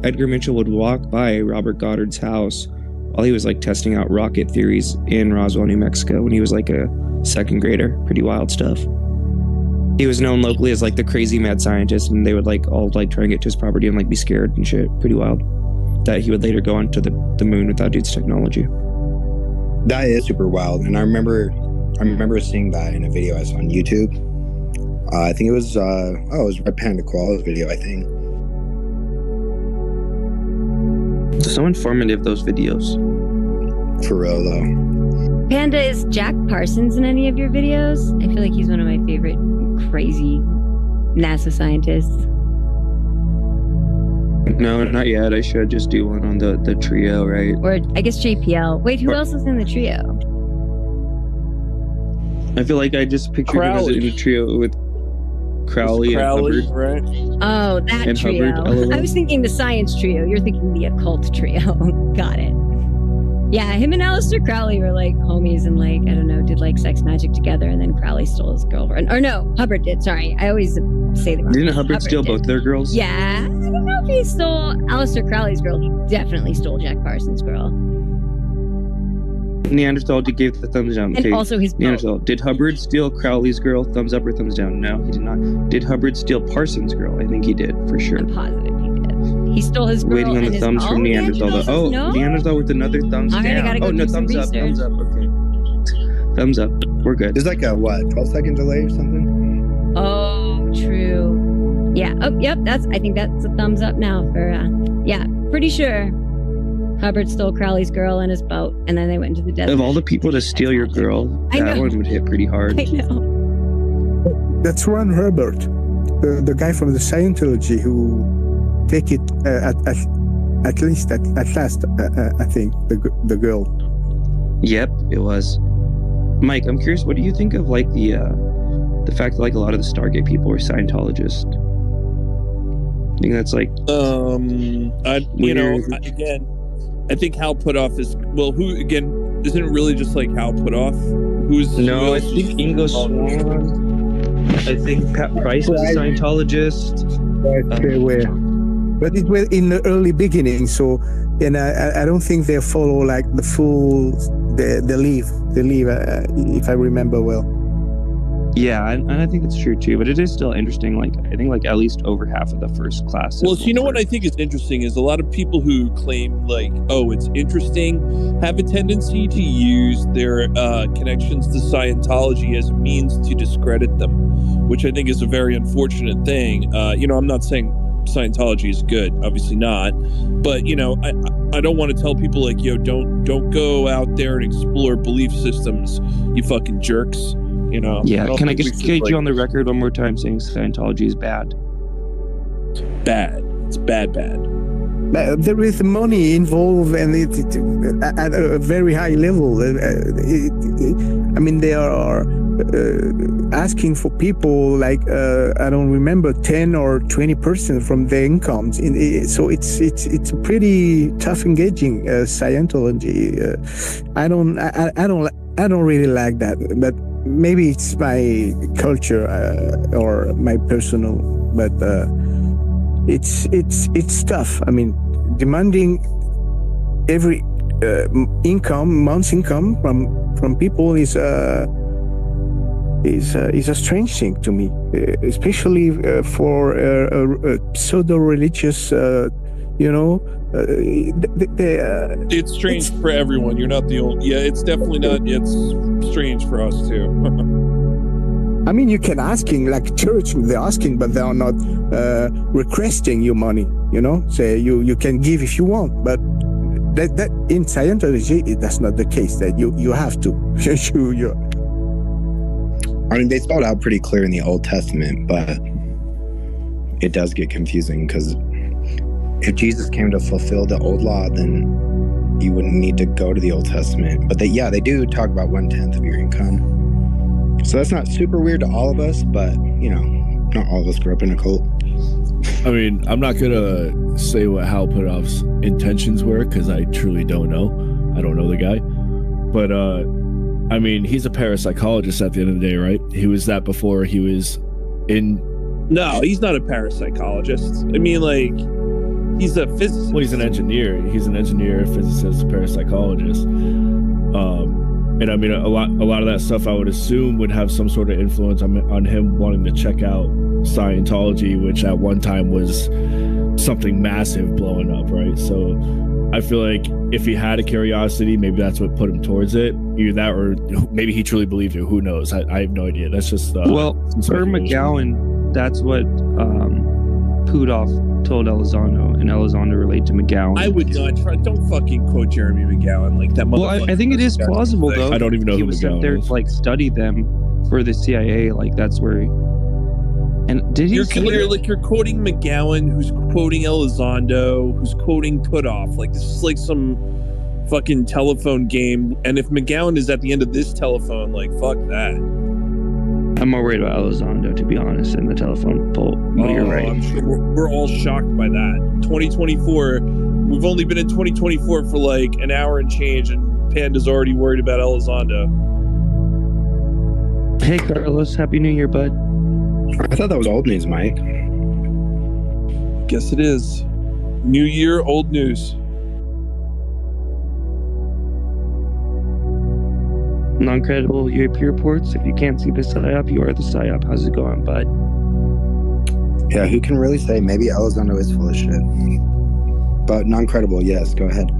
Edgar Mitchell would walk by Robert Goddard's house while he was like testing out rocket theories in Roswell, New Mexico when he was like a second grader. Pretty wild stuff. He was known locally as like the crazy mad scientist, and they would like all like try and get to his property and like be scared and shit. Pretty wild. That he would later go onto the moon with that dude's technology. That is super wild. And I remember seeing that in a video I saw on YouTube. I think it was it was Red Panda Koala's video, I think. So informative, those videos. For real though. Panda, is Jack Parsons in any of your videos? I feel like he's one of my favorite crazy NASA scientists. No, not yet. I should just do one on the trio, right? Or I guess JPL. Wait, who else is in the trio? I feel like I just pictured him as in a trio with Crowley and Hubbard. Right? Oh, that and trio. Hubbard, I was thinking the science trio. You're thinking the occult trio. Got it. Yeah, him and Aleister Crowley were like homies and like, I don't know, did like sex magic together, and then Crowley stole his girlfriend. Or no, Hubbard did. Sorry. I always say the wrong Didn't name. Hubbard steal both their girls? Yeah. I don't know if he stole Aleister Crowley's girl. He definitely stole Jack Parsons' girl. Neanderthal gave the thumbs down. And also his Neanderthal. Did Hubbard steal Crowley's girl? Thumbs up or thumbs down? No, he did not. Did Hubbard steal Parsons' girl? I think he did, for sure. I'm positive he did. He stole his girl. Waiting on the thumbs from Neanderthal. Oh, no? Neanderthal with another thumbs All right, down. I gotta go do some thumbs up. research. Thumbs up. Okay. Thumbs up. We're good. There's like a 12-second delay or something? Oh, true. Yeah. Oh, yep. I think that's a thumbs up now for. Yeah, pretty sure. Hubbard stole Crowley's girl in his boat, and then they went into the desert. Of all the people to steal your girl, that one would hit pretty hard. I know. That's Ron Herbert, the guy from the Scientology who take it at least at last. I think the girl. Yep, it was. Mike, I'm curious. What do you think of like the fact that like a lot of the Stargate people were Scientologists? I think that's like again, I think Hal Puthoff is who again isn't it really just like Hal Puthoff? I think Ingo Swann. I think Pat Price was a Scientologist. They were, but it was in the early beginning. So, and I don't think they follow like the full the leave if I remember well. Yeah, and I think it's true too, but it is still interesting. Like, I think like at least over half of the first class. Well, so you know what I think is interesting is a lot of people who claim like, oh, it's interesting, have a tendency to use their connections to Scientology as a means to discredit them, which I think is a very unfortunate thing. I'm not saying Scientology is good, obviously not, but I don't want to tell people like, don't go out there and explore belief systems, you fucking jerks. Yeah, can I just get you on the record one more time saying Scientology is bad? Bad. It's bad. There is money involved, and it at a very high level. They are asking for people like I don't remember 10 or 20% from their incomes. So it's a pretty tough engaging Scientology. I don't really like that, but maybe it's my culture or my personal, but it's tough. I mean, demanding every month's income from people is is a strange thing to me, especially for a pseudo-religious, it's strange for everyone. You're not the only. Yeah, it's definitely not. It's strange for us too. I mean, you can asking like church, they're asking, but they are not requesting your money. Say you can give if you want, but that in Scientology that's not the case. That you have to. I mean, they spelled out pretty clear in the Old Testament, but it does get confusing because if Jesus came to fulfill the old law, then you wouldn't need to go to the Old Testament. But they do talk about 1/10 of your income. So that's not super weird to all of us, but, not all of us grew up in a cult. I mean, I'm not going to say what Hal Putoff's intentions were because I truly don't know. I don't know the guy. But, I mean, he's a parapsychologist at the end of the day, right? He was that before he was in... No, he's not a parapsychologist. I mean, like, he's a physicist. Well, he's an engineer. He's an engineer, physicist, parapsychologist. And I mean, a lot of that stuff I would assume would have some sort of influence on him wanting to check out Scientology, which at one time was something massive blowing up, right? So I feel like if he had a curiosity, maybe that's what put him towards it. Either that or maybe he truly believed it. Who knows? I have no idea. That's just... well, for McGowan, that's what Putoff told Elizondo, and Elizondo relayed to McGowan. I would not try. Don't fucking quote Jeremy McGowan like that. Well, I think it is plausible though. I don't even know he who was sent McGowan there is. to study them for the CIA. Like that's where. And did he? You're quoting McGowan, who's quoting Elizondo, who's quoting Putoff. Like this is like some fucking telephone game. And if McGowan is at the end of this telephone, like fuck that. I'm more worried about Elizondo, to be honest, in the telephone poll. But you're right. I'm sure we're all shocked by that. 2024, we've only been in 2024 for like an hour and change, and Panda's already worried about Elizondo. Hey, Carlos, Happy New Year, bud. I thought that was old news, Mike. Guess it is. New year, old news. Non-credible UAP reports. If you can't see the PSYOP, you are the PSYOP. How's it going, bud? Yeah, who can really say? Maybe Elizondo is full of shit. But non-credible, yes, go ahead.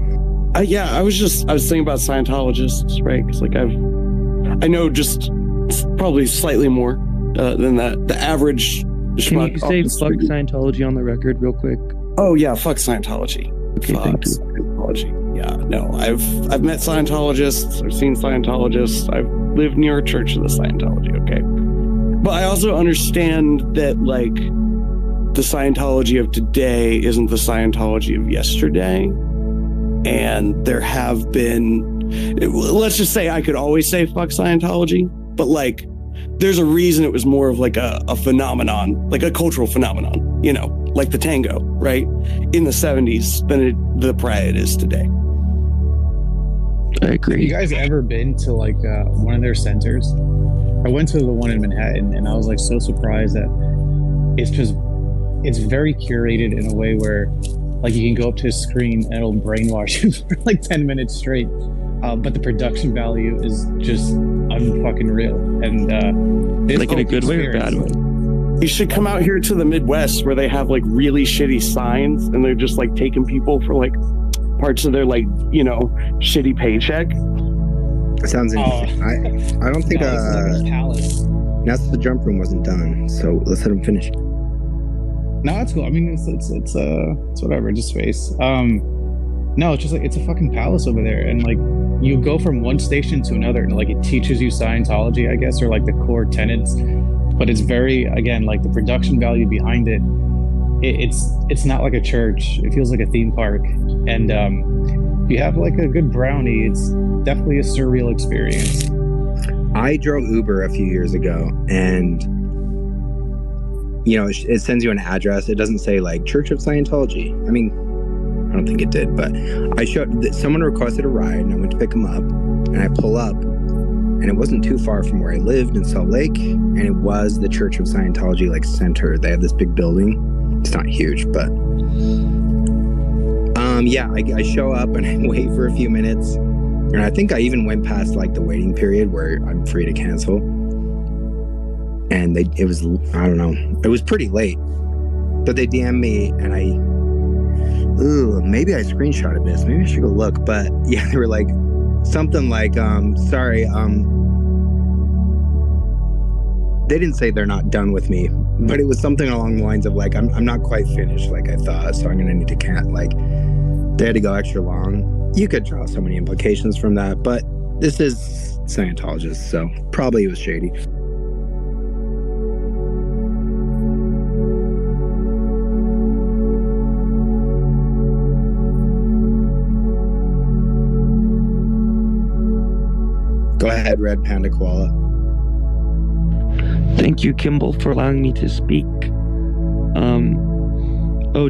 I was thinking about Scientologists, right? Because like I know just probably slightly more than that. The average. Can you say fuck Scientology on the record real quick? Oh yeah, fuck Scientology. Okay, thank you. Scientology. Yeah, no, I've met Scientologists. I've seen Scientologists. I've lived near a church of the Scientology. Okay, but I also understand that like the Scientology of today isn't the Scientology of yesterday, and there have been. Let's just say I could always say fuck Scientology, but like there's a reason it was more of like a phenomenon, like a cultural phenomenon, like the tango, right? In the 70s than the pride it is today. I agree. Have you guys ever been to like one of their centers? I went to the one in Manhattan and I was like so surprised that it's very curated in a way where like you can go up to a screen and it'll brainwash you for like 10 minutes straight. But the production value is just unfucking real. And like in a good way or bad way? You should come out here to the Midwest where they have like really shitty signs and they're just like taking people for like parts of their like, shitty paycheck. It sounds interesting. I don't think that's the jump room wasn't done, so let's let him finish. No, it's cool. I mean, it's whatever, just space. No, it's just like it's a fucking palace over there, and like you go from one station to another, and like it teaches you Scientology, I guess, or like the core tenets. But it's very, again, like the production value behind it. It's not like a church. It feels like a theme park, and if you have like a good brownie, it's definitely a surreal experience. I drove Uber a few years ago, and it sends you an address. It doesn't say like Church of Scientology. I mean, I don't think it did, but someone requested a ride and I went to pick them up and I pull up and it wasn't too far from where I lived in Salt Lake, and it was the Church of Scientology like center. They have this big building. It's not huge, but I show up and I wait for a few minutes, and I think I even went past like the waiting period where I'm free to cancel. and it was, I don't know, it was pretty late, but they DM'd me, and maybe I screenshotted this. Maybe I should go look. But yeah, they were like something like, sorry, they didn't say they're not done with me, but it was something along the lines of like, I'm not quite finished like I thought, so I'm gonna need to they had to go extra long. You could draw so many implications from that, but this is Scientologists, so probably it was shady. Go ahead, Red Panda Koala. Thank you, Kimball, for allowing me to speak.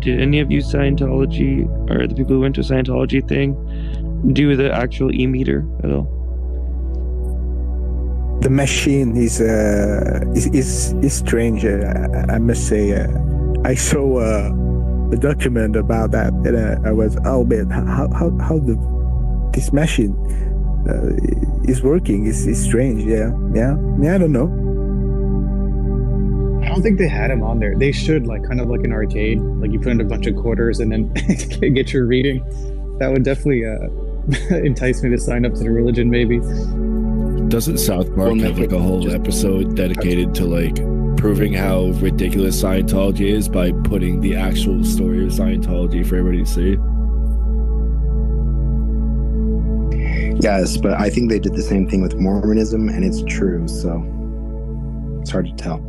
Did any of you Scientology, or the people who went to Scientology thing, do the actual e-meter at all? The machine is strange. I must say. I saw a document about that, and I was, oh man, how this machine is working is strange. Yeah. I don't know. I don't think they had him on there. They should, like, kind of like an arcade. Like, you put in a bunch of quarters and then get your reading. That would definitely entice me to sign up to the religion, maybe. Doesn't South Park have like a whole episode dedicated to like proving how ridiculous Scientology is by putting the actual story of Scientology for everybody to see? Yes, but I think they did the same thing with Mormonism, and it's true, so it's hard to tell.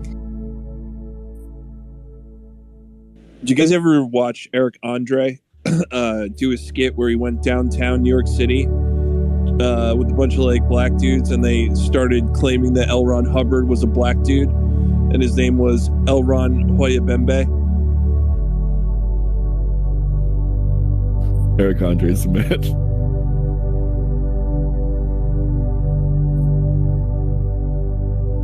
Did you guys ever watch Eric Andre do a skit where he went downtown New York City with a bunch of like black dudes, and they started claiming that L. Ron Hubbard was a black dude, and his name was L. Ron Hoyabembe? Eric Andre is the man.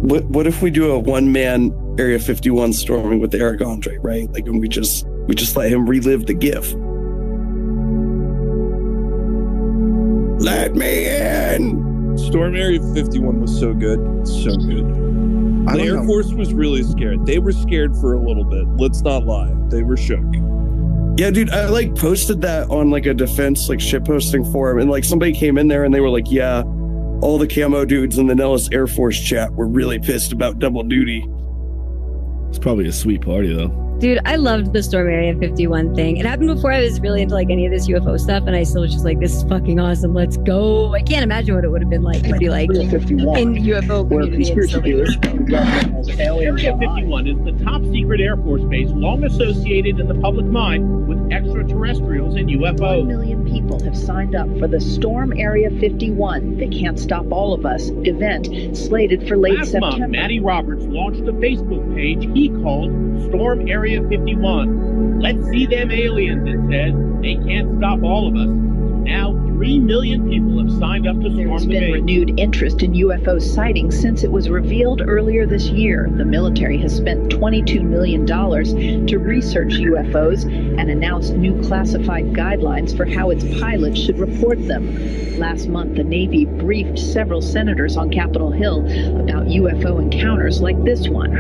What if we do a one-man Area 51 storming with Eric Andre, right? Like, and we just let him relive the GIF. Let me in. Storm Area 51 was so good. So good. The Air Force was really scared. They were scared for a little bit. Let's not lie. They were shook. Yeah, dude, I like posted that on like a defense like shitposting forum, and like somebody came in there and they were like, yeah, all the camo dudes in the Nellis Air Force chat were really pissed about double duty. It's probably a sweet party though. Dude, I loved the Storm Area 51 thing. It happened before I was really into like any of this UFO stuff, and I still was just like, this is fucking awesome. Let's go. I can't imagine what it would have been like to be like in UFO community. Area 51 is the top secret Air Force base long associated in the public mind with extraterrestrials and UFOs. 1 million people have signed up for the Storm Area 51, They Can't Stop All of Us event slated for late September. Last month, Matty Roberts launched a Facebook page he called Storm Area 51. Let's see them aliens, it says. They can't stop all of us. Now 3 million people have signed up to storm the base. There's been renewed interest in UFO sightings since it was revealed earlier this year. The military has spent $22 million to research UFOs and announced new classified guidelines for how its pilots should report them. Last month, the Navy briefed several senators on Capitol Hill about UFO encounters like this one.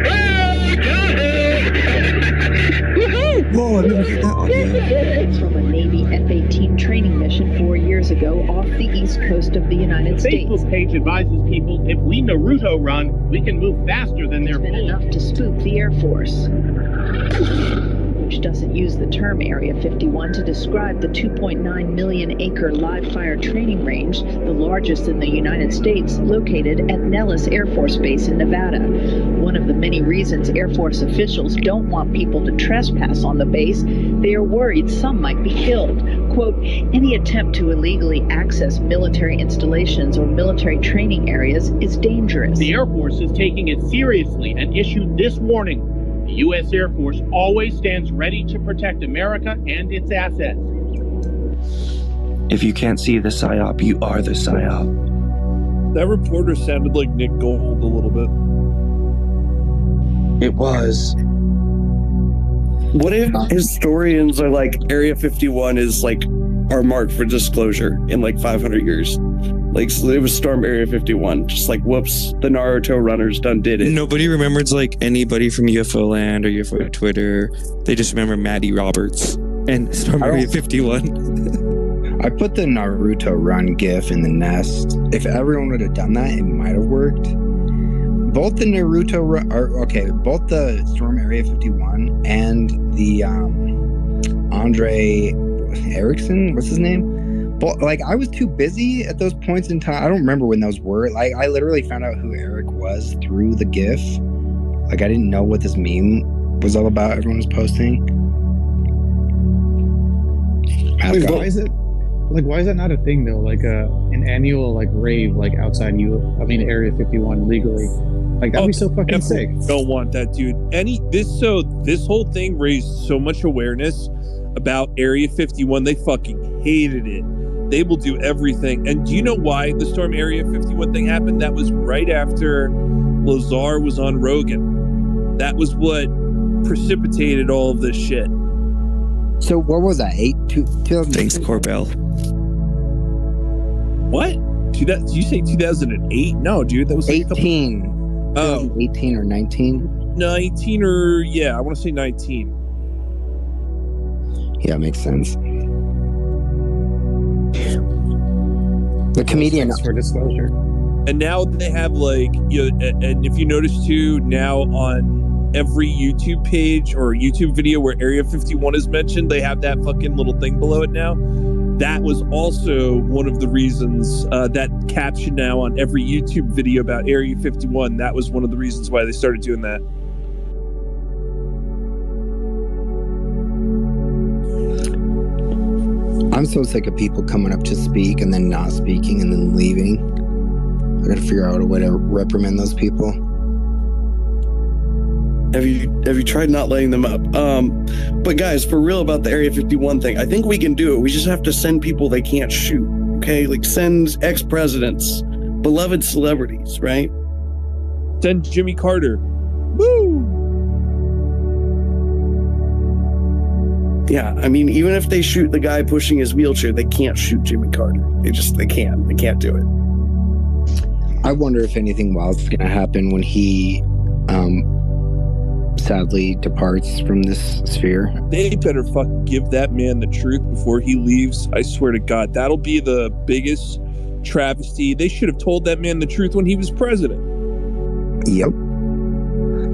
Whoa, I've never heard that audio. It's from a Navy F-18 training mission 4 years ago off the east coast of the United States. The Facebook page advises people if we Naruto run, we can move faster than their bullets. It's been enough to spook the Air Force, which doesn't use the term Area 51 to describe the 2.9 million acre live fire training range, the largest in the United States, located at Nellis Air Force Base in Nevada. One of the many reasons Air Force officials don't want people to trespass on the base, they are worried some might be killed. Quote, any attempt to illegally access military installations or military training areas is dangerous. The Air Force is taking it seriously and issued this warning. The U.S. Air Force always stands ready to protect America and its assets. If you can't see the PSYOP, you are the PSYOP. That reporter sounded like Nick Gold a little bit. It was. What if historians are like, Area 51 is like our mark for disclosure in like 500 years? Like, so it was Storm Area 51. Just like, whoops, the Naruto runners done did it. Nobody remembers like anybody from UFO Land or UFO Twitter. They just remember Maddie Roberts and Storm Area 51. I put the Naruto run gif in the nest. If everyone would have done that, it might have worked. Both the Naruto both the Storm Area 51 and the Andre Erickson, what's his name? But like, I was too busy at those points in time. I don't remember when those were. Like, I literally found out who Eric was through the GIF. Like, I didn't know what this meme was all about. Everyone was posting. Wait, why is that not a thing though? Like an annual like rave like outside Area 51 legally. Like that'd be so fucking sick. Don't want that, dude. This whole thing raised so much awareness about Area 51. They fucking hated it. They will do everything. And do you know why the Storm Area 51 thing happened? That was right after Lazar was on Rogan. That was what precipitated all of this shit. So what was that? 2000? Thanks, Corbell. What? Did you say 2008? No, dude, that was like 18. 18 or 19? 19 or yeah, I want to say 19. Yeah, makes sense. The comedian for disclosure. And now they have like, and if you notice too, now on every YouTube page or YouTube video where Area 51 is mentioned, they have that fucking little thing below it now. That was also one of the reasons, that caption now on every YouTube video about Area 51. That was one of the reasons why they started doing that. I'm so sick of people coming up to speak and then not speaking and then leaving. I gotta figure out a way to reprimand those people. Have you tried not letting them up? But guys, for real about the Area 51 thing, I think we can do it. We just have to send people they can't shoot. Okay, like send ex-presidents, beloved celebrities, right? Send Jimmy Carter. Woo! Yeah, I mean, even if they shoot the guy pushing his wheelchair, they can't shoot Jimmy Carter. They can't do it. I wonder if anything wild's gonna happen when he sadly departs from this sphere. They better fucking give that man the truth before he leaves. I swear to God, that'll be the biggest travesty. They should have told that man the truth when he was president. Yep.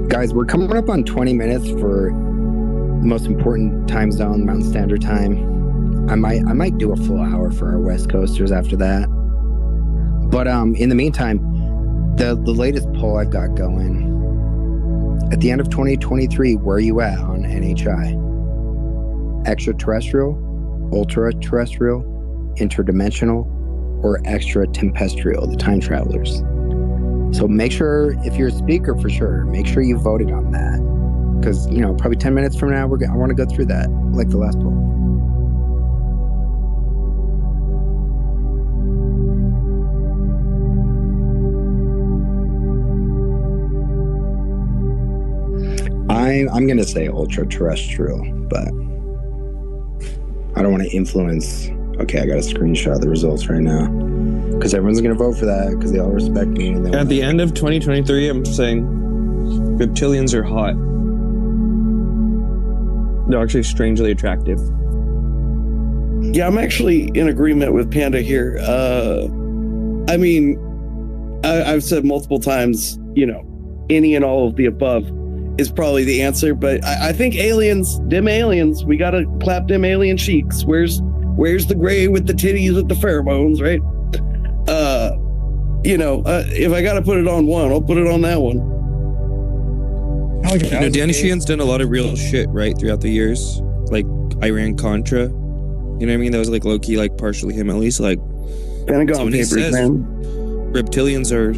Guys, we're coming up on 20 minutes for the most important time zone, Mountain Standard Time. I might do a full hour for our West Coasters after that. But in the meantime, the latest poll I've got going, at the end of 2023, where are you at on NHI? Extraterrestrial, ultra-terrestrial, interdimensional, or extra-tempestrial, the time travelers? So make sure, if you're a speaker for sure, make sure you voted on that. Because, probably 10 minutes from now, I want to go through that, like the last poll. I'm going to say ultra-terrestrial, but I don't want to influence. Okay, I got to screenshot the results right now. Because everyone's going to vote for that, because they all respect me. And At the end of 2023, I'm saying reptilians are hot. They're actually strangely attractive. Yeah, I'm actually in agreement with Panda here. I mean, I've said multiple times, any and all of the above is probably the answer, but I think dim aliens, we gotta clap dim alien cheeks. Where's the gray with the titties with the pheromones, right? If I gotta put it on one, I'll put it on that one. Danny Sheehan's done a lot of real shit, right, throughout the years, like Iran-Contra. You know what I mean? That was like low-key, like partially him, at least. Like Pentagon Papers, man. Reptilians are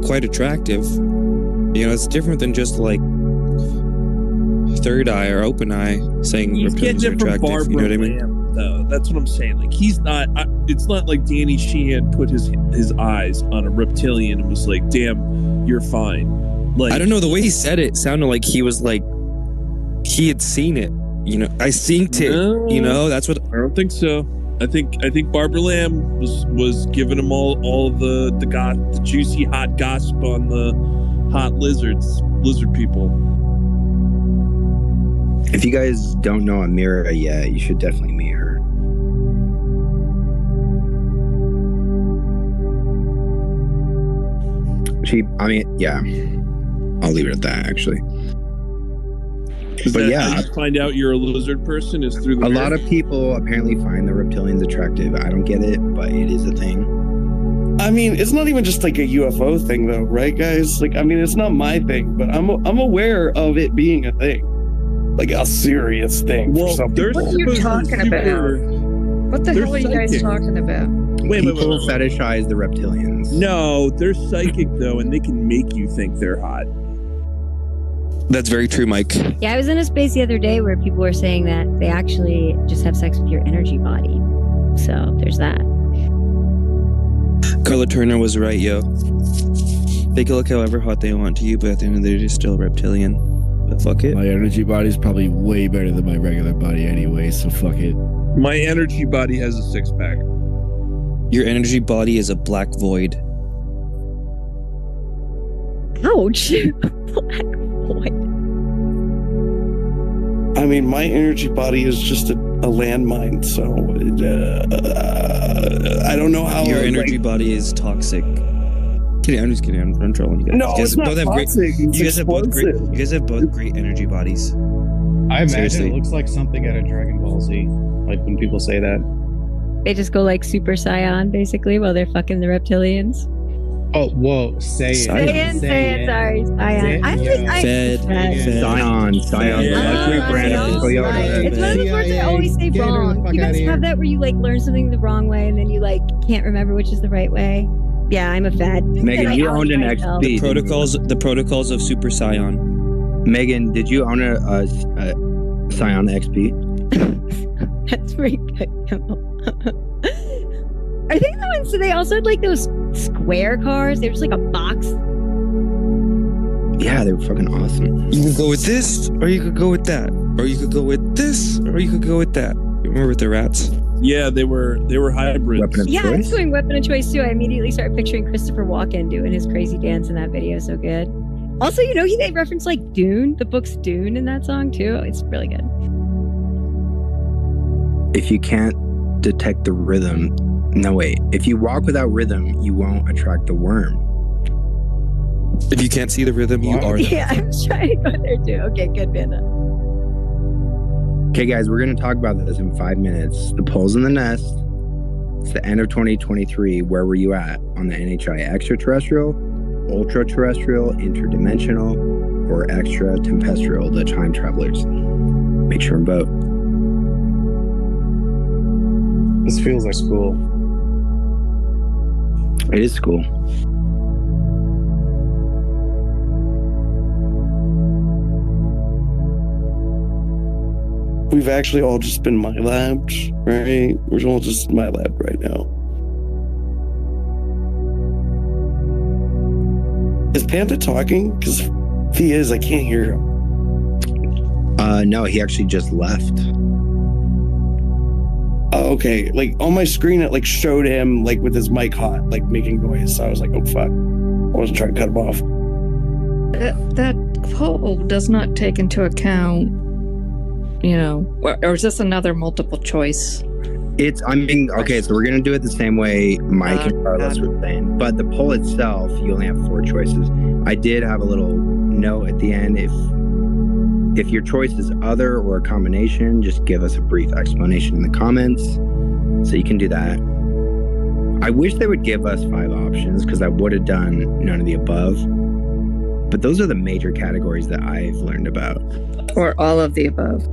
quite attractive. It's different than just like third eye or open eye saying he's reptilians are attractive. Barbara You know what I mean? Lamb, though. That's what I'm saying. Like he's not. It's not like Danny Sheehan put his eyes on a reptilian and was like, "Damn, you're fine." Like, I don't know, the way he said it sounded like he was like he had seen it. I synced it. No, that's what I don't think so. I think Barbara Lamb was giving them all the juicy hot gossip on the hot lizard people. If you guys don't know Amira yet, you should definitely meet her. Yeah, I'll leave it at that, actually. But yeah, how you find out you're a lizard person is through the mirror? lot of people apparently find the reptilians attractive. I don't get it, but it is a thing. I mean, it's not even just like a UFO thing, though, right, guys? Like, I mean, it's not my thing, but I'm aware of it being a thing, like a serious thing. Well, what are you talking about? What the hell are you guys talking about? Wait. People fetishize the reptilians. No, they're psychic though, and they can make you think they're hot. That's very true, Mike. Yeah, I was in a space the other day where people were saying that they actually just have sex with your energy body. So there's that. Carla Turner was right, yo. They can look however hot they want to you, but at the end of the day, they're still reptilian. But fuck it. My energy body's probably way better than my regular body anyway, so fuck it. My energy body has a 6-pack. Your energy body is a black void. Ouch. Black void. I mean, my energy body is just a landmine, so I don't know how. Your energy body is toxic. Kidding, I'm just kidding. I'm trolling you guys. No, it's not toxic. You guys have both great energy bodies. I imagine Seriously. it looks like something out of Dragon Ball Z, like when people say that. They just go like Super Saiyan, basically, while they're fucking the reptilians. Oh, whoa, say it. Sorry, Saiyan. I think I Scion. It's one of those words I always say wrong. You guys have that where you like learn something the wrong way and then you like can't remember which is the right way. Yeah, I'm a fad. Megan, you owned an XP. The protocols of Super Saiyan. Megan, did you own a Scion XP? That's pretty good. Are they the ones? So they also had like those square cars. They were just like a box. Yeah, they were fucking awesome. You could go with this, or you could go with that, or you could go with this, or you could go with that. You remember with the rats? Yeah, they were hybrids. Weapon of Yeah, I was choice? doing weapon of choice too. I immediately started picturing Christopher Walken doing his crazy dance in that video. So good. Also, you know, they reference like Dune, the book's Dune in that song too. It's really good. If you can't detect the rhythm, no wait. If you walk without rhythm, you won't attract the worm. If you can't see the rhythm, you are. Yeah, I was trying to go there too. Okay, good, Panda. Okay, guys, we're going to talk about this in 5 minutes. The polls in the nest. It's the end of 2023. Where were you at on the NHI? Extraterrestrial, ultra-terrestrial, interdimensional, or extra-tempestrial, the time travelers? Make sure and vote. This feels like school. It is school. We've actually all just been my labs, right? We're all just my lab right now. Is Panda talking? Because if he is, I can't hear him. No, he actually just left. Oh, okay. Like on my screen, it like showed him like with his mic hot, like making noise. So I was like, oh fuck. I wasn't trying to cut him off. That poll does not take into account, you know, or is this another multiple choice? Okay, so we're going to do it the same way Mike and Carlos were saying. But the poll itself, you only have 4 choices. I did have a little note at the end. If your choice is other or a combination, just give us a brief explanation in the comments. So you can do that. I wish they would give us 5 options because I would have done none of the above. But those are the major categories that I've learned about. Or all of the above.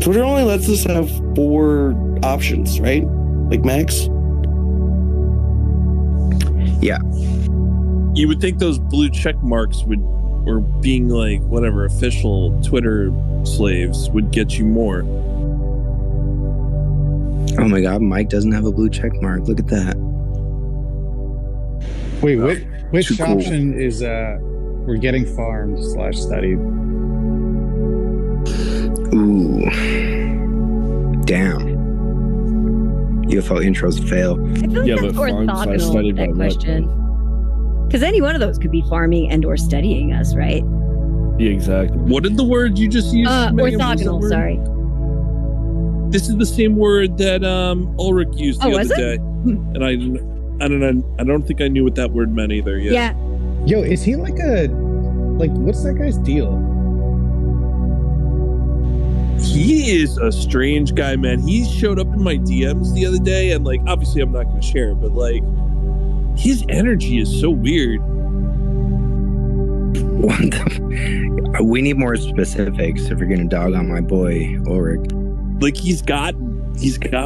Twitter only lets us have 4 options, right? Like max? Yeah. You would think those blue check marks or being like whatever official Twitter slaves would get you more. Oh my god, Mike doesn't have a blue check mark. Look at that. Wait, which too cool. option is we're getting farmed /studied? Ooh. Damn. UFO intros fail. I feel like that's orthogonal, that question. Because any one of those could be farming and or studying us, right? Yeah, exactly. What did the word you just used? Orthogonal, sorry. This is the same word that Ulrich used the other day. And I don't think I knew what that word meant either. Yeah. Yo, is he like what's that guy's deal? He is a strange guy, man. He showed up in my DMs the other day, and like, obviously I'm not going to share it, but like, his energy is so weird. We need more specifics if you're going to dog on my boy Ulrich. Like, he's got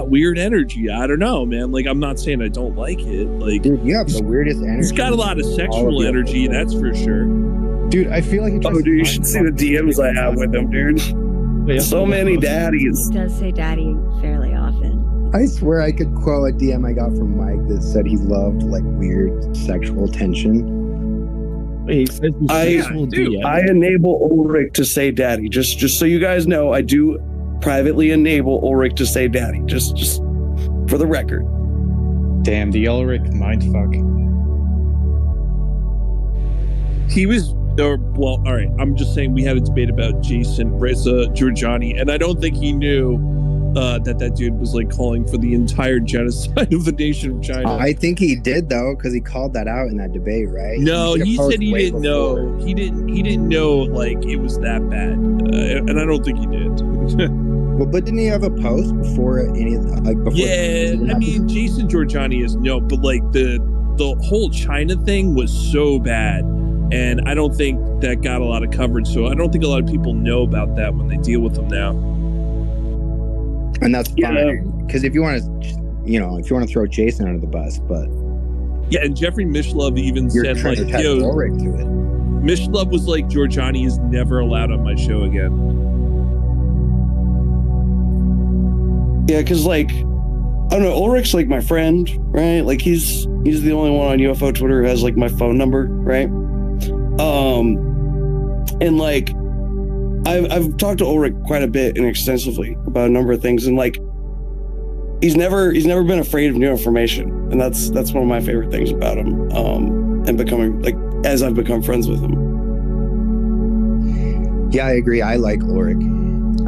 weird energy. I don't know, man. Like, I'm not saying I don't like it. Like, dude, you have the weirdest energy. He's got a lot of sexual energy, that's for sure. Dude, I feel like dude, you should see the DMs I have with him, dude. So many daddies. He does say daddy fairly often. I swear I could quote a DM I got from Mike that said he loved like weird sexual tension. I enable Ulrich to say daddy. Just so you guys know, I do privately enable Ulrich to say daddy. Just for the record. Damn, the Ulrich mindfuck. He was, well, all right. I'm just saying we had a debate about Jason Reza Giorgiani, and I don't think he knew that dude was like calling for the entire genocide of the nation of China. I think he did though, because he called that out in that debate, right? No, he said he didn't know. He didn't know like it was that bad, and I don't think he did. Well, but didn't he have a post before any like before? Yeah, I mean, Jason Giorgiani is no, but like the whole China thing was so bad. And I don't think that got a lot of coverage. So I don't think a lot of people know about that when they deal with them now. And that's fine. Because if you want to throw Jason under the bus, but. Yeah, and Jeffrey Mishlove even said, like, yo, Mishlove was like, Giorgiani is never allowed on my show again. Yeah, because, like, I don't know, Ulrich's like my friend, right? Like, he's the only one on UFO Twitter who has, like, my phone number, right? And like I've talked to Ulrich quite a bit and extensively about a number of things, and like he's never been afraid of new information, and that's one of my favorite things about him. And becoming like as I've become friends with him. Yeah, I agree. I like Ulrich. I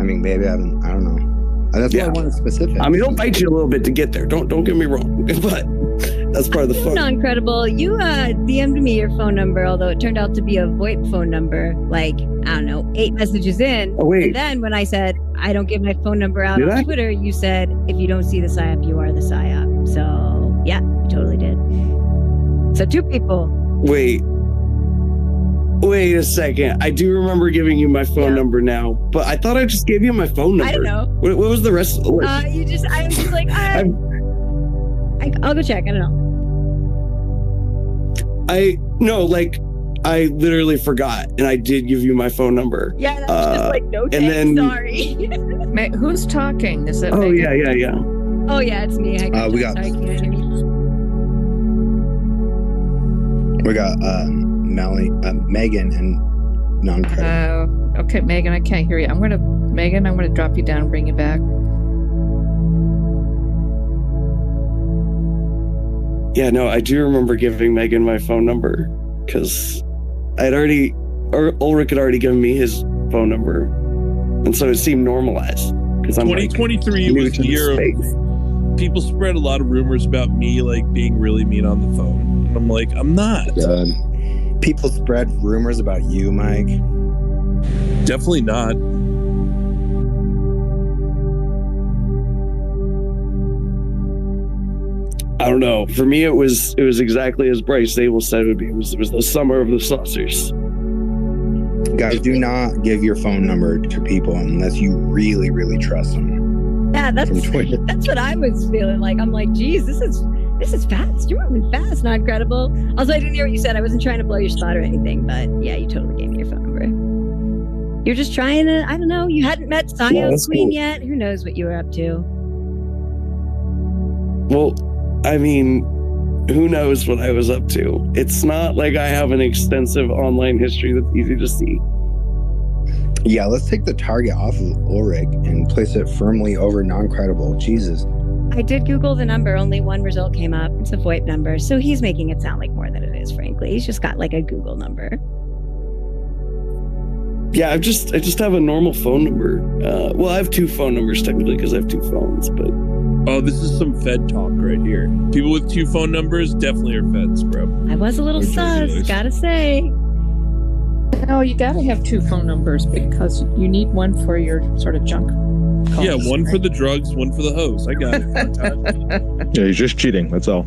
mean, maybe I don't know. That's why I wanted specific. I mean, he'll bite you a little bit to get there. Don't get me wrong, but that's part of the fun. Non-credible. You DM'd me your phone number, although it turned out to be a VoIP phone number, like, I don't know, 8 messages in. Oh, wait. And then when I said, I don't give my phone number out on Twitter, you said, if you don't see the PSYOP, you are the PSYOP. So, yeah, you totally did. So 2 people. Wait a second. I do remember giving you my phone number now, but I thought I just gave you my phone number. I don't know. What was the rest? I was just like, I'll go check. I don't know. I literally forgot, and I did give you my phone number. Yeah, that was just like, no thanks, sorry. Who's talking? Is it? Oh, Megan? yeah. Oh, yeah, it's me. We got Megan and non-credible. Okay, Megan, I can't hear you. I'm gonna drop you down and bring you back. Yeah, no, I do remember giving Megan my phone number because Ulrich had already given me his phone number, and so it seemed normalized. Because 2023 was the year of people spread a lot of rumors about me like being really mean on the phone, and I'm like, I'm not. People spread rumors about you, Mike. Definitely not. I don't know. For me, it was exactly as Bryce Zabel said it would be. It was the summer of the saucers. Guys, do not give your phone number to people unless you really, really trust them. Yeah, that's what I was feeling like. I'm like, geez, this is fast. You're moving fast, not credible. Also, I didn't hear what you said. I wasn't trying to blow your spot or anything, but yeah, you totally gave me your phone number. You're just trying to, I don't know, you hadn't met Science Queen yet. Who knows what you were up to? Well, I mean, who knows what I was up to? It's not like I have an extensive online history that's easy to see. Yeah, let's take the target off of Ulrich and place it firmly over non-credible. Jesus. I did Google the number. Only one result came up. It's a VoIP number. So he's making it sound like more than it is, frankly. He's just got like a Google number. Yeah, I just have a normal phone number. Well, I have two phone numbers technically because I have two phones, but... Oh, this is some Fed talk right here. People with two phone numbers definitely are Feds, bro. I was a little sus, gotta say. No, you gotta have two phone numbers because you need one for your sort of junk calls. Yeah, one for the drugs, one for the hose. I got it. Yeah, he's just cheating. That's all.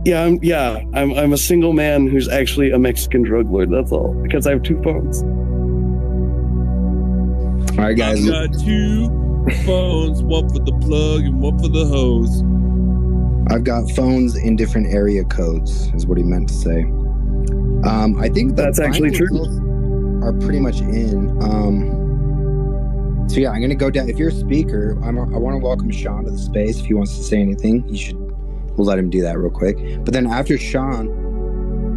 Yeah, I'm a single man who's actually a Mexican drug lord. That's all because I have two phones. All right, guys. I've got two phones, one for the plug and one for the hose. I've got phones in different area codes, is what he meant to say. I think that's actually true. Are pretty much in. So yeah, I'm gonna go down. If you're a speaker, I want to welcome Sean to the space. If he wants to say anything, we'll let him do that real quick. But then after Sean,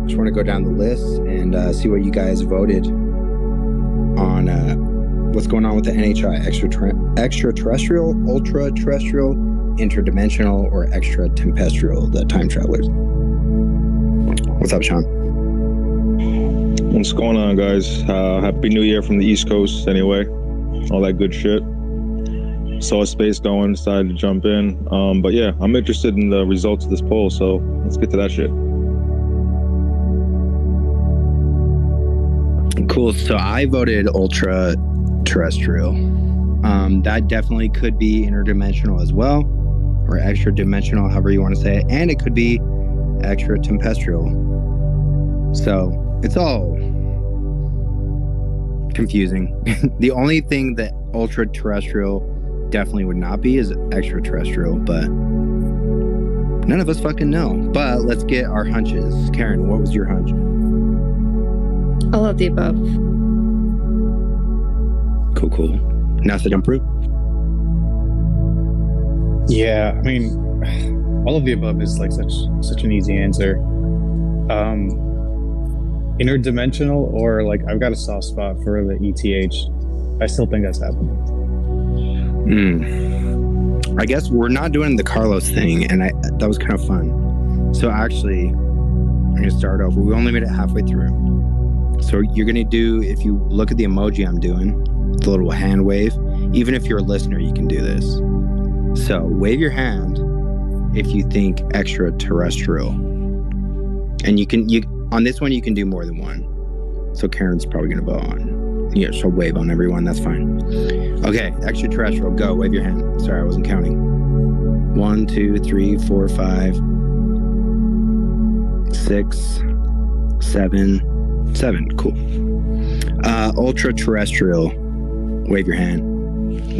I just want to go down the list and see what you guys voted on. What's going on with the NHI? Extraterrestrial, ultra-terrestrial, interdimensional, or extra-tempestrial, the time travelers. What's up, Sean? What's going on, guys? Happy New Year from the East Coast, anyway. All that good shit. Saw a space going, decided to jump in. But yeah, I'm interested in the results of this poll, so let's get to that shit. Cool. So I voted ultra-terrestrial. That definitely could be interdimensional as well, or extra-dimensional, however you want to say it. And it could be extra-tempestrial. So it's all confusing. The only thing that ultra-terrestrial definitely would not be is extraterrestrial, but none of us fucking know. But let's get our hunches. Karen, what was your hunch? All of the above. Cool. Now to jump through. Yeah, I mean, all of the above is like such an easy answer. Interdimensional, or like I've got a soft spot for the ETH. I still think that's happening. I guess we're not doing the Carlos thing, and that was kind of fun. So actually, I'm gonna start over. We only made it halfway through. So you're gonna do, if you look at the emoji I'm doing, the little hand wave. Even if you're a listener, you can do this. So wave your hand if you think extraterrestrial, and you on this one you can do more than one. So Karen's probably gonna vote on. Yeah, she'll wave on everyone. That's fine. Okay, extraterrestrial. Go. Wave your hand. Sorry, I wasn't counting. 1, 2, 3, 4, 5, 6, 7. Cool. Ultra terrestrial. Wave your hand.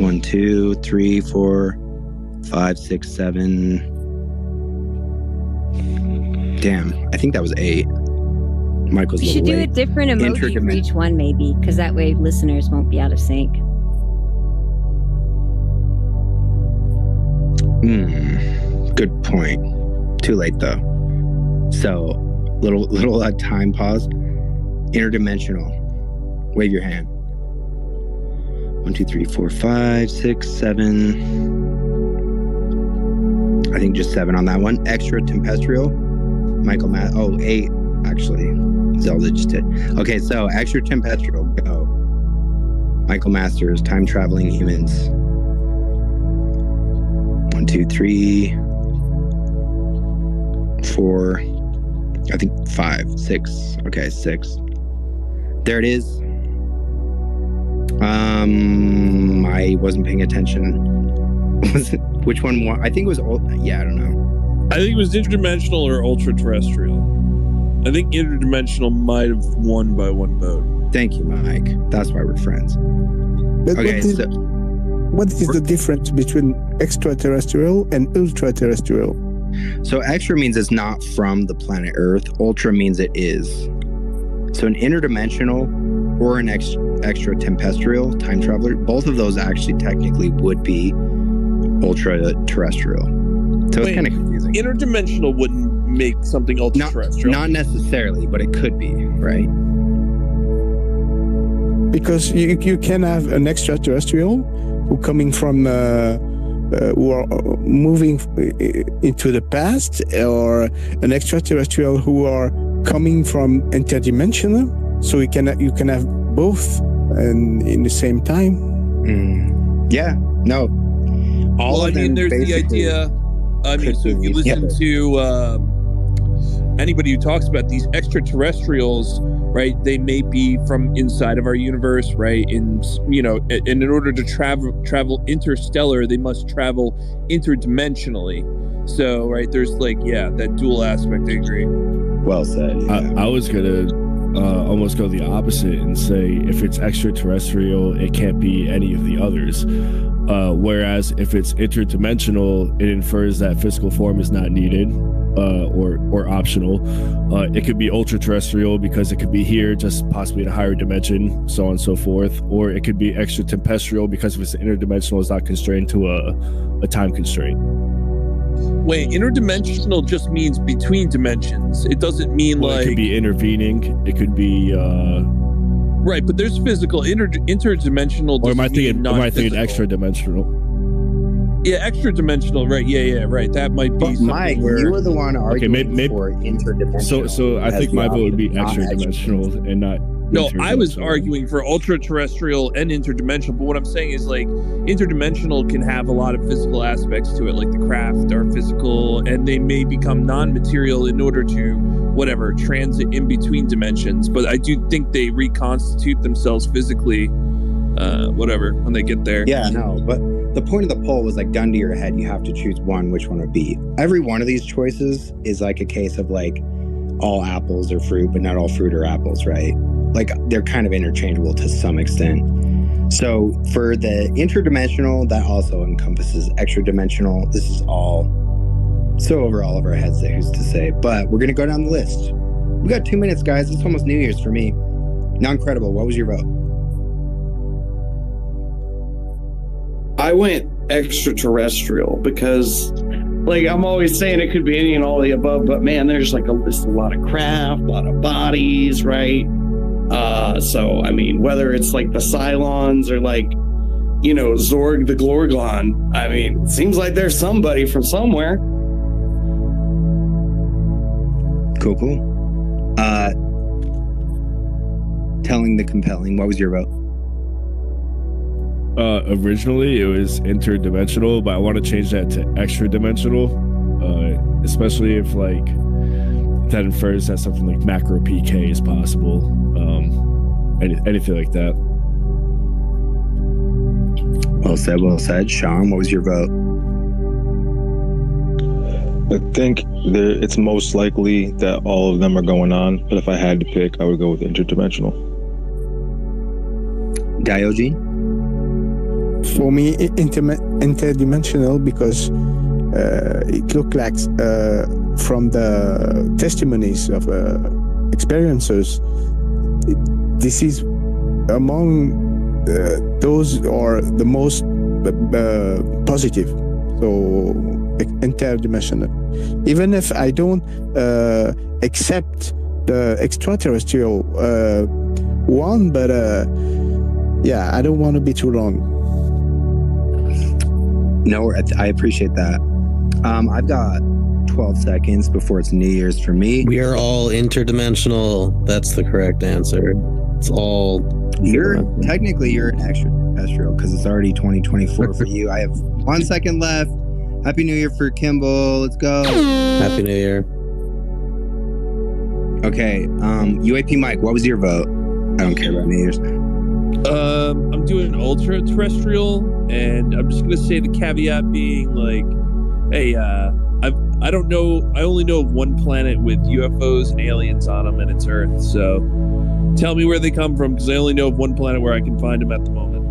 1, 2, 3, 4, 5, 6, 7. Damn, I think that was 8. Michael's. You should do a different emoji for each one, maybe, because that way listeners won't be out of sync. Good point. Too late though. So, little time pause. Interdimensional. Wave your hand. 1, 2, 3, 4, 5, 6, 7. I think just 7 on that one. Extra tempestrial. Michael 8 actually. Zelda just did. Okay, so extra tempestrial. Go. Michael Masters, time traveling humans. 1, 2, 3, 4. I think 5, 6. Okay, 6. There it is. I wasn't paying attention. Which one? I think it was old. Yeah, I don't know. I think it was interdimensional or ultra terrestrial. I think interdimensional might have won by 1 vote. Thank you, Mike. That's why we're friends. But okay, what is the difference between extraterrestrial and ultra-terrestrial? So extra means it's not from the planet Earth. Ultra means it is. So an interdimensional or an extra-tempestrial time traveler, both of those actually technically would be ultra-terrestrial. So it's kind of confusing. Interdimensional wouldn't make something ultra-terrestrial. Not necessarily, but it could be, right? because you can have an extraterrestrial who coming from who are moving into the past, or an extraterrestrial who are coming from interdimensional. So you can have both and in the same time. Yeah. No. Well, I mean, there's the idea. I mean, so if you listen to anybody who talks about these extraterrestrials, right? They may be from inside of our universe, right? And in order to travel interstellar, they must travel interdimensionally. So, right, there's that dual aspect. I agree. Well said. Yeah. I was gonna almost go the opposite and say if it's extraterrestrial, it can't be any of the others. Whereas if it's interdimensional, it infers that physical form is not needed. Or optional. It could be ultra terrestrial because it could be here, just possibly in a higher dimension, so on and so forth. Or it could be extra tempestrial because if it's interdimensional, it's not constrained to a time constraint. Wait, interdimensional just means between dimensions. It doesn't mean it could be intervening. It could be right, but there's physical interdimensional. Or am I thinking extra dimensional? Yeah, extra dimensional, right? Yeah, right. That might be. But Mike, you were the one arguing for interdimensional. So I think my vote would be extra dimensional and not. No, I was arguing for ultra terrestrial and interdimensional. But what I'm saying is interdimensional can have a lot of physical aspects to it, like the craft are physical, and they may become non-material in order to transit in between dimensions. But I do think they reconstitute themselves physically, when they get there. Yeah, no, but the point of the poll was gun to your head. You have to choose one. Which one would be? Every one of these choices is a case of all apples are fruit, but not all fruit are apples, right? They're kind of interchangeable to some extent. So for the interdimensional, that also encompasses extra dimensional. This is all so over all of our heads that who's to say. But we're gonna go down the list. We got 2 minutes, guys. It's almost New Year's for me. Non-credible. What was your vote? I went extraterrestrial because, I'm always saying it could be any and all the above, but man, there's a lot of craft, a lot of bodies, right? So, I mean, whether it's the Cylons or Zorg the Glorglon, I mean, it seems like there's somebody from somewhere. Cool. Telling the compelling, what was your vote? Originally it was interdimensional, but I want to change that to extra dimensional, especially if that infers that something like macro PK is possible, anything like that. Well said. Sean, what was your vote? I think it's most likely that all of them are going on, but if I had to pick, I would go with interdimensional. Diogen? For me, interdimensional because it looked like from the testimonies of experiencers, this is among those are the most positive. So interdimensional. Even if I don't accept the extraterrestrial one, but I don't want to be too long. No, I appreciate that. I've got 12 seconds before it's New Year's for me. We are all interdimensional. That's the correct answer. It's all. Technically you're an extraterrestrial because it's already 2024 for you. I have 1 second left. Happy New Year for Kimball. Let's go. Happy New Year. Okay. UAP Mike, what was your vote? I don't care about New Year's. I'm doing ultra terrestrial, and I'm just gonna say the caveat being hey, I don't know. I only know of one planet with UFOs and aliens on them, and it's Earth. So tell me where they come from, because I only know of one planet where I can find them at the moment.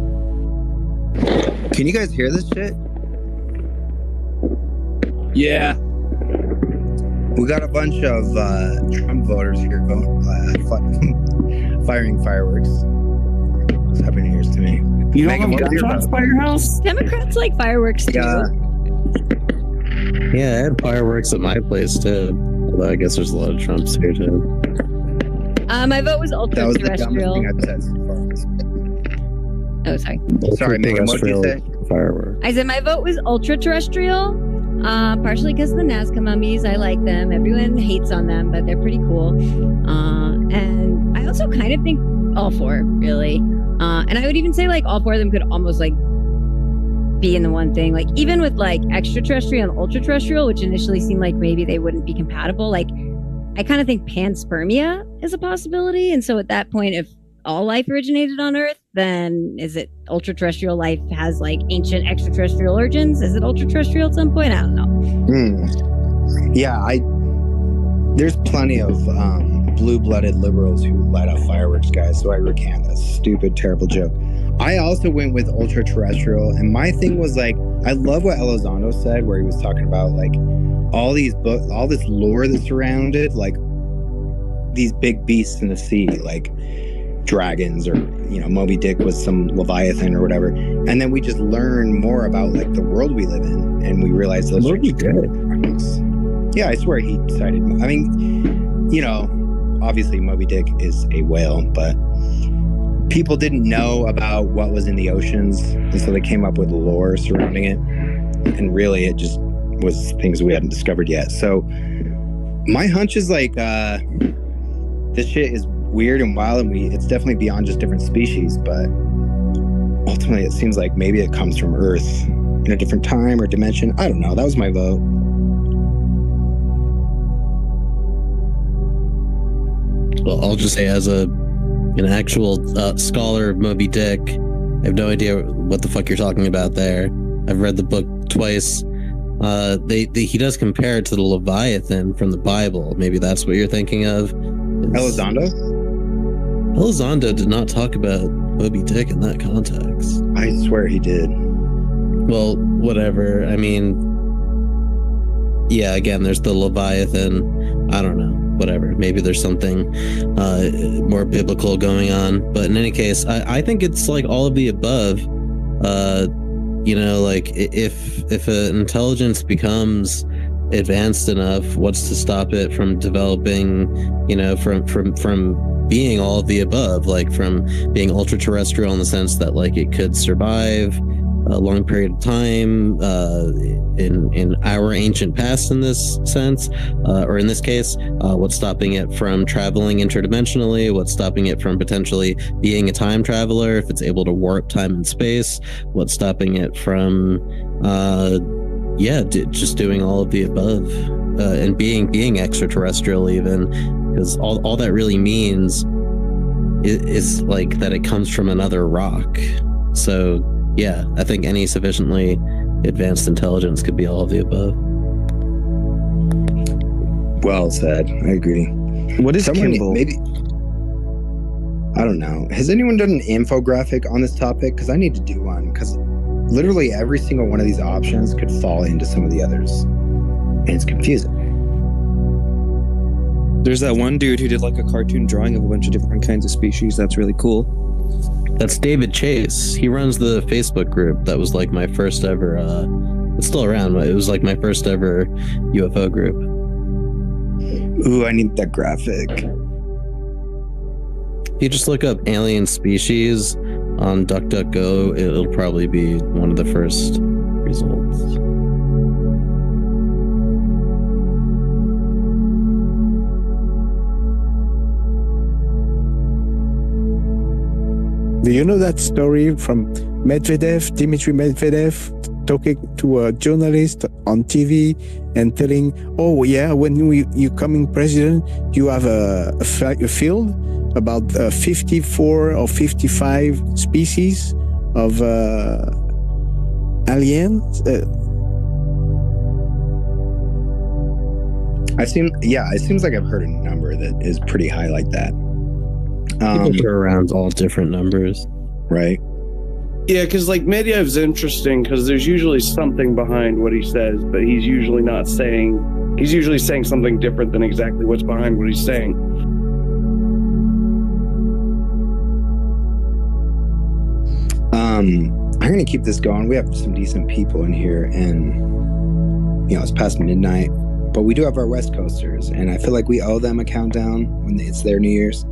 Can you guys hear this shit? Yeah. We got a bunch of Trump voters here firing fireworks. It's Happy New Year's to me. You don't have gunshots by your house? Democrats like fireworks too. Yeah, I had fireworks at my place too. Although I guess there's a lot of Trumps here too. My vote was ultra terrestrial. That was the dumbest thing I've said so far. Oh, sorry. Sorry, Megan, what did you say? Firework. I said my vote was ultra-terrestrial, partially because of the Nazca mummies. I like them. Everyone hates on them, but they're pretty cool. And I also kind of think all four, really. And I would even say, like, all four of them could almost, like, be in the one thing. Like, even with, like, extraterrestrial and ultra-terrestrial, which initially seemed like maybe they wouldn't be compatible, like, I kind of think panspermia is a possibility. And so at that point, if all life originated on Earth, then is it ultra-terrestrial life has like ancient extraterrestrial origins? Is it ultra-terrestrial at some point? I don't know. Yeah, there's plenty of blue-blooded liberals who light off fireworks, guys, so I recant that stupid, terrible joke. I also went with ultra-terrestrial, and my thing was like, I love what Elizondo said, where he was talking about like all these books, all this lore that surrounded like these big beasts in the sea, like dragons, or Moby Dick was some Leviathan or whatever, and then we just learn more about like the world we live in, and we realize those Moby Dick. Yeah, I swear he cited. I mean, obviously Moby Dick is a whale, but people didn't know about what was in the oceans, and so they came up with lore surrounding it, and really it just was things we hadn't discovered yet. So my hunch is like this shit is weird and wild, and it's definitely beyond just different species, but ultimately it seems like maybe it comes from Earth in a different time or dimension. I don't know. That was my vote. Well, I'll just say, as an actual scholar of Moby Dick, I have no idea what the fuck you're talking about there. I've read the book twice. He does compare it to the Leviathan from the Bible. Maybe that's what you're thinking of. Elizondo did not talk about Moby Dick in that context. I swear he did. Well, whatever. I mean, yeah, again, there's the Leviathan. I don't know. Whatever. Maybe there's something more biblical going on. But in any case, I think it's like all of the above. Like if an intelligence becomes advanced enough, what's to stop it from developing, from being all of the above, like from being ultra-terrestrial in the sense that like it could survive a long period of time in our ancient past in this sense, or in this case, what's stopping it from traveling interdimensionally? What's stopping it from potentially being a time traveler if it's able to warp time and space? What's stopping it from just doing all of the above, and being extraterrestrial, even, because all that really means is like that it comes from another rock. So yeah, I think any sufficiently advanced intelligence could be all of the above. Well said. I agree. What is Kimball? Maybe, I don't know. Has anyone done an infographic on this topic? Because I need to do one, because literally every single one of these options could fall into some of the others, and it's confusing. There's that one dude who did like a cartoon drawing of a bunch of different kinds of species. That's really cool. That's David Chase. He runs the Facebook group that was like my first ever, it's still around, but it was like my first ever UFO group. Ooh, I need that graphic. If you just look up alien species on DuckDuckGo, it'll probably be one of the first results. Do you know that story from Dimitri Medvedev, talking to a journalist on TV and telling, oh yeah, when you coming president, you have a field about 54 or 55 species of aliens? It seems like I've heard a number that is pretty high like that. People throw around all different numbers. Right. Yeah, because like Medyev's interesting because there's usually something behind what he says, but he's usually saying something different than exactly what's behind what he's saying. I'm going to keep this going. We have some decent people in here, and it's past midnight, but we do have our West Coasters, and I feel like we owe them a countdown when it's their New Year's.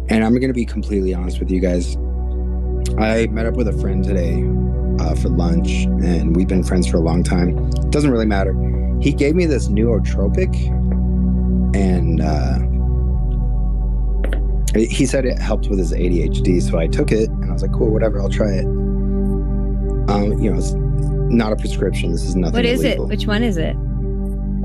And I'm going to be completely honest with you guys. I met up with a friend today for lunch, and we've been friends for a long time. Doesn't really matter. He gave me this nootropic, and he said it helped with his ADHD, so I took it, and I was like, cool, whatever, I'll try it. It's not a prescription. This is nothing What is illegal. it? Which one is it?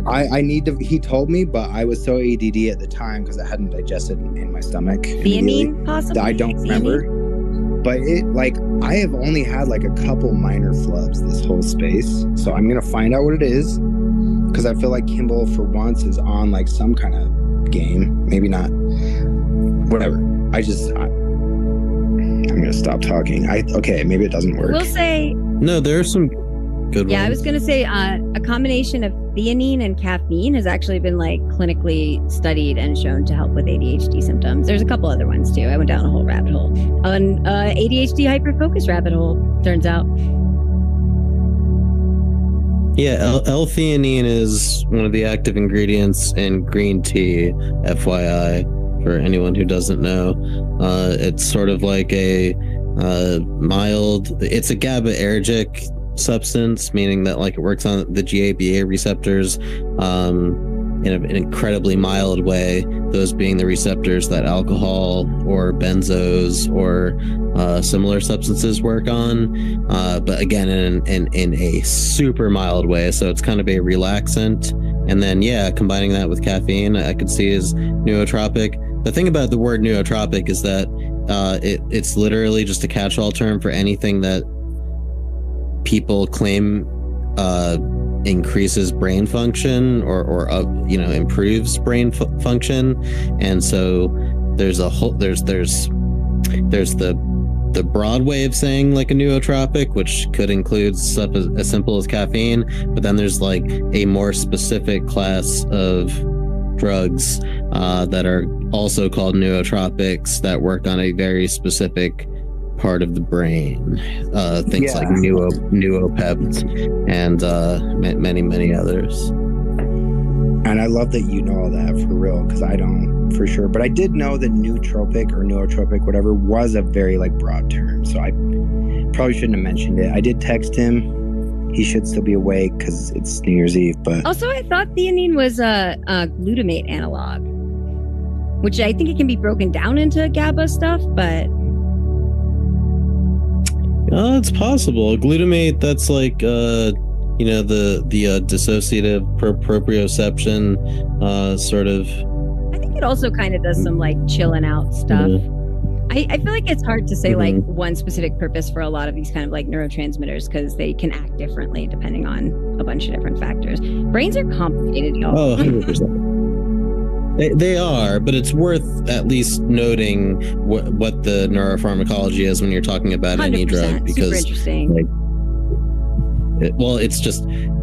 I need to. He told me, but I was so ADD at the time because I hadn't digested in my stomach. Theanine, possibly? I don't remember. But I have only had like a couple minor flubs this whole space, so I'm gonna find out what it is because I feel like Kimball for once is on like some kind of game. Maybe not. Whatever. I'm gonna stop talking. Okay, maybe it doesn't work. We'll say. No, there are some good ones. Yeah, I was going to say a combination of theanine and caffeine has actually been like clinically studied and shown to help with ADHD symptoms. There's a couple other ones too. I went down a whole rabbit hole. An ADHD hyperfocus rabbit hole, turns out. Yeah, L-theanine is one of the active ingredients in green tea, FYI, for anyone who doesn't know. It's sort of like a it's a GABAergic substance, meaning that like it works on the GABA receptors in an incredibly mild way, those being the receptors that alcohol or benzos or similar substances work on, but again in a super mild way, so it's kind of a relaxant. And then combining that with caffeine I could see as nootropic. The thing about the word nootropic is that it's literally just a catch-all term for anything that people claim increases brain function or improves brain function. And so there's the broad way of saying like a nootropic, which could include stuff as simple as caffeine, but then there's like a more specific class of drugs that are also called nootropics that work on a very specific part of the brain, things like Nuopept and many others. And I love that you know all that for real, because I don't for sure. But I did know that nootropic or nootropic, whatever, was a very like broad term, so I probably shouldn't have mentioned it. I did text him. He should still be awake because it's New Year's Eve. But also, I thought theanine was a glutamate analog, which I think it can be broken down into GABA stuff, but it's possible. Glutamate, that's like the dissociative proprioception sort of. I think it also kind of does some like chilling out stuff. Mm-hmm. I feel like it's hard to say like one specific purpose for a lot of these kind of like neurotransmitters because they can act differently depending on a bunch of different factors. Brains are complicated, y'all. Oh, 100%. They are, but it's worth at least noting what the neuropharmacology is when you're talking about any drug, because super interesting.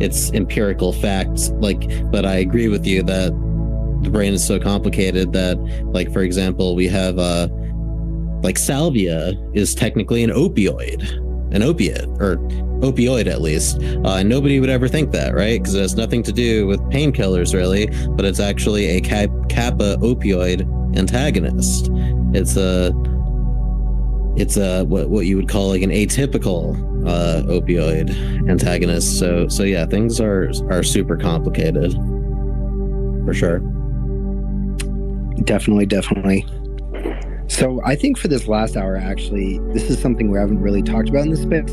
It's empirical facts. But I agree with you that the brain is so complicated that, like, for example, we have salvia is technically an opiate, or opioid at least. Nobody would ever think that, right? Because it has nothing to do with painkillers really, but it's actually a kappa opioid antagonist. It's a what you would call like an atypical opioid antagonist. So yeah, things are super complicated for sure. Definitely. So I think for this last hour, actually, this is something we haven't really talked about in this space,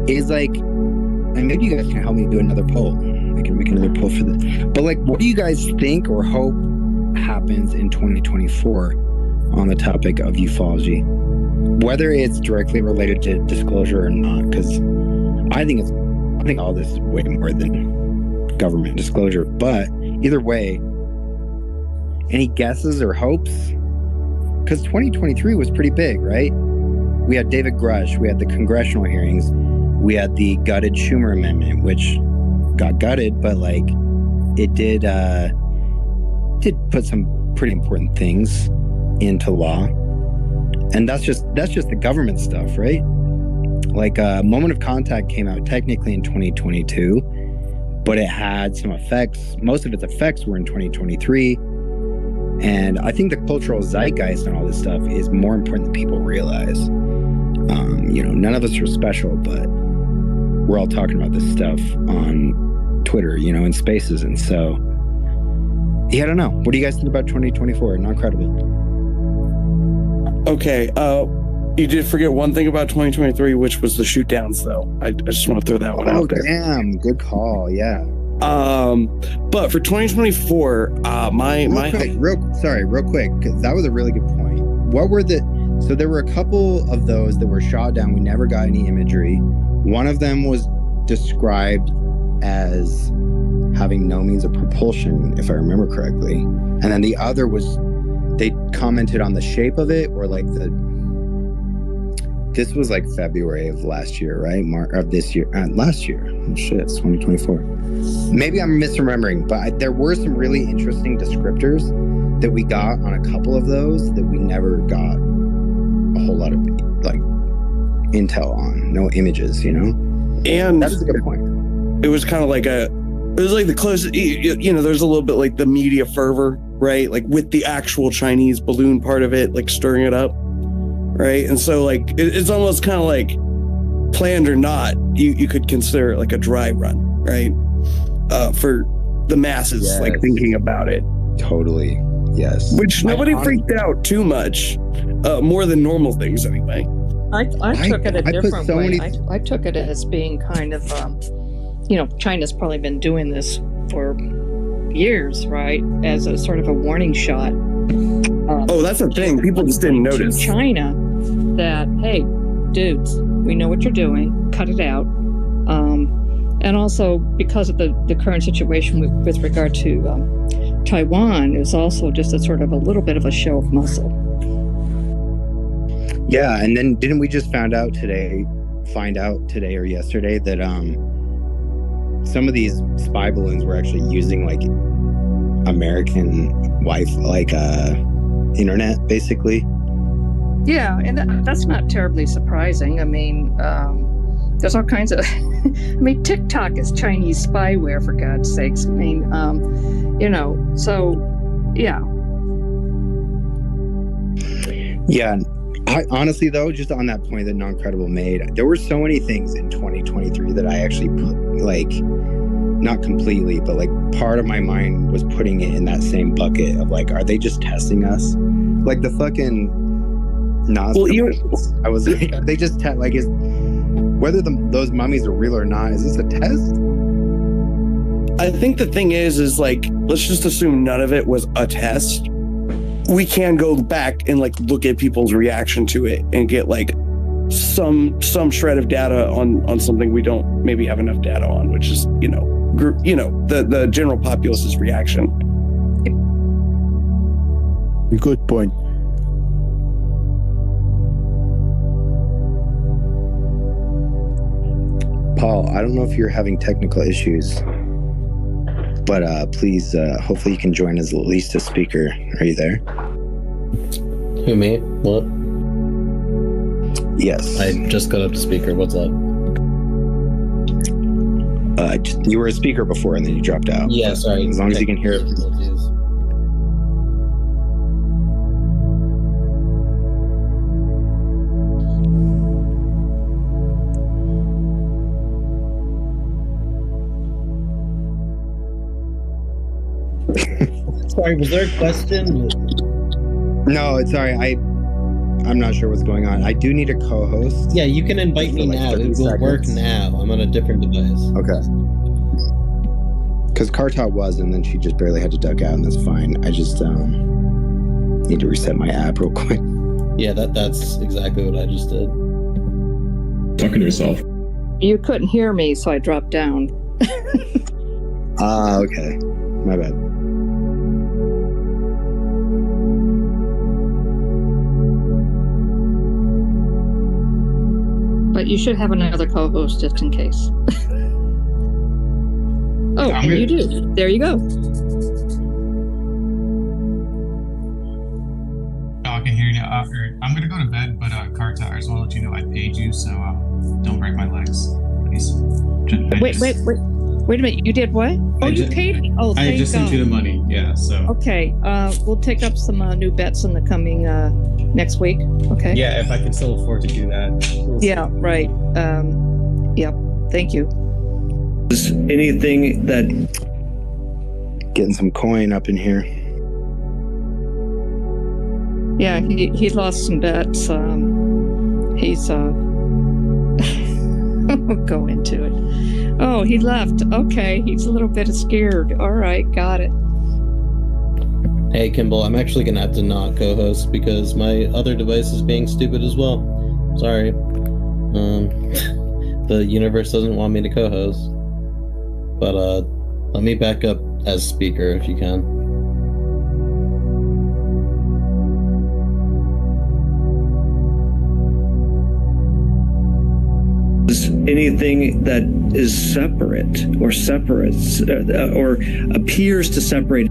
is like, and maybe you guys can help me do another poll. I can make another poll for this. But like, what do you guys think or hope happens in 2024 on the topic of ufology? Whether it's directly related to disclosure or not, because I think all this is way more than government disclosure. But either way, any guesses or hopes? Because 2023 was pretty big, right? We had David Grush, we had the congressional hearings, we had the gutted Schumer amendment, which got gutted, but like it did put some pretty important things into law. And that's just the government stuff, right? Like Moment of Contact came out technically in 2022, but it had some effects. Most of its effects were in 2023. And I think the cultural zeitgeist and all this stuff is more important than people realize. None of us are special, but we're all talking about this stuff on Twitter, in spaces. And so, I don't know. What do you guys think about 2024? Not credible. Okay. You did forget one thing about 2023, which was the shoot downs, though. I just want to throw that one out there. Damn, good call. Yeah. But for 2024, real quick, because that was a really good point. What were so there were a couple of those that were shot down. We never got any imagery. One of them was described as having no means of propulsion, if I remember correctly. And then the other was, they commented on the shape of it, or like this was like February of last year, right? Of this year, last year. Oh shit, it's 2024. Maybe I'm misremembering, but there were some really interesting descriptors that we got on a couple of those that we never got a whole lot of like intel on. No images, And that's a good point. It was kind of like it was like the closest, there's a little bit like the media fervor, right? Like with the actual Chinese balloon part of it, like stirring it up, right? And so like it's almost kind of like planned or not, you could consider it like a dry run, right? For the masses, like thinking about it. Totally. Yes. Which nobody freaked out too much, more than normal things anyway. I took it a different way. I took it as being kind of, China's probably been doing this for years, right? As a sort of a warning shot. That's the thing. People just didn't notice. China, that, hey, dudes, we know what you're doing. Cut it out. And also because of the current situation with regard to Taiwan, is also just a sort of a little bit of a show of muscle. Yeah, and then didn't we just find out today or yesterday that some of these spy balloons were actually using like American internet, basically? Yeah, and that's not terribly surprising. I mean, there's all kinds of TikTok is Chinese spyware, for God's sakes. I mean, so yeah. Yeah. I honestly, though, just on that point that Non-Credible made, there were so many things in 2023 that I actually put, like, not completely, but like part of my mind was putting it in that same bucket of like, are they just testing us? Like the fucking I was like, are they just whether those mummies are real or not, is this a test? I think the thing is like, let's just assume none of it was a test. We can go back and like look at people's reaction to it and get like some shred of data on something we don't maybe have enough data on, which is the general populace's reaction. Good point. Paul, I don't know if you're having technical issues, but please, hopefully you can join as at least a speaker. Are you there? Who, me? What? Yes. I just got up to speaker. What's up? You were a speaker before and then you dropped out. Yeah, sorry. As long as you can hear it. Sorry, was there a question? No, it's sorry. I'm not sure what's going on. I do need a co-host. Yeah, you can invite me now. It will work now. I'm on a different device. Okay. Because Karta was, and then she just barely had to duck out, and that's fine. I just need to reset my app real quick. Yeah, that's exactly what I just did. Talking to yourself. You couldn't hear me, so I dropped down. Okay. My bad. But you should have another co-host just in case. Oh, and you do. There you go. I can hear you now. I'm going to go to bed, but Karta, I just want to let you know I paid you, so don't break my legs, please. Wait. Wait a minute, you did what? Oh, you paid me. Oh, thank I just sent God. you the money. Yeah, so. Okay, we'll take up some new bets in the coming next week. Okay. Yeah, if I can still afford to do that. Yeah, right. Yep. Thank you. Is anything that Getting some coin up in here. Yeah, he lost some bets. He's go into it. Oh, he left. Okay, he's a little bit scared. All right, got it. Hey, Kimball, I'm actually gonna have to not co-host because my other device is being stupid as well. Sorry. The universe doesn't want me to co-host. But let me back up as speaker if you can. is anything that is separate or separates or appears to separate.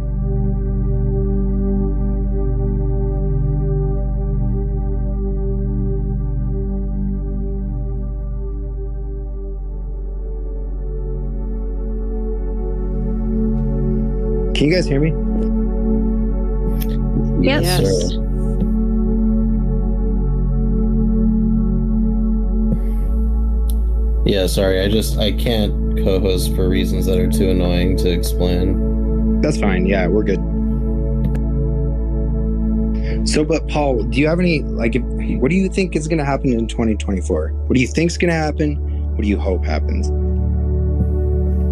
Can you guys hear me? Yes. Yeah, sorry, I can't co-host for reasons that are too annoying to explain. That's fine. Yeah, we're good. So, but Paul, do you have any, like, what do you think is going to happen in 2024? What do you think's going to happen? What do you hope happens?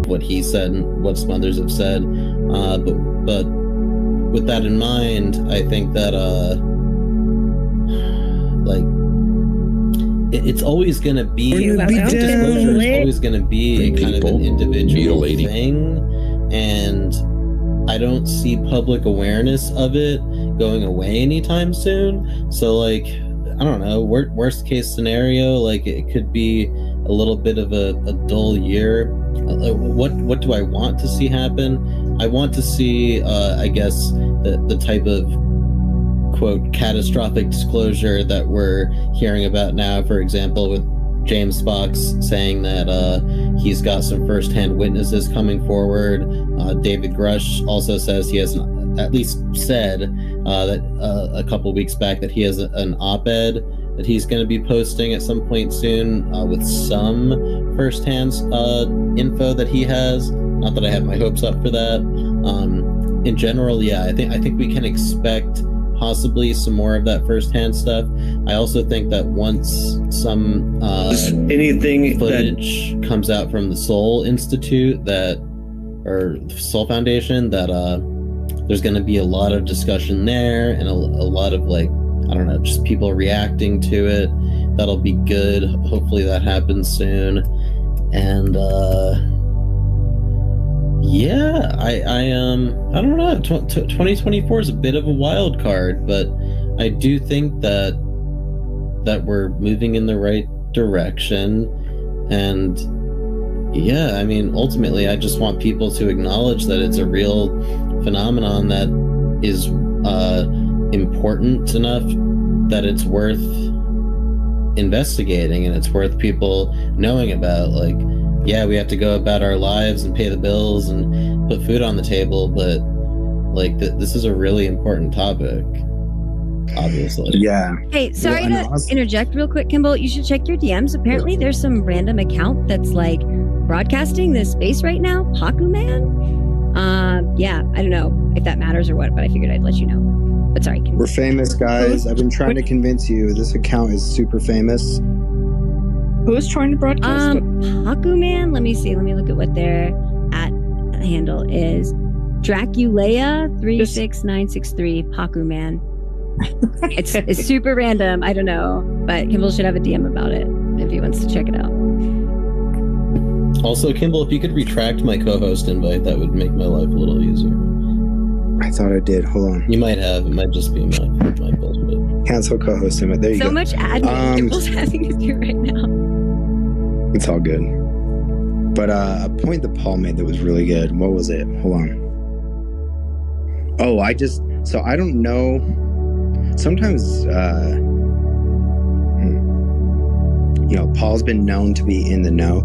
What he said and what some others have said, but with that in mind, I think that like it's always going to be disclosure is always going to be kind of an individual thing, and I don't see public awareness of it going away anytime soon. So, like, I don't know, worst case scenario, like it could be a little bit of a dull year. What do I want to see happen? I want to see, I guess, the type of quote catastrophic disclosure that we're hearing about now. For example, with James Fox saying that he's got some firsthand witnesses coming forward. David Grush also says he has at least said that a couple weeks back that he has an op-ed that he's going to be posting at some point soon with some firsthand info that he has. Not that I have my hopes up for that. In general, yeah, I think we can expect possibly some more of that firsthand stuff. I also think that once some anything footage comes out from the Soul Institute or Soul Foundation, that there's going to be a lot of discussion there and a lot of, like, I don't know, just people reacting to it. That'll be good. Hopefully that happens soon. And yeah, I don't know. 2024 is a bit of a wild card, but I do think that we're moving in the right direction. And yeah, I mean, ultimately, I just want people to acknowledge that it's a real phenomenon that is important enough that it's worth investigating and it's worth people knowing about. Like, yeah, we have to go about our lives and pay the bills and put food on the table, but like this is a really important topic, obviously. Yeah. Hey, sorry to interject real quick, Kimball. You should check your DMs. Apparently there's some random account that's like broadcasting this space right now, Paku Man. Yeah, I don't know if that matters or what, but I figured I'd let you know. But sorry. We're famous, guys. I've been trying to convince you. This account is super famous. Who's trying to broadcast it? Paku Man. Let me see. Let me look at what their handle is. Draculea 36963 Paku Man. It's super random. I don't know, but Kimball should have a DM about it if he wants to check it out. Also, Kimball, if you could retract my co-host invite, that would make my life a little easier. I thought I did. Hold on. You might have. It might just be my bullshit. Cancel co-host invite. There you go. So much admin Kimball's having to do right now. It's all good. But a point that Paul made that was really good. What was it? Hold on. Oh, I don't know. Sometimes, Paul's been known to be in the know.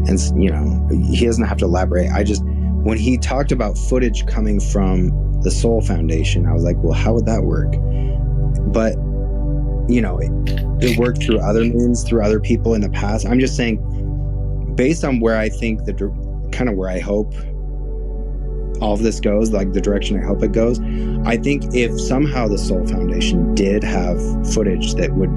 And he doesn't have to elaborate. When he talked about footage coming from the Soul Foundation, I was like, well, how would that work? But it worked through other means, through other people in the past. I'm just saying, based on where I think where I hope all of this goes, like the direction I hope it goes, I think if somehow the Soul Foundation did have footage that would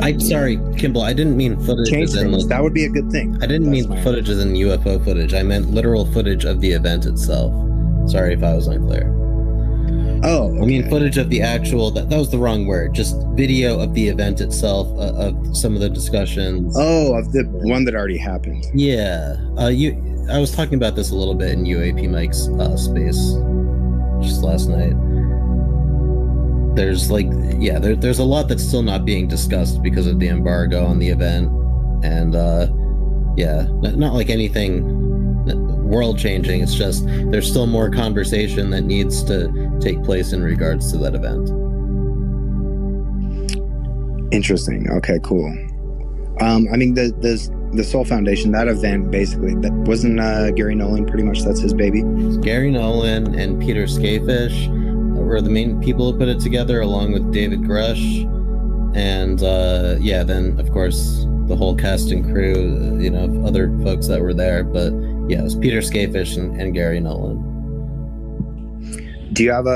I'm sorry, Kimball, I didn't mean footage as in, like, that would be a good thing. I didn't mean footage as in UFO footage. I meant literal footage of the event itself. Sorry if I was unclear. Oh, okay. I mean footage of the actual, that was the wrong word, just video of the event itself, of some of the discussions. Oh, of the one that already happened. Yeah. I was talking about this a little bit in UAP Mike's space just last night. There's there's a lot that's still not being discussed because of the embargo on the event, and not like anything world changing. It's just there's still more conversation that needs to take place in regards to that event. Interesting. Okay, cool. I mean, the Soul Foundation, that event, basically, that wasn't Gary Nolan, pretty much, that's his baby. Gary Nolan and Peter Skafish were the main people who put it together, along with David Grush, and then of course the whole cast and crew, other folks that were there. But yeah, it was Peter Skafish and Gary Nolan. Do you have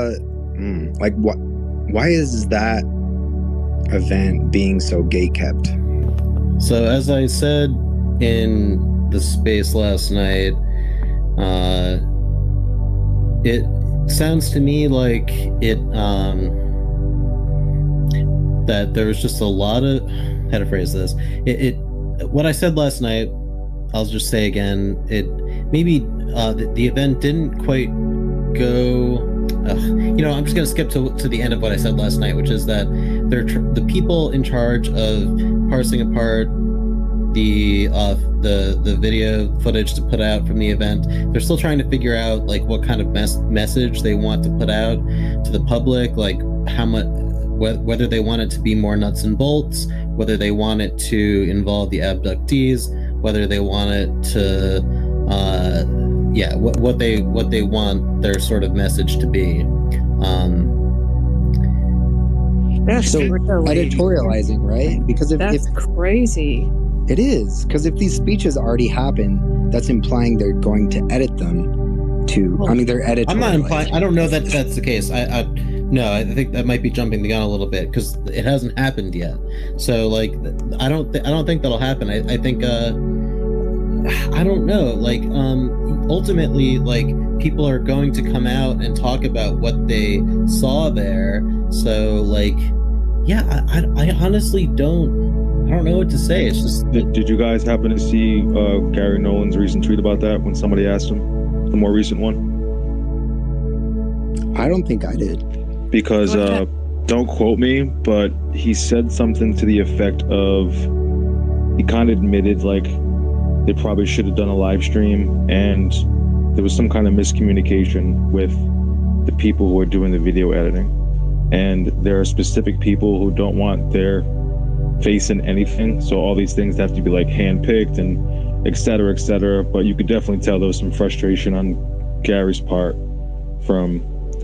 why is that event being so gate-kept? So as I said in the space last night, it sounds to me like that there was just a lot of, how to phrase this, what I said last night, I'll just say again, the event didn't quite go, I'm just going to skip to the end of what I said last night, which is that the people in charge of parsing apart the video footage to put out from the event, they're still trying to figure out like what kind of message they want to put out to the public, like how much, whether they want it to be more nuts and bolts, whether they want it to involve the abductees, whether they want it to what they want their sort of message to be. That's so editorializing, right? Because that's crazy. It is, because if these speeches already happen, that's implying they're going to edit them to. I mean, they're editorializing. I'm not implying. I don't know that that's the case. I think that might be jumping the gun a little bit because it hasn't happened yet. So like, I don't think that'll happen. I think I don't know. Like, ultimately, like, people are going to come out and talk about what they saw there. So like, yeah, I honestly I don't know what to say. It's just. Did you guys happen to see Gary Nolan's recent tweet about that when somebody asked him, the more recent one? I don't think I did. Because don't quote me, but he said something to the effect of, he kind of admitted like they probably should have done a live stream, and there was some kind of miscommunication with the people who are doing the video editing, and there are specific people who don't want their face in anything, so all these things have to be like handpicked and et cetera, but you could definitely tell there was some frustration on Gary's part from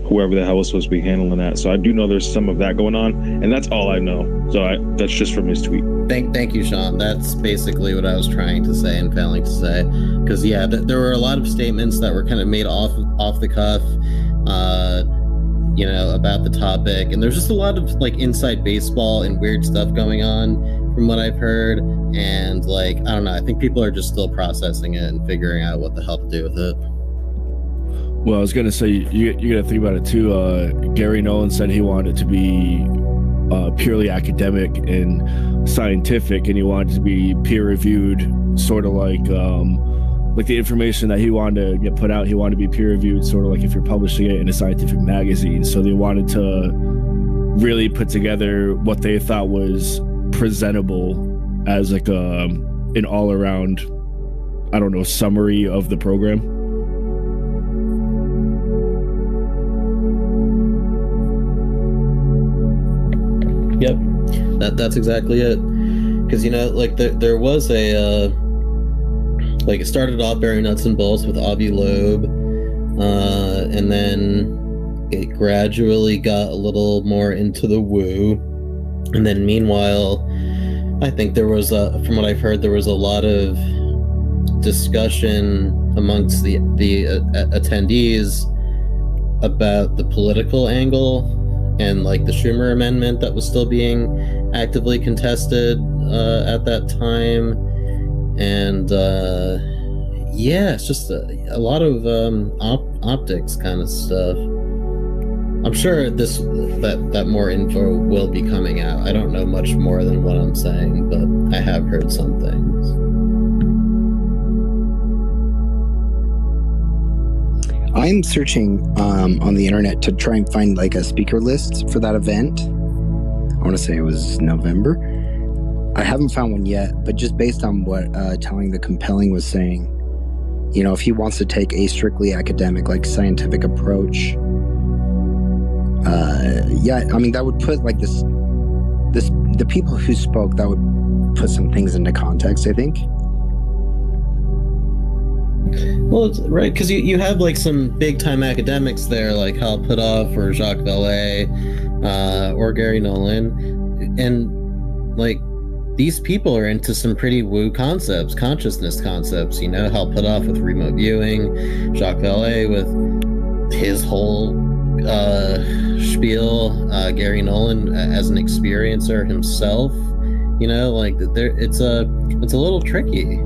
whoever the hell was supposed to be handling that. So I do know there's some of that going on, and that's all I know. So that's just from his tweet. Thank you, Sean. That's basically what I was trying to say and failing to say, because yeah, there were a lot of statements that were kind of made off the cuff, about the topic, and there's just a lot of like inside baseball and weird stuff going on from what I've heard, and like, I don't know, I think people are just still processing it and figuring out what the hell to do with it. Well, I was gonna say, you gotta think about it too. Gary Nolan said he wanted it to be purely academic and scientific, and he wanted it to be peer reviewed, sort of like the information that he wanted to get put out. He wanted to be peer reviewed, sort of like if you're publishing it in a scientific magazine. So they wanted to really put together what they thought was presentable as like an all around, I don't know, summary of the program. Yep, that's exactly it. Because like there was a Like it started off very nuts and bolts with Avi Loeb, and then it gradually got a little more into the woo. And then meanwhile, I think there was, from what I've heard, there was a lot of discussion amongst the attendees about the political angle and like the Schumer amendment that was still being actively contested at that time. And yeah, it's just a lot of optics kind of stuff. I'm sure that more info will be coming out. I don't know much more than what I'm saying, but I have heard some things. I'm searching on the internet to try and find like a speaker list for that event. I want to say it was November. I haven't found one yet, but just based on what Telling the Compelling was saying, you know, if he wants to take a strictly academic, like scientific approach, yeah, I mean, that would put like the people who spoke, that would put some things into context, I think. Well, it's right, because you have like some big time academics there, like Hal Puthoff or Jacques Vallée, or Gary Nolan, and like these people are into some pretty woo concepts, consciousness concepts. You know, Hal Puthoff with remote viewing, Jacques Vallée with his whole spiel, Gary Nolan as an experiencer himself. You know, like it's a little tricky,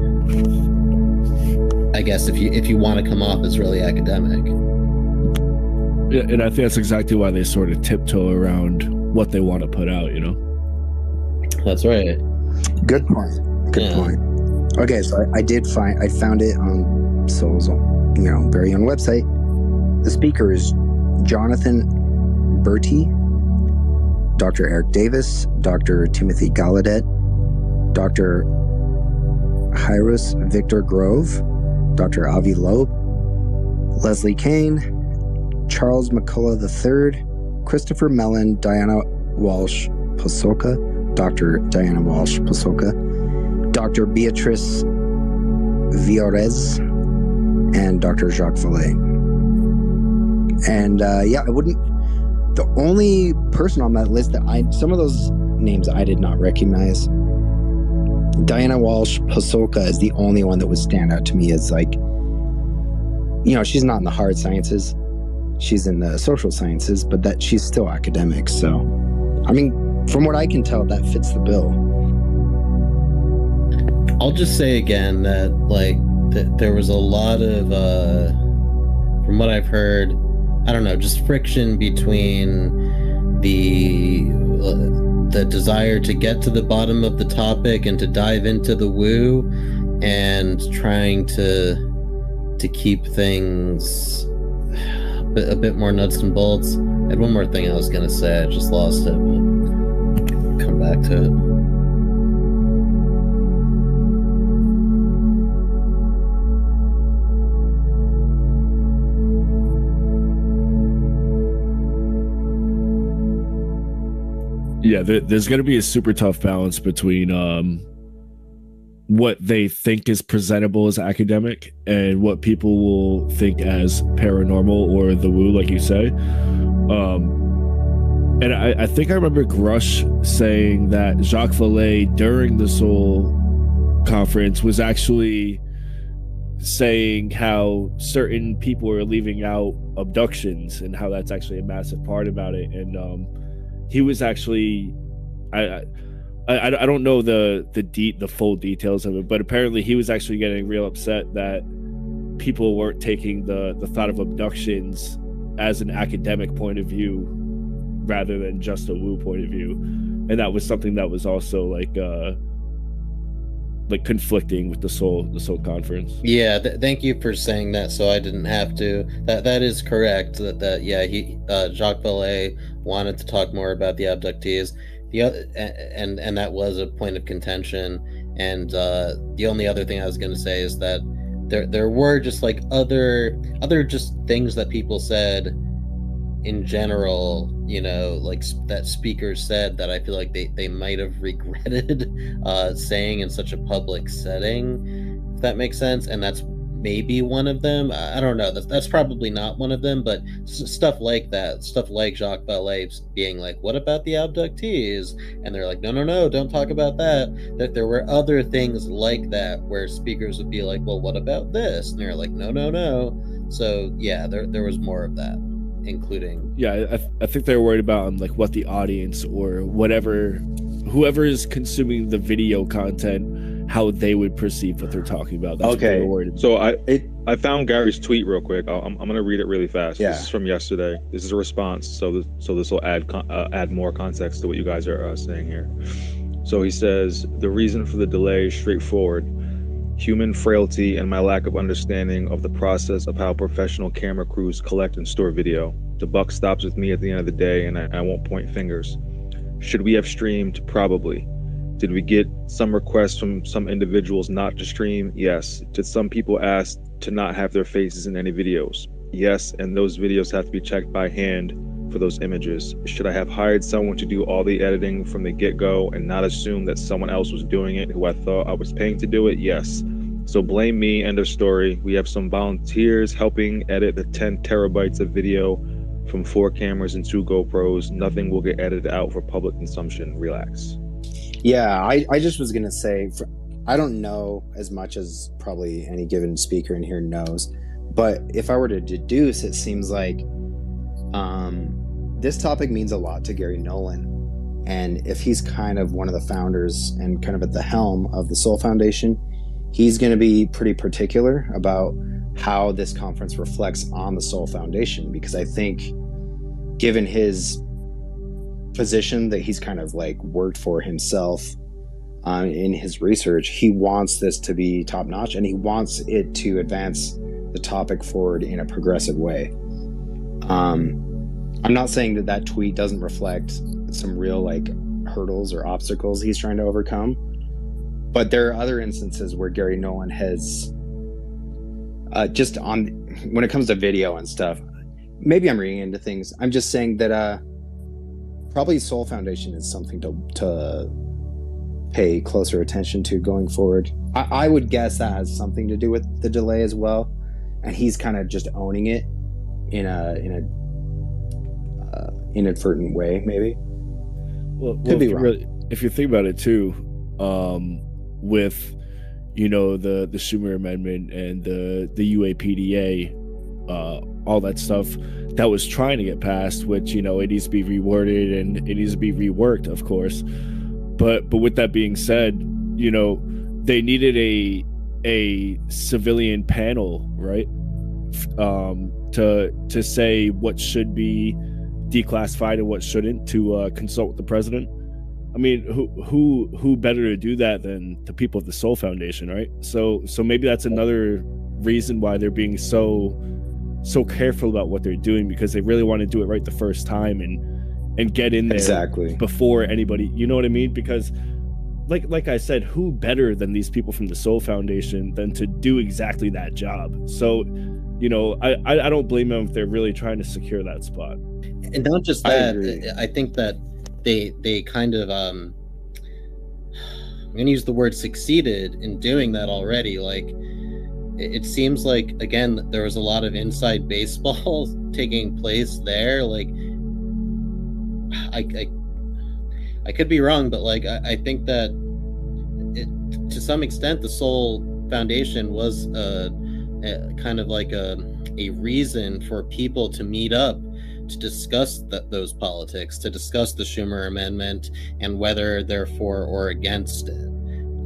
I guess, if you want to come off as really academic. Yeah, and I think that's exactly why they sort of tiptoe around what they want to put out, you know? That's right. Good point. Good point. Okay, so I found it on Soul's, very own website. The speaker is Jonathan Bertie, Dr. Eric Davis, Dr. Timothy Gallaudet, Dr. Hyrus Victor Grove, Dr. Avi Loeb, Leslie Kane, Charles McCullough III, Christopher Mellon, Diana Walsh Pasoka, Dr. Diana Walsh Pasoka, Dr. Beatrice Viorez, and Dr. Jacques Vallée. And I wouldn't. The only person on that list some of those names I did not recognize. Diana Walsh Pasoka is the only one that would stand out to me as like, she's not in the hard sciences, she's in the social sciences, but that she's still academic. So, I mean, from what I can tell, that fits the bill. I'll just say again that like there was a lot of, from what I've heard, I don't know, just friction between the desire to get to the bottom of the topic and to dive into the woo, and trying to keep things a bit more nuts and bolts. I had one more thing I was gonna say, I just lost it, but come back to it. Yeah, there's going to be a super tough balance between what they think is presentable as academic and what people will think as paranormal or the woo, like you say. And I think I remember Grush saying that Jacques Vallée during the Soul conference was actually saying how certain people are leaving out abductions and how that's actually a massive part about it. And he was actually, I don't know the full details of it, but apparently he was actually getting real upset that people weren't taking the thought of abductions as an academic point of view rather than just a woo point of view, and that was something that was also like conflicting with the Soul conference. Yeah, thank you for saying that, so I didn't have to. That is correct. He Jacques Vallée wanted to talk more about the abductees. And that was a point of contention. And the only other thing I was going to say is that there were just like other just things that people said in general, like that speakers said that I feel like they might have regretted saying in such a public setting. if that makes sense, and that's maybe one of them. I don't know. That's probably not one of them, but stuff like that, stuff like Jacques Vallée being like, what about the abductees? And they're like, no, don't talk about that. That there were other things like that where speakers would be like, well, what about this? And they're like, no. So yeah, there was more of that, including... Yeah, I think they're worried about like what the audience or whoever is consuming the video content, how they would perceive what they're talking about. That's okay. What they're worried about. So I found Gary's tweet real quick. I'm gonna read it really fast. Yeah. This is from yesterday. This is a response. So this will add more context to what you guys are saying here. So he says, the reason for the delay is straightforward. Human frailty and my lack of understanding of the process of how professional camera crews collect and store video. The buck stops with me at the end of the day, and I won't point fingers. Should we have streamed? Probably. Did we get some requests from some individuals not to stream? Yes. Did some people ask to not have their faces in any videos? Yes, and those videos have to be checked by hand for those images. Should I have hired someone to do all the editing from the get-go and not assume that someone else was doing it who I thought I was paying to do it? Yes. So blame me, end of story. We have some volunteers helping edit the 10 terabytes of video from 4 cameras and 2 GoPros. Nothing will get edited out for public consumption. Relax. Yeah, I just was going to say, I don't know as much as probably any given speaker in here knows, but if I were to deduce, it seems like this topic means a lot to Gary Nolan. And if he's kind of one of the founders and kind of at the helm of the Soul Foundation, he's going to be pretty particular about how this conference reflects on the Soul Foundation, because I think given his position that he's kind of like worked for himself in his research, he wants this to be top notch and he wants it to advance the topic forward in a progressive way. I'm not saying that tweet doesn't reflect some real like hurdles or obstacles he's trying to overcome, but there are other instances where Gary Nolan has just on when it comes to video and stuff, maybe I'm reading into things. I'm just saying that probably Soul Foundation is something to pay closer attention to going forward. I would guess that has something to do with the delay as well, and he's kind of just owning it in a inadvertent way, maybe. Well, if you think about it too, with the Schumer Amendment and the UAPDA, all that stuff that was trying to get passed, which it needs to be reworded and it needs to be reworked, of course. But with that being said, they needed a civilian panel, right? To say what should be declassified and what shouldn't, to consult with the president. I mean, who better to do that than the people of the Soul Foundation, right? So maybe that's another reason why they're being so careful about what they're doing, because they really want to do it right the first time and get in there exactly before anybody, you know what I mean? Because like I said, who better than these people from the Soul Foundation than to do exactly that job? So, I don't blame them if they're really trying to secure that spot. And not just that, I think that they kind of I'm gonna use the word succeeded in doing that already. Like, it seems like, again, there was a lot of inside baseball taking place there. Like, I could be wrong, but like I think that to some extent the Soul Foundation was kind of like a reason for people to meet up to discuss those politics, to discuss the Schumer Amendment and whether they're for or against it,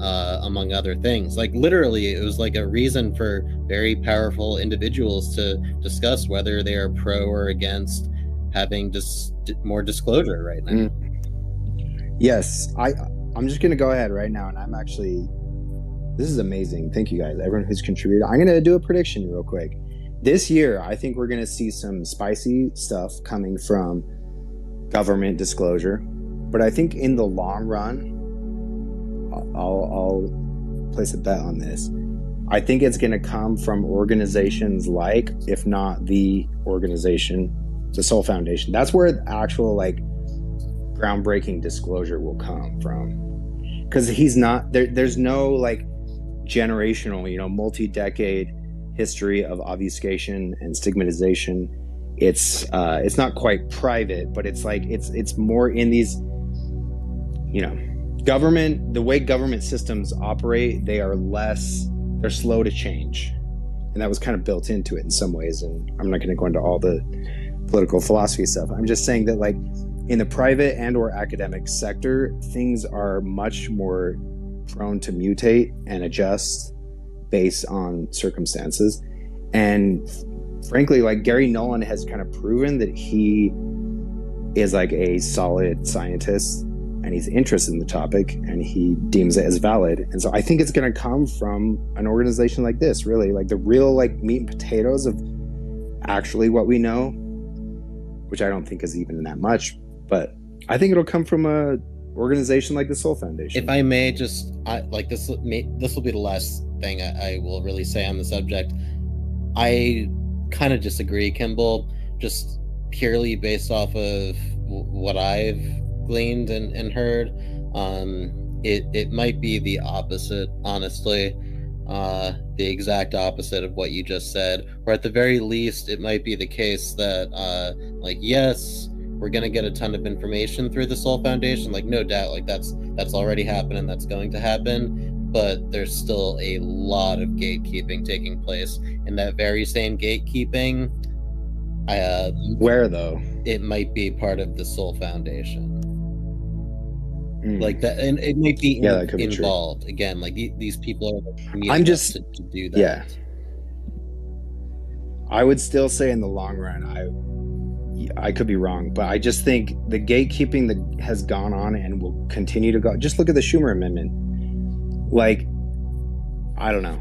among other things. Like, literally, it was like a reason for very powerful individuals to discuss whether they are pro or against having more disclosure right now. Yes, I'm just going to go ahead right now, and I'm actually... This is amazing. Thank you, guys. Everyone who's contributed. I'm going to do a prediction real quick. This year, I think we're going to see some spicy stuff coming from government disclosure. But I think in the long run, I'll place a bet on this. I think it's going to come from organizations like, if not the organization, the Soul Foundation. That's where the actual like groundbreaking disclosure will come from. Because he's not... There's no like... generational, multi-decade history of obfuscation and stigmatization. It's not quite private, but it's like it's more in these, government, the way government systems operate, they're slow to change. And that was kind of built into it in some ways. And I'm not going to go into all the political philosophy stuff. I'm just saying that, like, in the private and or academic sector, things are much more prone to mutate and adjust based on circumstances. And frankly, like, Gary Nolan has kind of proven that he is like a solid scientist and he's interested in the topic and he deems it as valid. And so I think it's going to come from an organization like this, really, like the real, like, meat and potatoes of actually what we know, which I don't think is even that much, but I think it'll come from a organization like the Soul Foundation. If I may, just this will be the last thing I will really say on the subject. I kind of disagree, Kimball, just purely based off of what I've gleaned and heard. It might be the opposite, honestly, the exact opposite of what you just said, or at the very least it might be the case that yes, we're going to get a ton of information through the Soul Foundation, like, no doubt, like that's already happened and that's going to happen, but there's still a lot of gatekeeping taking place. And that very same gatekeeping, where though? It might be part of the Soul Foundation. Like that, and it might be that could be involved true. Again, like these people are I'm just to do that. Yeah, I would still say in the long run, I could be wrong, but I just think the gatekeeping that has gone on and will continue to go. Just look at the Schumer Amendment. Like, I don't know.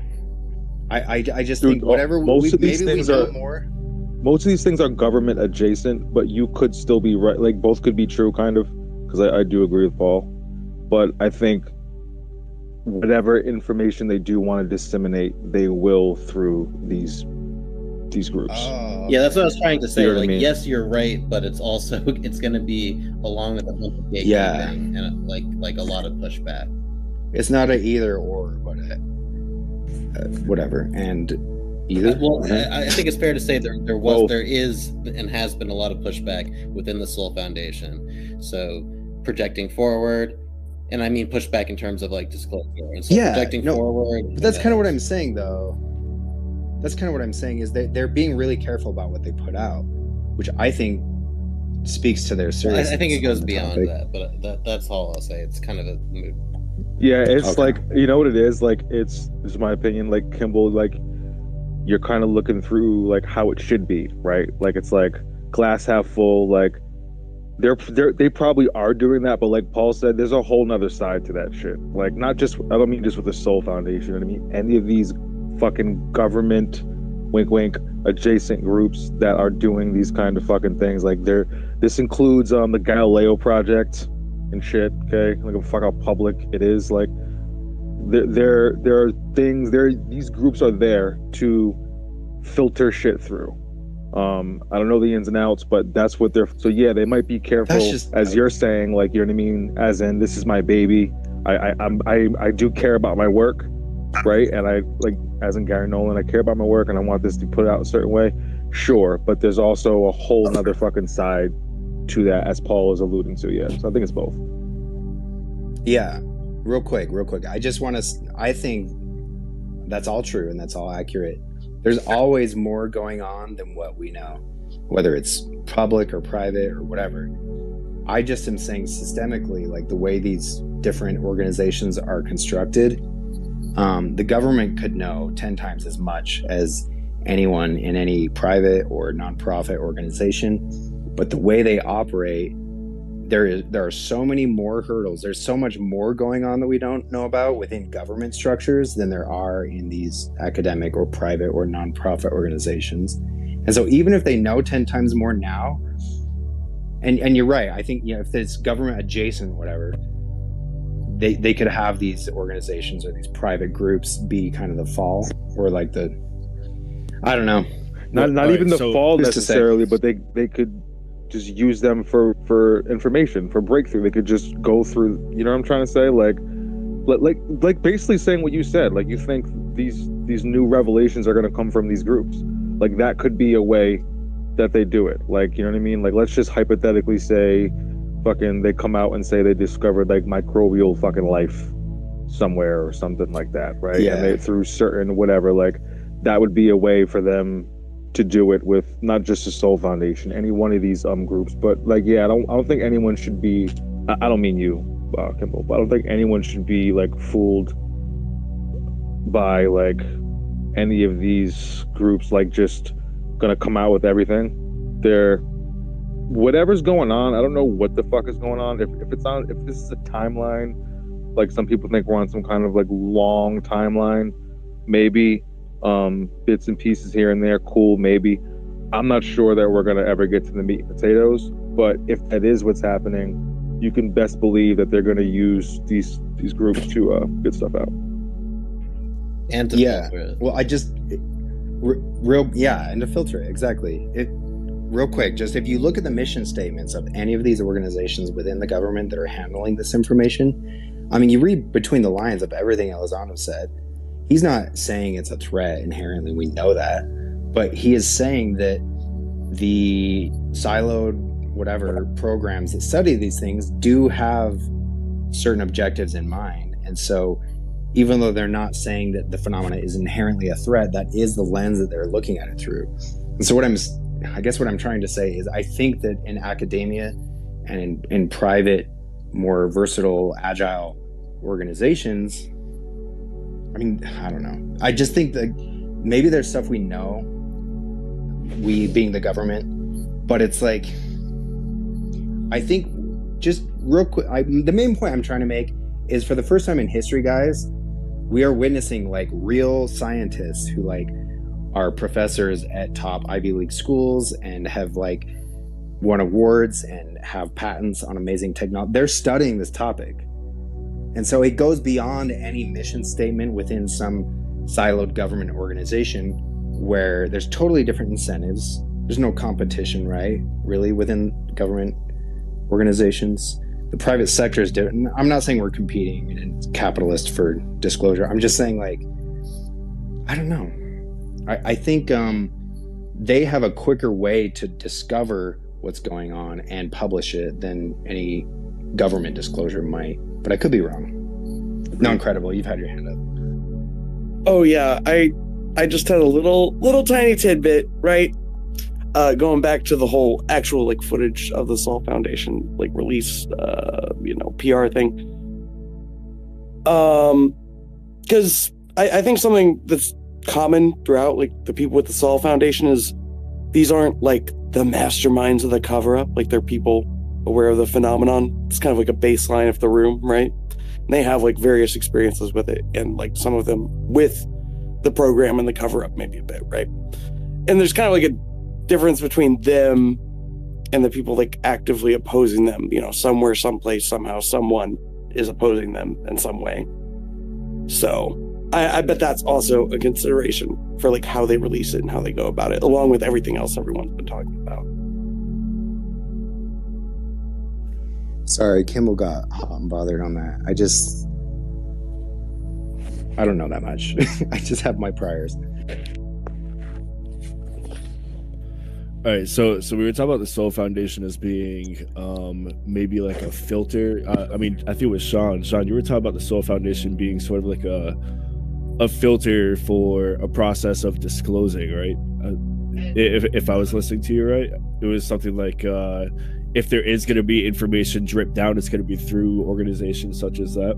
I just think whatever most of these things are more. Most of these things are government adjacent, but you could still be right. Like, both could be true, kind of, because I do agree with Paul. But I think whatever information they do want to disseminate, they will through these groups. Yeah, that's what I was trying to say. You know what I like, mean? yes, you're right, but it's also it's going to be along with a bunch of gatekeeping Yeah. and like a lot of pushback. It's not a either or, but whatever. And either. Well, I think it's fair to say there is, and has been a lot of pushback within the Soul Foundation. So projecting forward, and I mean pushback in terms of like disclosure. And so projecting forward. But that's kind of what I'm saying, though. That's kind of what I'm saying is that they're being really careful about what they put out, which I think speaks to their seriousness. I think it goes beyond that, but that's all I'll say. It's kind of a mood. Yeah, it's like, you know what it is? Like, this is my opinion, like, Kimball, like, you're kind of looking through, like, how it should be, right? Like, it's like glass half full, like, they probably are doing that, but like Paul said, there's a whole nother side to that shit. Like, not just, I don't mean just with the Soul Foundation, you know what I mean? Any of these fucking government, wink wink, adjacent groups that are doing these kind of fucking things, like, this includes the Galileo Project and shit, okay? Like, fuck how public it is. Like, there are things, these groups are there to filter shit through. I don't know the ins and outs, but that's what they're. So yeah, they might be careful, as you're saying, like, you know what I mean. As in, this is my baby. I do care about my work, right? And I, like, as in Gary Nolan, I care about my work, and I want this to put out a certain way. Sure, but there's also a whole nother fucking side to that, as Paul is alluding to. Yeah, so I think it's both. Yeah, real quick. I just want to. I think that's all true and that's all accurate. There's always more going on than what we know, whether it's public or private or whatever. I just am saying systemically, like, the way these different organizations are constructed, the government could know 10 times as much as anyone in any private or nonprofit organization. But the way they operate, there are so many more hurdles. There's so much more going on that we don't know about within government structures than there are in these academic or private or nonprofit organizations. And so even if they know 10 times more now, and you're right, I think, if it's government adjacent, whatever, they could have these organizations or these private groups be kind of the fall, or like the, I don't know. Not even the fall necessarily, but they could just use them for information, for breakthrough. They could just go through, you know what I'm trying to say? Like, like basically saying what you said. Like, you think these new revelations are going to come from these groups. Like, that could be a way that they do it. Like, you know what I mean? Like, let's just hypothetically say fucking they come out and say they discovered like microbial fucking life somewhere or something like that, right? Yeah. And they, through certain whatever, like, that would be a way for them to do it with not just the Soul Foundation, any one of these groups. But like, yeah, I don't think anyone should be, I don't mean you, Kimball, but I don't think anyone should be like fooled by like any of these groups like just gonna come out with everything. They're whatever's going on, I don't know what the fuck is going on. If this is a timeline, like some people think we're on some kind of like long timeline, maybe bits and pieces here and there, cool, maybe. I'm not sure that we're gonna ever get to the meat and potatoes, but if that is what's happening, you can best believe that they're gonna use these groups to get stuff out. And to filter it. Well, I just and to filter it, exactly. Real quick, just if you look at the mission statements of any of these organizations within the government that are handling this information, I mean, you read between the lines of everything Elizondo said. He's not saying it's a threat inherently, we know that, but he is saying that the siloed whatever programs that study these things do have certain objectives in mind. And so even though they're not saying that the phenomena is inherently a threat, that is the lens that they're looking at it through. And so what I'm trying to say is, I think that in academia and in private, more versatile, agile organizations, I mean, I don't know. I just think that maybe there's stuff we know, we being the government, but it's like, I think just real quick, the main point I'm trying to make is, for the first time in history, guys, we are witnessing like real scientists who like are professors at top Ivy League schools and have like won awards and have patents on amazing technology. They're studying this topic. And so it goes beyond any mission statement within some siloed government organization where there's totally different incentives. There's no competition, right? Really, within government organizations. The private sector is different. I'm not saying we're competing and it's capitalist for disclosure. I'm just saying, like, I don't know. I think they have a quicker way to discover what's going on and publish it than any government disclosure might. But I could be wrong. Non-credible, you've had your hand up. Oh yeah, I just had a little tiny tidbit, right? Going back to the whole actual like footage of the Soul Foundation like release, PR thing. Because I think something that's common throughout like the people with the Soul Foundation is these aren't like the masterminds of the cover-up. Like, they're people aware of the phenomenon. It's kind of like a baseline of the room, right? And they have like various experiences with it, and like some of them with the program and the cover-up maybe a bit, right? And there's kind of like a difference between them and the people like actively opposing them. You know, somewhere, someplace, somehow, someone is opposing them in some way. So I bet that's also a consideration for like how they release it and how they go about it, along with everything else everyone's been talking about. Sorry, Kimball got hot and bothered on that. I don't know that much. I just have my priors. All right, so we were talking about the Soul Foundation as being maybe like a filter. I think it was Sean. Sean, you were talking about the Soul Foundation being sort of like a filter for a process of disclosing, right? If I was listening to you right, it was something like if there is going to be information dripped down, it's going to be through organizations such as that.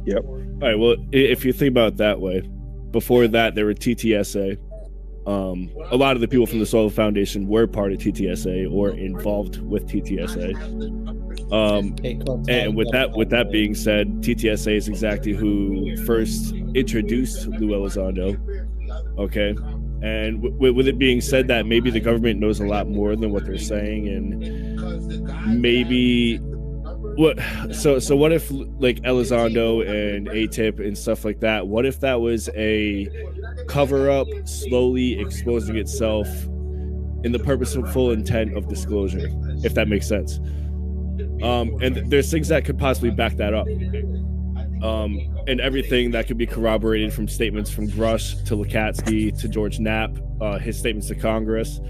Yep. All right, well, if you think about it that way, before that there were TTSA. A lot of the people from the Soul Foundation were part of TTSA or involved with TTSA. And with that being said, TTSA is exactly who first introduced Lou Elizondo. Okay, and with it being said that maybe the government knows a lot more than what they're saying, and maybe what if like Elizondo and ATIP and stuff like that, what if that was a cover up slowly exposing itself in the purposeful intent of disclosure, if that makes sense? And there's things that could possibly back that up. And everything that could be corroborated from statements from Grush to Lakatsky to George Knapp, his statements to Congress,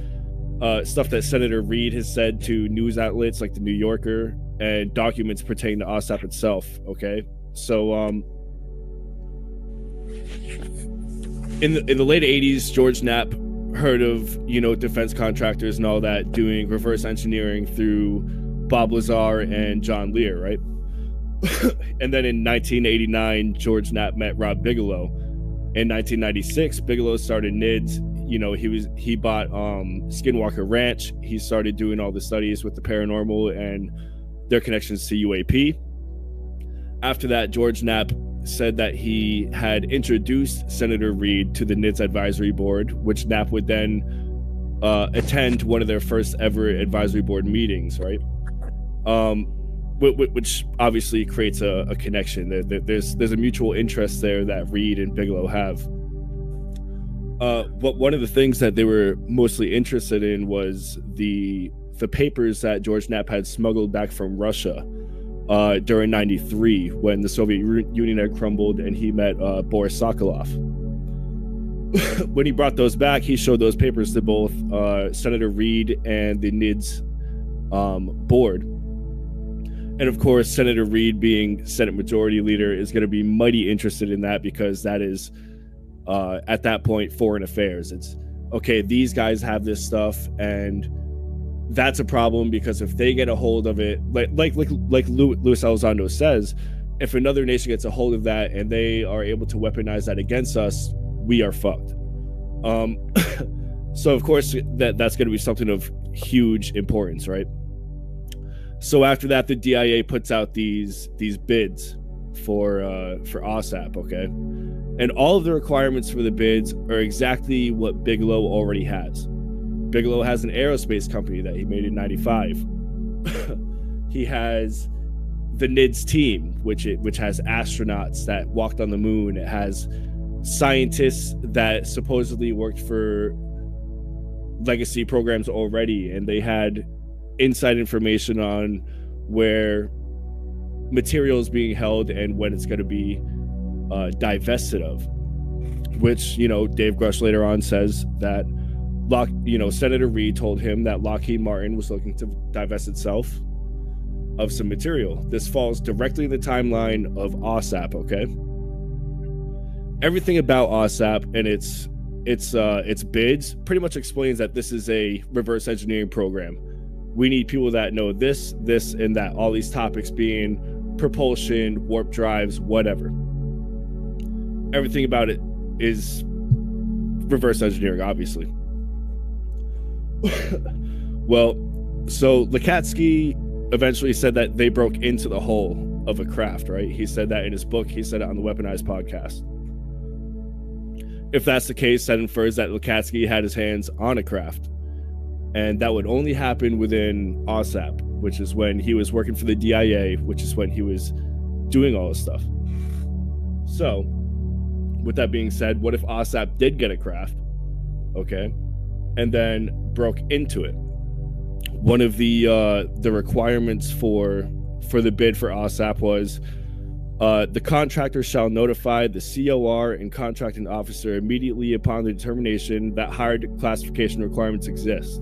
stuff that Senator Reid has said to news outlets like the New Yorker, and documents pertaining to OSAP itself. Okay, so in the late 80s, George Knapp heard of, you know, defense contractors and all that doing reverse engineering through Bob Lazar and John Lear, right? And then in 1989, George Knapp met Rob Bigelow. In 1996, Bigelow started NIDS. You know, he bought Skinwalker Ranch. He started doing all the studies with the paranormal and their connections to UAP. After that, George Knapp said that he had introduced Senator Reid to the NIDS advisory board, which Knapp would then attend one of their first ever advisory board meetings, right? Which obviously creates a connection. There's a mutual interest there that Reid and Bigelow have. But one of the things that they were mostly interested in was the papers that George Knapp had smuggled back from Russia during '93, when the Soviet Union had crumbled, and he met Boris Sokolov. When he brought those back, he showed those papers to both Senator Reid and the NIDS board. And of course, Senator Reid, being Senate Majority Leader, is going to be mighty interested in that, because that is, at that point, foreign affairs. It's, okay, these guys have this stuff, and that's a problem, because if they get a hold of it, like Luis Elizondo says, if another nation gets a hold of that and they are able to weaponize that against us, we are fucked. So of course that's going to be something of huge importance, right? So after that, the DIA puts out these bids for OSAP, okay? And all of the requirements for the bids are exactly what Bigelow already has. Bigelow has an aerospace company that he made in '95. He has the NIDS team, which has astronauts that walked on the moon. It has scientists that supposedly worked for legacy programs already, and they had inside information on where material is being held and when it's going to be divested of, which, you know, Dave Grush later on says that Senator Reid told him that Lockheed Martin was looking to divest itself of some material. This falls directly in the timeline of OSAP, okay? Everything about OSAP and its bids pretty much explains that this is a reverse engineering program. We need people that know this, and that, all these topics being propulsion, warp drives, whatever. Everything about it is reverse engineering, obviously. Well, so Lakatsky eventually said that they broke into the hull of a craft, right? He said that in his book. He said it on the Weaponized podcast. If that's the case, that infers that Lakatsky had his hands on a craft. And that would only happen within OSAP, which is when he was working for the DIA, which is when he was doing all this stuff. So, with that being said, what if OSAP did get a craft, okay, and then broke into it? One of the requirements for the bid for OSAP was the contractor shall notify the COR and contracting officer immediately upon the determination that higher classification requirements exist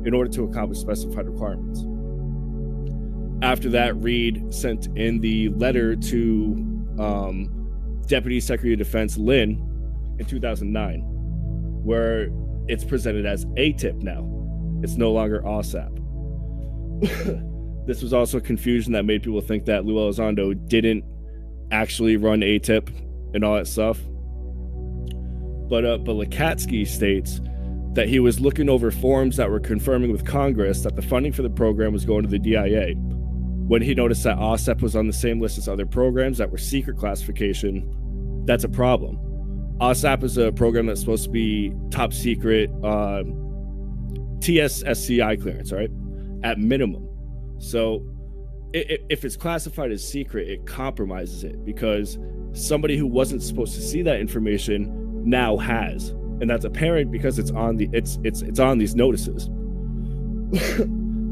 in order to accomplish specified requirements. After that, Reid sent in the letter to Deputy Secretary of Defense Lynn in 2009, where it's presented as ATIP now. It's no longer OSAP. This was also confusion that made people think that Lou Elizondo didn't actually run ATIP and all that stuff. But Lakatsky states that he was looking over forms that were confirming with Congress that the funding for the program was going to the DIA. When he noticed that OSAP was on the same list as other programs that were secret classification, that's a problem. OSAP is a program that's supposed to be top secret TSSCI clearance, right? At minimum. So if it's classified as secret, it compromises it, because somebody who wasn't supposed to see that information now has, and that's apparent because it's on the it's on these notices.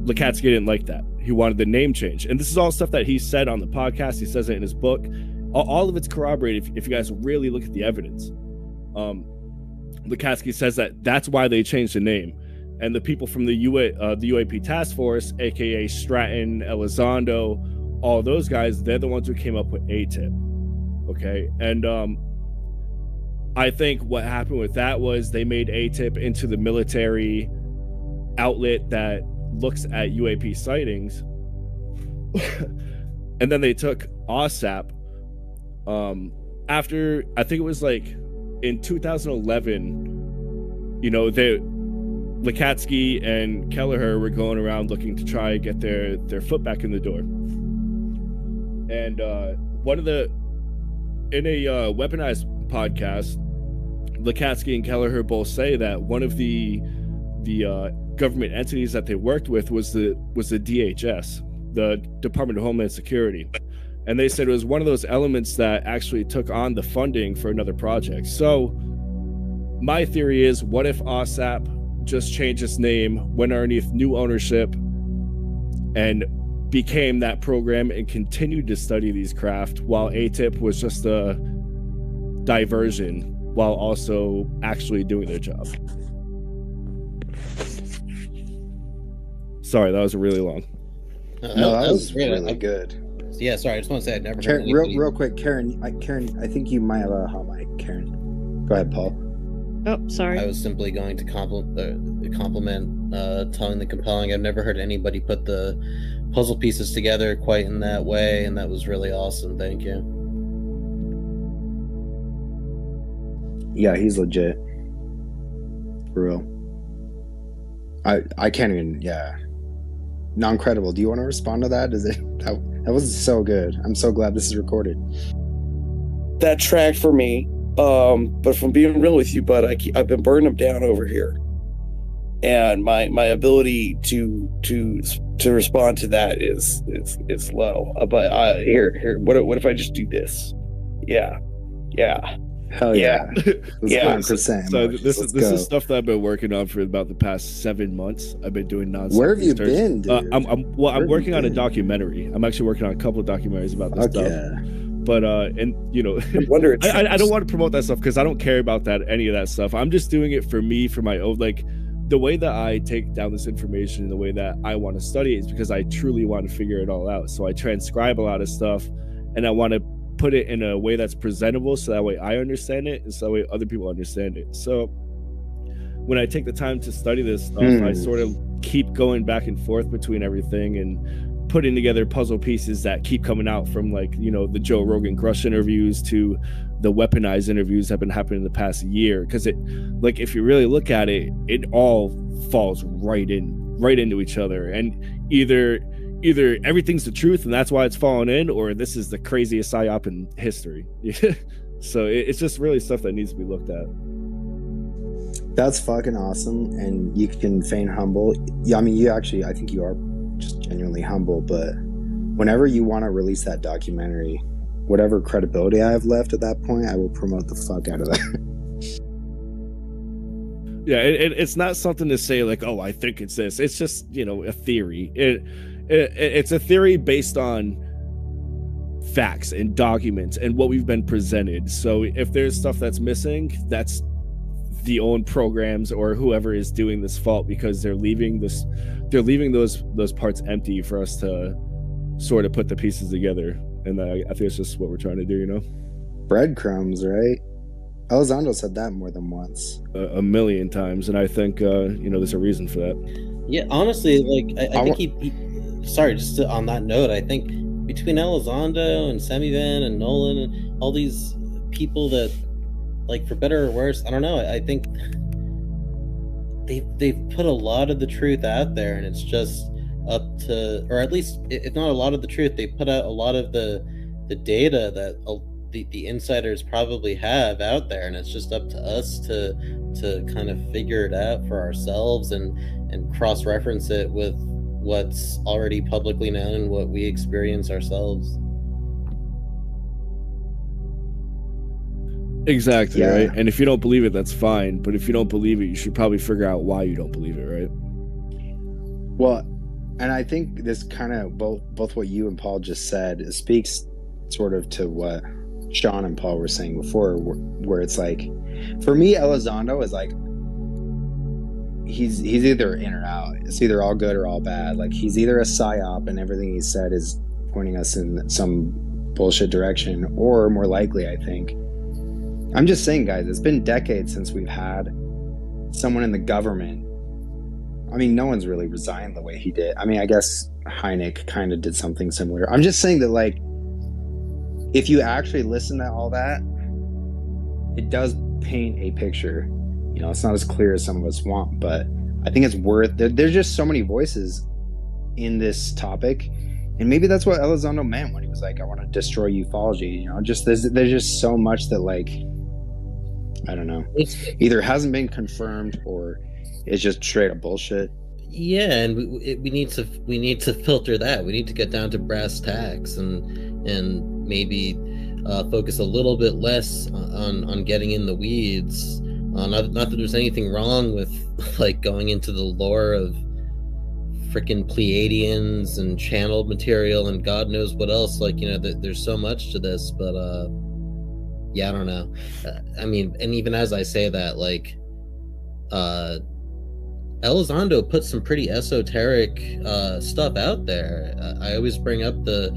Lakatsky didn't like that. He wanted the name change. And this is all stuff that he said on the podcast. He says it in his book. All of it's corroborated if you guys really look at the evidence. Lakatsky says that that's why they changed the name. And the people from the UAP task force, aka Stratton, Elizondo, all those guys, they're the ones who came up with ATIP. Okay. And I think what happened with that was they made ATIP into the military outlet that looks at UAP sightings. And then they took OSAP after, I think it was like in 2011, you know, Lakatsky and Kelleher were going around looking to try and get their foot back in the door. And in a Weaponized podcast, Lakatsky and Kelleher both say that one of the government entities that they worked with was the DHS, the Department of Homeland Security. And they said it was one of those elements that actually took on the funding for another project. So my theory is, what if OSAP just changed its name, went underneath new ownership, and became that program and continued to study these craft, while ATIP was just a diversion while also actually doing their job. Sorry, that was really long. No, that was really good. Yeah, sorry, I just want to say I'd never heard real quick, Karen, I think you might have a hot mic, Karen. Go ahead, Paul. Oh, sorry. I was simply going to compliment telling the compelling. I've never heard anybody put the puzzle pieces together quite in that way, and that was really awesome. Thank you. Yeah, he's legit. For real. I can't even, yeah. Non-credible. Do you want to respond to that? That was so good. I'm so glad this is recorded. That tracked for me. But from being real with you, bud, I've been burning them down over here, and my ability to respond to that is low. But here, what if I just do this? Yeah. Hell yeah. Yeah. 100%. So this is stuff that I've been working on for about the past 7 months. I've been doing nonstop. Where have you research. been, dude? I'm working on a documentary. I'm actually working on a couple of documentaries about this stuff. Yeah. But and you know, I don't want to promote that stuff because I don't care about any of that stuff. I'm just doing it for me, for my own, like the way that I take down this information, the way that I want to study it is because I truly want to figure it all out. So I transcribe a lot of stuff, and I want to put it in a way that's presentable, so that way I understand it, and so that way other people understand it. So when I take the time to study this stuff, I sort of keep going back and forth between everything and putting together puzzle pieces that keep coming out, from like, you know, the Joe Rogan Grush interviews to the Weaponized interviews that have been happening in the past year. Because it, like, if you really look at it, it all falls right into each other, and either everything's the truth and that's why it's fallen in, or this is the craziest psyop in history. So it's just really stuff that needs to be looked at. That's fucking awesome, and you can feign humble. Yeah, I mean, I think you are just genuinely humble, but whenever you want to release that documentary, whatever credibility I have left at that point, I will promote the fuck out of that. Yeah, it's not something to say like, oh, I think it's this. It's just, you know, a theory. It's a theory based on facts and documents and what we've been presented. So if there's stuff that's missing, that's the own programs or whoever is doing this fault, because they're leaving those parts empty for us to sort of put the pieces together. And I think it's just what we're trying to do, you know? Breadcrumbs, right? Elizondo said that more than once. A million times, and I think you know, there's a reason for that. Yeah, honestly, like I think he sorry, just on that note, I think between Elizondo and Semivan and Nolan and all these people that, like, for better or worse, I don't know, I think they've put a lot of the truth out there, and it's just up to, or at least if not a lot of the truth, they put out a lot of the data that the insiders probably have out there, and it's just up to us to kind of figure it out for ourselves and cross-reference it with what's already publicly known and what we experience ourselves. Exactly, yeah. Right? And if you don't believe it, that's fine. But if you don't believe it, you should probably figure out why you don't believe it, right? Well, And I think this kind of both what you and Paul just said speaks sort of to what Sean and Paul were saying before, where it's like, for me, Elizondo is like, he's either in or out. It's either all good or all bad. Like, he's either a psyop and everything he said is pointing us in some bullshit direction, or more likely, I think, I'm just saying, guys, it's been decades since we've had someone in the government. I mean, no one's really resigned the way he did. I mean, I guess Hynek kind of did something similar. I'm just saying that, like, if you actually listen to all that, it does paint a picture. You know, it's not as clear as some of us want, but I think it's worth. There's just so many voices in this topic, and maybe that's what Elizondo meant when he was like, "I want to destroy ufology." You know, just there's just so much that, like, I don't know, either hasn't been confirmed or it's just straight up bullshit. Yeah, and we need to filter that. We need to get down to brass tacks and maybe focus a little bit less on getting in the weeds. Not that there's anything wrong with like going into the lore of freaking Pleiadians and channeled material and God knows what else. Like, you know, there's so much to this, but yeah, I don't know. I mean, and even as I say that, like, Elizondo put some pretty esoteric stuff out there. I always bring up the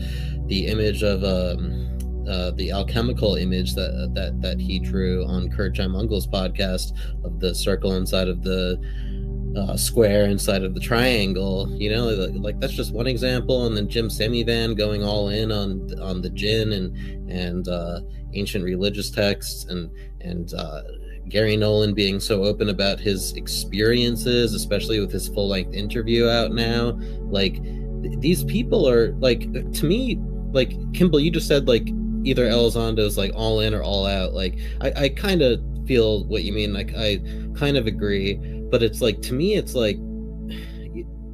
image of the alchemical image that he drew on Kurt Mungel's podcast of the circle inside of the square inside of the triangle. You know, like that's just one example. And then Jim Semivan going all in on the jinn and ancient religious texts, and Gary Nolan being so open about his experiences, especially with his full-length interview out now. Like, these people are, like, to me, like, Kimball, you just said, like, either Elizondo's, like, all in or all out. Like, I kind of feel what you mean. Like, I kind of agree. But it's, like, to me, it's, like,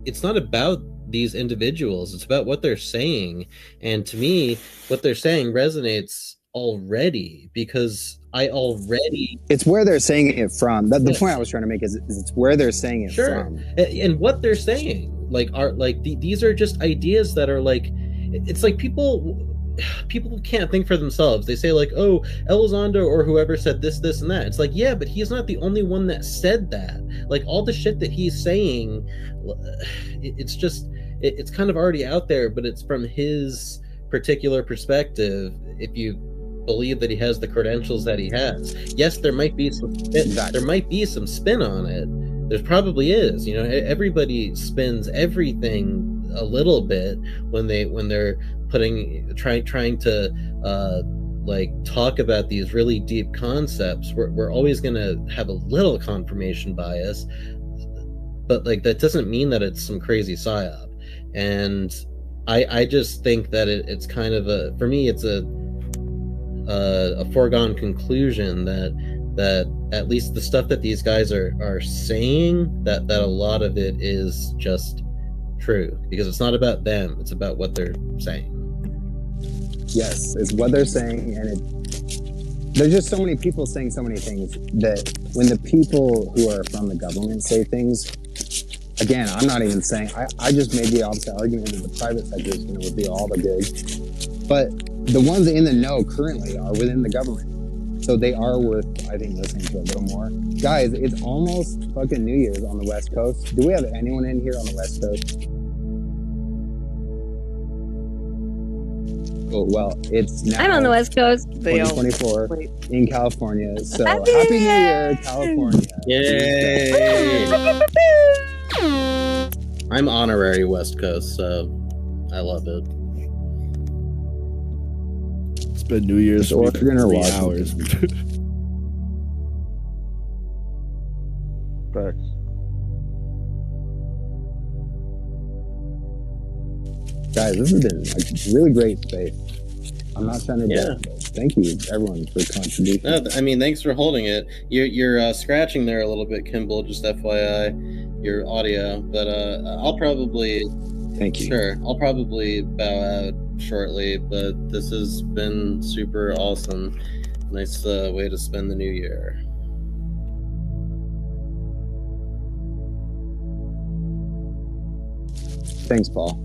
it's not about these individuals. It's about what they're saying. And to me, what they're saying resonates already, because it's where they're saying it from. The point I was trying to make is it's where they're saying it from. And what they're saying, like, are like these are just ideas that are like, it's like people can't think for themselves. They say, like, oh, Elizondo or whoever said this and that. It's like, yeah, but he's not the only one that said that. Like, all the shit that he's saying, it's just it's kind of already out there, but it's from his particular perspective. If you believe that he has the credentials that he has, yes, there might be some spin on it. There probably is. You know, everybody spins everything a little bit when they're trying to like talk about these really deep concepts. We're always going to have a little confirmation bias, but like that doesn't mean that it's some crazy psyop. And I just think that it's kind of for me it's a foregone conclusion that at least the stuff that these guys are saying, that a lot of it is just true, because it's not about them, it's about what they're saying. Yes, it's what they're saying, and there's just so many people saying so many things that when the people who are from the government say things, again, I'm not even saying, I just made the opposite argument that the private sector is going to reveal all the good, but the ones in the know currently are within the government. So they are worth, I think, listening to a little more. Guys, it's almost fucking New Year's on the West Coast. Do we have anyone in here on the West Coast? Oh, well, it's now. I'm on the West Coast. 2024 in California. So happy New Year, California. Yay! I'm honorary West Coast, so I love it. It's been New Year's for 3 hours. Facts. Guys, this has been a really great space. I'm not trying to do it. Thank you, everyone, for contributing. No, I mean, thanks for holding it. You're scratching there a little bit, Kimball, just FYI, your audio. But I'll probably... Thank you. Sure. I'll probably bow out shortly, but this has been super awesome. Nice way to spend the new year. Thanks, Paul.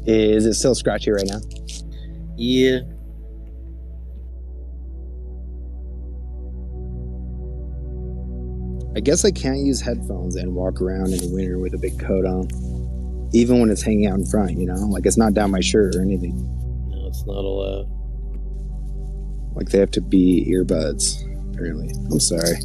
Is it still scratchy right now? Yeah. I guess I can't use headphones and walk around in the winter with a big coat on. Even when it's hanging out in front, you know? Like, it's not down my shirt or anything. No, it's not allowed. Like, they have to be earbuds, apparently. I'm sorry.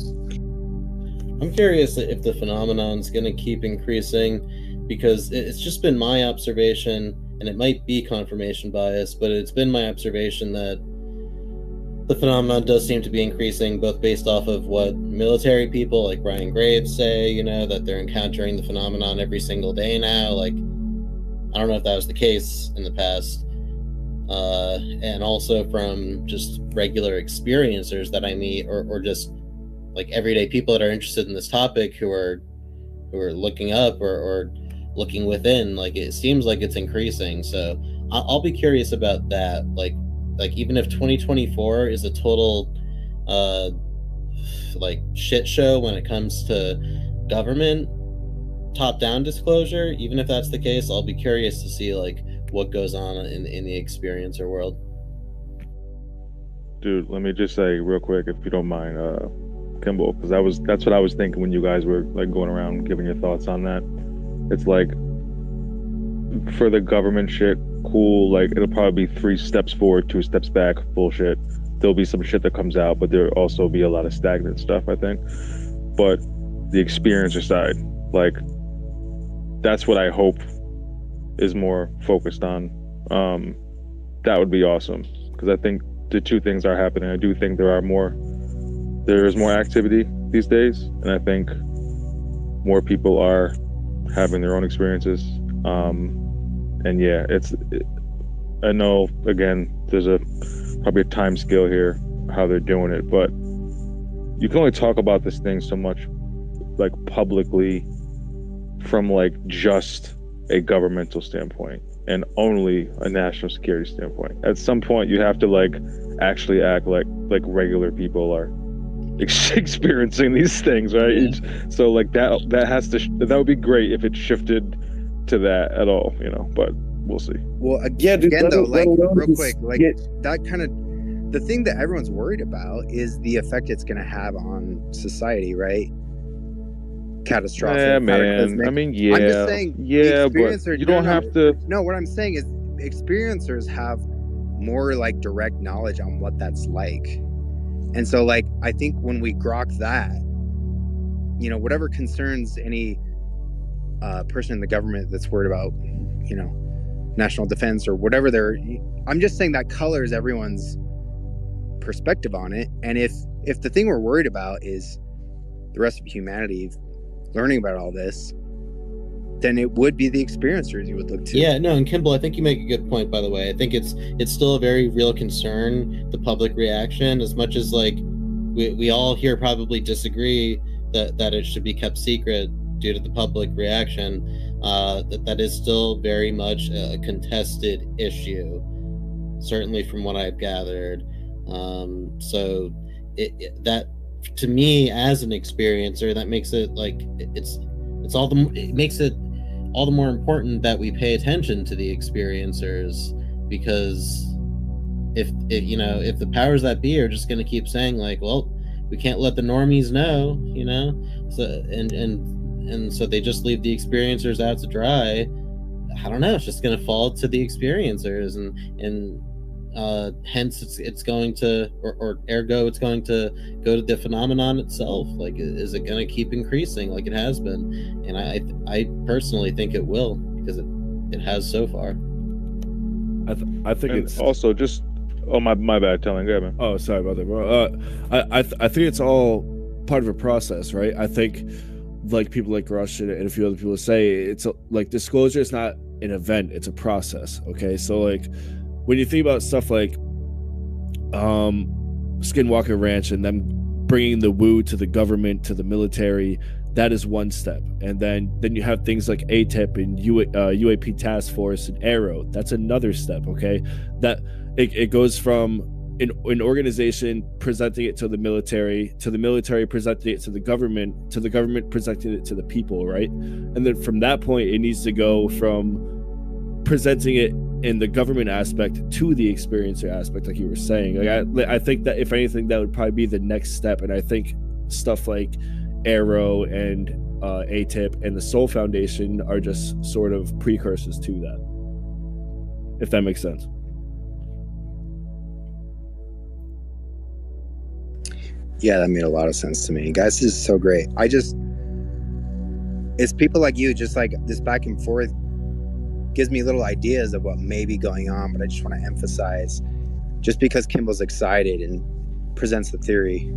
I'm curious if the phenomenon's going to keep increasing, because it's just been my observation, and it might be confirmation bias, but it's been my observation that the phenomenon does seem to be increasing, both based off of what military people like Ryan Graves say, you know, that they're encountering the phenomenon every single day now. Like, I don't know if that was the case in the past. And also from just regular experiencers that I meet, or just like everyday people that are interested in this topic who are looking up or looking within. Like, it seems like it's increasing. So I'll be curious about that. Like even if 2024 is a total like shit show when it comes to government top-down disclosure, even if that's the case, I'll be curious to see like what goes on in the experiencer world. Dude, let me just say real quick, if you don't mind, Kimball, because that's what I was thinking when you guys were like going around giving your thoughts on that. It's like, for the government shit, cool, like it'll probably be 3 steps forward, 2 steps back, bullshit. There'll be some shit that comes out, but there'll also be a lot of stagnant stuff, I think. But the experiencer side, like, that's what I hope is more focused on. That would be awesome, because I think the 2 things are happening. I do think there is more activity these days, and I think more people are having their own experiences. And yeah, I know, again, there's probably a time scale here, how they're doing it, but you can only talk about this thing so much, like, publicly, from like just a governmental standpoint and only a national security standpoint. At some point, you have to like actually act like regular people are experiencing these things, right? Yeah. So like that would be great if it shifted to that at all, you know, but we'll see. Well, Yeah, dude, again, though, like, real just quick, like, that kind of, the thing that everyone's worried about is the effect it's going to have on society, right? Catastrophic. Yeah, man. Cataclysmic. I mean, yeah. I'm just saying, Yeah, but you don't have to. No, what I'm saying is experiencers have more, like, direct knowledge on what that's like. And so, like, I think when we grok that, you know, whatever concerns any person in the government that's worried about, you know, national defense or whatever I'm just saying that colors everyone's perspective on it. And if the thing we're worried about is the rest of humanity learning about all this, then it would be the experiencers you would look to. Yeah, no, and Kimball, I think you make a good point, by the way. I think it's still a very real concern, the public reaction, as much as like we all here probably disagree that it should be kept secret due to the public reaction. That is still very much a contested issue, certainly from what I've gathered. So that, to me, as an experiencer, that makes it like it makes it all the more important that we pay attention to the experiencers, because if the powers that be are just going to keep saying like, well, we can't let the normies know, you know, so and so they just leave the experiencers out to dry. I don't know, it's just going to fall to the experiencers, and hence it's going to, or ergo it's going to go to the phenomenon itself. Like, is it going to keep increasing like it has been? And I personally think it will, because it has so far. I think And it's also just, oh, my bad, telling, go ahead, man. Oh, sorry about that, bro. I think it's all part of a process, right? I think, like, people like Rush and a few other people say, it's like, disclosure is not an event, it's a process. Okay, so like, when you think about stuff like Skinwalker Ranch and them bringing the woo to the government, to the military, that is one step. And then you have things like ATIP and UAP Task Force and Arrow. That's another step. Okay, that it goes from an organization presenting it to the military presenting it to the government presenting it to the people, right? And then from that point, it needs to go from presenting it in the government aspect to the experiencer aspect, like you were saying. Like I think that if anything, that would probably be the next step. And I think stuff like Arrow and ATIP and the Soul Foundation are just sort of precursors to that, if that makes sense. Yeah, that made a lot of sense to me. Guys, this is so great. It's people like you, just like this back and forth gives me little ideas of what may be going on, but I just want to emphasize, just because Kimball's excited and presents the theory,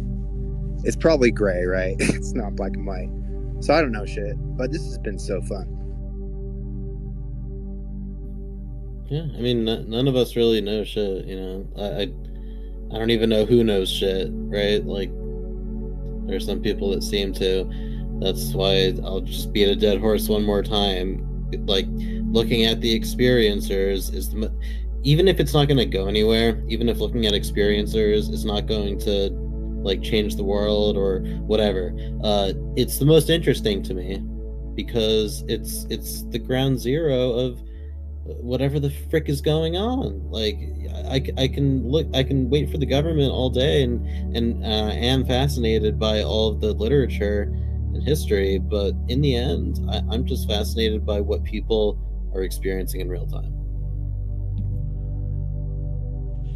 it's probably gray, right? It's not black and white. So I don't know shit, but this has been so fun. Yeah, I mean, none of us really know shit, you know. I don't even know who knows shit, right? Like, there's some people that seem to. That's why I'll just beat a dead horse one more time. Like, looking at the experiencers is even if it's not going to go anywhere, even if looking at experiencers is not going to like change the world or whatever, it's the most interesting to me because it's the ground zero of whatever the frick is going on. Like, I can wait for the government all day and am fascinated by all of the literature and history, but in the end, I'm just fascinated by what people are experiencing in real time.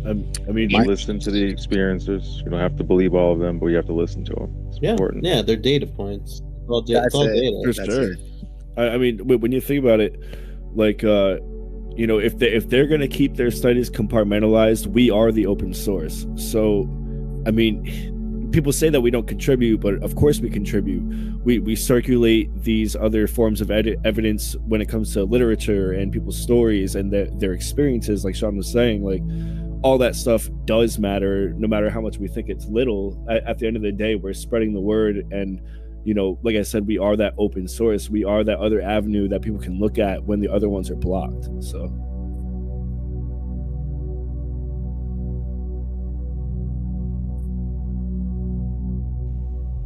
I mean, listen to the experiencers. You don't have to believe all of them, but you have to listen to them. It's important. Yeah, they're data points. It's all data. For sure. I mean, when you think about it, like, you know, if they're going to keep their studies compartmentalized, we are the open source. So, I mean, people say that we don't contribute, but of course we contribute. We circulate these other forms of evidence when it comes to literature and people's stories and their experiences, like Sean was saying. Like, all that stuff does matter, no matter how much we think it's little. At the end of the day, we're spreading the word, and you know, like I said, we are that open source. We are that other avenue that people can look at when the other ones are blocked. So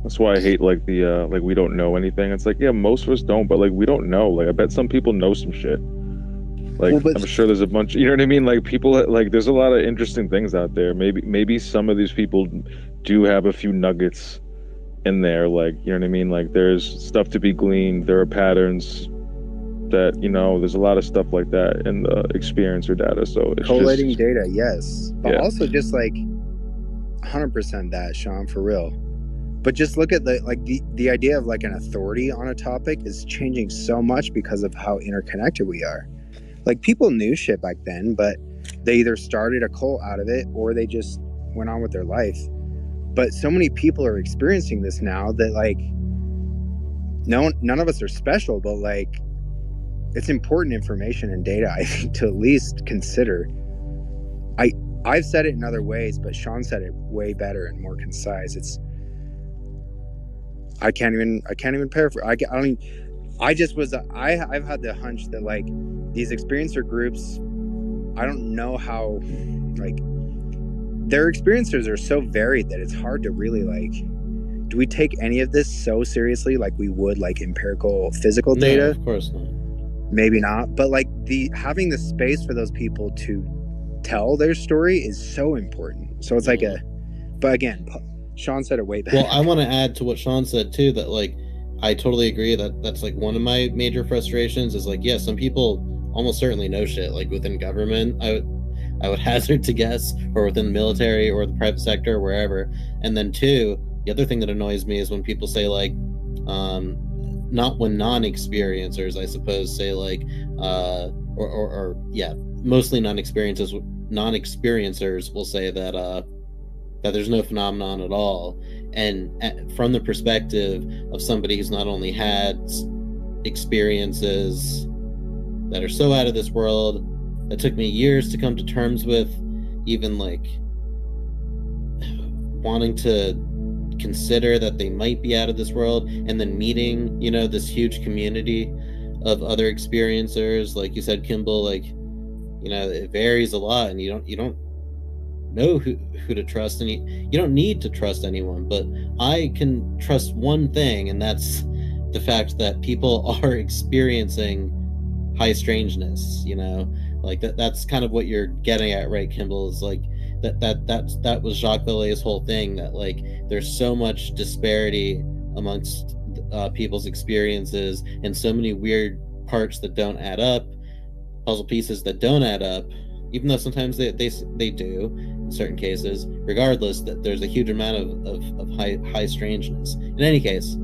that's why I hate like the like we don't know anything. It's like, yeah, most of us don't, but like we don't know. Like I bet some people know some shit. Like, well, I'm sure there's a bunch, you know what I mean? Like people, like there's a lot of interesting things out there. Maybe some of these people do have a few nuggets in there, like, you know what I mean? Like there's stuff to be gleaned. There are patterns that, you know, there's a lot of stuff like that in the experiencer data. So it's collating data, yes, but also just like 100% that, Sean, for real. But just look at the idea of like an authority on a topic is changing so much because of how interconnected we are. Like people knew shit back then, but they either started a cult out of it or they just went on with their life. But so many people are experiencing this now that like none of us are special, but like it's important information and data, I think, to at least consider. I've said it in other ways, but Sean said it way better and more concise. I can't even paraphrase. I've had the hunch that like these experiencer groups, I don't know how, like, their experiencers are so varied that it's hard to really like, do we take any of this so seriously like we would like empirical physical data? No, of course not. Maybe not, but like having the space for those people to tell their story is so important. So it's like but again, Sean said it way better. Well, I want to add to what Sean said too, that like I totally agree that's like one of my major frustrations is like, yeah, some people almost certainly know shit, like within government, I would hazard to guess, or within the military or the private sector or wherever. And then two, the other thing that annoys me is when people say like, not when non-experiencers, I suppose, say like, or mostly non-experiencers will say that there's no phenomenon at all. And from the perspective of somebody who's not only had experiences that are so out of this world that took me years to come to terms with, even like wanting to consider that they might be out of this world, and then meeting, you know, this huge community of other experiencers, like you said, Kimball, like, you know, it varies a lot, and you don't know who to trust, and you don't need to trust anyone. But I can trust one thing, and that's the fact that people are experiencing high strangeness. Like that's kind of what you're getting at, right, Kimball? Is like that was Jacques Vallée's whole thing, that like there's so much disparity amongst people's experiences, and so many weird parts that don't add up, puzzle pieces that don't add up, even though sometimes they do in certain cases. Regardless, that there's a huge amount of high strangeness. In any case,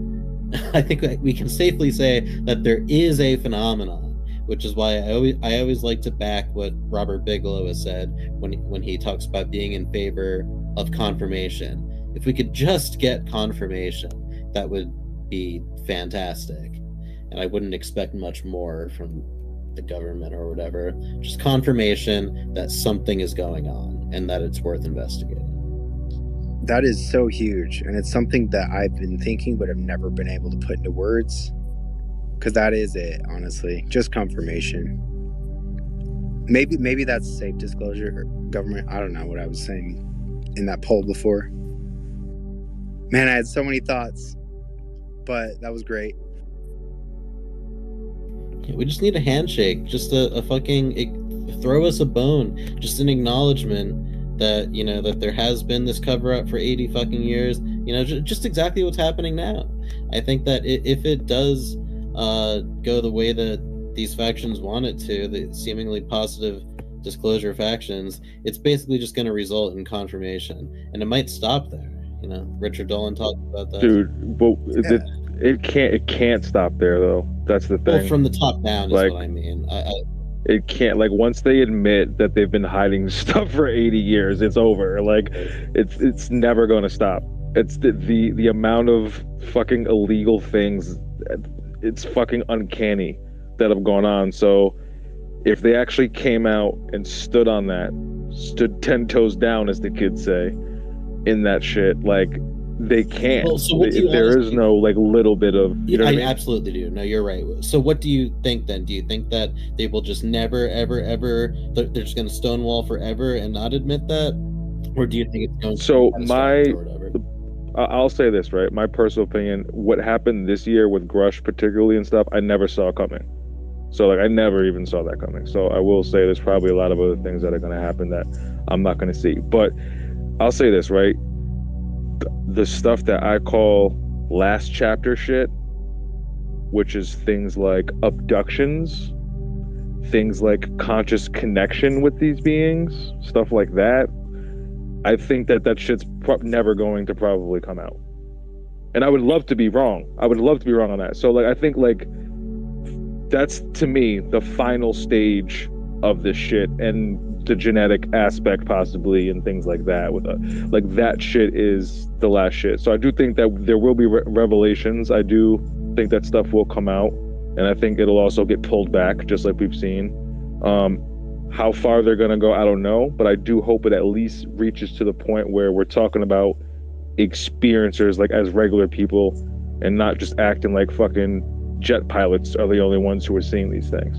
I think we can safely say that there is a phenomenon, which is why I always like to back what Robert Bigelow has said when he talks about being in favor of confirmation. If we could just get confirmation, that would be fantastic, and I wouldn't expect much more from the government or whatever. Just confirmation that something is going on and that it's worth investigating. That is so huge, and it's something that I've been thinking but have never been able to put into words, because that is it, honestly. Just confirmation. Maybe that's safe disclosure or government. I don't know what I was saying in that poll before. Man, I had so many thoughts, but that was great. Yeah, we just need a handshake, just a fucking throw us a bone, just an acknowledgement that that there has been this cover up for 80 fucking years. Just exactly what's happening now. I think that if it does go the way that these factions want it to, the seemingly positive disclosure factions, it's basically just going to result in confirmation, and it might stop there. Richard Dolan talked about that. Dude, but it can't stop there though. That's the thing. Well, from the top down is what I mean. It can't, like, once they admit that they've been hiding stuff for 80 years, it's over. Like, it's never going to stop. It's the amount of fucking illegal things, it's fucking uncanny that have gone on. So if they actually came out and stood on that, stood 10 toes down, as the kids say, in that shit, like, they can't. Well, so there is no like little bit of. I mean? Absolutely do. No, you're right. So what do you think then? Do you think that they will just never, ever, ever? They're just going to stonewall forever and not admit that, or do you think it's going? So I'll say this, right? My personal opinion: what happened this year with Grush, particularly and stuff, I never saw coming. So like I never even saw that coming. So I will say there's probably a lot of other things that are going to happen that I'm not going to see. But I'll say this, right? The stuff that I call last chapter shit, which is things like abductions, things like conscious connection with these beings, stuff like that, I think that shit's never going to probably come out. And I would love to be wrong. I would love to be wrong on that. So like I think like that's to me the final stage of this shit, and the genetic aspect possibly and things like that with like that shit is the last shit. So I do think that there will be revelations. I do think that stuff will come out, and I think it'll also get pulled back just like we've seen. How far they're gonna go, I don't know, but I do hope it at least reaches to the point where we're talking about experiencers like as regular people and not just acting like fucking jet pilots are the only ones who are seeing these things,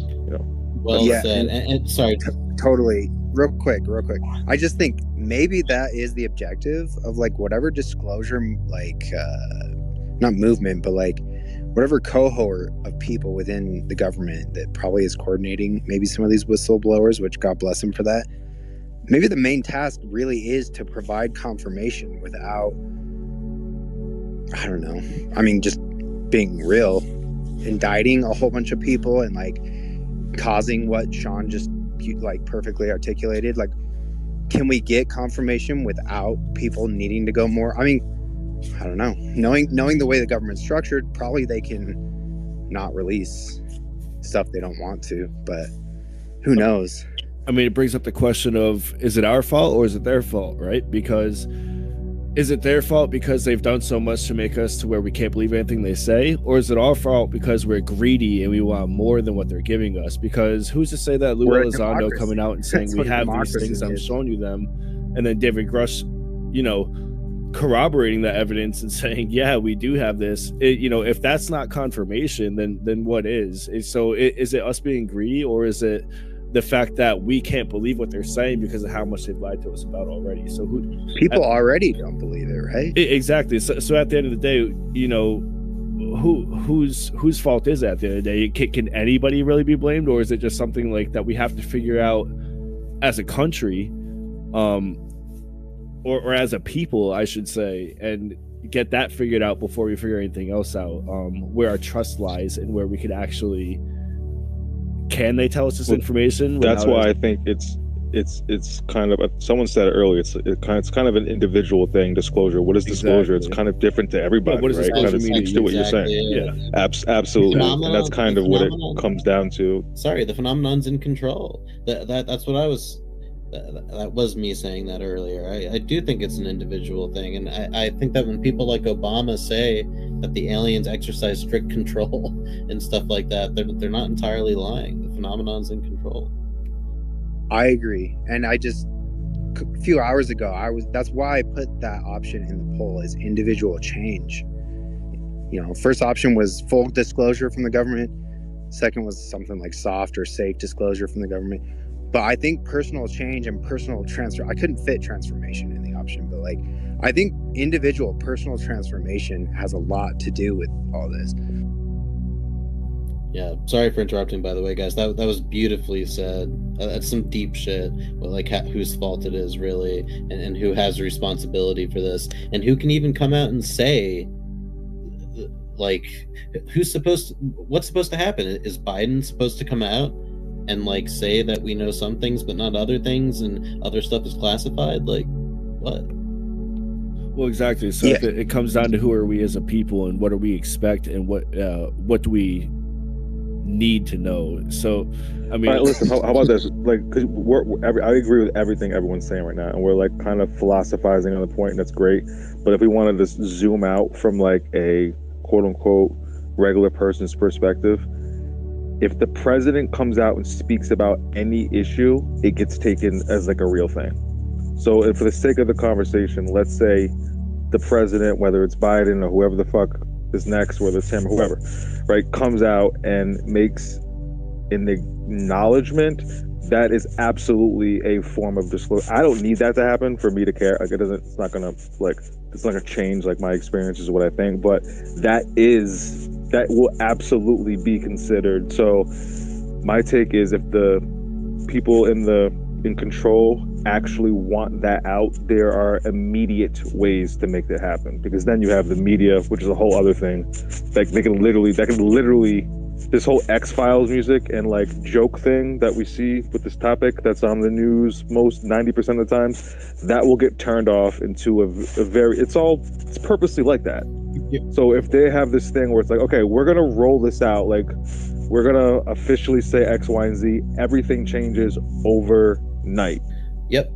Well said. And sorry. Totally. Real quick. I just think maybe that is the objective of like whatever disclosure, like not movement, but like whatever cohort of people within the government that probably is coordinating maybe some of these whistleblowers, which God bless them for that. Maybe the main task really is to provide confirmation without, I don't know. I mean, just being real, indicting a whole bunch of people and like causing what Sean just like perfectly articulated. Like, can we get confirmation without people needing to go more? I mean, I don't know. Knowing the way the government's structured, probably they can not release stuff they don't want to, but who knows? I mean, it brings up the question of, is it our fault or is it their fault, right? Because is it their fault because they've done so much to make us to where we can't believe anything they say? Or is it our fault because we're greedy and we want more than what they're giving us? Because who's to say that Lou Elizondo coming out and saying we have these things, I'm showing you them, and then David Grush, corroborating that evidence and saying, yeah, we do have this. If that's not confirmation, then what is? So is it us being greedy, or is it the fact that we can't believe what they're saying because of how much they've lied to us about already. So people already don't believe it, right? Exactly. So at the end of the day, you know, whose fault is it at the end of the day? Can anybody really be blamed, or is it just something like that we have to figure out as a country, or as a people, I should say, and get that figured out before we figure anything else out, where our trust lies and where we could actually, can they tell us this information? That's why I think it's kind of, someone said it earlier, it's kind of an individual thing, disclosure. What is disclosure? It's kind of different to everybody, what does right? Kind of speaks to what you're saying. Absolutely. And that's kind of what it comes down to. Sorry, the phenomenon's in control. That's what I was. That was me saying that earlier. I do think it's an individual thing, and I think that when people like Obama say that the aliens exercise strict control and stuff like that, they're not entirely lying. The phenomenon's in control. I agree, and a few hours ago, that's why I put that option in the poll as individual change. You know, first option was full disclosure from the government. Second was something like soft or safe disclosure from the government. But I think personal change and personal transfer, I couldn't fit transformation in the option, but like, I think individual personal transformation has a lot to do with all this. Yeah, sorry for interrupting, by the way, guys. That was beautifully said. That's some deep shit, like whose fault it is, really, and who has a responsibility for this, and who can even come out and say, like, what's supposed to happen? Is Biden supposed to come out and like say that we know some things but not other things, and other stuff is classified? Like, what? Well, exactly. So if it comes down to who are we as a people, and what do we expect, and what do we need to know? So, I mean, all right, listen. How about this? Like, because I agree with everything everyone's saying right now, and we're like kind of philosophizing on the point, and that's great. But if we wanted to zoom out from like a quote unquote regular person's perspective, if the president comes out and speaks about any issue, it gets taken as like a real thing. So if for the sake of the conversation, let's say the president, whether it's Biden or whoever the fuck is next, whether it's him or whoever, right, comes out and makes an acknowledgement, that is absolutely a form of disclosure. I don't need that to happen for me to care. Like, it's not gonna change like my experiences or what I think, but that will absolutely be considered. So my take is, if the people in control actually want that out, there are immediate ways to make that happen, because then you have the media, which is a whole other thing. Like, that can literally this whole X-Files music and like joke thing that we see with this topic that's on the news most 90% of the time, that will get turned off into a very, it's purposely like that. So if they have this thing where it's like, okay, we're gonna roll this out, like we're gonna officially say X, Y, and Z, everything changes overnight. Yep.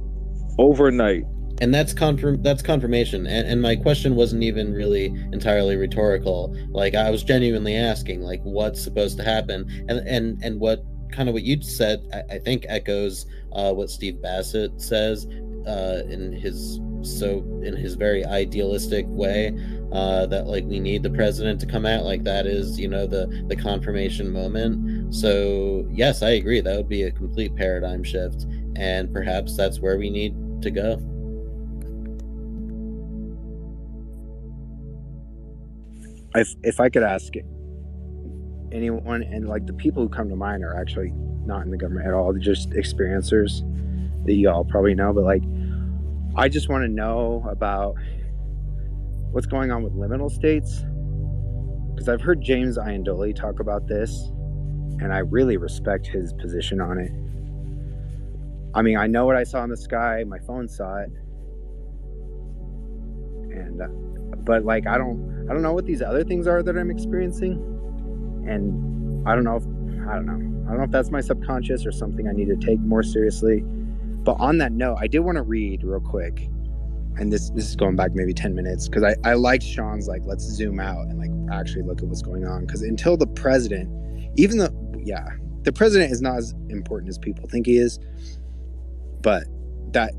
Overnight. And that's confirmation. And my question wasn't even really entirely rhetorical. Like, I was genuinely asking, like, what's supposed to happen, and what kind of what you said, I think echoes what Steve Bassett says in his very idealistic way, that like we need the president to come out, like that is, you know, the confirmation moment. So yes, I agree, that would be a complete paradigm shift, and perhaps that's where we need to go. If I could ask anyone, and like the people who come to mind are actually not in the government at all, they're just experiencers that you all probably know, but like, I just want to know about what's going on with liminal states, because I've heard James Iandoli talk about this, and I really respect his position on it. I mean, I know what I saw in the sky, my phone saw it, and but like, I don't know what these other things are that I'm experiencing, and I don't know if that's my subconscious or something I need to take more seriously. But on that note, I did want to read real quick, and this is going back maybe 10 minutes, because I liked Sean's like, let's zoom out and like actually look at what's going on, because until the president, even though the president is not as important as people think he is, but that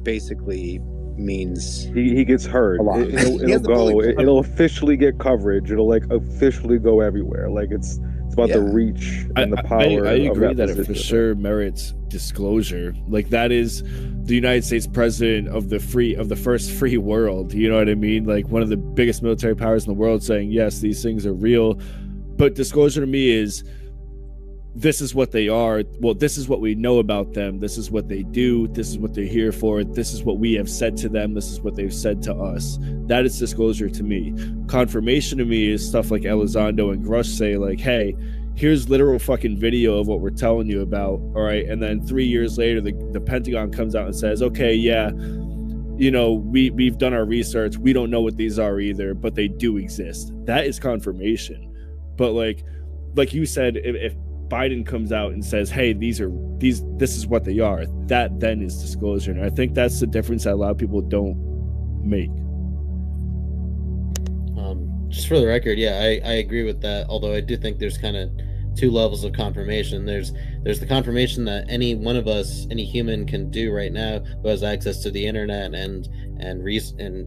basically means he gets heard. It'll go. It'll officially get coverage. It'll like officially go everywhere. Like, it's It's about the reach and the power. I agree of that it for position. sure merits disclosure. Like, that is the United States president of the first free world. You know what I mean? Like, one of the biggest military powers in the world saying, yes, these things are real. But disclosure to me is, this is what they are. Well, this is what we know about them. This is what they do. This is what they're here for. This is what we have said to them. This is what they've said to us. That is disclosure to me. Confirmation to me is stuff like Elizondo and Grush say, like, hey, here's literal fucking video of what we're telling you about. All right. And then 3 years later, the Pentagon comes out and says, okay, yeah, you know, we've done our research. We don't know what these are either, but they do exist. That is confirmation. But like you said, if Biden comes out and says, hey, this is what they are, that then is disclosure. And I think that's the difference that a lot of people don't make. Just for the record, yeah, I agree with that. Although I do think there's kind of two levels of confirmation. There's the confirmation that any one of us, any human, can do right now who has access to the internet and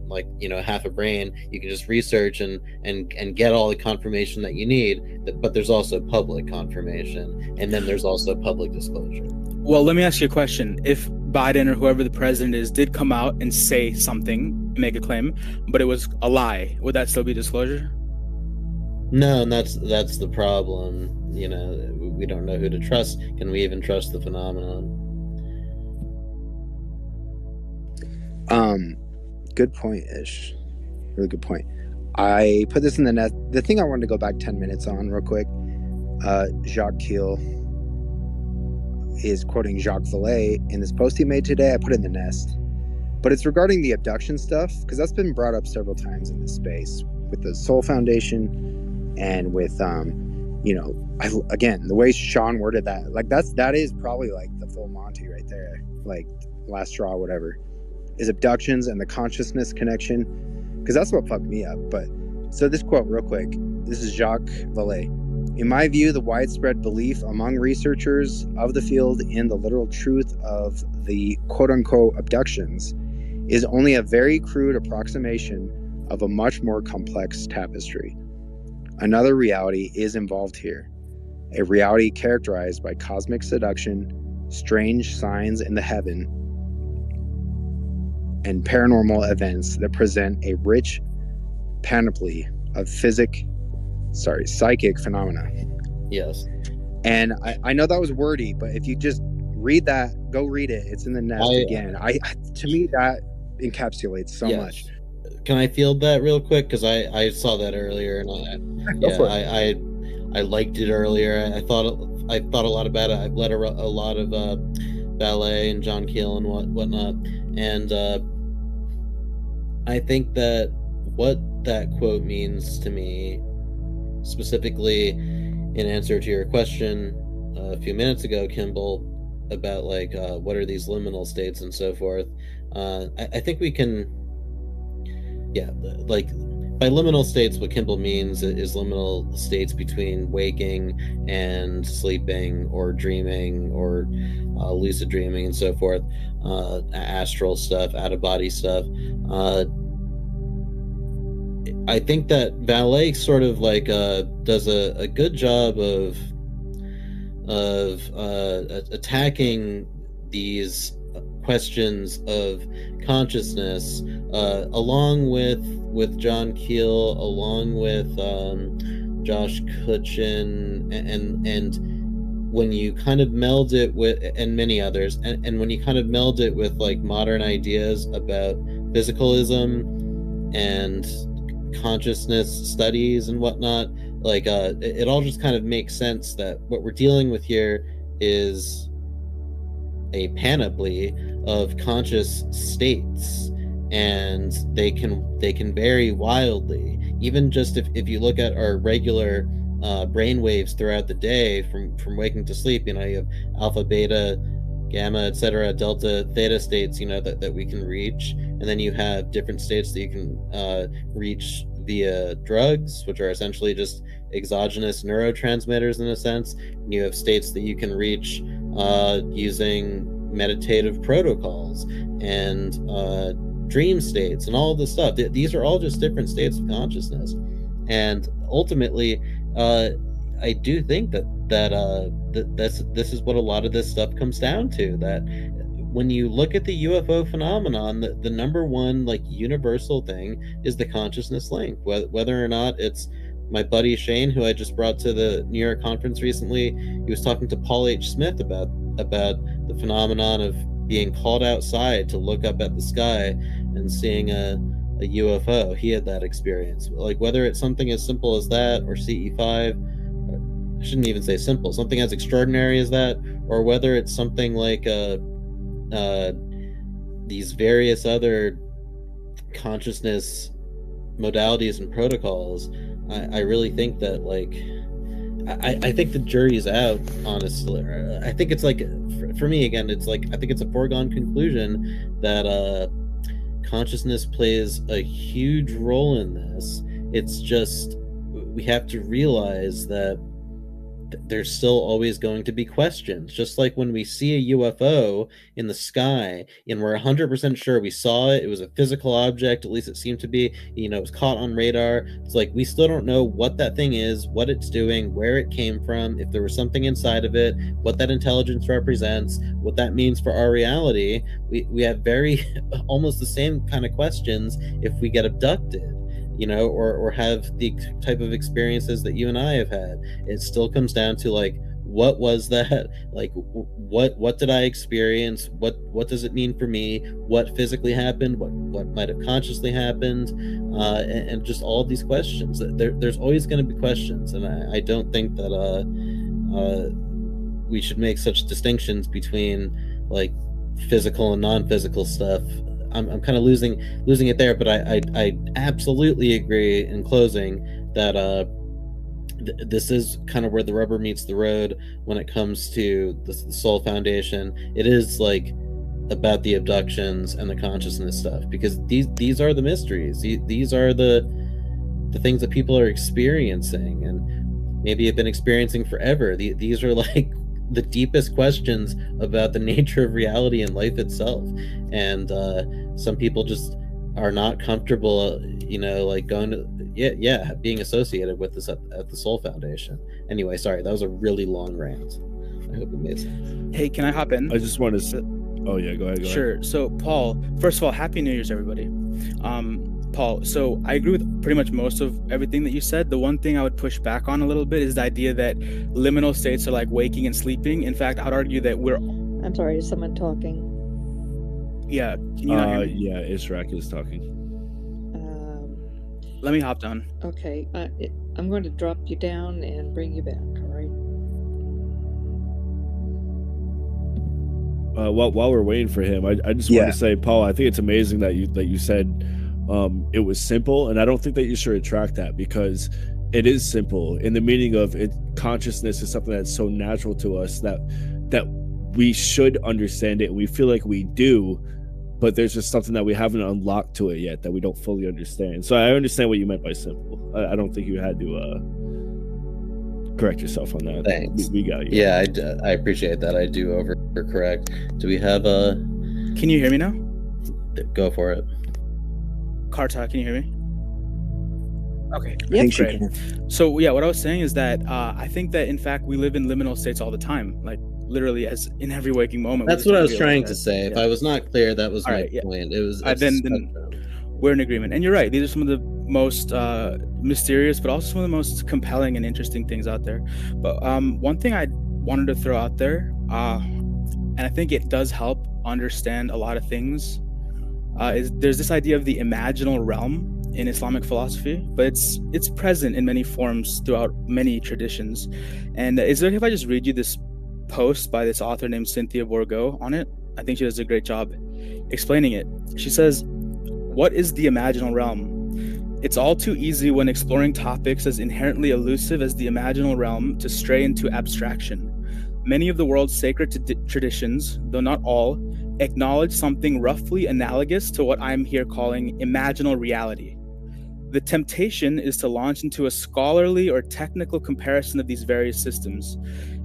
like, you know, half a brain. You can just research and get all the confirmation that you need. But there's also public confirmation, and then there's also public disclosure. Well, let me ask you a question. If Biden or whoever the president is did come out and say something, make a claim, but it was a lie, would that still be disclosure? No, and that's the problem. You know, we don't know who to trust. Can we even trust the phenomenon? Good point, Ish. Really good point. I put this in the net. The thing I wanted to go back 10 minutes on real quick. Jacques Keel is quoting Jacques Vallée in this post he made today. I put it in the nest. But it's regarding the abduction stuff, because that's been brought up several times in this space with the Soul Foundation and with, you know, again, the way Sean worded that, like, that is probably like the full Monty right there, like last straw, whatever, is abductions and the consciousness connection, because that's what fucked me up. But so this quote real quick, this is Jacques Vallée. In my view, the widespread belief among researchers of the field in the literal truth of the quote-unquote abductions is only a very crude approximation of a much more complex tapestry. Another reality is involved here, a reality characterized by cosmic seduction, strange signs in the heaven, and paranormal events that present a rich panoply of psychic phenomena. Yes. And I know that was wordy, but if you just read that, go read it. It's in the nest again. To me, that encapsulates so much. Can I field that real quick? Because I saw that earlier, and I liked it earlier. I thought a lot about it. I've read a lot of Vallée and John Keel and whatnot, and I think that what that quote means to me, specifically in answer to your question a few minutes ago, Kimball, about like what are these liminal states and so forth. I think we can, like by liminal states, what Kimball means is liminal states between waking and sleeping, or dreaming, or lucid dreaming and so forth, astral stuff, out-of-body stuff. I think that Vallée sort of like does a good job of attacking these questions of consciousness, along with John Keel, along with Josh Cutchin, and when you kind of meld it with, and many others, and when you kind of meld it with like modern ideas about physicalism and consciousness studies and whatnot, like it all just kind of makes sense that what we're dealing with here is a panoply of conscious states, and they can vary wildly. Even just if you look at our regular brain waves throughout the day, from waking to sleep, you know, you have alpha, beta, gamma, etc., delta, theta states, you know, that we can reach, and then you have different states that you can reach via drugs, which are essentially just exogenous neurotransmitters in a sense. And you have states that you can reach using meditative protocols and dream states and all of this stuff. These are all just different states of consciousness, and ultimately I do think that this is what a lot of this stuff comes down to. That when you look at the UFO phenomenon, the number one like universal thing is the consciousness link. Whether or not it's my buddy Shane, who I just brought to the New York conference recently, he was talking to Paul H. Smith about the phenomenon of being called outside to look up at the sky and seeing a UFO. He had that experience. Like whether it's something as simple as that or CE5, I shouldn't even say simple, something as extraordinary as that, or whether it's something like these various other consciousness modalities and protocols. I really think that like I think the jury's out, honestly. I think it's like, for me again, it's like I think it's a foregone conclusion that consciousness plays a huge role in this. It's just we have to realize that there's still always going to be questions. Just like when we see a UFO in the sky and we're 100% sure we saw it, it was a physical object, at least it seemed to be, you know, it was caught on radar. It's like we still don't know what that thing is, what it's doing, where it came from, if there was something inside of it, what that intelligence represents, what that means for our reality. We have very almost the same kind of questions if we get abducted, you know, or have the type of experiences that you and I have had. It still comes down to like, what was that? Like, what did I experience? What does it mean for me? What physically happened? What might have consciously happened? And just all of these questions. There's always going to be questions, and I don't think that we should make such distinctions between like physical and non-physical stuff. I'm kind of losing it there, but I absolutely agree in closing that this is kind of where the rubber meets the road when it comes to the Soul Foundation. It is like about the abductions and the consciousness stuff, because these are the mysteries. These are the things that people are experiencing and maybe have been experiencing forever. These are like the deepest questions about the nature of reality and life itself. And some people just are not comfortable, you know, like going to being associated with this at the Soul Foundation. Anyway, sorry, that was a really long rant. I hope it made sense. Hey, can I hop in? I just want to say, oh yeah, go ahead. Sure. So Paul, first of all, Happy New Year's, everybody. Paul, so I agree with pretty much most of everything that you said. The one thing I would push back on a little bit is the idea that liminal states are like waking and sleeping. In fact, I would argue that we're... I'm sorry, is someone talking? Yeah, can you not hear me? Yeah, Israk is talking. Let me hop down. Okay, I'm going to drop you down and bring you back, all right? While we're waiting for him, I just want to say, Paul, I think it's amazing that you said it was simple, and I don't think that you should retract that, because it is simple in the meaning of it. Consciousness is something that's so natural to us that we should understand it, and we feel like we do, but there's just something that we haven't unlocked to it yet that we don't fully understand. So I understand what you meant by simple. I don't think you had to correct yourself on that. Thanks. We got you. Yeah, I appreciate that. I do overcorrect. Do we have a... Can you hear me now? Go for it. Carta, can you hear me? Okay. Yep. Great. So yeah, what I was saying is that I think that in fact we live in liminal states all the time, like literally as in every waking moment. That's what I was trying to say. Yeah. If I was not clear, that was my point. It was then we're in agreement. And you're right. These are some of the most mysterious, but also some of the most compelling and interesting things out there. But one thing I wanted to throw out there, and I think it does help understand a lot of things, is there's this idea of the imaginal realm in Islamic philosophy, but it's present in many forms throughout many traditions. And is it okay if I just read you this post by this author named Cynthia Bourgeau on it? I think she does a great job explaining it. She says, "What is the imaginal realm? It's all too easy when exploring topics as inherently elusive as the imaginal realm to stray into abstraction. Many of the world's sacred traditions, though not all, acknowledge something roughly analogous to what I'm here calling imaginal reality. The temptation is to launch into a scholarly or technical comparison of these various systems.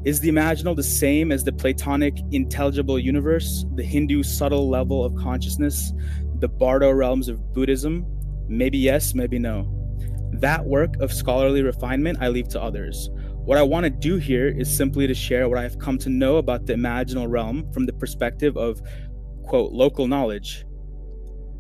Is the imaginal the same as the Platonic intelligible universe, the Hindu subtle level of consciousness, the Bardo realms of Buddhism? Maybe yes, maybe no. That work of scholarly refinement I leave to others. What I want to do here is simply to share what I've come to know about the imaginal realm from the perspective of, quote, local knowledge.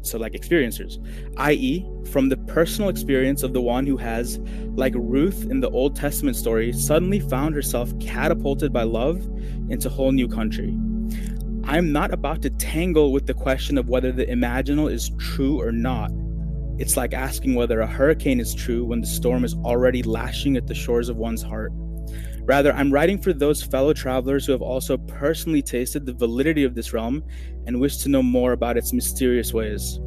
So like experiencers, i.e., from the personal experience of the one who has, like Ruth in the Old Testament story, suddenly found herself catapulted by love into a whole new country. I'm not about to tangle with the question of whether the imaginal is true or not. It's like asking whether a hurricane is true when the storm is already lashing at the shores of one's heart. Rather, I'm writing for those fellow travelers who have also personally tasted the validity of this realm and wish to know more about its mysterious ways.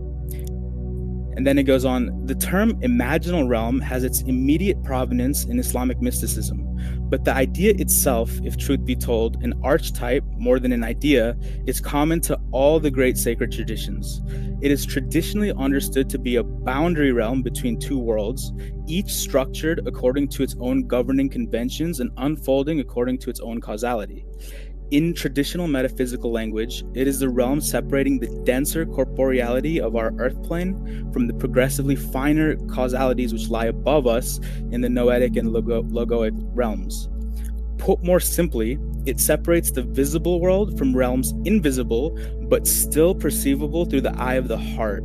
And then it goes on, the term imaginal realm has its immediate provenance in Islamic mysticism, but the idea itself, if truth be told, an archetype more than an idea, is common to all the great sacred traditions. It is traditionally understood to be a boundary realm between two worlds, each structured according to its own governing conventions and unfolding according to its own causality. In traditional metaphysical language, it is the realm separating the denser corporeality of our earth plane from the progressively finer causalities which lie above us in the noetic and logoic realms. Put more simply, it separates the visible world from realms invisible but still perceivable through the eye of the heart.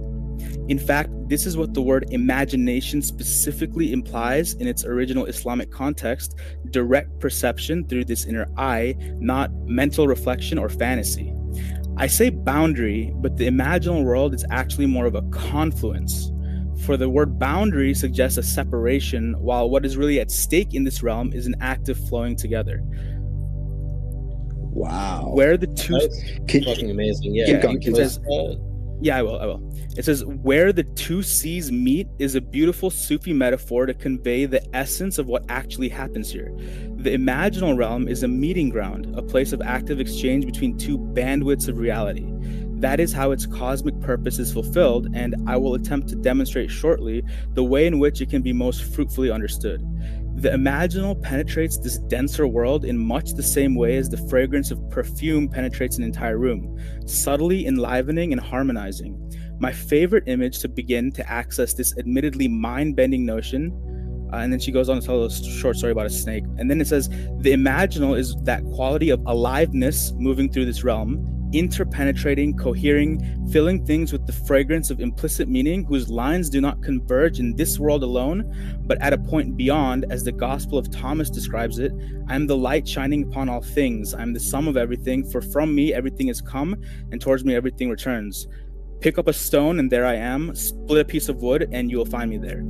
In fact, this is what the word imagination specifically implies in its original Islamic context: direct perception through this inner eye, not mental reflection or fantasy. I say boundary, but the imaginal world is actually more of a confluence. For the word boundary suggests a separation, while what is really at stake in this realm is an active flowing together. Wow. Where the two... Fucking amazing. Yeah. It says, I will. It says, where the two seas meet is a beautiful Sufi metaphor to convey the essence of what actually happens here. The imaginal realm is a meeting ground, a place of active exchange between two bandwidths of reality. That is how its cosmic purpose is fulfilled, and I will attempt to demonstrate shortly the way in which it can be most fruitfully understood. The imaginal penetrates this denser world in much the same way as the fragrance of perfume penetrates an entire room, subtly enlivening and harmonizing. My favorite image to begin to access this admittedly mind-bending notion, and then she goes on to tell a short story about a snake. And then it says, the imaginal is that quality of aliveness moving through this realm, interpenetrating, cohering, filling things with the fragrance of implicit meaning whose lines do not converge in this world alone, but at a point beyond. As the Gospel of Thomas describes it, I am the light shining upon all things. I am the sum of everything, for from me everything has come, and towards me everything returns. Pick up a stone, and there I am. Split a piece of wood, and you will find me there.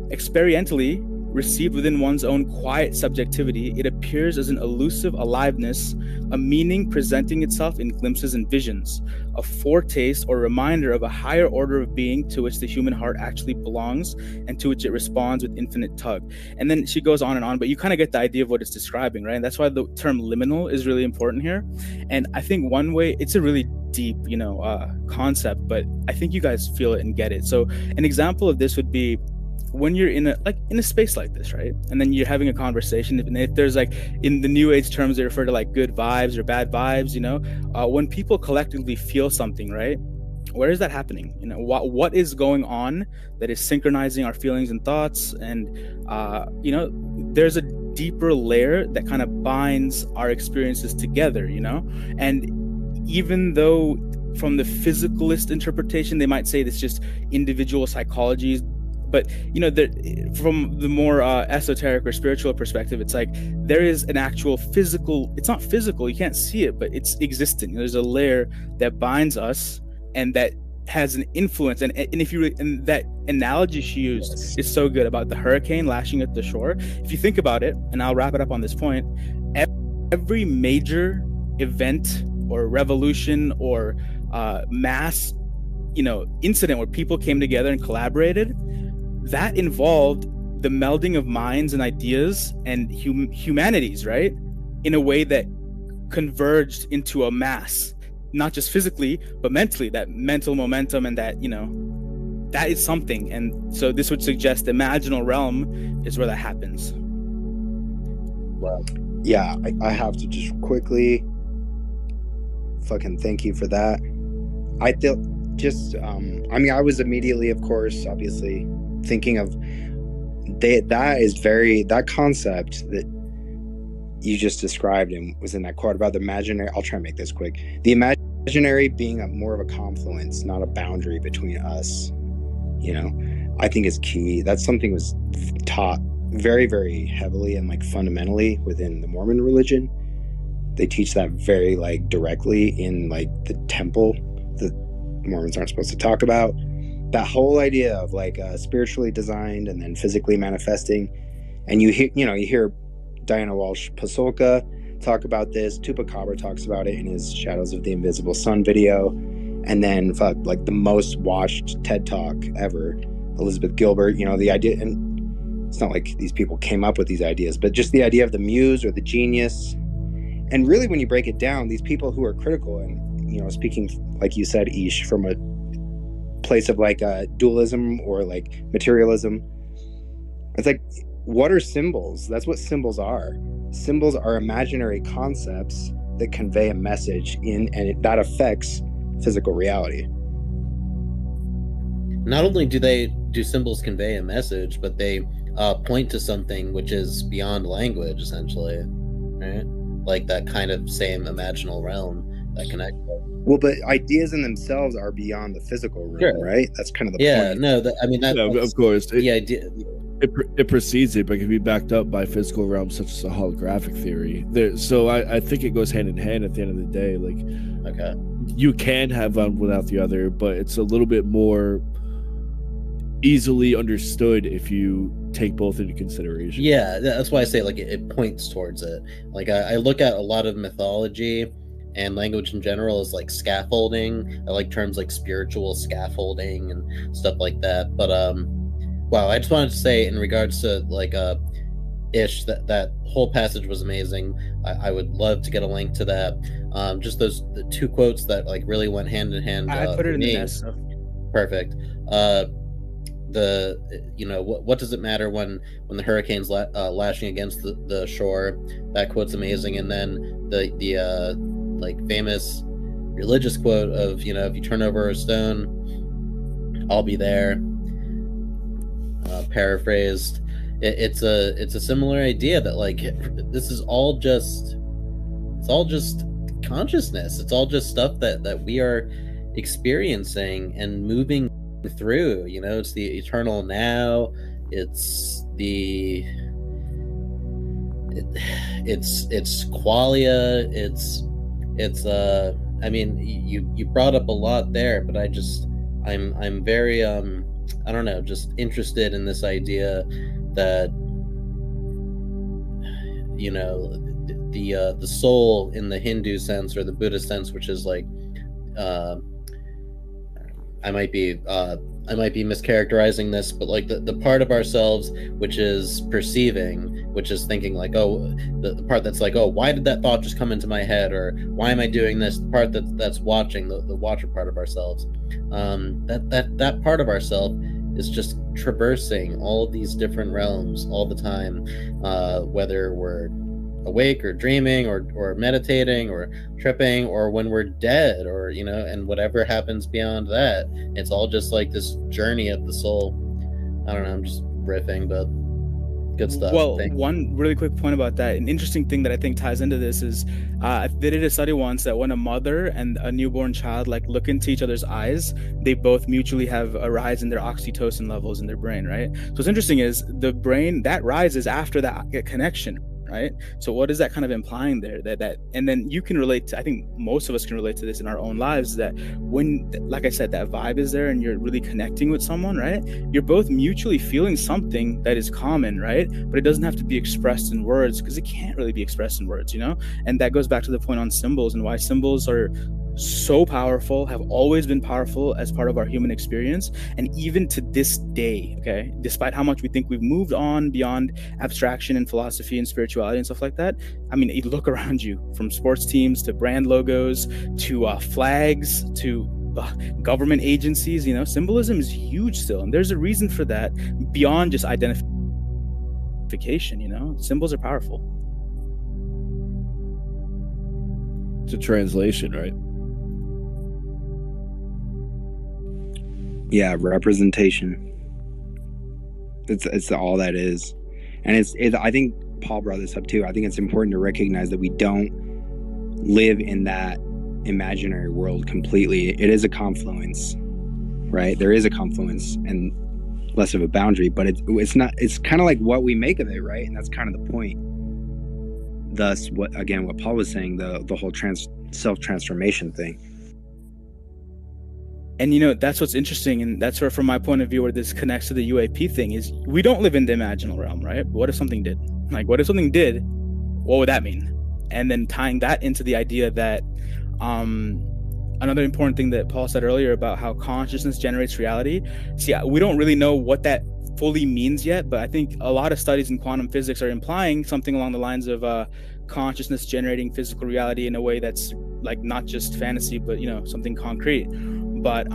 Experientially, received within one's own quiet subjectivity, it appears as an elusive aliveness, a meaning presenting itself in glimpses and visions, a foretaste or reminder of a higher order of being to which the human heart actually belongs and to which it responds with infinite tug. And then she goes on, but you kind of get the idea of what it's describing, right? And that's why the term liminal is really important here. And I think one way, it's a really deep, concept, but I think you guys feel it and get it. So an example of this would be when you're in a space like this, right? And then you're having a conversation, and if there's in the new age terms, they refer to good vibes or bad vibes, when people collectively feel something, right? Where is that happening? What is going on that is synchronizing our feelings and thoughts? And, there's a deeper layer that kind of binds our experiences together, and even though from the physicalist interpretation, they might say it's just individual psychology, but from the more esoteric or spiritual perspective, it's there is an actual physical, it's not physical, you can't see it, but it's existent. There's a layer that binds us and that has an influence. And if you and that analogy she used is so good about the hurricane lashing at the shore. If you think about it, and I'll wrap it up on this point, every major event or revolution or mass incident where people came together and collaborated, that involved the melding of minds and ideas and humanities, right? In a way that converged into a mass, not just physically, but mentally, that mental momentum, and that, that is something. And so this would suggest the imaginal realm is where that happens. Wow. Yeah, I have to just quickly fucking thank you for that. I feel just, I was immediately, of course, obviously, thinking of that concept that you just described and was in that quote about the imaginary. I'll try and make this quick. The imaginary being more of a confluence, not a boundary between us, I think is key. That's something was taught very, very heavily and like fundamentally within the Mormon religion. They teach that very like directly in like the temple that Mormons aren't supposed to talk about. That whole idea of like spiritually designed and then physically manifesting. And you hear Diana Walsh Pasolka talk about this. Chupacabra talks about it in his Shadows of the Invisible Sun video. And then like the most watched TED Talk ever, Elizabeth Gilbert, the idea, and it's not like these people came up with these ideas, but just the idea of the muse or the genius. And really, when you break it down, these people who are critical and, speaking, like you said, Ish, from a place of like dualism or like materialism, it's like, what are symbols? That's what symbols are. Symbols are imaginary concepts that convey a message that affects physical reality. Not only do symbols convey a message, but they point to something which is beyond language, essentially, right? Like that kind of same imaginal realm that connects. Well, but ideas in themselves are beyond the physical realm, Sure. Right? That's kind of the point. Yeah, no, of course. The idea. It precedes it, but can be backed up by physical realms such as a holographic theory. So I think it goes hand in hand at the end of the day. Like, okay, you can have one without the other, but it's a little bit more easily understood if you take both into consideration. Yeah, that's why I say like it points towards it. Like I look at a lot of mythology and language in general as like scaffolding. I like terms like spiritual scaffolding and stuff like that. But wow, I just wanted to say in regards to like Ish, that whole passage was amazing. I would love to get a link to that. Just the two quotes that like really went hand in hand. I put it in the nest. So. Perfect. What does it matter when the hurricane's lashing against the shore? That quote's amazing. And then the like famous religious quote of, if you turn over a stone, I'll be there. Paraphrased. It's a similar idea that like this is all just consciousness. It's all just stuff that we are experiencing and moving through. It's the eternal now. It's qualia. It's I mean, you brought up a lot there, but I'm very I don't know, just interested in this idea that the soul in the Hindu sense or the Buddhist sense, which is like I might be mischaracterizing this, but like the part of ourselves which is perceiving, which is thinking like, oh, the part that's like, oh, why did that thought just come into my head, or why am I doing this? The part that's watching, the watcher part of ourselves, that part of ourselves is just traversing all of these different realms all the time, whether we're awake or dreaming or meditating or tripping, or when we're dead, or and whatever happens beyond that. It's all just like this journey of the soul. I don't know, I'm just riffing, but good stuff. Well, one really quick point about that, an interesting thing that I think ties into this is they did a study once that when a mother and a newborn child like look into each other's eyes, they both mutually have a rise in their oxytocin levels in their brain, right? So what's interesting is the brain that rises after that connection, right? So what is that kind of implying there? That and then you can relate to, I think most of us can relate to this in our own lives, that when, like I said, that vibe is there and you're really connecting with someone, right? You're both mutually feeling something that is common, right? But it doesn't have to be expressed in words, because it can't really be expressed in words, And that goes back to the point on symbols and why symbols are so powerful, have always been powerful as part of our human experience. And even to this day, okay, despite how much we think we've moved on beyond abstraction and philosophy and spirituality and stuff like that, I mean, you look around you, from sports teams to brand logos to flags to government agencies, symbolism is huge still. And there's a reason for that beyond just identification, symbols are powerful. It's a translation, right? Yeah, representation. It's all that is, and it's I think Paul brought this up too. I think it's important to recognize that we don't live in that imaginary world completely. It is a confluence, right? There is a confluence and less of a boundary, but it's not. It's kind of like what we make of it, right? And that's kind of the point. Thus, what Paul was saying, the whole self-transformation thing. And you know, that's what's interesting, and that's where, from my point of view, where this connects to the UAP thing is we don't live in the imaginal realm, right? What if something did? Like, what if something did? What would that mean? And then tying that into the idea that another important thing that Paul said earlier about how consciousness generates reality. See, we don't really know what that fully means yet, but I think a lot of studies in quantum physics are implying something along the lines of consciousness generating physical reality in a way that's like not just fantasy, but you know, something concrete. But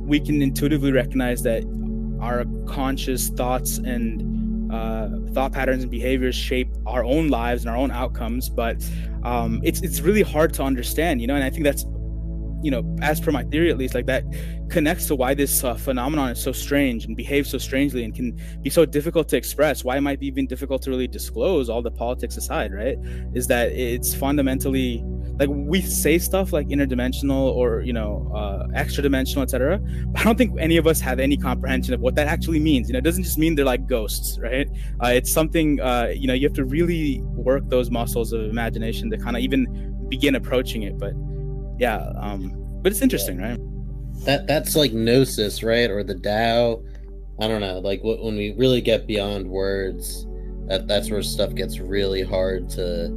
we can intuitively recognize that our conscious thoughts and thought patterns and behaviors shape our own lives and our own outcomes. But it's really hard to understand, you know, and I think that's, you know, as per my theory at least, like that connects to why this phenomenon is so strange and behaves so strangely and can be so difficult to express, why it might be even difficult to really disclose, all the politics aside, right? Is that it's fundamentally, like, we say stuff like interdimensional or, you know, extra dimensional, etc. But I don't think any of us have any comprehension of what that actually means. You know, it doesn't just mean they're like ghosts, right? It's something, you know, you have to really work those muscles of imagination to kind of even begin approaching it. But yeah, but it's interesting, right? That's like gnosis, right? Or the Tao. I don't know. Like when we really get beyond words, that's where stuff gets really hard to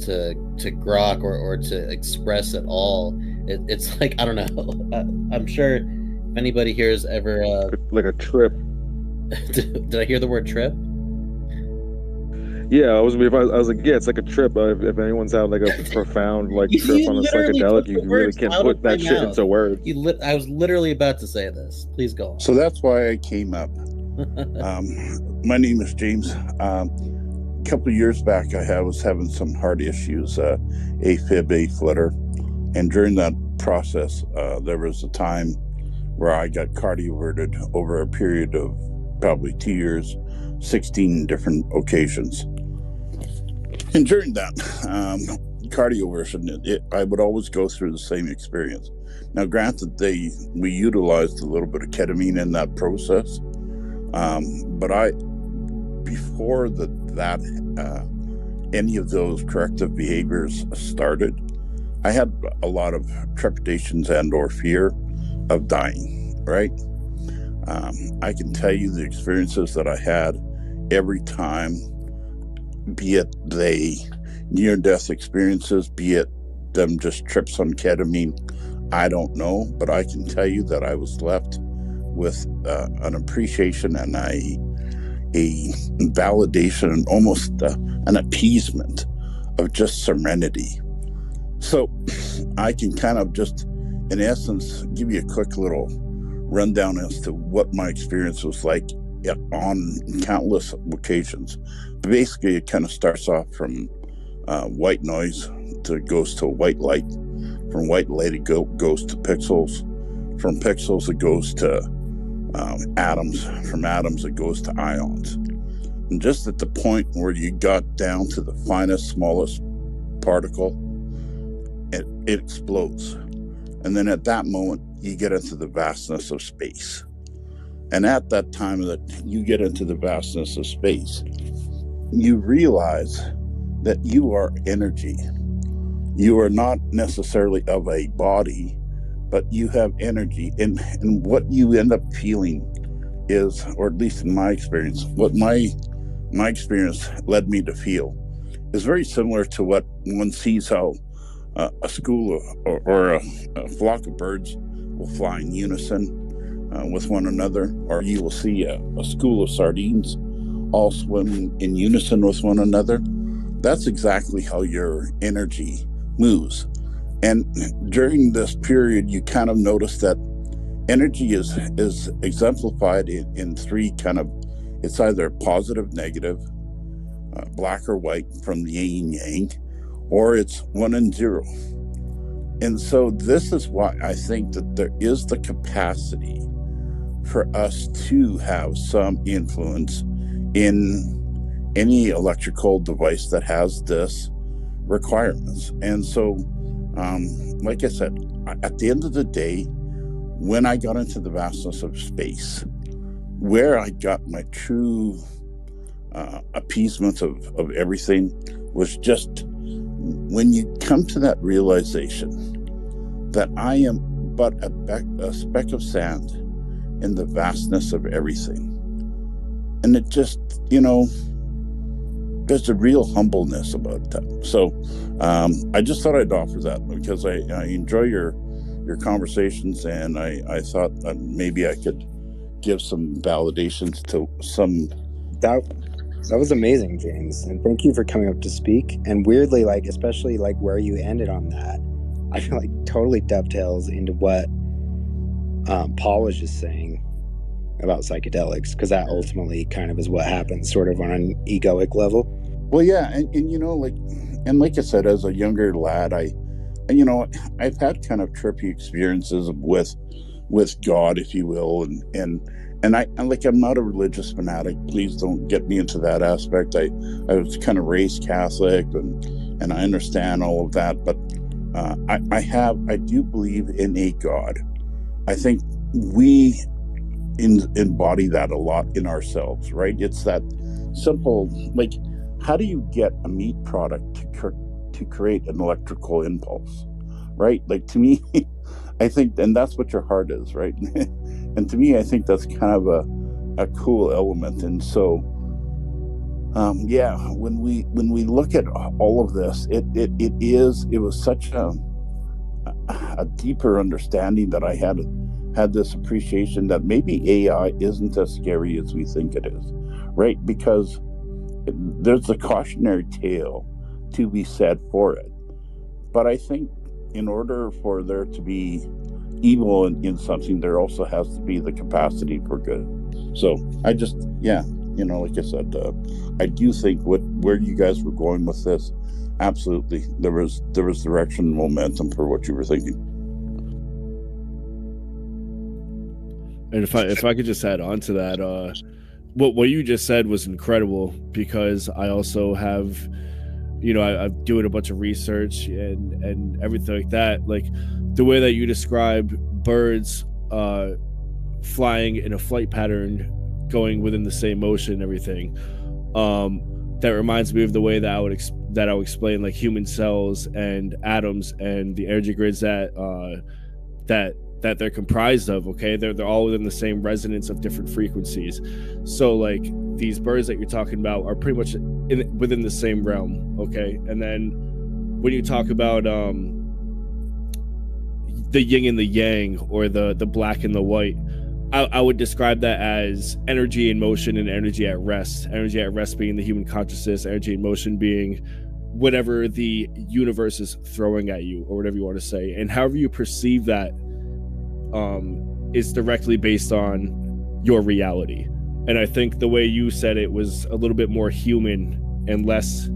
grok or to express at all. It's like, I don't know. I'm sure if anybody here has ever like a trip. Did I hear the word trip? Yeah, I was like, yeah, it's like a trip. If anyone's had like a profound like trip on a psychedelic, you really can't put that shit into words. I was literally about to say this. Please go on. So that's why I came up. My name is James. A couple of years back, I was having some heart issues, AFib, A-flutter, and during that process, there was a time where I got cardioverted over a period of probably 2 years, 16 different occasions. And during that cardioversion, I would always go through the same experience. Now, granted, we utilized a little bit of ketamine in that process, but before any of those corrective behaviors started, I had a lot of trepidations and or fear of dying, right? I can tell you the experiences that I had every time, be it they near-death experiences, be it them just trips on ketamine, I don't know, but I can tell you that I was left with an appreciation and a validation and almost an appeasement of just serenity. So I can kind of just, in essence, give you a quick little rundown as to what my experience was like on countless occasions. Basically, it kind of starts off from white noise goes to white light. From white light, it goes to pixels. From pixels, it goes to atoms. From atoms, it goes to ions. And just at the point where you got down to the finest, smallest particle, it explodes. And then at that moment, you get into the vastness of space. And at that time that you get into the vastness of space, you realize that you are energy. You are not necessarily of a body, but you have energy. And what you end up feeling is, or at least in my experience, what my experience led me to feel is very similar to what one sees how a school or a flock of birds will fly in unison with one another, or you will see a school of sardines all swim in unison with one another. That's exactly how your energy moves. And during this period, you kind of notice that energy is exemplified in three kind of, it's either positive, negative, black or white from the yin yang, or it's 1 and 0. And so this is why I think that there is the capacity for us to have some influence in any electrical device that has this requirements. And so, like I said, at the end of the day, when I got into the vastness of space, where I got my true appeasement of everything was just when you come to that realization that I am but a speck of sand in the vastness of everything. And it just, there's a real humbleness about that. So I just thought I'd offer that because I enjoy your conversations, and I thought maybe I could give some validations to some. That was amazing, James, and thank you for coming up to speak. And weirdly, like especially like where you ended on that, I feel like totally dovetails into what Paul was just saying about psychedelics, because that ultimately kind of is what happens sort of on an egoic level. Well, yeah, and like I said, as a younger lad, I've had kind of trippy experiences with God, if you will, and I'm not a religious fanatic. Please don't get me into that aspect. I was kind of raised Catholic, and I understand all of that, but I do believe in a God. I think we embody that a lot in ourselves, right? It's that simple, like, how do you get a meat product to create an electrical impulse, right? Like, to me, I think, and that's what your heart is, right? And to me, I think that's kind of a cool element. And so, when we look at all of this, it was such a deeper understanding that I had this appreciation that maybe AI isn't as scary as we think it is, right? Because there's a cautionary tale to be said for it. But I think in order for there to be evil in something, there also has to be the capacity for good. So I just, like I said, I do think where you guys were going with this, absolutely, there was direction and momentum for what you were thinking. And if I could just add on to that, what you just said was incredible, because I also have, I'm doing a bunch of research and everything like that. Like the way that you describe birds flying in a flight pattern, going within the same motion and everything, that reminds me of the way that I'll explain like human cells and atoms and the energy grids that they're comprised of. Okay, they're all within the same resonance of different frequencies. So like these birds that you're talking about are pretty much within the same realm. Okay, and then when you talk about the yin and the yang, or the black and the white, I would describe that as energy in motion and energy at rest. Energy at rest being the human consciousness, energy in motion being whatever the universe is throwing at you, or whatever you want to say. And however you perceive that is directly based on your reality. And I think the way you said it was a little bit more human and less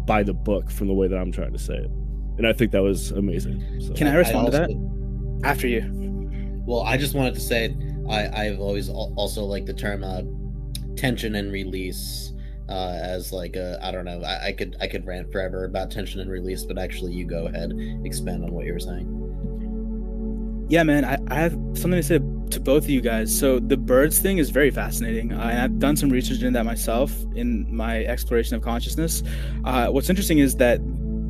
by the book, from the way that I'm trying to say it. And I think that was amazing. So. Can I respond to that? After you. Well, I just wanted to say I've always also liked the term tension and release as like I don't know. I could rant forever about tension and release, but actually you go ahead, expand on what you were saying. Yeah, man, I have something to say to both of you guys. So the birds thing is very fascinating. I've done some research into that myself in my exploration of consciousness. What's interesting is that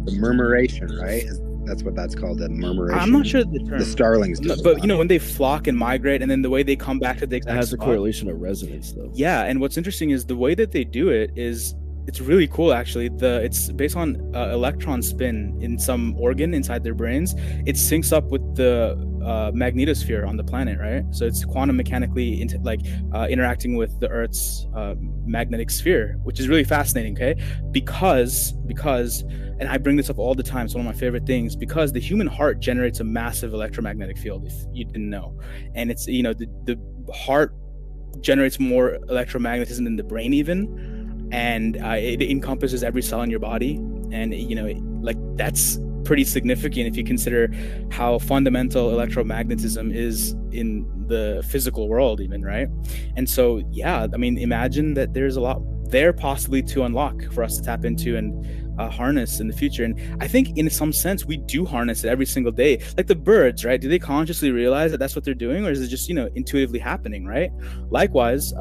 the murmuration, right? That's what that's called, the murmuration. I'm not sure the term. The starlings. But when they flock and migrate, and then the way they come back to the exact spot. It has a correlation of resonance, though. Yeah, and what's interesting is the way that they do it is, it's really cool, actually. It's based on electron spin in some organ inside their brains. It syncs up with the magnetosphere on the planet, right? So it's quantum mechanically interacting with the Earth's magnetic sphere, which is really fascinating, okay? Because, and I bring this up all the time, it's one of my favorite things, because the human heart generates a massive electromagnetic field, if you didn't know. And it's, the heart generates more electromagnetism than the brain even. And it encompasses every cell in your body, and that's pretty significant if you consider how fundamental electromagnetism is in the physical world even, right? And so imagine that there's a lot there possibly to unlock for us to tap into and harness in the future. And I think in some sense we do harness it every single day. Like the birds, right? Do they consciously realize that that's what they're doing, or is it just, you know, intuitively happening, right? Likewise,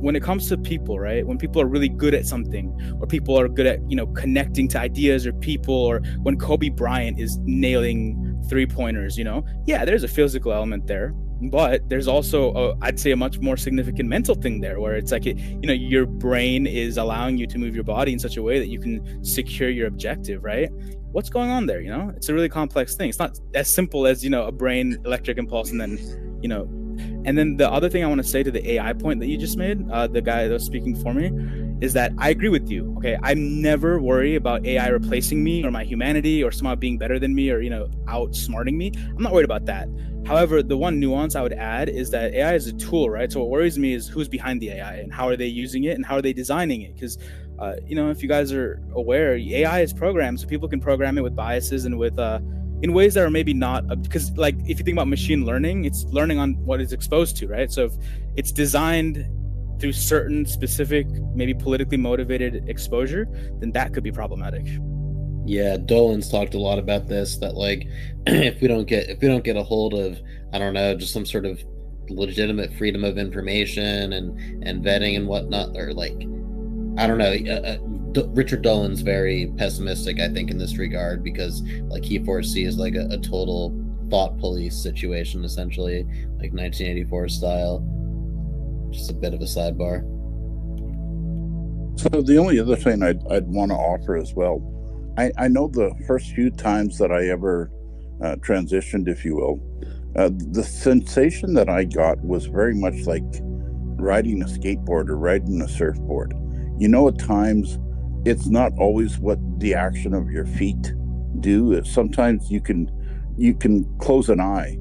when it comes to people, right? When people are really good at something, or people are good at, you know, connecting to ideas or people, or when Kobe Bryant is nailing 3-pointers, you know, yeah, there's a physical element there, but there's also I'd say a much more significant mental thing there, where it's like, you know, your brain is allowing you to move your body in such a way that you can secure your objective, right? What's going on there? You know, it's a really complex thing. It's not as simple as, you know, a brain electric impulse and then, you know. And then the other thing I want to say to the AI point that you just made, the guy that was speaking for me, is that I agree with you. Okay, I never worry about AI replacing me or my humanity or somehow being better than me or, you know, outsmarting me. I'm not worried about that. However, the one nuance I would add is that AI is a tool, right? So what worries me is who's behind the AI and how are they using it and how are they designing it? Because you know, if you guys are aware, AI is programmed, so people can program it with biases and with in ways that are maybe not, because like if you think about machine learning, it's learning on what it's exposed to, right? So if it's designed through certain specific, maybe politically motivated exposure, then that could be problematic. Yeah, Dolan's talked a lot about this, that like if we don't get a hold of, I don't know, just some sort of legitimate freedom of information and vetting and whatnot, or like, I don't know, Richard Dolan's very pessimistic, I think, in this regard, because like he foresees like a total thought police situation, essentially, like 1984 style. Just a bit of a sidebar. So the only other thing I'd want to offer as well, I know the first few times that I ever transitioned, if you will, the sensation that I got was very much like riding a skateboard or riding a surfboard. You know, at times it's not always what the action of your feet do. Sometimes you can close an eye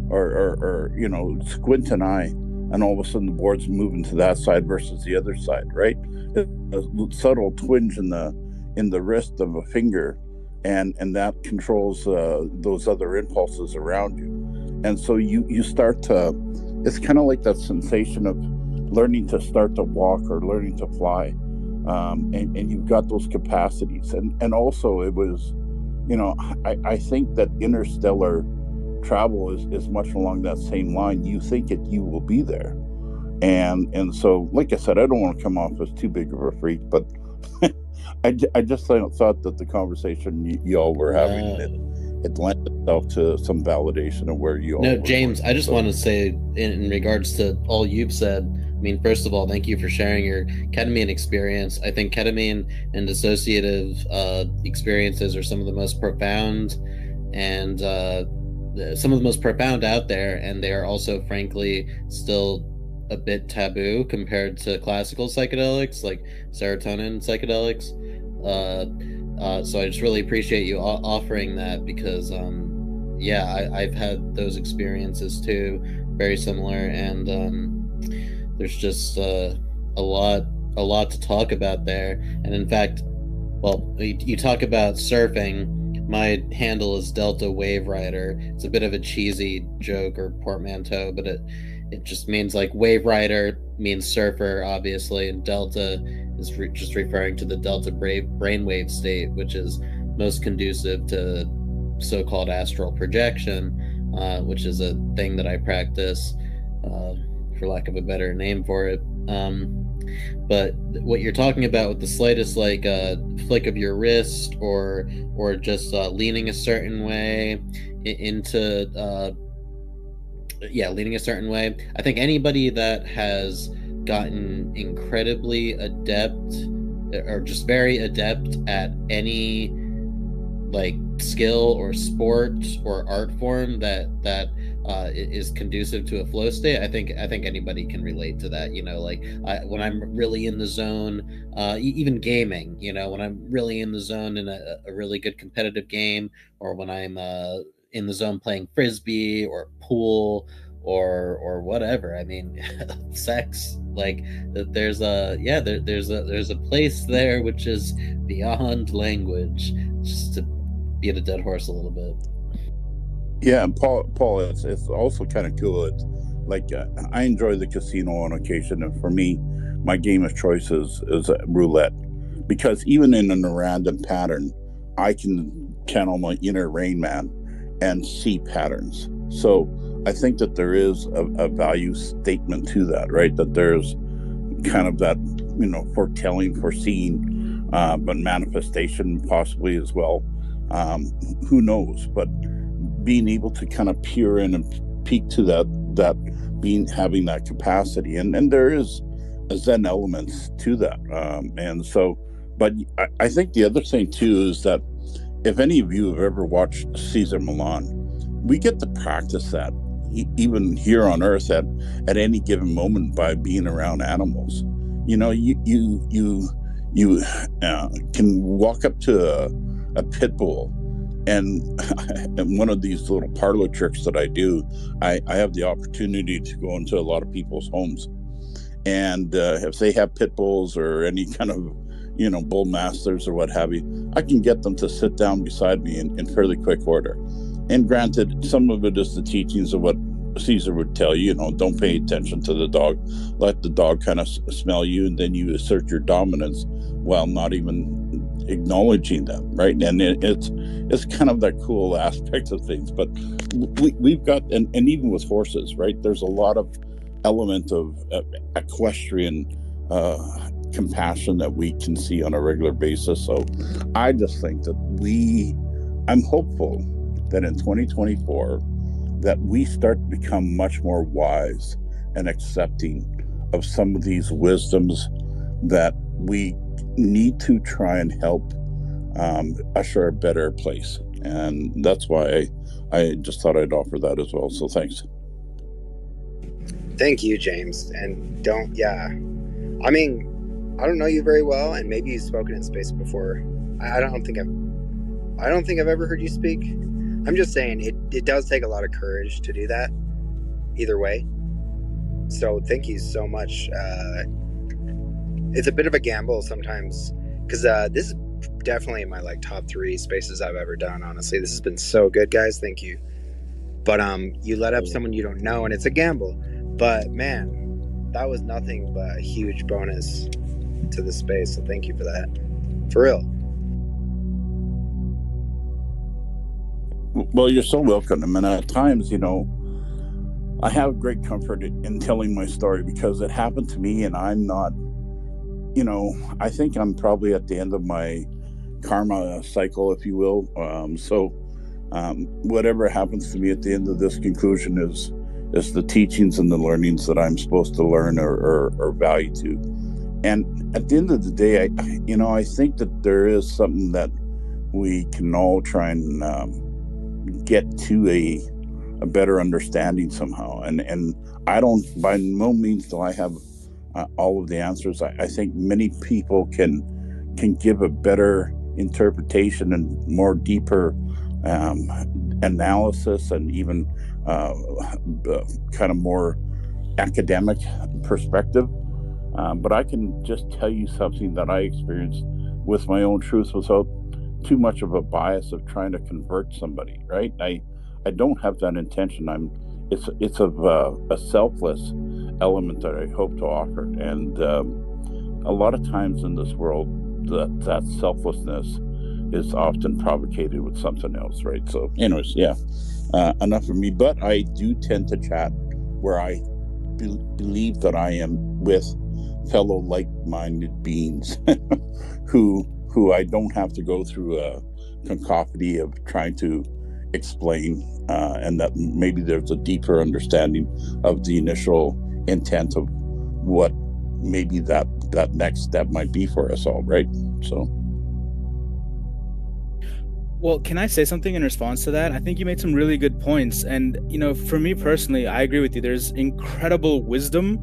or you know, squint an eye, and all of a sudden the board's moving to that side versus the other side, right? A subtle twinge in the wrist of a finger, and that controls those other impulses around you. And so you start to, it's kind of like that sensation of learning to start to walk or learning to fly. And you've got those capacities. And also it was, you know, I think that interstellar travel is much along that same line. You think it, you will be there. And so, like I said, I don't want to come off as too big of a freak, but I just thought that the conversation you all were having, it lent itself to some validation of where you all were. James, I just want to say in regards to all you've said, I mean, first of all, thank you for sharing your ketamine experience. I think ketamine and dissociative experiences are some of the most profound and some of the most profound out there, and they are also, frankly, still a bit taboo compared to classical psychedelics like serotonin psychedelics. So I just really appreciate you offering that, because yeah, I've had those experiences too, very similar, and there's just a lot to talk about there. And in fact, well, you talk about surfing. My handle is Delta Wave Rider. It's a bit of a cheesy joke or portmanteau, but it just means like wave rider means surfer, obviously, and delta is just referring to the delta brainwave state, which is most conducive to so-called astral projection, which is a thing that I practice, for lack of a better name for it. But what you're talking about with the slightest like flick of your wrist or just leaning a certain way into leaning a certain way. I think anybody that has gotten incredibly adept or just very adept at any like skill or sport or art form that is conducive to a flow state, I think anybody can relate to that. You know, like when I'm really in the zone, even gaming, you know, when I'm really in the zone in a really good competitive game, or when I'm in the zone playing frisbee or pool or whatever. I mean, sex, like there's a place there which is beyond language, just to beat a dead horse a little bit. Yeah, and Paul, it's also kind of cool. It's like I enjoy the casino on occasion, and for me, my game of choice is roulette, because even in a random pattern, I can channel my inner Rain Man and see patterns. So I think that there is a value statement to that, right? That there's kind of that, foretelling, foreseeing, but manifestation possibly as well. Who knows? But being able to kind of peer in and peek to that having that capacity, and there is a Zen elements to that. And so, but I think the other thing too is that if any of you have ever watched Caesar Milan, we get to practice that even here on Earth at any given moment by being around animals. You can walk up to a pit bull, and one of these little parlor tricks that I do, I have the opportunity to go into a lot of people's homes, and if they have pit bulls or any kind of bull masters or what have you, I can get them to sit down beside me in fairly quick order. And granted, some of it is the teachings of what Caesar would tell you, don't pay attention to the dog, let the dog kind of smell you, and then you assert your dominance while not even acknowledging them, right? And it's kind of that cool aspect of things. But we've got, and even with horses, right, there's a lot of element of equestrian compassion that we can see on a regular basis. So I just think that I'm hopeful that in 2024 that we start to become much more wise and accepting of some of these wisdoms that we need to try and help usher a better place. And that's why I just thought I'd offer that as well. So thanks. Thank you, James. And I mean, I don't know you very well, and maybe you've spoken in space before. I don't think I've ever heard you speak. I'm just saying it does take a lot of courage to do that either way. So thank you so much. It's a bit of a gamble sometimes, because this is definitely my top 3 spaces I've ever done. Honestly, this has been so good, guys. Thank you. But you let up someone you don't know, and it's a gamble. But man, that was nothing but a huge bonus to the space. So thank you for that. For real. Well, you're so welcome. I mean, at times, I have great comfort in telling my story because it happened to me, and I'm not, I think I'm probably at the end of my karma cycle, if you will. Whatever happens to me at the end of this conclusion is the teachings and the learnings that I'm supposed to learn or value to. And at the end of the day, I think that there is something that we can all try and get to a better understanding somehow. And I don't, by no means do I have all of the answers. I think many people can give a better interpretation and more deeper analysis, and even kind of more academic perspective. But I can just tell you something that I experienced with my own truth without too much of a bias of trying to convert somebody, right? I don't have that intention. It's of a selfless element that I hope to offer. And a lot of times in this world, that selflessness is often propagated with something else, right? So anyways, enough of me. But I do tend to chat where I believe that I am with fellow like-minded beings who I don't have to go through a cacophony of trying to explain, and that maybe there's a deeper understanding of the initial intent of what maybe that next step might be for us all, right? So. Well, can I say something in response to that? I think you made some really good points. And, for me personally, I agree with you. There's incredible wisdom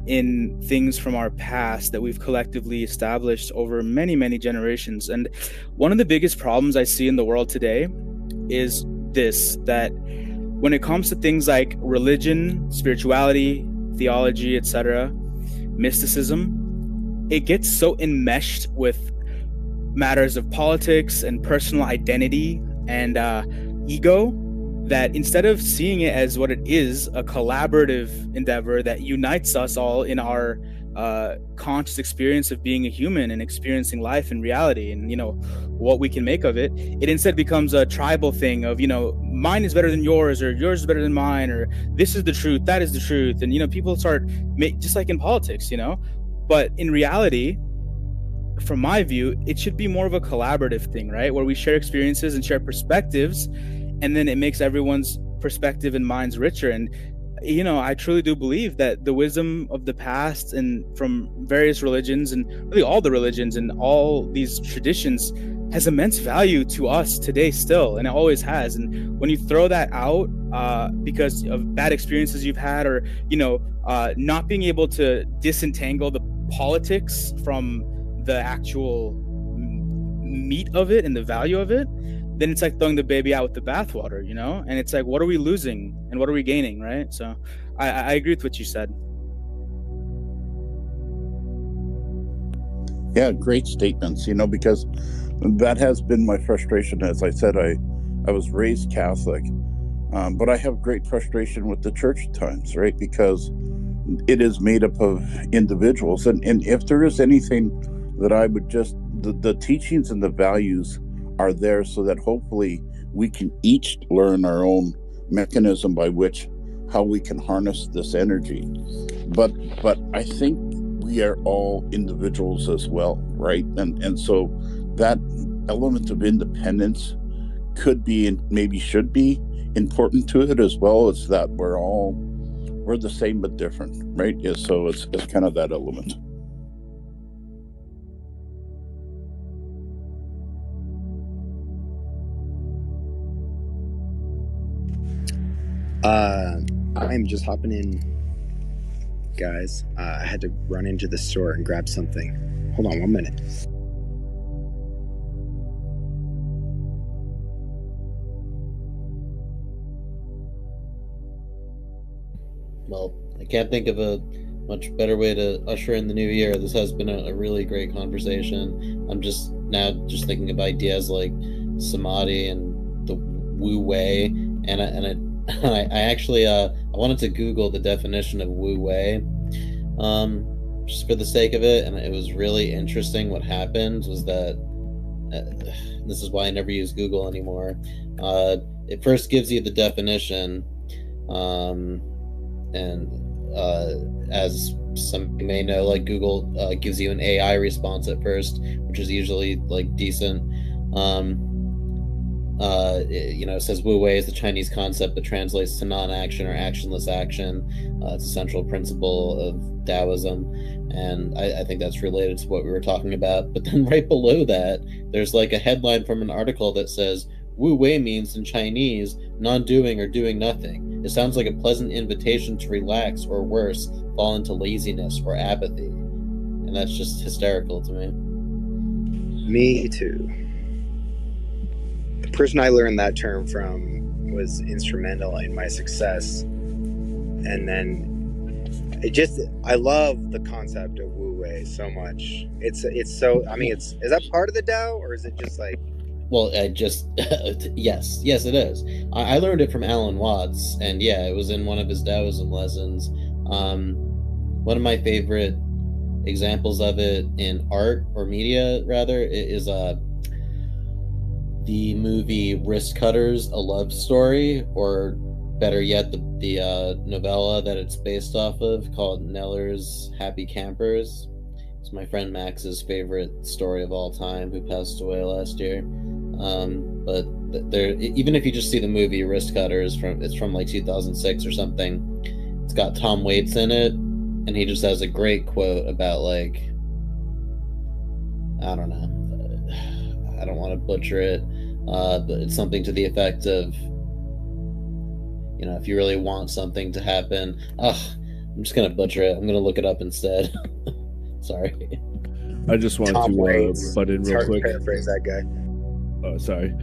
in things from our past that we've collectively established over many, many generations. And one of the biggest problems I see in the world today is that when it comes to things like religion, spirituality, theology, etc., mysticism, it gets so enmeshed with matters of politics and personal identity and ego, that instead of seeing it as what it is, a collaborative endeavor that unites us all in our conscious experience of being a human and experiencing life and reality and, what we can make of it. It instead becomes a tribal thing of, mine is better than yours, or yours is better than mine, or this is the truth, that is the truth. And, people start just like in politics, but in reality, from my view, it should be more of a collaborative thing, right? Where we share experiences and share perspectives, and then it makes everyone's perspective and minds richer. And I truly do believe that the wisdom of the past and from various religions, and really all the religions and all these traditions, has immense value to us today still, and it always has. And when you throw that out because of bad experiences you've had, or not being able to disentangle the politics from the actual meat of it and the value of it, then it's like throwing the baby out with the bathwater, and it's like, what are we losing and what are we gaining, right? So I agree with what you said. Yeah, great statements, because that has been my frustration. As I said, I was raised Catholic, but I have great frustration with the church at times, right? Because it is made up of individuals. And if there is anything that I would just, the teachings and the values are there so that hopefully we can each learn our own mechanism by which, how we can harness this energy. But I think we are all individuals as well, right? And so that element of independence could be, and maybe should be, important to it, as well as that we're the same but different, right? Yeah, so it's kind of that element. I'm just hopping in, guys. I had to run into the store and grab something. Hold on 1 minute. Well, I can't think of a much better way to usher in the new year. This has been a really great conversation. I'm just thinking of ideas like samadhi and the Wu Wei, and I actually I wanted to Google the definition of Wu Wei, just for the sake of it, and it was really interesting. What happened was that this is why I never use Google anymore. It first gives you the definition, and as some may know, like Google gives you an AI response at first, which is usually like decent. It says Wu Wei is the Chinese concept that translates to non-action or actionless action. It's a central principle of Taoism, and I think that's related to what we were talking about. But then right below that, there's like a headline from an article that says Wu Wei means in Chinese non-doing or doing nothing. It sounds like a pleasant invitation to relax, or worse, fall into laziness or apathy. And that's just hysterical to me. Me too. The person I learned that term from was instrumental in my success. And then I love the concept of Wu Wei so much. It's so, is that part of the Tao, or is it just like? Well, yes, it is. I learned it from Alan Watts, and yeah, it was in one of his Taoism lessons. One of my favorite examples of it in art or media, rather, is the movie Wrist Cutters, A Love Story, or better yet, the novella that it's based off of, called Neller's Happy Campers. It's my friend Max's favorite story of all time, who passed away last year. But there, even if you just see the movie Wrist Cutters, it's from like 2006 or something. It's got Tom Waits in it, and he just has a great quote about, like, I don't know, I don't want to butcher it, but it's something to the effect of, if you really want something to happen, I'm just gonna butcher it. I'm gonna look it up instead. Sorry. I just want to butt in real quick. Paraphrase that guy. Oh, sorry.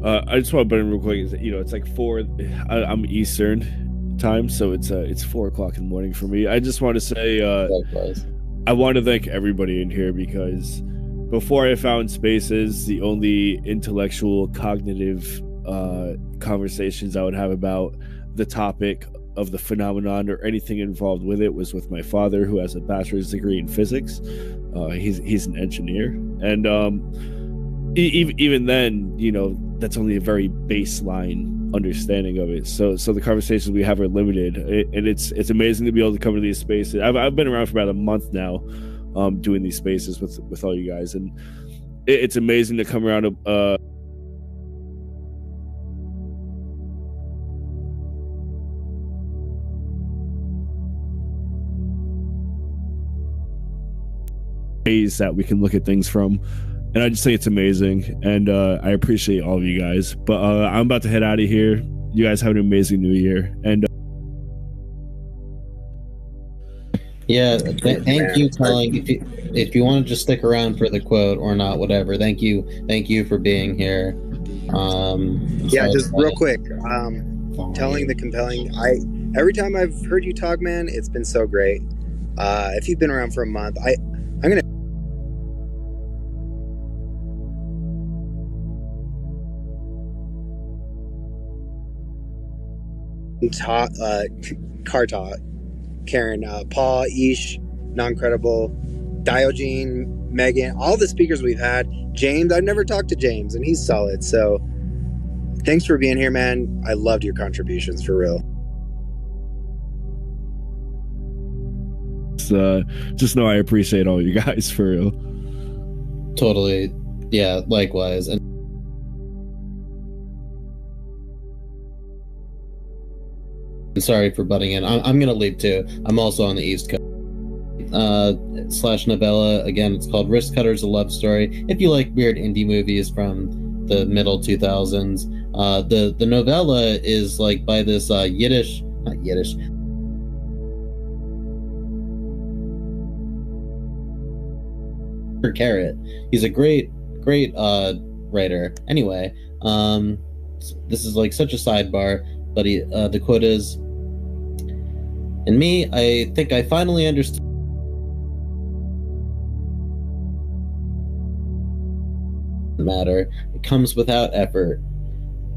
I just want to butt in real quick. It's like 4. I'm Eastern time, so it's 4:00 in the morning for me. I just want to say, I want to thank everybody in here, because before I found Spaces, the only intellectual, cognitive conversations I would have about the topic of the phenomenon or anything involved with it was with my father, who has a bachelor's degree in physics. He's an engineer, and even then, that's only a very baseline understanding of it. So the conversations we have are limited, and it's amazing to be able to come to these spaces. I've been around for about a month now, doing these spaces with all you guys, and it's amazing to come around ways that we can look at things from. And I just think it's amazing, and I appreciate all of you guys. But I'm about to head out of here. You guys have an amazing new year, and thank you, Telling. If you want to just stick around for the quote or not, whatever. Thank you for being here. Just real quick. Telling the compelling. Every time I've heard you talk, man, it's been so great. If you've been around for a month, I'm gonna. Kartot, Karen, Paul, Ish, Non-Credible, Diogene, Megan, all the speakers we've had. James, I've never talked to James, and he's solid. So thanks for being here, man. I loved your contributions, for real. Just know I appreciate all you guys, for real. Totally. Yeah, likewise. And sorry for butting in. I'm gonna leave too. I'm also on the East Coast. Slash novella. Again, it's called Wrist Cutters: A Love Story. If you like weird indie movies from the middle 2000s, the novella is like by this not Yiddish. Carrot. He's a great writer. Anyway, this is like such a sidebar, but the quote is, "In me, I think I finally understood the matter. It comes without effort.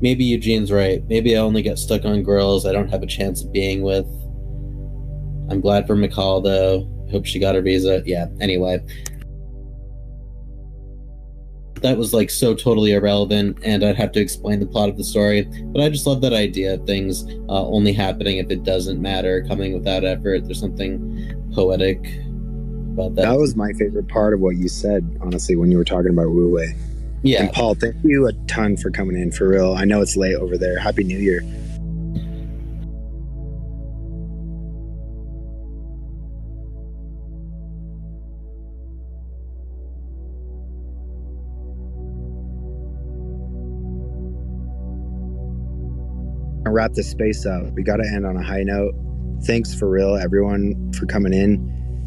Maybe Eugene's right. Maybe I only get stuck on girls I don't have a chance of being with. I'm glad for McCall, though. Hope she got her visa." Yeah, anyway. That was like so totally irrelevant, and I'd have to explain the plot of the story, but I just love that idea of things only happening if it doesn't matter, coming without effort. There's something poetic about that. That was my favorite part of what you said, honestly, when you were talking about Wu Wei. Yeah. And Paul, thank you a ton for coming in, for real. I know it's late over there. Happy New Year. Wrap this space up. We got to end on a high note. Thanks for real, everyone, for coming in.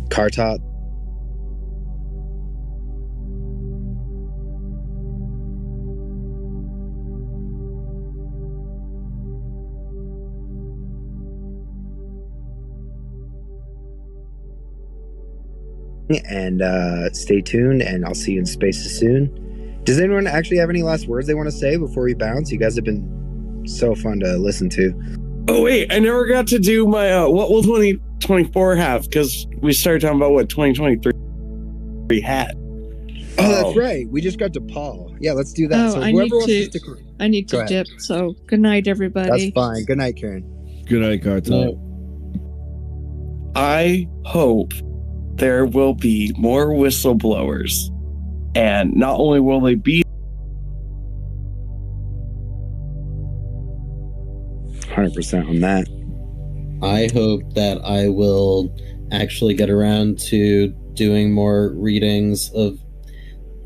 Kartot. And stay tuned, and I'll see you in spaces soon. Does anyone actually have any last words they want to say before we bounce? You guys have been so fun to listen to. Oh wait, I never got to do my what will 2024 have, because we started talking about what 2023 had. Oh, that's right. We just got to Paul. Yeah, let's do that. Oh, So I whoever need wants to. to stick around. I need Go to ahead. dip. So good night, everybody. That's fine. Good night, Karen. Good night, Kartot. I hope there will be more whistleblowers, and not only will they be 100% on that. I hope that I will actually get around to doing more readings of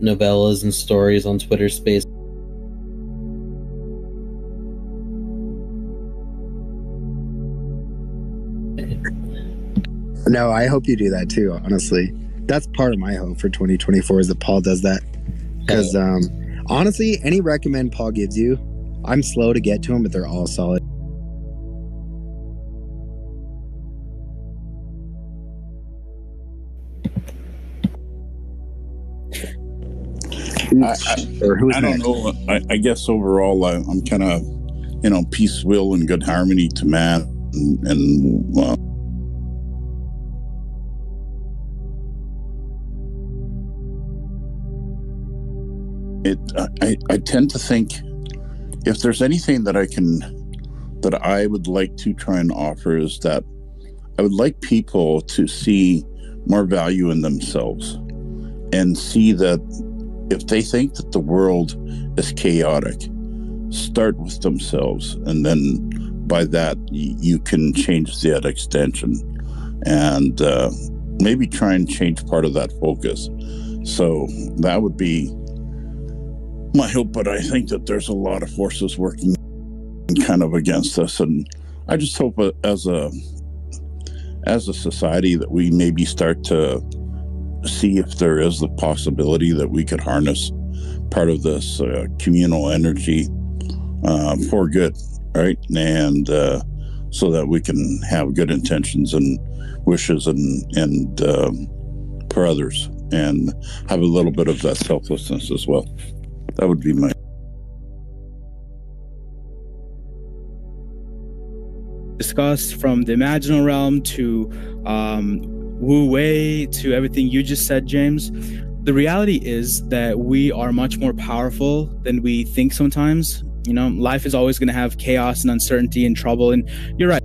novellas and stories on Twitter Space. No, I hope you do that too, honestly. That's part of my hope for 2024 is that Paul does that. Because honestly, any recommend Paul gives you, I'm slow to get to them, but they're all solid. I don't know. I guess overall, I'm kind of, peace, will, and good harmony to man. and I tend to think if there's anything that I would like to try and offer is that I would like people to see more value in themselves and see that if they think that the world is chaotic, start with themselves, and then by that you can change that extension and maybe try and change part of that focus. So that would be my hope, but I think that there's a lot of forces working kind of against us, and I just hope as a society that we maybe start to see if there is the possibility that we could harness part of this communal energy for good, right? And so that we can have good intentions and wishes and for others, and have a little bit of that selflessness as well. That would be my discussed, from the imaginal realm to Wu Wei to everything you just said, James. The reality is that we are much more powerful than we think sometimes. You know, life is always going to have chaos and uncertainty and trouble. And you're right.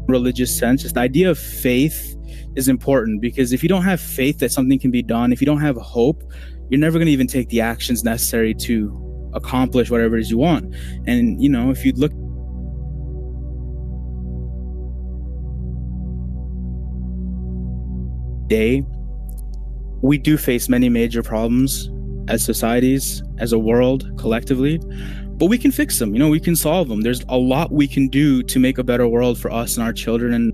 Religious sense, just the idea of faith is important, because if you don't have faith that something can be done, if you don't have hope, you're never going to even take the actions necessary to accomplish whatever it is you want. And, you know, if you look day, we do face many major problems as societies, as a world, collectively, but we can fix them. You know, we can solve them. There's a lot we can do to make a better world for us and our children. And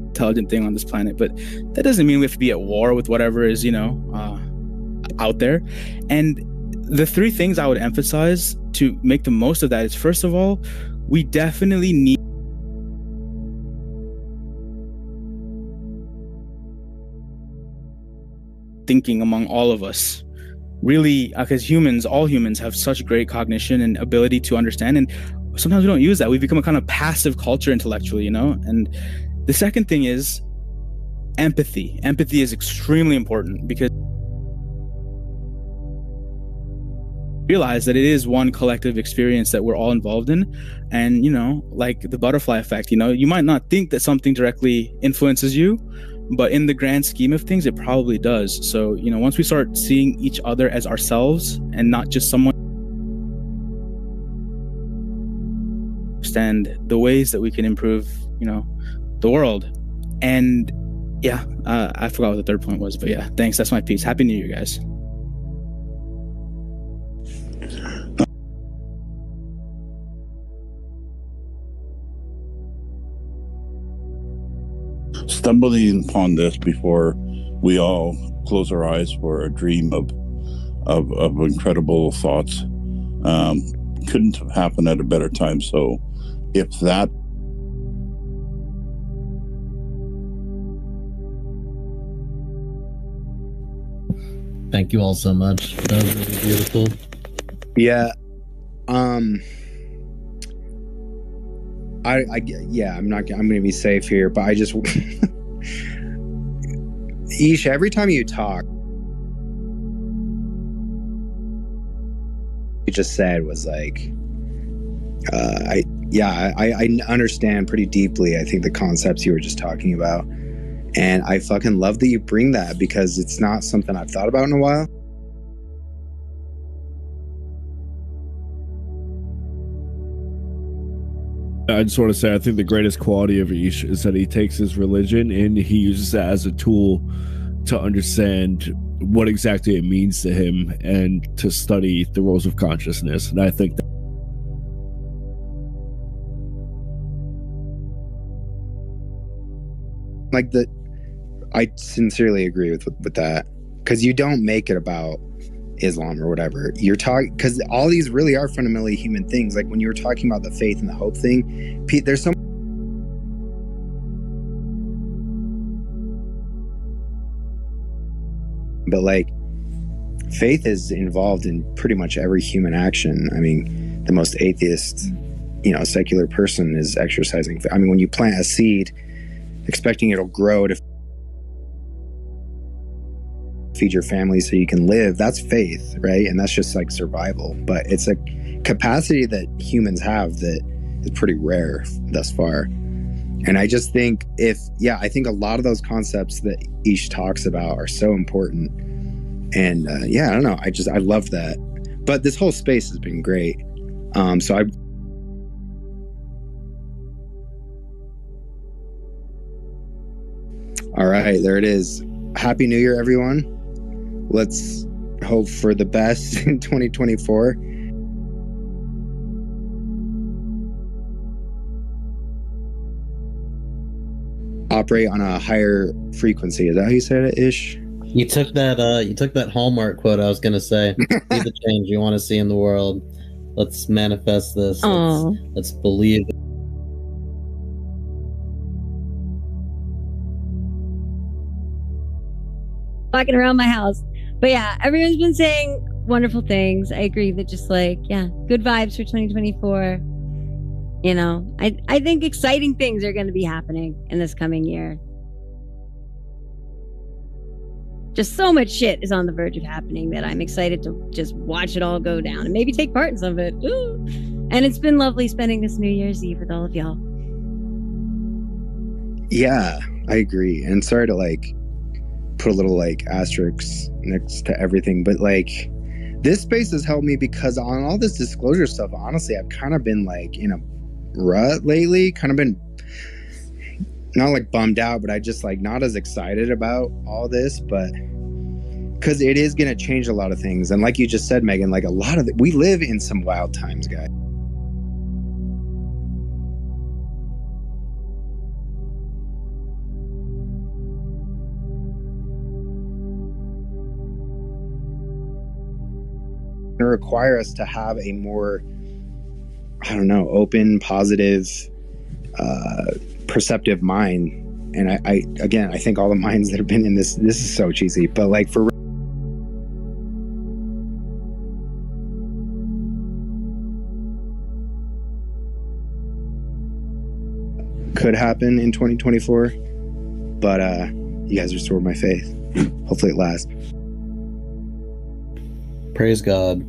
intelligent thing on this planet, but that doesn't mean we have to be at war with whatever is, you know, out there. And the three things I would emphasize to make the most of that is, first of all, we definitely need thinking among all of us, really, because all humans have such great cognition and ability to understand, and sometimes we don't use that. We've become a kind of passive culture intellectually, you know. And the second thing is empathy. Empathy is extremely important, because realize that it is one collective experience that we're all involved in. And, you know, like the butterfly effect, you know, you might not think that something directly influences you, but in the grand scheme of things, it probably does. So, you know, once we start seeing each other as ourselves and not just someone, understand the ways that we can improve, you know, the world. And yeah, I forgot what the third point was, but yeah, thanks. That's my piece. Happy New Year, guys. stumbling upon this before we all close our eyes for a dream of incredible thoughts. Couldn't have happened at a better time. So if that Thank you all so much. That was really beautiful. Yeah. I'm going to be safe here, but I just Ish, every time you talk, you just said was like, I understand pretty deeply, I think, the concepts you were just talking about. And I fucking love that you bring that, because it's not something I've thought about in a while. I just want to say, I think the greatest quality of Ish is that he takes his religion and he uses that as a tool to understand what exactly it means to him and to study the roles of consciousness. And I think that I sincerely agree with that, because you don't make it about Islam or whatever. You're talking, because all these really are fundamentally human things. Like when you were talking about the faith and the hope thing, Pete, there's some but like faith is involved in pretty much every human action. I mean, the most atheist, secular person is exercising. I mean, when you plant a seed expecting it'll grow to feed your family so you can live, that's faith, right? And that's just like survival. But it's a capacity that humans have that is pretty rare thus far. And I just think I think a lot of those concepts that Ish talks about are so important. And I don't know, I love that. But this whole space has been great. All right, there it is. Happy New Year, everyone. Let's hope for the best in 2024. Operate on a higher frequency. Is that how you said it, Ish? You took that Hallmark quote I was gonna say. Be the change you want to see in the world. Let's manifest this. Let's believe it. Walking around my house. But yeah, everyone's been saying wonderful things. I agree that just good vibes for 2024. I think exciting things are going to be happening in this coming year. Just so much shit is on the verge of happening that I'm excited to just watch it all go down and maybe take part in some of it. Ooh. And it's been lovely spending this New Year's Eve with all of y'all. Yeah, I agree. And sorry to put a little asterisk next to everything, but this space has helped me because on all this disclosure stuff, honestly, I've kind of been in a rut lately, kind of been not bummed out, but I just not as excited about all this, but because it is going to change a lot of things. And like you just said, Megan, a lot of we live in some wild times, guys. Require us to have a more, open, positive, perceptive mind. And I think all the minds that have been in this is so cheesy, but for could happen in 2024, but you guys restored my faith. Hopefully it lasts. Praise God.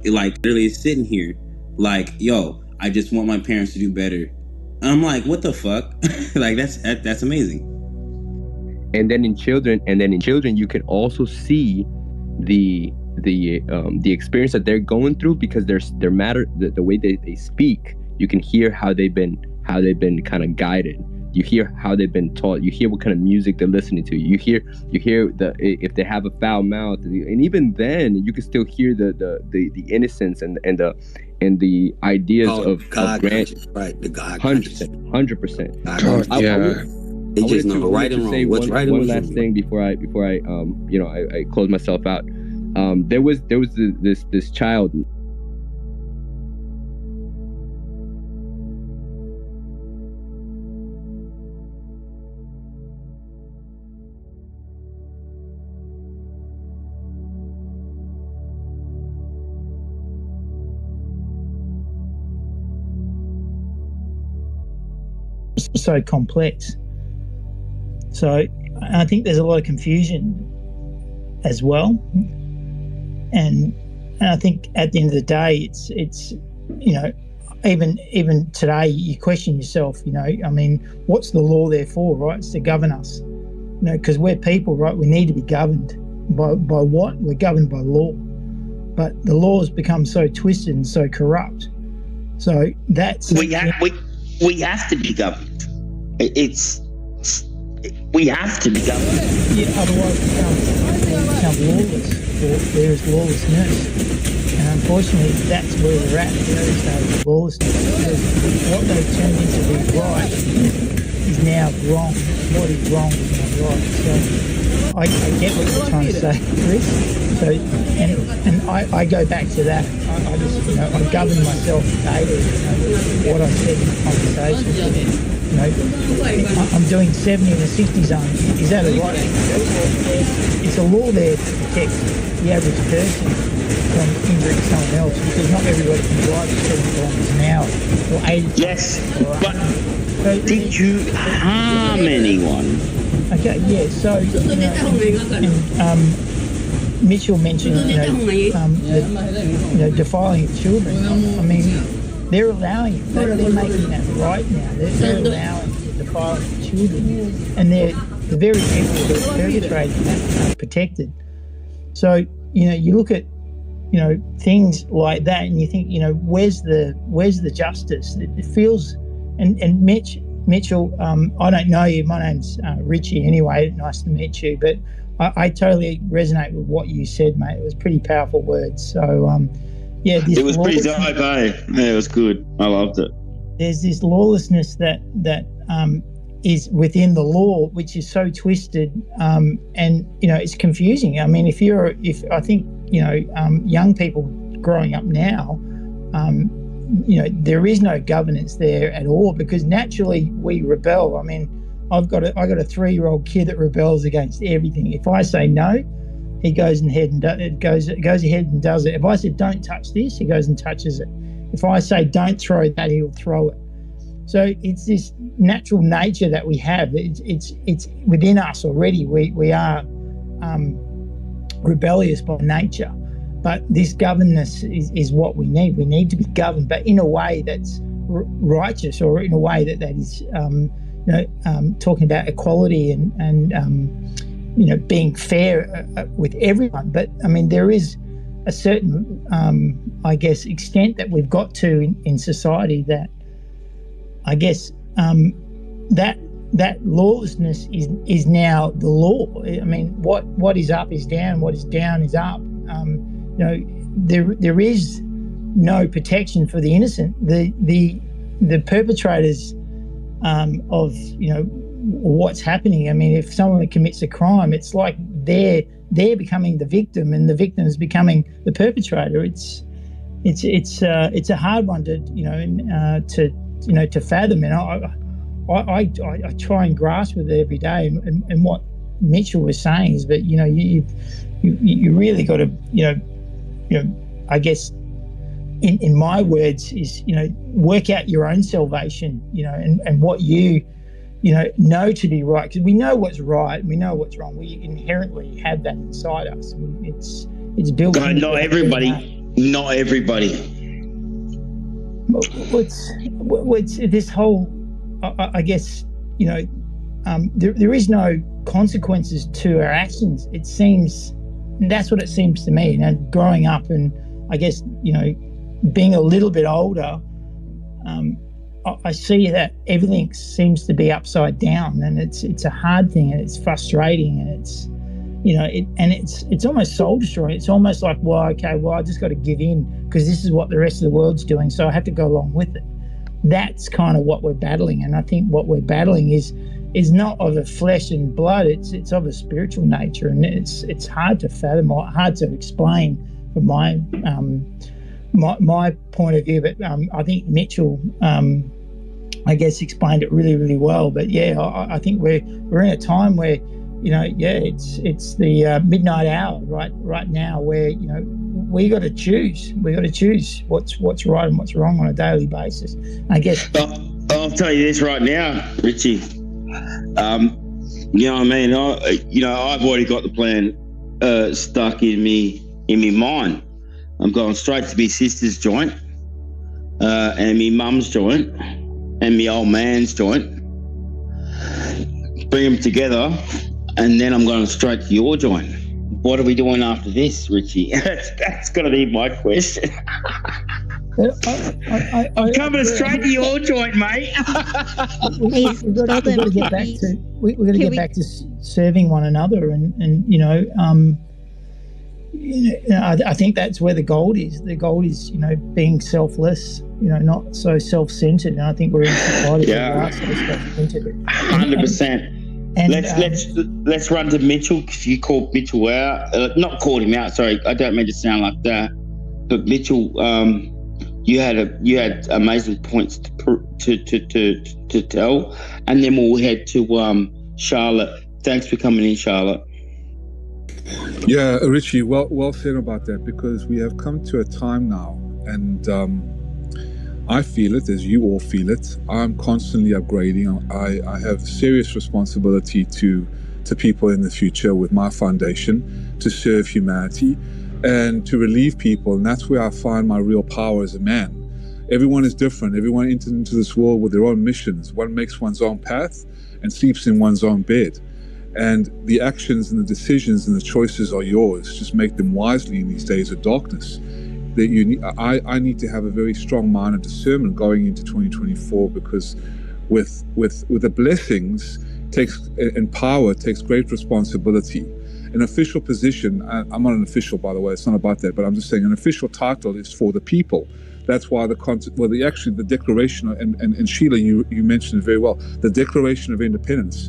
like literally sitting here like, yo, I just want my parents to do better. And I'm like, what the fuck? Like that's amazing. And then in children, you can also see the experience that they're going through, because their matter, the way they speak, you can hear how they've been kind of guided. You hear how they've been taught. You hear what kind of music they're listening to. You hear if they have a foul mouth, and even then you can still hear the innocence and the ideas of God grand, conscious, right? The God 100%. Yeah. They just know right and wrong. What's right and one what's last wrong. thing before I I close myself out. There was this child. So complex. So I think there's a lot of confusion as well, and I think at the end of the day, it's even today you question yourself. I mean, what's the law there for? Right, it's to govern us. Because we're people, right? We need to be governed by what? We're governed by law, but the law has become so twisted and so corrupt. So that's we have to be governed. We have to be governed. Yeah, otherwise we become lawless, or there is lawlessness. And unfortunately, that's where we're at. So lawlessness, because what they've turned into be right is now wrong. What is wrong is not right. So I get what you're trying to say, Chris. So and I go back to that. I just I govern myself daily. What I said in the conversation. I'm doing 70 in the 60 zone. Is that a right? It's a law there to protect the average person from injuring someone else, because not everybody can drive at 70 kilometers an hour or 80. Yes, but did you harm anyone? Okay, yeah. So Mitchell mentioned defiling of children. I mean, they're allowing it. They're making that right now. They're allowing the defiling of children, and they're the very people that are perpetrating that are protected. So you look at things like that, and you think where's the justice? It feels and Mitchell, I don't know you. My name's Richie. Anyway, nice to meet you. But I totally resonate with what you said, mate. It was pretty powerful words. So. Yeah, it was pretty dope, eh? Yeah, it was good. I loved it. There's this lawlessness that is within the law, which is so twisted, and it's confusing. I mean, if I think young people growing up now, there is no governance there at all, because naturally we rebel. I mean, I got a 3-year-old kid that rebels against everything. If I say no, he goes ahead and goes ahead and does it. If I said don't touch this, he goes and touches it. If I say don't throw that, he'll throw it. So it's this natural nature that we have. It's within us already. We are rebellious by nature, but this governance is what we need. We need to be governed, but in a way that's righteous, or in a way that is talking about equality and being fair with everyone. But I mean, there is a certain, I guess, extent that we've got to in society that I guess that lawlessness is now the law. I mean, what is up is down. What is down is up. There is no protection for the innocent. The perpetrators of what's happening. I mean, if someone commits a crime, it's like they're becoming the victim, and the victim is becoming the perpetrator. It's a hard one to fathom, and I try and grasp with it every day. And what Mitchell was saying is that you really got to I guess in my words is work out your own salvation, and what you know to be right, because we know what's right and we know what's wrong. We inherently have that inside us. It's built. God, not everybody. Not everybody. What's this whole? I guess there is no consequences to our actions. It seems that's what it seems to me. Growing up and I guess being a little bit older, I see that everything seems to be upside down, and it's a hard thing, and it's frustrating, and it's it's almost soul destroying. It's almost like, I just got to give in because this is what the rest of the world's doing, so I have to go along with it. That's kind of what we're battling, and I think what we're battling is not of a flesh and blood. It's of a spiritual nature, and it's hard to fathom, or hard to explain from my point of view. But I think Mitchell, I guess, explained it really, really well. But yeah, I think we're in a time where it's the midnight hour right now, where we got to choose. We got to choose what's right and what's wrong on a daily basis. I guess. I'll tell you this right now, Richie. You know what I mean? I've already got the plan stuck in me mind. I'm going straight to my sister's joint, and me mum's joint, and me old man's joint. Bring them together, and then I'm going straight to your joint. What are we doing after this, Richie? That's going to be my question. I'm coming straight to your joint, mate. We've got to get back to back to serving one another, and I think that's where the gold is. The gold is being selfless, not so self-centered. And I think we're in society where we are so self-centered. 100%. And let's run to Mitchell, because you called Mitchell out. Not called him out. Sorry, I don't mean to sound like that. But Mitchell, you had amazing points to tell, and then we'll head to Charlotte. Thanks for coming in, Charlotte. Yeah, Richie, well said about that, because we have come to a time now, and I feel it as you all feel it. I'm constantly upgrading. I have serious responsibility to people in the future with my foundation to serve humanity and to relieve people, and that's where I find my real power as a man. Everyone is different. Everyone enters into this world with their own missions. One makes one's own path and sleeps in one's own bed. And the actions and the decisions and the choices are yours. Just make them wisely in these days of darkness. I need to have a very strong mind and discernment going into 2024, because with the blessings and power takes great responsibility. An official position, I'm not an official, by the way, it's not about that, but I'm just saying an official title is for the people. That's why the Declaration, and Sheila, you mentioned it very well, the Declaration of Independence,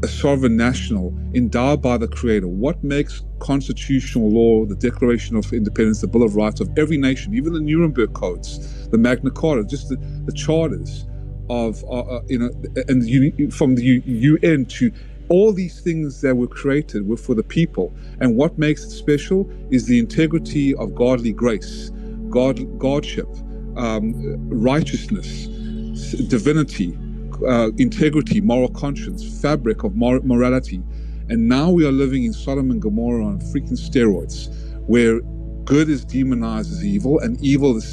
a sovereign national endowed by the Creator. What makes constitutional law, the Declaration of Independence, the Bill of Rights of every nation, even the Nuremberg Codes, the Magna Carta, just the charters of, and from the UN to all these things that were created were for the people. And what makes it special is the integrity of godly grace, godship, righteousness, divinity, integrity, moral conscience, fabric of morality. And now we are living in Sodom and Gomorrah on freaking steroids, where good is demonized as evil and evil is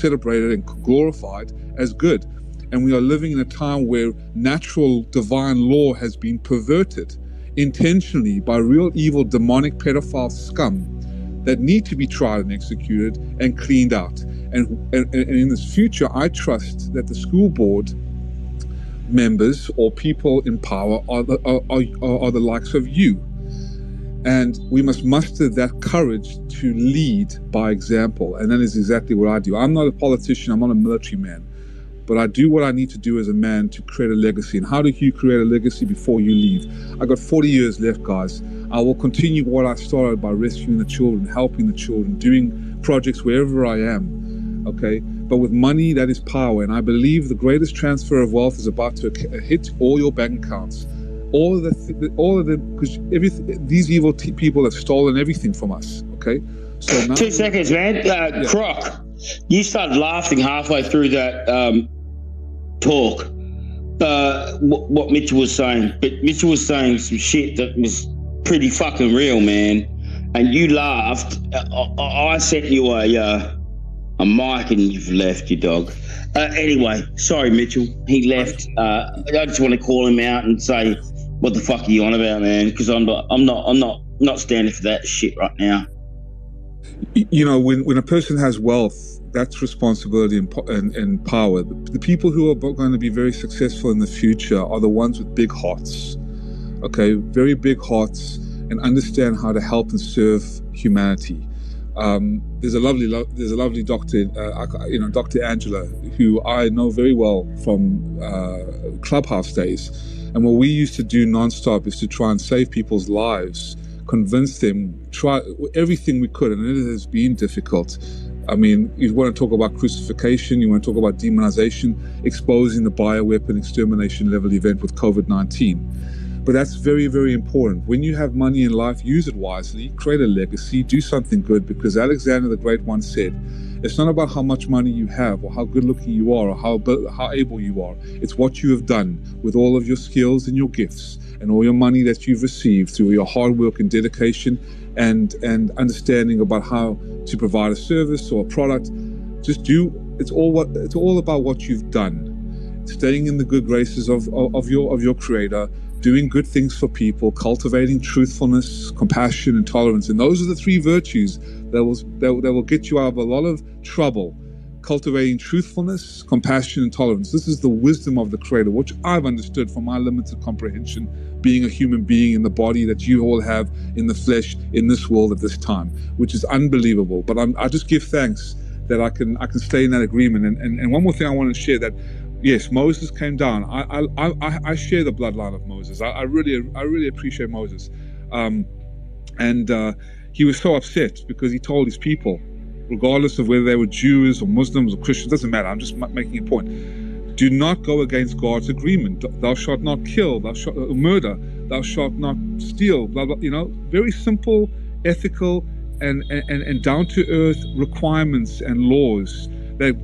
celebrated and glorified as good. And we are living in a time where natural divine law has been perverted intentionally by real evil demonic pedophile scum that need to be tried and executed and cleaned out. And in this future, I trust that the school board members or people in power are the likes of you. And we must muster that courage to lead by example. And that is exactly what I do. I'm not a politician, I'm not a military man, but I do what I need to do as a man to create a legacy. And how do you create a legacy before you leave? I got 40 years left, guys. I will continue what I started by rescuing the children, helping the children, doing projects wherever I am, okay? But with money, that is power. And I believe the greatest transfer of wealth is about to hit all your bank accounts. All of them, because these evil people have stolen everything from us, okay? So now 2 seconds, man. Croc, you started laughing halfway through that talk, what Mitchell was saying. But Mitchell was saying some shit that was pretty fucking real, man. and you laughed. I sent you a mic and you've left, you dog. Anyway, sorry, Mitchell. He left. I just want to call him out and say, what the fuck are you on about, man? Because I'm not standing for that shit right now. You know, when a person has wealth, that's responsibility and power. The people who are going to be very successful in the future are the ones with big hearts. Okay, very big hearts, and understand how to help and serve humanity. There's a lovely doctor, Dr. Angela, who I know very well from Clubhouse days. And what we used to do nonstop is to try and save people's lives, convince them, try everything we could, and it has been difficult. I mean, you want to talk about crucifixion, you want to talk about demonization, exposing the bioweapon extermination level event with COVID-19. But that's very, very important. When you have money in life, use it wisely, create a legacy, do something good, because Alexander the Great once said, it's not about how much money you have or how good looking you are or how able you are. It's what you have done with all of your skills and your gifts and all your money that you've received through your hard work and dedication and understanding about how to provide a service or a product. It's all about what you've done. Staying in the good graces of your creator, doing good things for people, cultivating truthfulness, compassion, and tolerance. And those are the three virtues that will get you out of a lot of trouble. Cultivating truthfulness, compassion, and tolerance. This is the wisdom of the creator, which I've understood from my limited comprehension, being a human being in the body that you all have in the flesh in this world at this time, which is unbelievable. But I just give thanks that I can stay in that agreement. And one more thing I want to share, that yes, Moses came down. I share the bloodline of Moses. I really appreciate Moses, and he was so upset because he told his people, regardless of whether they were Jews or Muslims or Christians, doesn't matter. I'm just making a point. Do not go against God's agreement. Thou shalt not kill. Thou shalt murder. Thou shalt not steal. Blah blah. You know, very simple, ethical, and down to earth requirements and laws that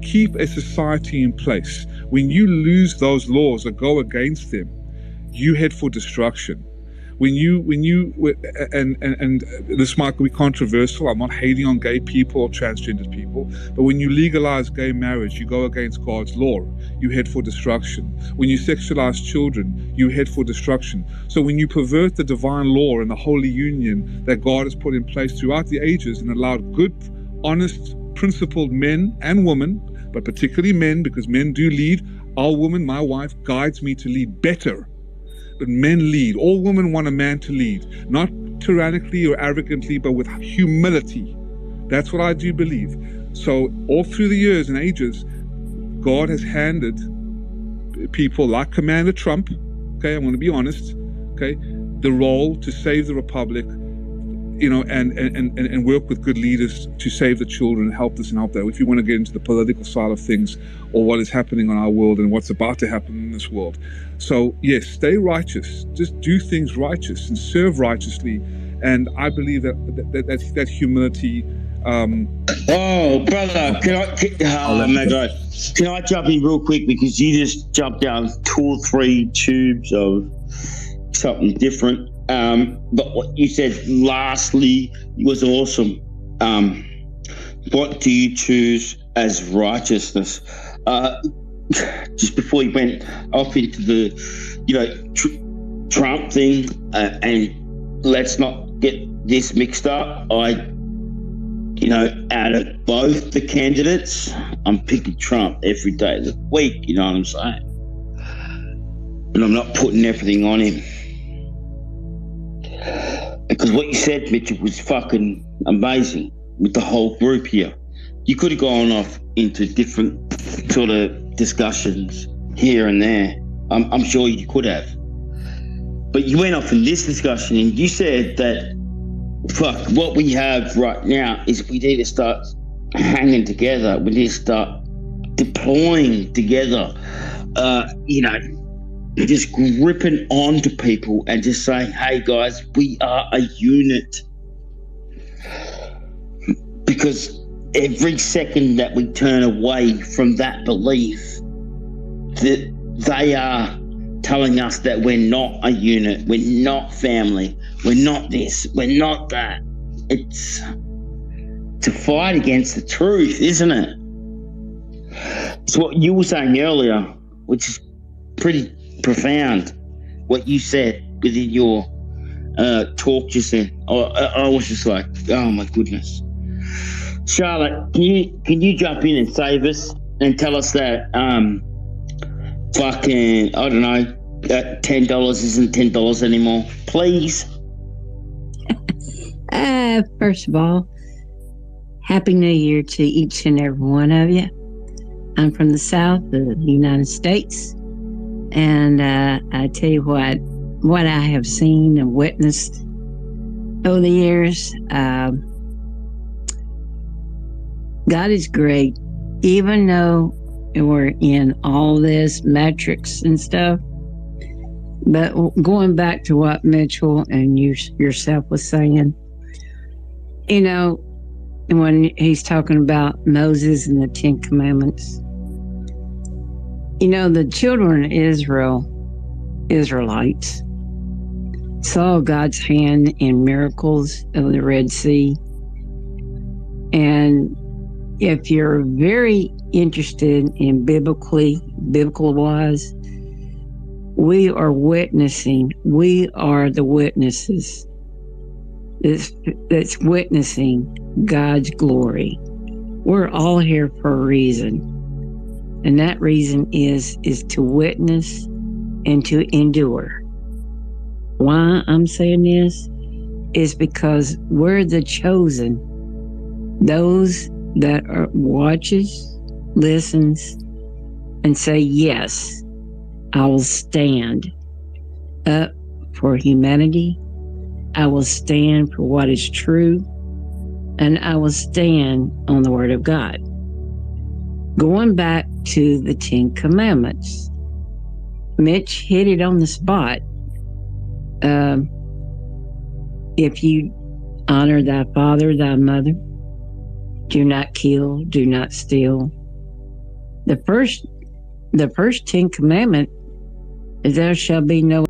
keep a society in place. When you lose those laws or go against them, you head for destruction. When you and this might be controversial, I'm not hating on gay people or transgendered people, but when you legalize gay marriage, you go against God's law, you head for destruction. When you sexualize children, you head for destruction. So when you pervert the divine law and the holy union that God has put in place throughout the ages and allowed good, honest, principled men and women, but particularly men, because men do lead. Our woman, my wife, guides me to lead better. But men lead. All women want a man to lead, not tyrannically or arrogantly, but with humility. That's what I do believe. So all through the years and ages, God has handed people like Commander Trump, okay, I'm going to be honest, okay, the role to save the republic, you know, and work with good leaders to save the children and help this and help that. If you want to get into the political side of things or what is happening on our world and what's about to happen in this world. So yes, stay righteous. Just do things righteous and serve righteously. And I believe that humility. Oh, brother, oh my God, can I jump in real quick, because you just jumped down 2 or 3 tubes of something different. But what you said lastly was awesome. What do you choose as righteousness? Just before you went off into the, Trump thing, and let's not get this mixed up. Out of both the candidates, I'm picking Trump every day of the week. You know what I'm saying? And I'm not putting everything on him. Because what you said, Mitchell, was fucking amazing with the whole group here. You could have gone off into different sort of discussions here and there. I'm sure you could have. But you went off in this discussion and you said that, what we have right now is we need to start hanging together. We need to start deploying together, just gripping onto people and just saying, hey guys, we are a unit. Because every second that we turn away from that belief, that they are telling us that we're not a unit, we're not family, we're not this, we're not that. It's to fight against the truth, isn't it? It's what you were saying earlier, which is pretty profound. What you said within your talk just then. I was just like, oh my goodness. Charlotte, can you jump in and save us and tell us that fucking, I don't know, that $10 isn't $10 anymore, please? First of all, Happy New Year to each and every one of you. I'm from the South of the United States, and I tell you what I have seen and witnessed over the years, God is great. Even though we're in all this metrics and stuff, but going back to what Mitchell and you yourself was saying, you know, when he's talking about Moses and the Ten Commandments, you know, the children of Israelites, saw God's hand in miracles of the Red Sea. And if you're very interested in biblical wise, we are witnessing, we are the witnesses that's witnessing God's glory. We're all here for a reason. And that reason is to witness and to endure. Why I'm saying this is because we're the chosen. Those that are watches, listens, and say, yes, I will stand up for humanity. I will stand for what is true. And I will stand on the Word of God. Going back to the Ten Commandments, Mitch hit it on the spot. If you honor thy father, thy mother, do not kill, do not steal. The first 10 commandment is there shall be no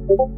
you